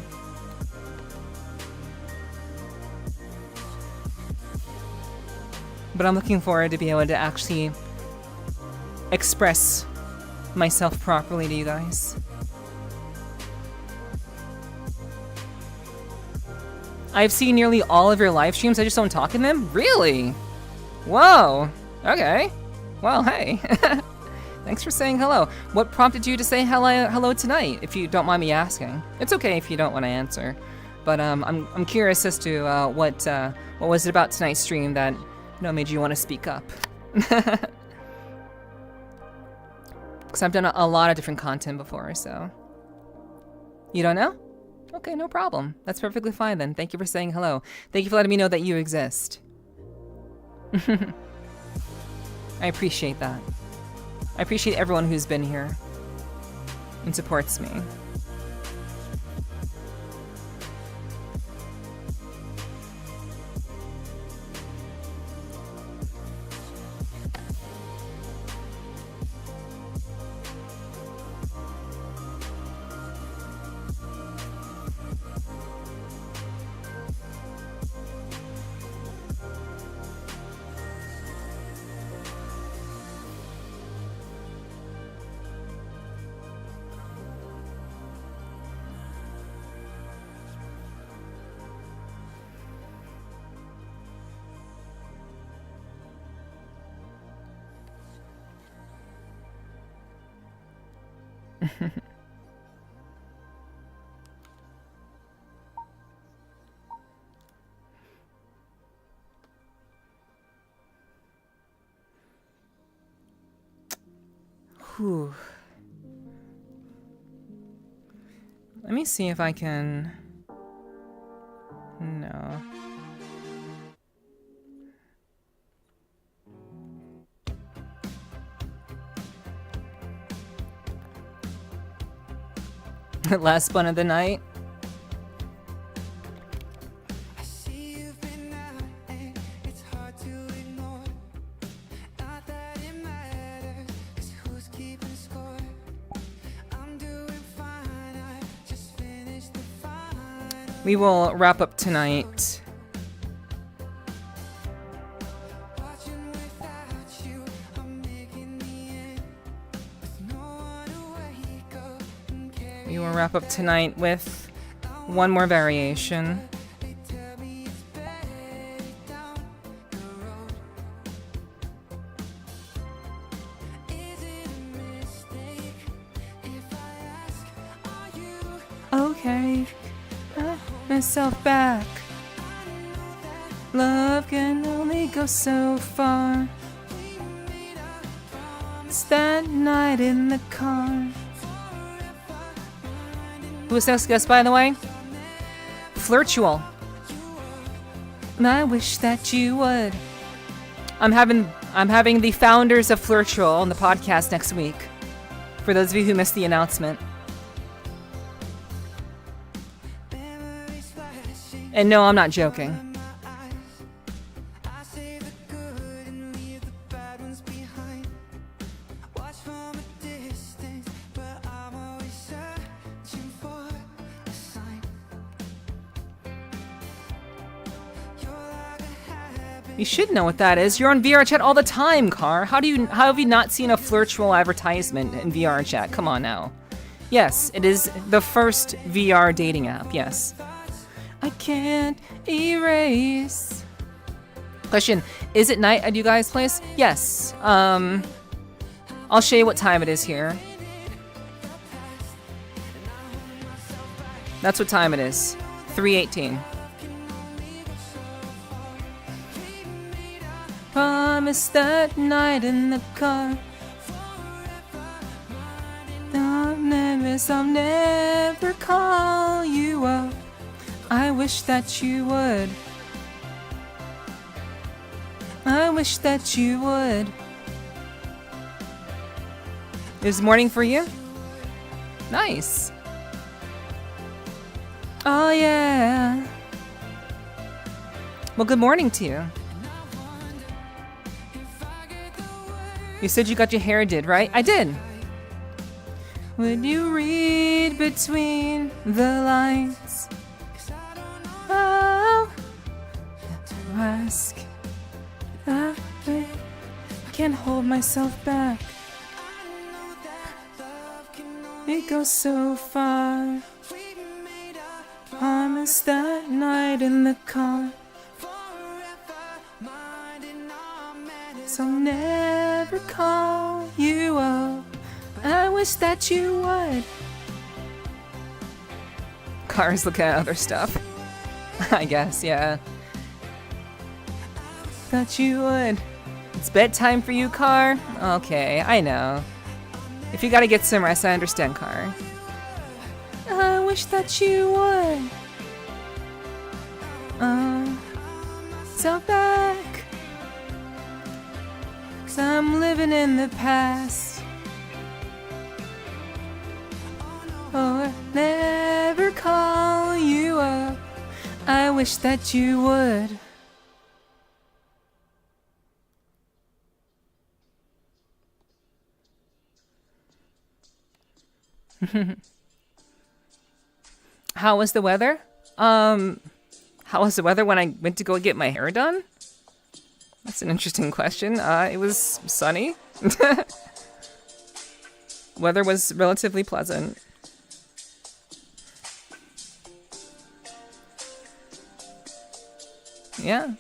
But I'm looking forward to be able to actually express myself properly to you guys. I've seen nearly all of your live streams, I just don't talk in them? Really? Whoa, okay. Well, hey. Thanks for saying hello. What prompted you to say hello tonight, if you don't mind me asking? It's okay if you don't want to answer. But I'm curious as to what was it about tonight's stream that made you want to speak up? Because I've done a lot of different content before, so you don't know? Okay, no problem. That's perfectly fine then. Thank you for saying hello. Thank you for letting me know that you exist. I appreciate that. I appreciate everyone who's been here and supports me. Whew. Let me see if I can... No. Last one of the night. We will wrap up tonight. We will wrap up tonight with one more variation. Okay. Myself back. Love can only go so far. It's that night in the car. Who was next guest, by the way? Flirtual. And I wish that you would. I'm having the founders of Flirtual on the podcast next week. For those of you who missed the announcement. And no, I'm not joking. You should know what that is. You're on VRCHAT all the time, Car. How have you not seen a Flirtual advertisement in VRCHAT? Come on now. Yes, it is the first VR dating app, yes. I can't erase. Question, is it night at you guys' place? Yes. I'll show you what time it is here. That's what time it is. 3:18. Promise that night in the car. I'll never call you up. I wish that you would. I wish that you would. Is morning for you? Nice. Oh yeah. Well, good morning to you. You said you got your hair did, right? I did. Would you read between the lines? Oh, to ask. I can't hold myself back. It goes so far. Promise that night in the car. 'cause I'll never call you up. I wish that you would. Cars looking at other stuff. I guess, yeah. That you would. It's bedtime for you, Car? Okay, I know. If you gotta get some rest, I understand, Car. I wish that you would. So back. 'Cause I'm living in the past. Or never call you up. I wish that you would. How was the weather? How was the weather when I went to go get my hair done? That's an interesting question. It was sunny. Weather was relatively pleasant. Yeah.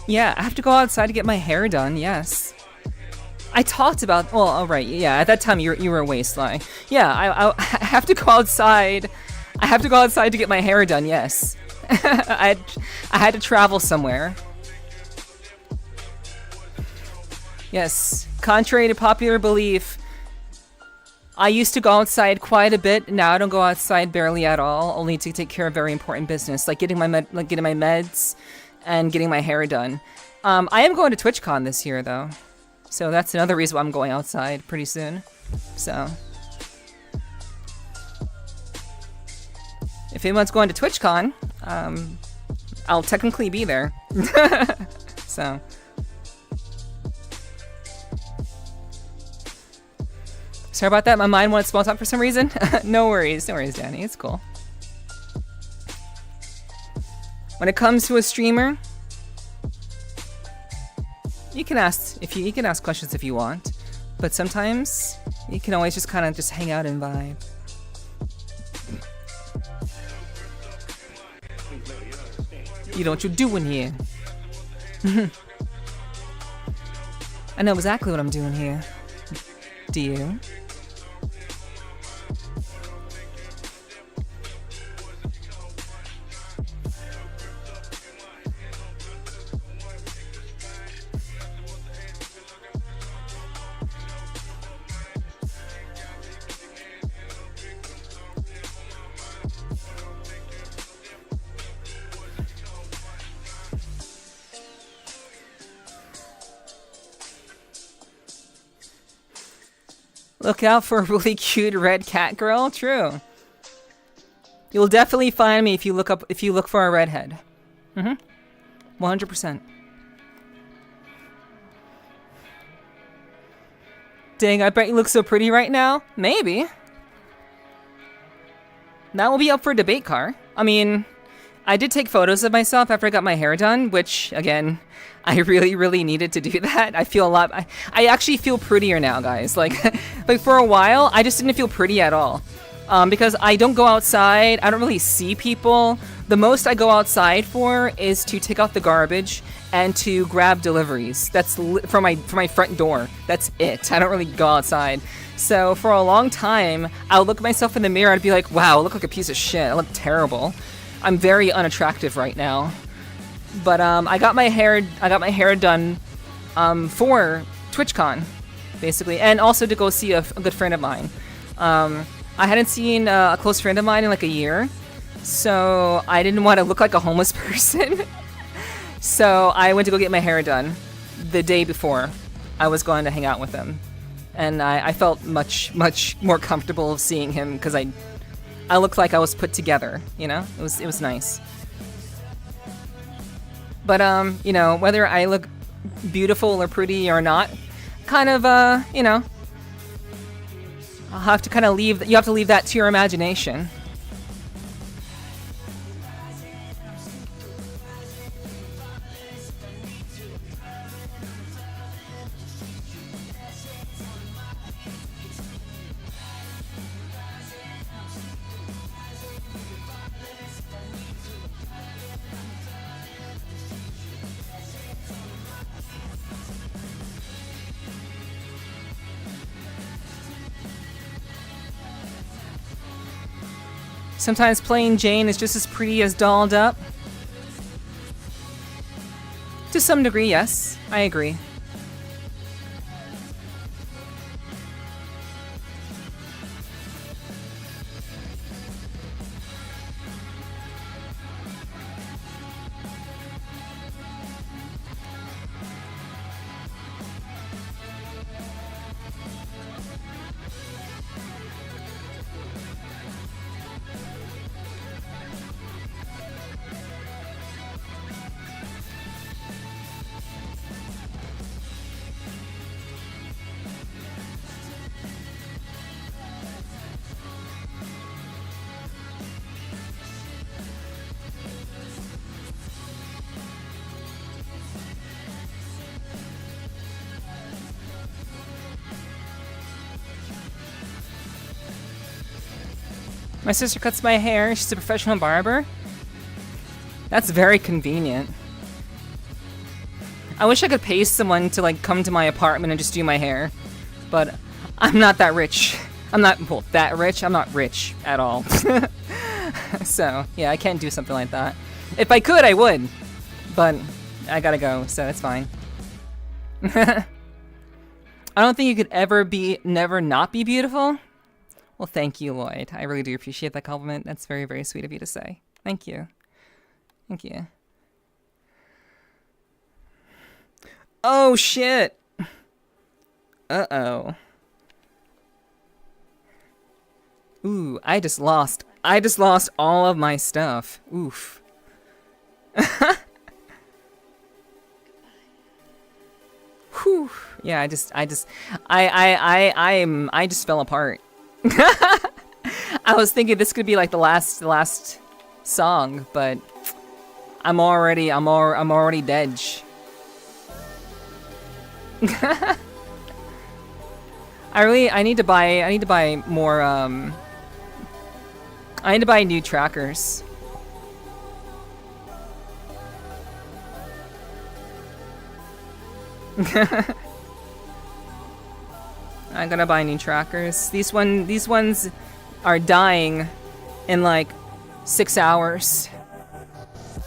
Yeah, I have to go outside to get my hair done, yes. I talked about, well, alright, yeah, at that time you were away, Sly. Yeah, I have to go outside. I have to go outside to get my hair done, yes. I had to travel somewhere. Yes, contrary to popular belief, I used to go outside quite a bit. Now I don't go outside barely at all, only to take care of very important business, like getting my meds and getting my hair done. I am going to TwitchCon this year, though. So that's another reason why I'm going outside pretty soon. So if anyone's going to TwitchCon, I'll technically be there. So sorry about that. My mind went small talk for some reason. No worries, Danny. It's cool. When it comes to a streamer, you can ask questions if you want, but sometimes you can always just kind of just hang out and vibe. You know what you're doing here. I know exactly what I'm doing here. Do you? Look out for a really cute red cat girl. True. You'll definitely find me if you look for a redhead. 100%. Dang, I bet you look so pretty right now. Maybe. That will be up for debate, Car. I mean, I did take photos of myself after I got my hair done, which, again, I really, really needed to do that. I feel a lot... I actually feel prettier now, guys. Like for a while, I just didn't feel pretty at all. Because I don't go outside, I don't really see people. The most I go outside for is to take out the garbage and to grab deliveries. That's from my front door. That's it. I don't really go outside. So for a long time, I'll look at myself in the mirror and be like, wow, I look like a piece of shit. I look terrible. I'm very unattractive right now. But I got my hair done for TwitchCon, basically, and also to go see a good friend of mine. I hadn't seen a close friend of mine in like a year, so I didn't want to look like a homeless person. So I went to go get my hair done the day before I was going to hang out with him. And I felt much more comfortable seeing him because I looked like I was put together, you know? It was nice. But you know, whether I look beautiful or pretty or not, kind of you know, I'll have to kind of leave. You have to leave that to your imagination. Sometimes playing Jane is just as pretty as dolled up. To some degree, yes. I agree. My sister cuts my hair. She's a professional barber. That's very convenient. I wish I could pay someone to like come to my apartment and just do my hair, but I'm not that rich. I'm not, well, that rich. I'm not rich at all. So yeah, I can't do something like that. If I could, I would, but I gotta go, so it's fine. I don't think you could never not be beautiful. Well, thank you, Lloyd. I really do appreciate that compliment. That's very, very sweet of you to say. Thank you. Thank you. Oh, shit. Uh-oh. Ooh, I just lost all of my stuff. Oof. Whew. Yeah, I just fell apart. I was thinking this could be like the last song, but I'm already dead. I need to buy more I need to buy new trackers. I'm gonna buy new trackers. These ones are dying in like 6 hours.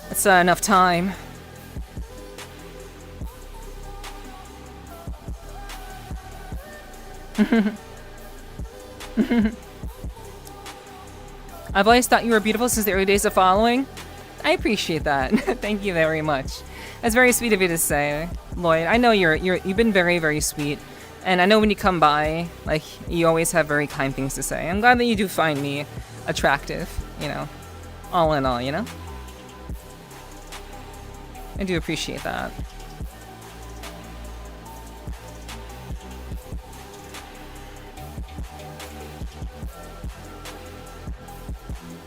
That's enough time. I've always thought you were beautiful since the early days of following. I appreciate that. Thank you very much. That's very sweet of you to say, Lloyd. I know you've been very, very sweet. And I know when you come by, like, you always have very kind things to say. I'm glad that you do find me attractive, you know, all in all, you know? I do appreciate that.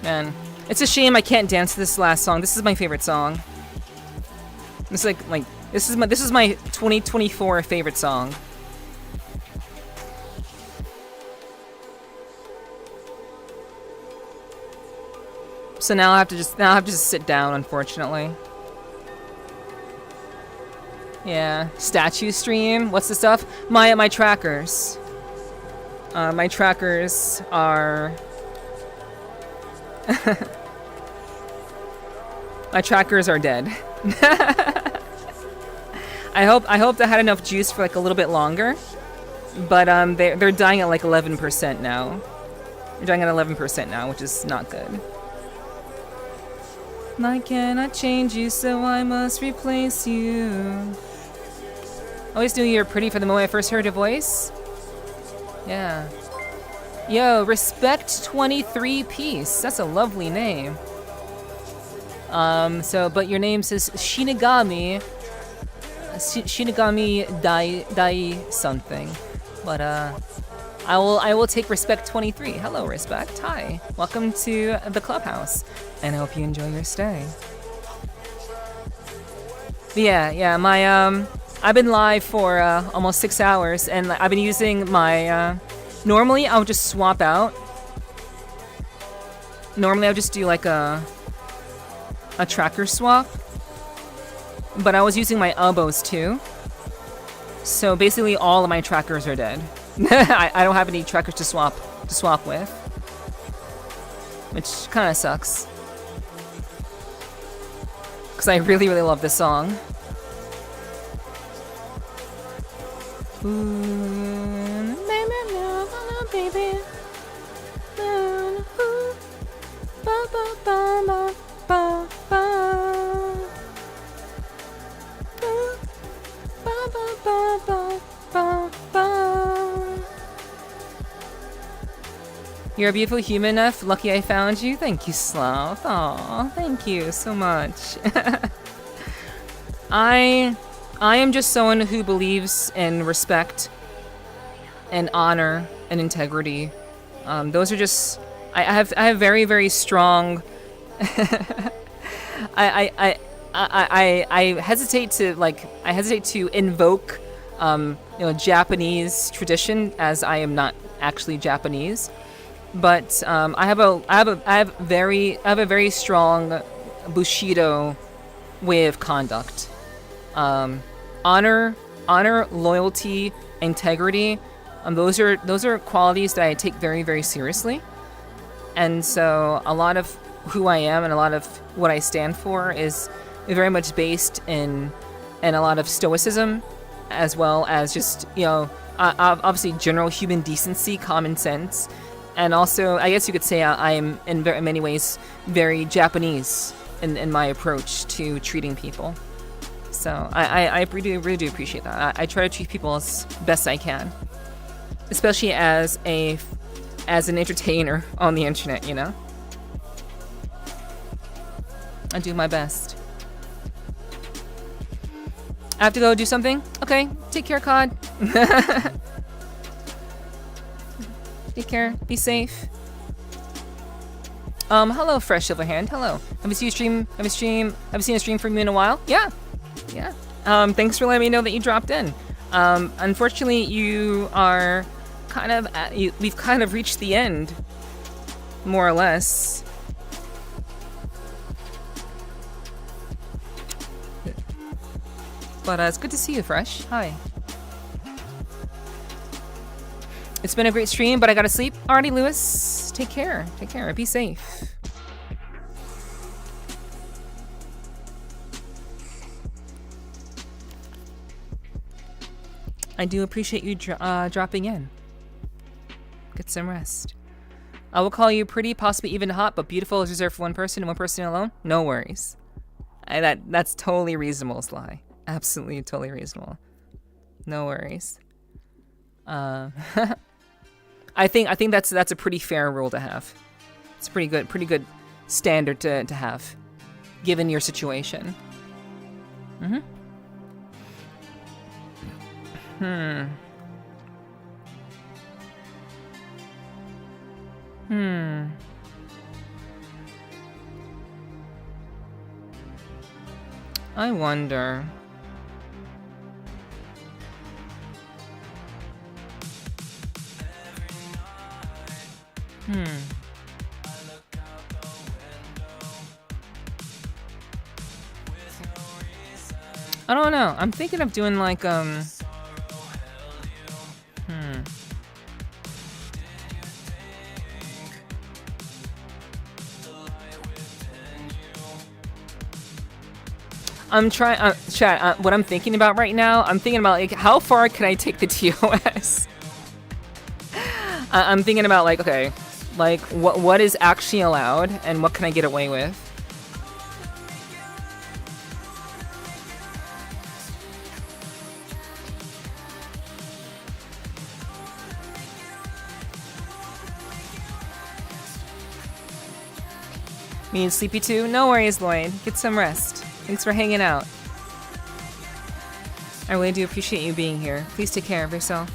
Man, it's a shame I can't dance to this last song. This is my favorite song. It's like this is my 2024 favorite song. So now I have to just sit down, unfortunately. Yeah, statue stream. What's the stuff? My trackers. My trackers are. My trackers are dead. I hope they had enough juice for like a little bit longer, but they're dying at like 11% now. We're dying at 11% now, which is not good. I cannot change you, so I must replace you. Always knew you were pretty from the moment I first heard your voice. Yeah. Yo, Respect 23 Peace. That's a lovely name. But your name says Shinigami. Shinigami Dai something. But I will take Respect 23. Hello, Respect. Hi. Welcome to the clubhouse, and I hope you enjoy your stay. But yeah. My I've been live for almost 6 hours, and I've been using my. Normally, I would just swap out. Normally, I would just do like a tracker swap. But I was using my elbows too. So basically, all of my trackers are dead. I don't have any trackers to swap with, which kind of sucks. Cause I really love this song. Ooh, baby. You're a beautiful human enough. Lucky I found you. Thank you, Sloth. Aw, thank you so much. I am just someone who believes in respect and honor and integrity. Those are just I have very strong. I hesitate to invoke Japanese tradition, as I am not actually Japanese. But I have a very strong Bushido way of conduct. Honor, loyalty, integrity. Those are qualities that I take very seriously. And so a lot of who I am and a lot of what I stand for is very much based in a lot of stoicism, as well as just obviously general human decency, common sense. And also, I guess you could say I am in many ways very Japanese in my approach to treating people. So I really do appreciate that. I try to treat people as best I can, especially as an entertainer on the internet. I do my best. I have to go do something. Okay, take care, COD. Take care. Be safe. Hello, Fresh Silverhand. Hello. Have you seen a stream from you in a while? Yeah. Thanks for letting me know that you dropped in. Unfortunately, you are we've kind of reached the end, more or less. But it's good to see you, Fresh. Hi. It's been a great stream, but I gotta sleep. Alrighty, Lewis. Take care. Be safe. I do appreciate you dropping in. Get some rest. I will call you pretty, possibly even hot, but beautiful is reserved for one person and one person alone. No worries. That's totally reasonable, Sly. Absolutely, totally reasonable. No worries. I think that's a pretty fair rule to have. It's a pretty good standard to have, given your situation. I wonder. I don't know. I'm thinking of doing like I'm trying, chat, what I'm thinking about right now, I'm thinking about like, how far can I take the TOS? I'm thinking about like, okay, Like, what is actually allowed and what can I get away with? Me and sleepy too? No worries, Lloyd. Get some rest. Thanks for hanging out. I really do appreciate you being here. Please take care of yourself.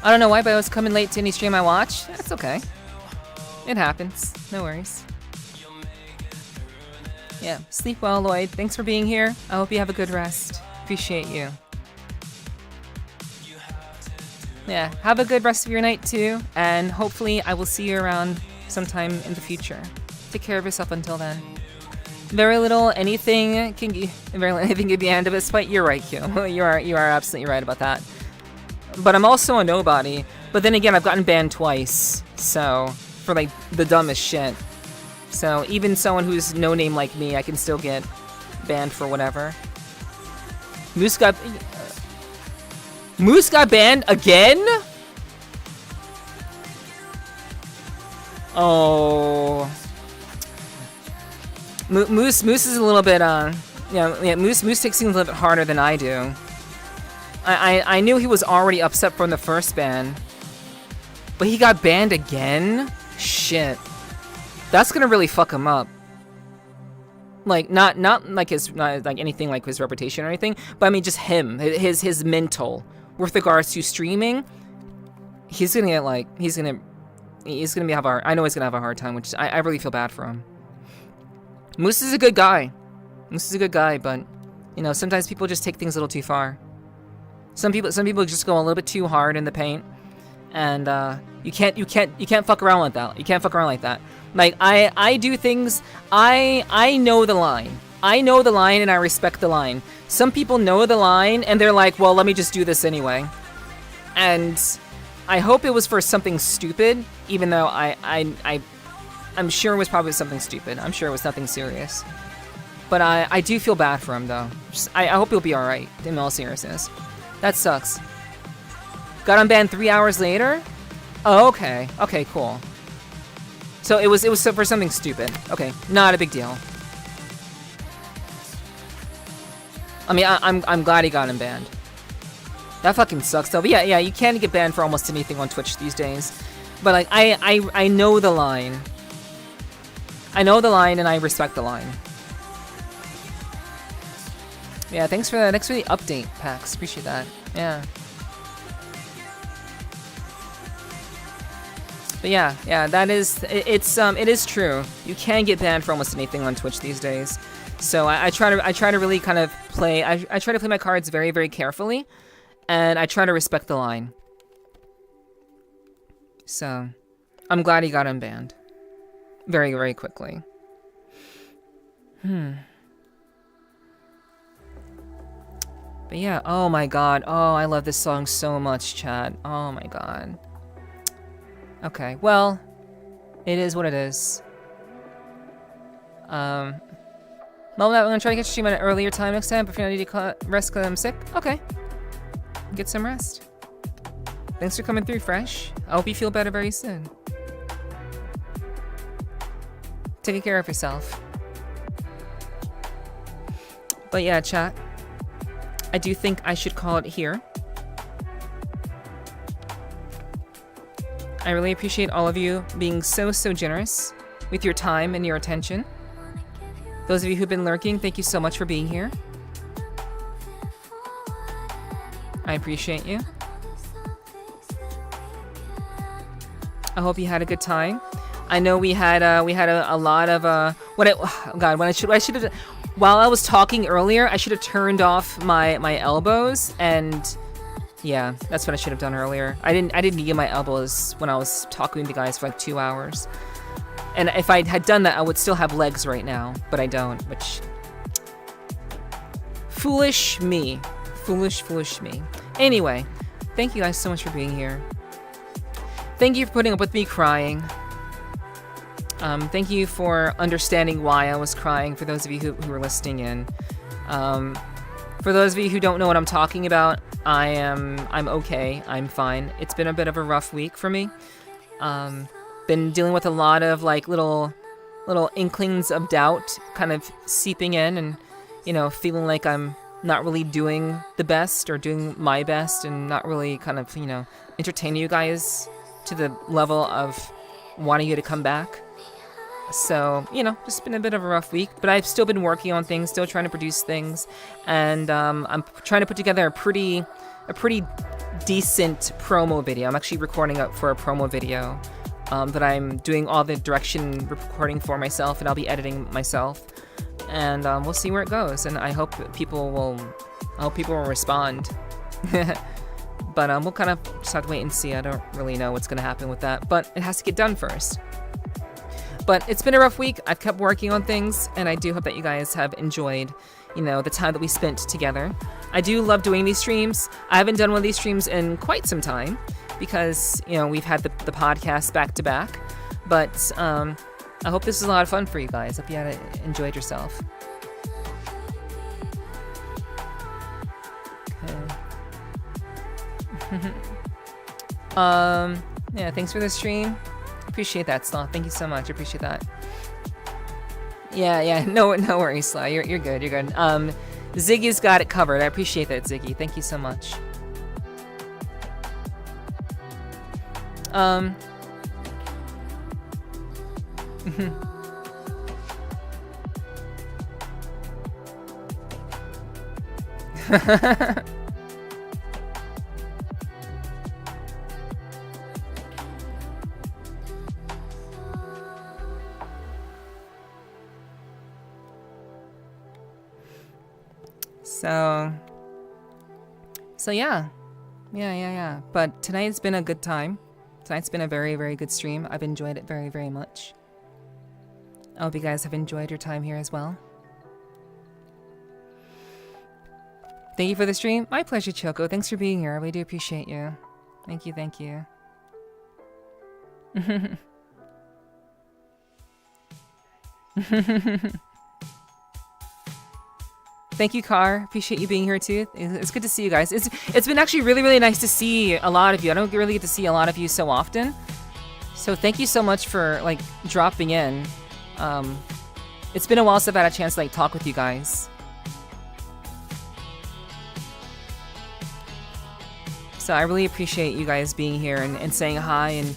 I don't know why, but I was coming late to any stream I watch. That's okay. It happens. No worries. Yeah, sleep well, Lloyd. Thanks for being here. I hope you have a good rest. Appreciate you. Yeah, have a good rest of your night too, and hopefully I will see you around sometime in the future. Take care of yourself until then. Very little anything can be the end of this fight. You're right, Q. You are absolutely right about that. But I'm also a nobody. But then again, I've gotten banned twice, so for like the dumbest shit. So even someone who's no name like me, I can still get banned for whatever. Moose got banned again? Oh, Moose is a little bit Moose takes things a little bit harder than I do. I knew he was already upset from the first ban, but he got banned again? Shit, that's gonna really fuck him up. Like not like anything like his reputation or anything, but I mean just him, his mental with regards to streaming. He's gonna have I know he's gonna have a hard time, which I really feel bad for him. Moose is a good guy. But you know, sometimes people just take things a little too far. Some people just go a little bit too hard in the paint, and you can't fuck around like that. You can't fuck around like that. Like I do things. I know the line. I know the line, and I respect the line. Some people know the line, and they're like, well, let me just do this anyway. And I hope it was for something stupid, even though I'm sure it was probably something stupid. I'm sure it was nothing serious. But I do feel bad for him, though. I hope he'll be alright, in all seriousness. That sucks. Got unbanned 3 hours later? Oh, okay. Okay, cool. So it was for something stupid. Okay, not a big deal. I mean, I'm glad he got unbanned. That fucking sucks though. But yeah, you can get banned for almost anything on Twitch these days. But like, I know the line. I know the line and I respect the line. Yeah, thanks for the update, Pax. Appreciate that. Yeah. But yeah, that is it is true. You can get banned for almost anything on Twitch these days. So I try to really kind of play. I try to play my cards very, very carefully. And I try to respect the line. So, I'm glad he got unbanned. Very, very quickly. But yeah, oh my god. Oh, I love this song so much, chat. Oh my god. Okay, well, it is what it is. Well, I'm gonna try to catch stream at an earlier time next time, but if you need to rest because I'm sick, okay. Get some rest. Thanks for coming through, Fresh. I hope you feel better very soon. Take care of yourself. But yeah, chat. I do think I should call it here. I really appreciate all of you being so generous with your time and your attention. Those of you who've been lurking, thank you so much for being here. I appreciate you. I hope you had a good time. I know we had a lot of while I was talking earlier, I should have turned off my elbows, and yeah, that's what I should have done earlier. I didn't need my elbows when I was talking to you guys for like 2 hours. And if I had done that, I would still have legs right now, but I don't, which foolish me. Foolish me. Anyway, thank you guys so much for being here. Thank you for putting up with me crying. Thank you for understanding why I was crying, for those of you who were listening in. For those of you who don't know what I'm talking about, I'm okay. I'm fine. It's been a bit of a rough week for me. Been dealing with a lot of like little inklings of doubt kind of seeping in, and feeling like I'm not really doing the best or doing my best, and not really kind of entertaining you guys to the level of wanting you to come back. So, just been a bit of a rough week, but I've still been working on things, still trying to produce things, and I'm trying to put together a pretty decent promo video. I'm actually recording up for a promo video that I'm doing all the direction recording for myself, and I'll be editing myself, and we'll see where it goes, and I hope people will respond. But we'll kind of just have to wait and see. I don't really know what's going to happen with that, but it has to get done first. But it's been a rough week. I've kept working on things, and I do hope that you guys have enjoyed, the time that we spent together. I do love doing these streams. I haven't done one of these streams in quite some time because, we've had the podcast back to back. But I hope this is a lot of fun for you guys. Hope you enjoyed yourself. Okay. Yeah, thanks for the stream. Appreciate that, Sloth. Thank you so much. I appreciate that. Yeah. No worries, Sloth. You're good. You're good. Ziggy's got it covered. I appreciate that, Ziggy. Thank you so much. So yeah. But tonight's been a good time. Tonight's been a very, very good stream. I've enjoyed it very, very much. I hope you guys have enjoyed your time here as well. Thank you for the stream. My pleasure, Choco. Thanks for being here. I really do appreciate you. Thank you. Thank you, Car. Appreciate you being here too. It's good to see you guys. It's been actually really, really nice to see a lot of you. I don't really get to see a lot of you so often. So thank you so much for like dropping in. It's been a while since I've had a chance to like talk with you guys. So I really appreciate you guys being here and saying hi and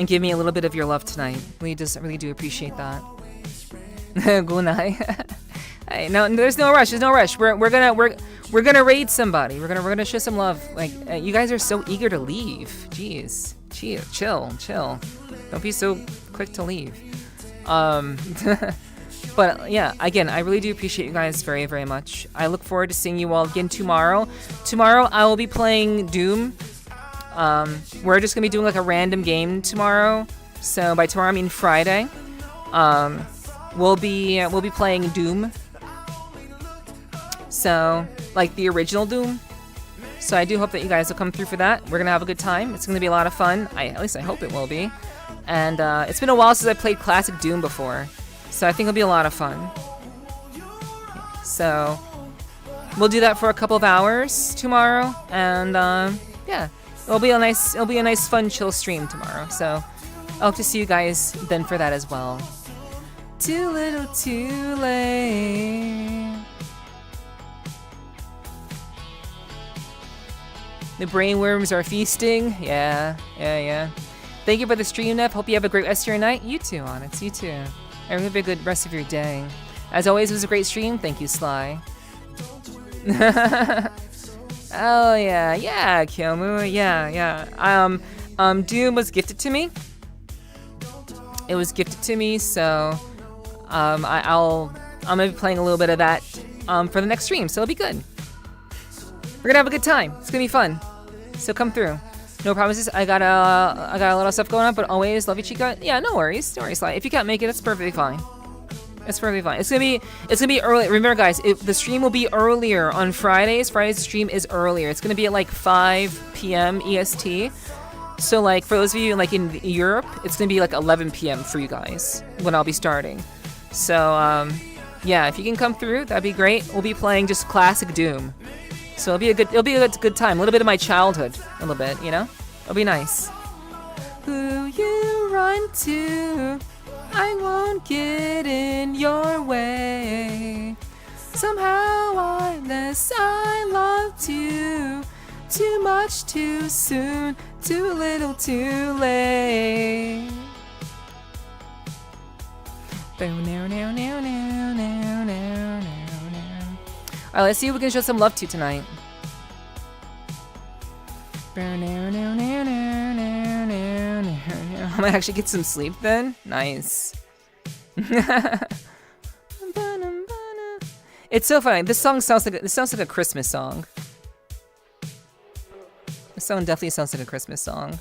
giving me a little bit of your love tonight. I really do appreciate that. Good night. Hey, no, there's no rush. We're gonna raid somebody. We're gonna show some love. Like you guys are so eager to leave. Jeez, chill. Don't be so quick to leave. But yeah, again, I really do appreciate you guys very, very much. I look forward to seeing you all again tomorrow. Tomorrow I will be playing Doom. We're just gonna be doing like a random game tomorrow. So by tomorrow I mean Friday. We'll be playing Doom. So, like the original Doom. So I do hope that you guys will come through for that. We're gonna have a good time. It's gonna be a lot of fun. At least I hope it will be. And it's been a while since I played classic Doom before. So I think it'll be a lot of fun. So we'll do that for a couple of hours tomorrow. And yeah, it'll be a nice fun chill stream tomorrow. So I hope to see you guys then for that as well. Too little too late. The brainworms are feasting. Yeah. Thank you for the stream, Nev. Hope you have a great rest of your night. You too, Onyx. You too. And have a good rest of your day. As always, it was a great stream. Thank you, Sly. Oh yeah, Kyomu. Yeah. Doom was gifted to me. It was gifted to me, so I'm gonna be playing a little bit of that for the next stream. So it'll be good. We're gonna have a good time. It's gonna be fun. So come through. No promises. I got a lot of stuff going on, but always love you, Chica. Yeah, no worries. Sly. If you can't make it, it's perfectly fine. It's perfectly fine. It's gonna be early. Remember, guys, the stream will be earlier on Fridays. Friday's stream is earlier. It's gonna be at like 5 p.m. EST. So like for those of you like in Europe, it's gonna be like 11 p.m. for you guys when I'll be starting. So Yeah, if you can come through, that'd be great. We'll be playing just classic Doom. So it'll be a good time. A little bit of my childhood. A little bit, you know? It'll be nice. Who you run to, I won't get in your way. Somehow I loved you. Too much too soon, too little too late. Alright, let's see who we can show some love to tonight. I might actually get some sleep then. Nice. It's so funny. This sounds like a Christmas song. This song definitely sounds like a Christmas song.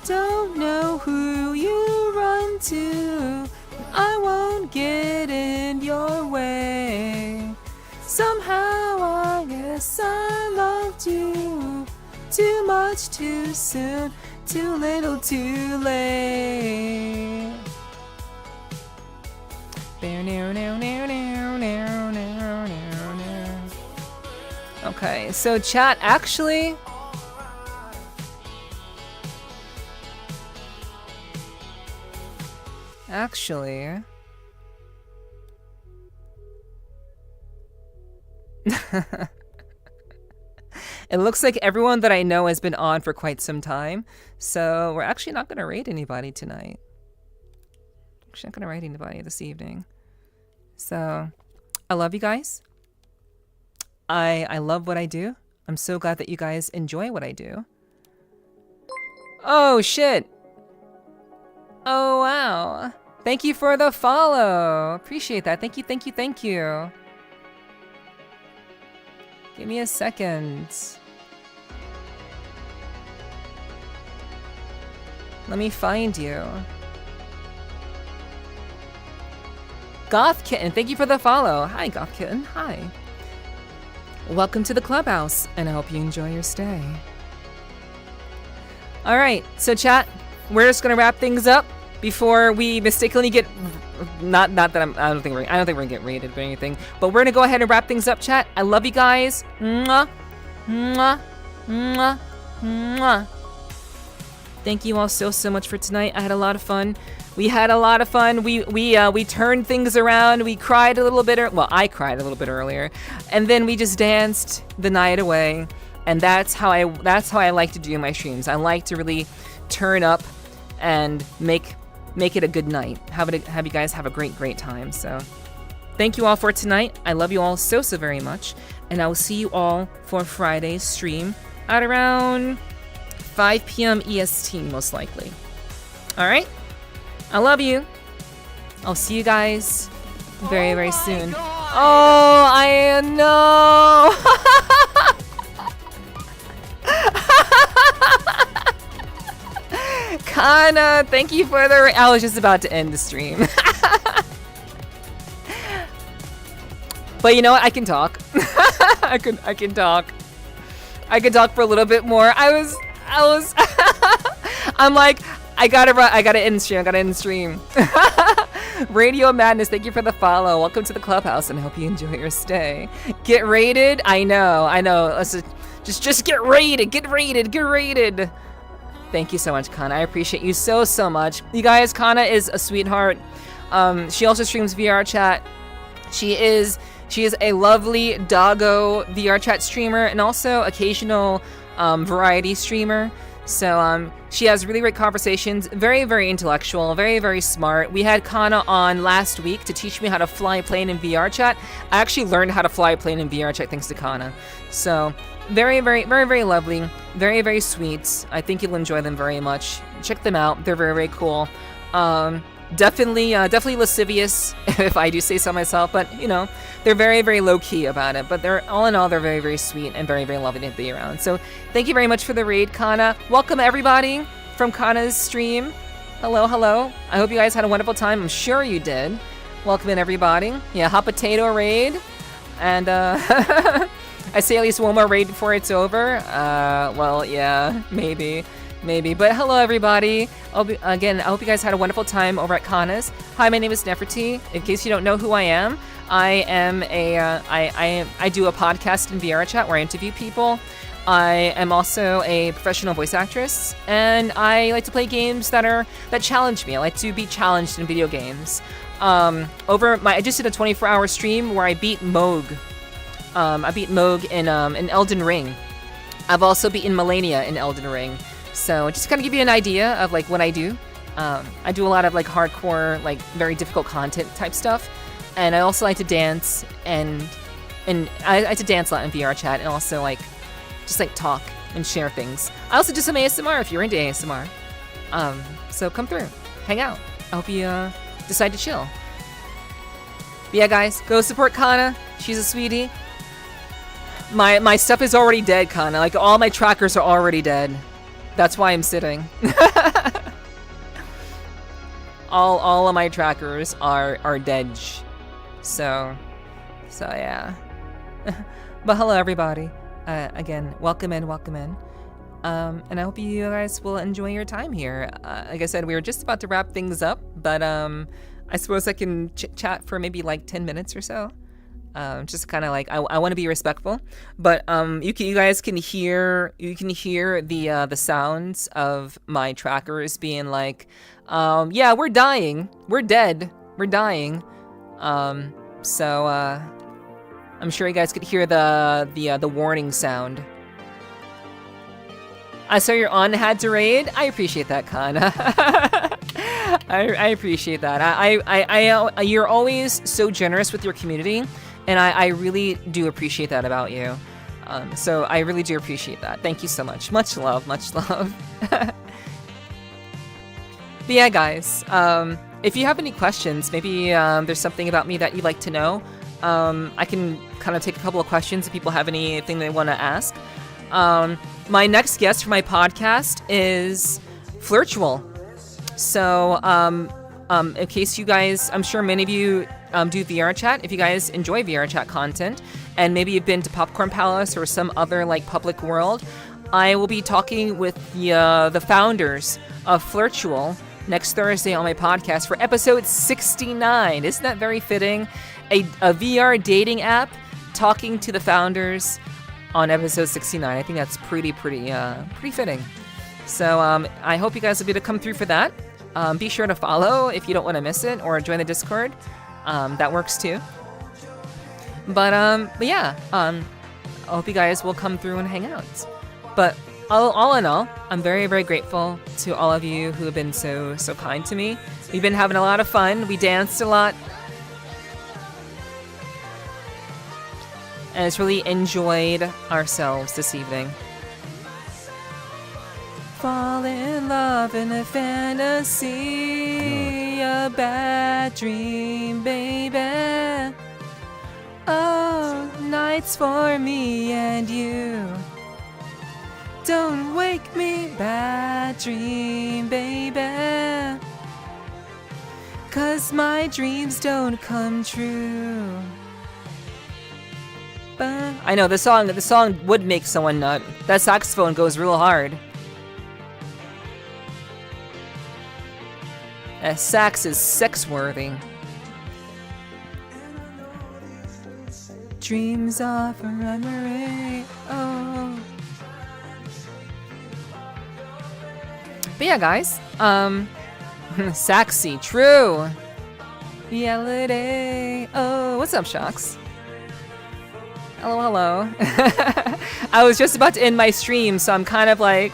Don't know who you run to. I won't get in your way. Somehow I guess I loved you. Too much too soon, too little too late. Okay, so chat, actually... It looks like everyone that I know has been on for quite some time, so we're actually not going to raid anybody tonight. Actually not going to raid anybody this evening. So, I love you guys. I love what I do. I'm so glad that you guys enjoy what I do. Oh, shit! Oh, wow. Thank you for the follow. Appreciate that. Thank you, thank you, thank you. Give me a second. Let me find you. Goth Kitten, thank you for the follow. Hi, Goth Kitten. Hi. Welcome to the clubhouse, and I hope you enjoy your stay. All right, so chat, we're just gonna wrap things up before we mistakenly get I don't think we're gonna get raided or anything, but we're gonna go ahead and wrap things up, chat. I love you guys. Mwah, mwah, mwah, mwah. Thank you all so much for tonight. I had a lot of fun. We had a lot of fun. We turned things around. We cried a little bit. Well, I cried a little bit earlier, and then we just danced the night away. And that's how I like to do my streams. I like to really turn up and make it a good night. Have you guys have a great time. So, thank you all for tonight. I love you all so very much, and I will see you all for Friday's stream at around 5 p.m. EST, most likely. All right. I love you. I'll see you guys very soon. God. Oh, I know. Kana, thank you for the... I was just about to end the stream. But you know what? I can talk. I can talk. I can talk for a little bit more. I was I'm like, I gotta end stream. Radio Madness, thank you for the follow. Welcome to the clubhouse, and I hope you enjoy your stay. Get raided? I know. Let's just get raided. Get raided. Thank you so much, Kana. I appreciate you so much. You guys, Kana is a sweetheart. She also streams VRCHAT. She is a lovely doggo VRCHAT streamer and also occasional variety streamer. So she has really great conversations, very intellectual, very smart. We had Kana on last week to teach me how to fly a plane in VRCHAT. I actually learned how to fly a plane in VRCHAT thanks to Kana. So very lovely, very sweet. I think you'll enjoy them very much. Check them out. They're very cool. Definitely lascivious, if I do say so myself, but you know, they're very low-key about it, but they're all in all, they're very sweet and very lovely to be around. So thank you very much for the raid, Kana. Welcome everybody from Kana's stream. Hello. I hope you guys had a wonderful time. I'm sure you did. Welcome in everybody. Yeah, hot potato raid. And I say at least one more raid before it's over. Well, yeah, maybe. Maybe, but hello everybody. Again, I hope you guys had a wonderful time over at Kana's. Hi, my name is Nepherti. In case you don't know who I am I do a podcast in VRCHAT where I interview people. I am also a professional voice actress, and I like to play games that challenge me. I like to be challenged in video games. I just did a 24-hour stream where I beat Moog. I beat Moog in Elden Ring. I've also beaten Melania in Elden Ring. So just to kind of give you an idea of like what I do. I do a lot of like hardcore, like very difficult content type stuff, and I also like to dance and I like to dance a lot in VRCHAT, and also like just like talk and share things. I also do some ASMR if you're into ASMR. So come through, hang out. I hope you decide to chill. But yeah, guys, go support Kana. She's a sweetie. My stuff is already dead, Kana. Like all my trackers are already dead. That's why I'm sitting. all of my trackers are dead. So yeah. But hello everybody. Again, welcome in. And I hope you guys will enjoy your time here. Like I said, we were just about to wrap things up, but I suppose I can chat for maybe like 10 minutes or so. Just kind of like I want to be respectful, but you guys can hear the sounds of my trackers being like, yeah, we're dying, we're dead, we're dying. So I'm sure you guys could hear the warning sound. I saw you're on Had to Raid. I appreciate that, Kana. I appreciate that. You're always so generous with your community, and I really do appreciate that about you. So I really do appreciate that. Thank you so much. Much love, much love. But yeah, guys, if you have any questions, maybe there's something about me that you'd like to know, I can kind of take a couple of questions if people have anything they want to ask. My next guest for my podcast is VRCHAT. So, in case you guys, I'm sure many of you do VRCHAT. If you guys enjoy VRCHAT content, and maybe you've been to Popcorn Palace or some other like public world, I will be talking with the founders of VRCHAT next Thursday on my podcast for episode 69. Isn't that very fitting? A VR dating app talking to the founders on episode 69. I think that's pretty fitting. So I hope you guys will be able to come through for that. Be sure to follow if you don't want to miss it, or join the Discord. That works too. But yeah, I hope you guys will come through and hang out. But all in all, I'm very, very grateful to all of you who have been so kind to me. We've been having a lot of fun. We danced a lot. And it's really enjoyed ourselves this evening. Fall in love in a fantasy, a bad dream, baby. Oh, nights for me and you. Don't wake me, bad dream, baby. 'Cause my dreams don't come true. I know the song would make someone nut. That saxophone goes real hard. That sax is sex-worthy. Dreams of a memory. Oh. But yeah, guys. Saxy, true. Reality. Oh, what's up, Shocks? Hello. I was just about to end my stream, so I'm kind of like,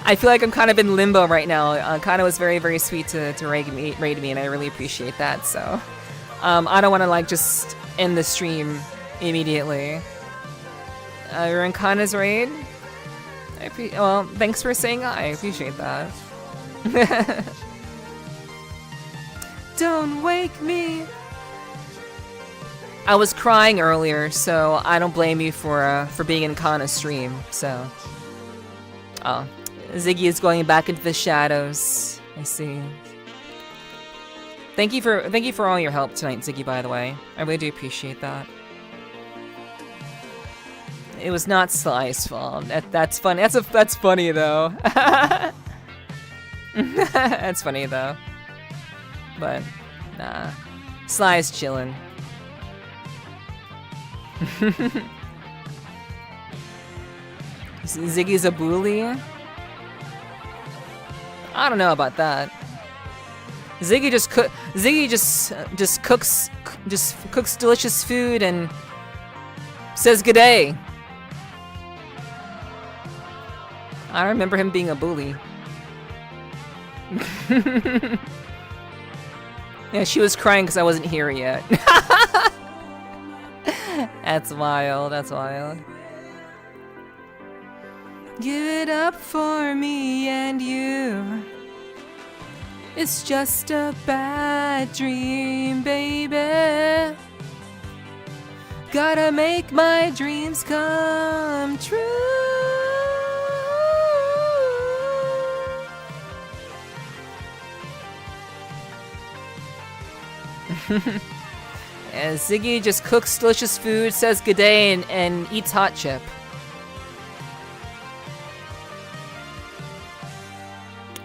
I feel like I'm kind of in limbo right now. Kana was very, very sweet to raid me, and I really appreciate that. So, I don't want to like just end the stream immediately. You're in Kana's raid? Well, thanks for saying hi. I appreciate that. Don't wake me. I was crying earlier, so I don't blame you for being in Kana's stream. So, oh, Ziggy is going back into the shadows. I see. Thank you for all your help tonight, Ziggy. By the way, I really do appreciate that. It was not Sly's fault. That's funny. That's funny though. That's funny though. But nah, Sly's chilling. Ziggy's a bully. I don't know about that. Ziggy just cooks delicious food and says good day. I remember him being a bully. Yeah, she was crying because I wasn't here yet. That's wild. That's wild. Give it up for me and you. It's just a bad dream, baby. Gotta make my dreams come true. And Ziggy just cooks delicious food, says good day, and eats hot chip.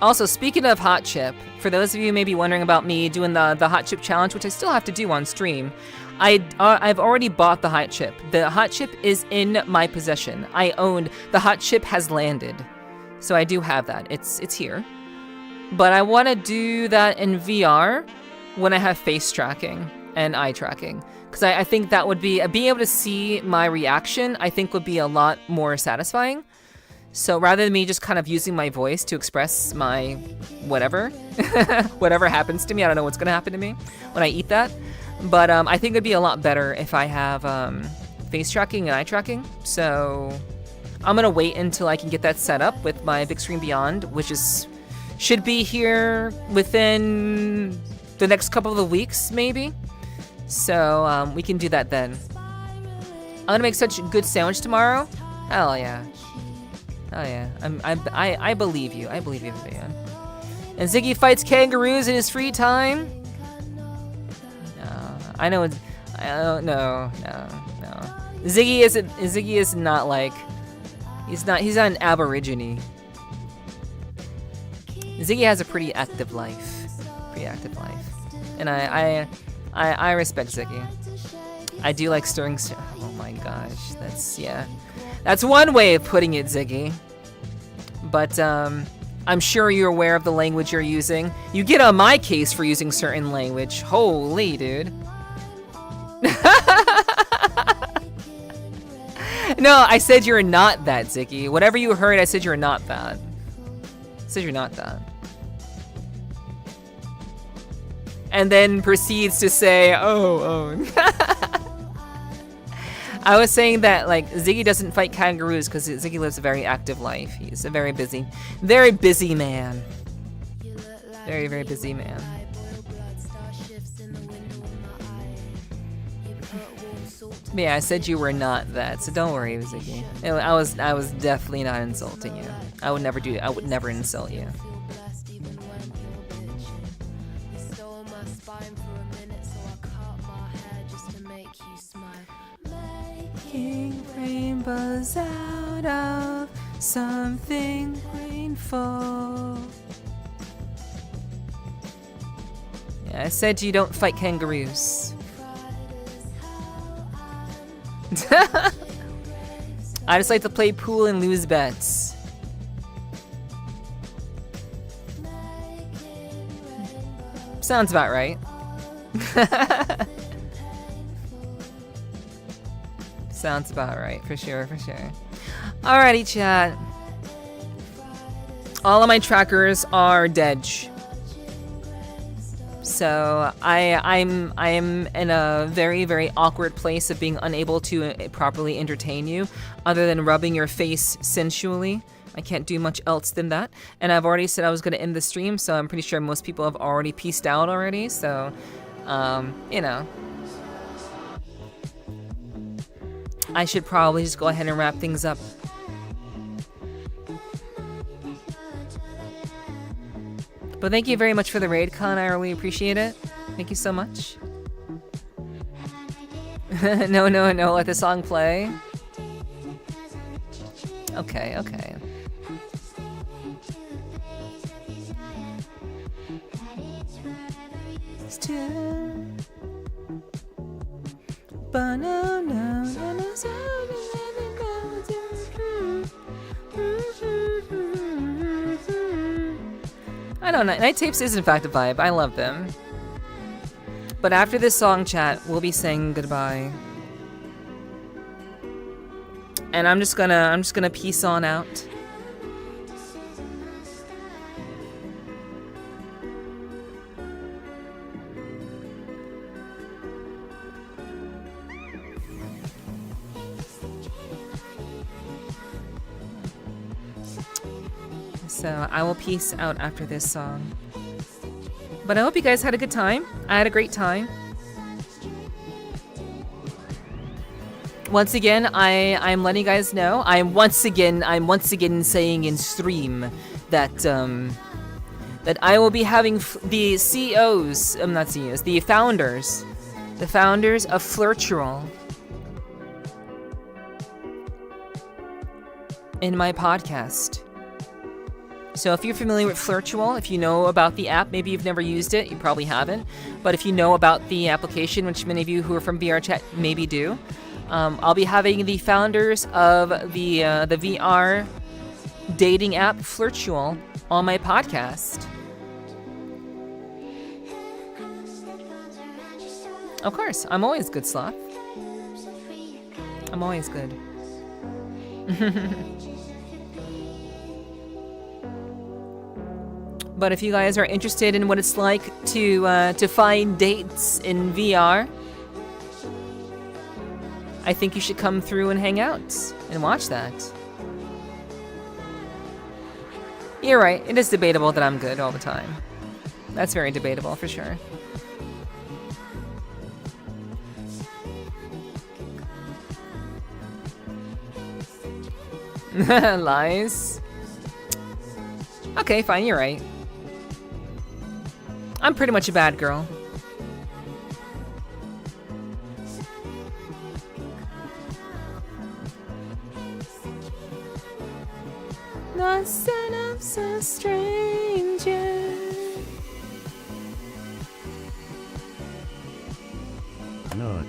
Also, speaking of hot chip, for those of you maybe wondering about me doing the hot chip challenge, which I still have to do on stream, I've already bought the hot chip. The hot chip is in my possession. I owned the hot chip has landed, so I do have that. It's here, but I want to do that in VR when I have face tracking and eye tracking, because I think that would be being able to see my reaction. I think would be a lot more satisfying. So rather than me just kind of using my voice to express my whatever, whatever happens to me, I don't know what's gonna happen to me when I eat that. But I think it'd be a lot better if I have face tracking and eye tracking. So I'm gonna wait until I can get that set up with my Big Screen Beyond, which should be here within the next couple of weeks, maybe. So we can do that then. I'm gonna make such a good sandwich tomorrow. Hell yeah. Oh yeah, I believe you. I believe you, man. And Ziggy fights kangaroos in his free time. No, I know. No. Ziggy is not like. He's not an aborigine. Ziggy has a pretty active life. And I respect Ziggy. I do like stirring. Oh my gosh, that's one way of putting it, Ziggy. But I'm sure you're aware of the language you're using. You get on my case for using certain language. Holy, dude. No, I said you're not that, Ziggy. Whatever you heard, I said you're not that. I said you're not that. And then proceeds to say, oh. I was saying that, like, Ziggy doesn't fight kangaroos because Ziggy lives a very active life. He's a very busy man. Very, very busy man. But yeah, I said you were not that, so don't worry, Ziggy. I was definitely not insulting you. I would never insult you. Rainbows out of something rainfall. Yeah, I said you don't fight kangaroos. I just like to play pool and lose bets. Sounds about right. Sounds about right, for sure. Alrighty, chat. All of my trackers are dead. So I'm in a very, very awkward place of being unable to properly entertain you, other than rubbing your face sensually. I can't do much else than that. And I've already said I was going to end the stream, so I'm pretty sure most people have already peaced out already. So, you know. I should probably just go ahead and wrap things up. But thank you very much for the raid, Con. I really appreciate it. Thank you so much. No, let the song play. Okay, okay. I don't know. Night Tapes is in fact a vibe. I love them. But after this song chat, we'll be saying goodbye. And I'm just gonna peace on out. So I will peace out after this song. But I hope you guys had a good time. I had a great time. Once again, I'm letting you guys know. I'm once again saying in stream that that I will be having the CEOs, not CEOs, the founders of VRCHAT in my podcast. So if you're familiar with VRCHAT, if you know about the app, maybe you've never used it, you probably haven't. But if you know about the application, which many of you who are from VRCHAT maybe do, I'll be having the founders of the VR dating app VRCHAT on my podcast. Of course, I'm always good, Sloth. I'm always good. But if you guys are interested in what it's like to find dates in VR, I think you should come through and hang out and watch that. You're right, it is debatable that I'm good all the time. That's very debatable for sure. Lies. Okay, fine, you're right. I'm pretty much a bad girl. The son of a stranger. No.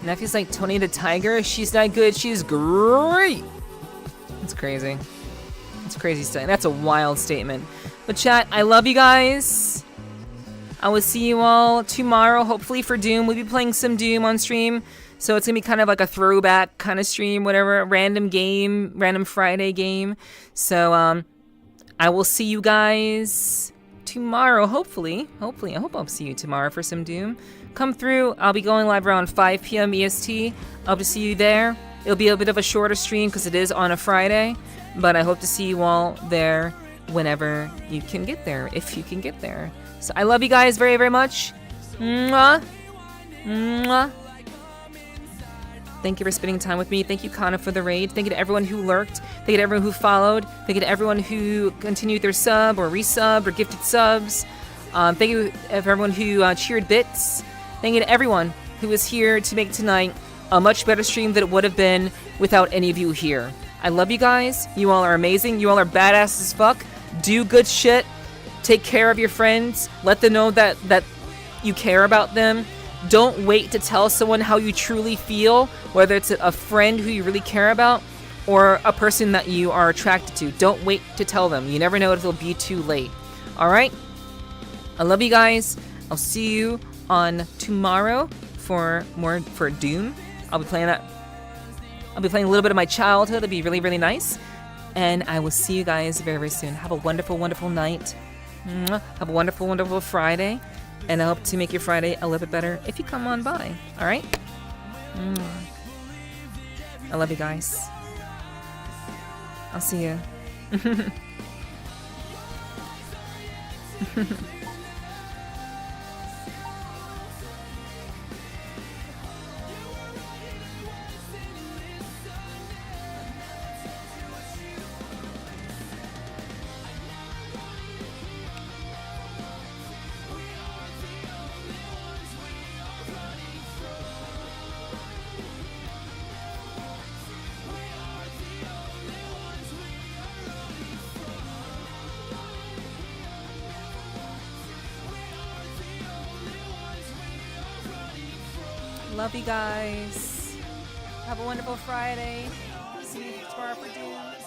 Nephew's like Tony the Tiger. She's not good. She's great. It's crazy. It's a crazy statement. That's a wild statement. But chat, I love you guys. I will see you all tomorrow, hopefully for Doom. We'll be playing some Doom on stream. So it's going to be kind of like a throwback kind of stream, whatever, random game, random Friday game. So I will see you guys tomorrow, hopefully. I hope I'll see you tomorrow for some Doom. Come through. I'll be going live around 5 p.m. EST. I hope to see you there. It'll be a bit of a shorter stream because it is on a Friday. But I hope to see you all there whenever you can get there, if you can get there. So I love you guys very, very much. Mwah. Mwah. Thank you for spending time with me. Thank you, Kana, for the raid. Thank you to everyone who lurked. Thank you to everyone who followed. Thank you to everyone who continued their sub or resubbed or gifted subs. Thank you for everyone who cheered bits. Thank you to everyone who was here to make tonight a much better stream than it would have been without any of you here. I love you guys. You all are amazing. You all are badass as fuck. Do good shit. Take care of your friends. Let them know that you care about them. Don't wait to tell someone how you truly feel, whether it's a friend who you really care about or a person that you are attracted to. Don't wait to tell them. You never know if it'll be too late. All right? I love you guys. I'll see you on tomorrow for Doom. I'll be playing that. I'll be playing a little bit of my childhood. It'll be really, really nice. And I will see you guys very, very soon. Have a wonderful, wonderful night. Have a wonderful, wonderful Friday. And I hope to make your Friday a little bit better if you come on by. All right? I love you guys. I'll see you. Love you guys. Have a wonderful Friday. See you tomorrow for Doom.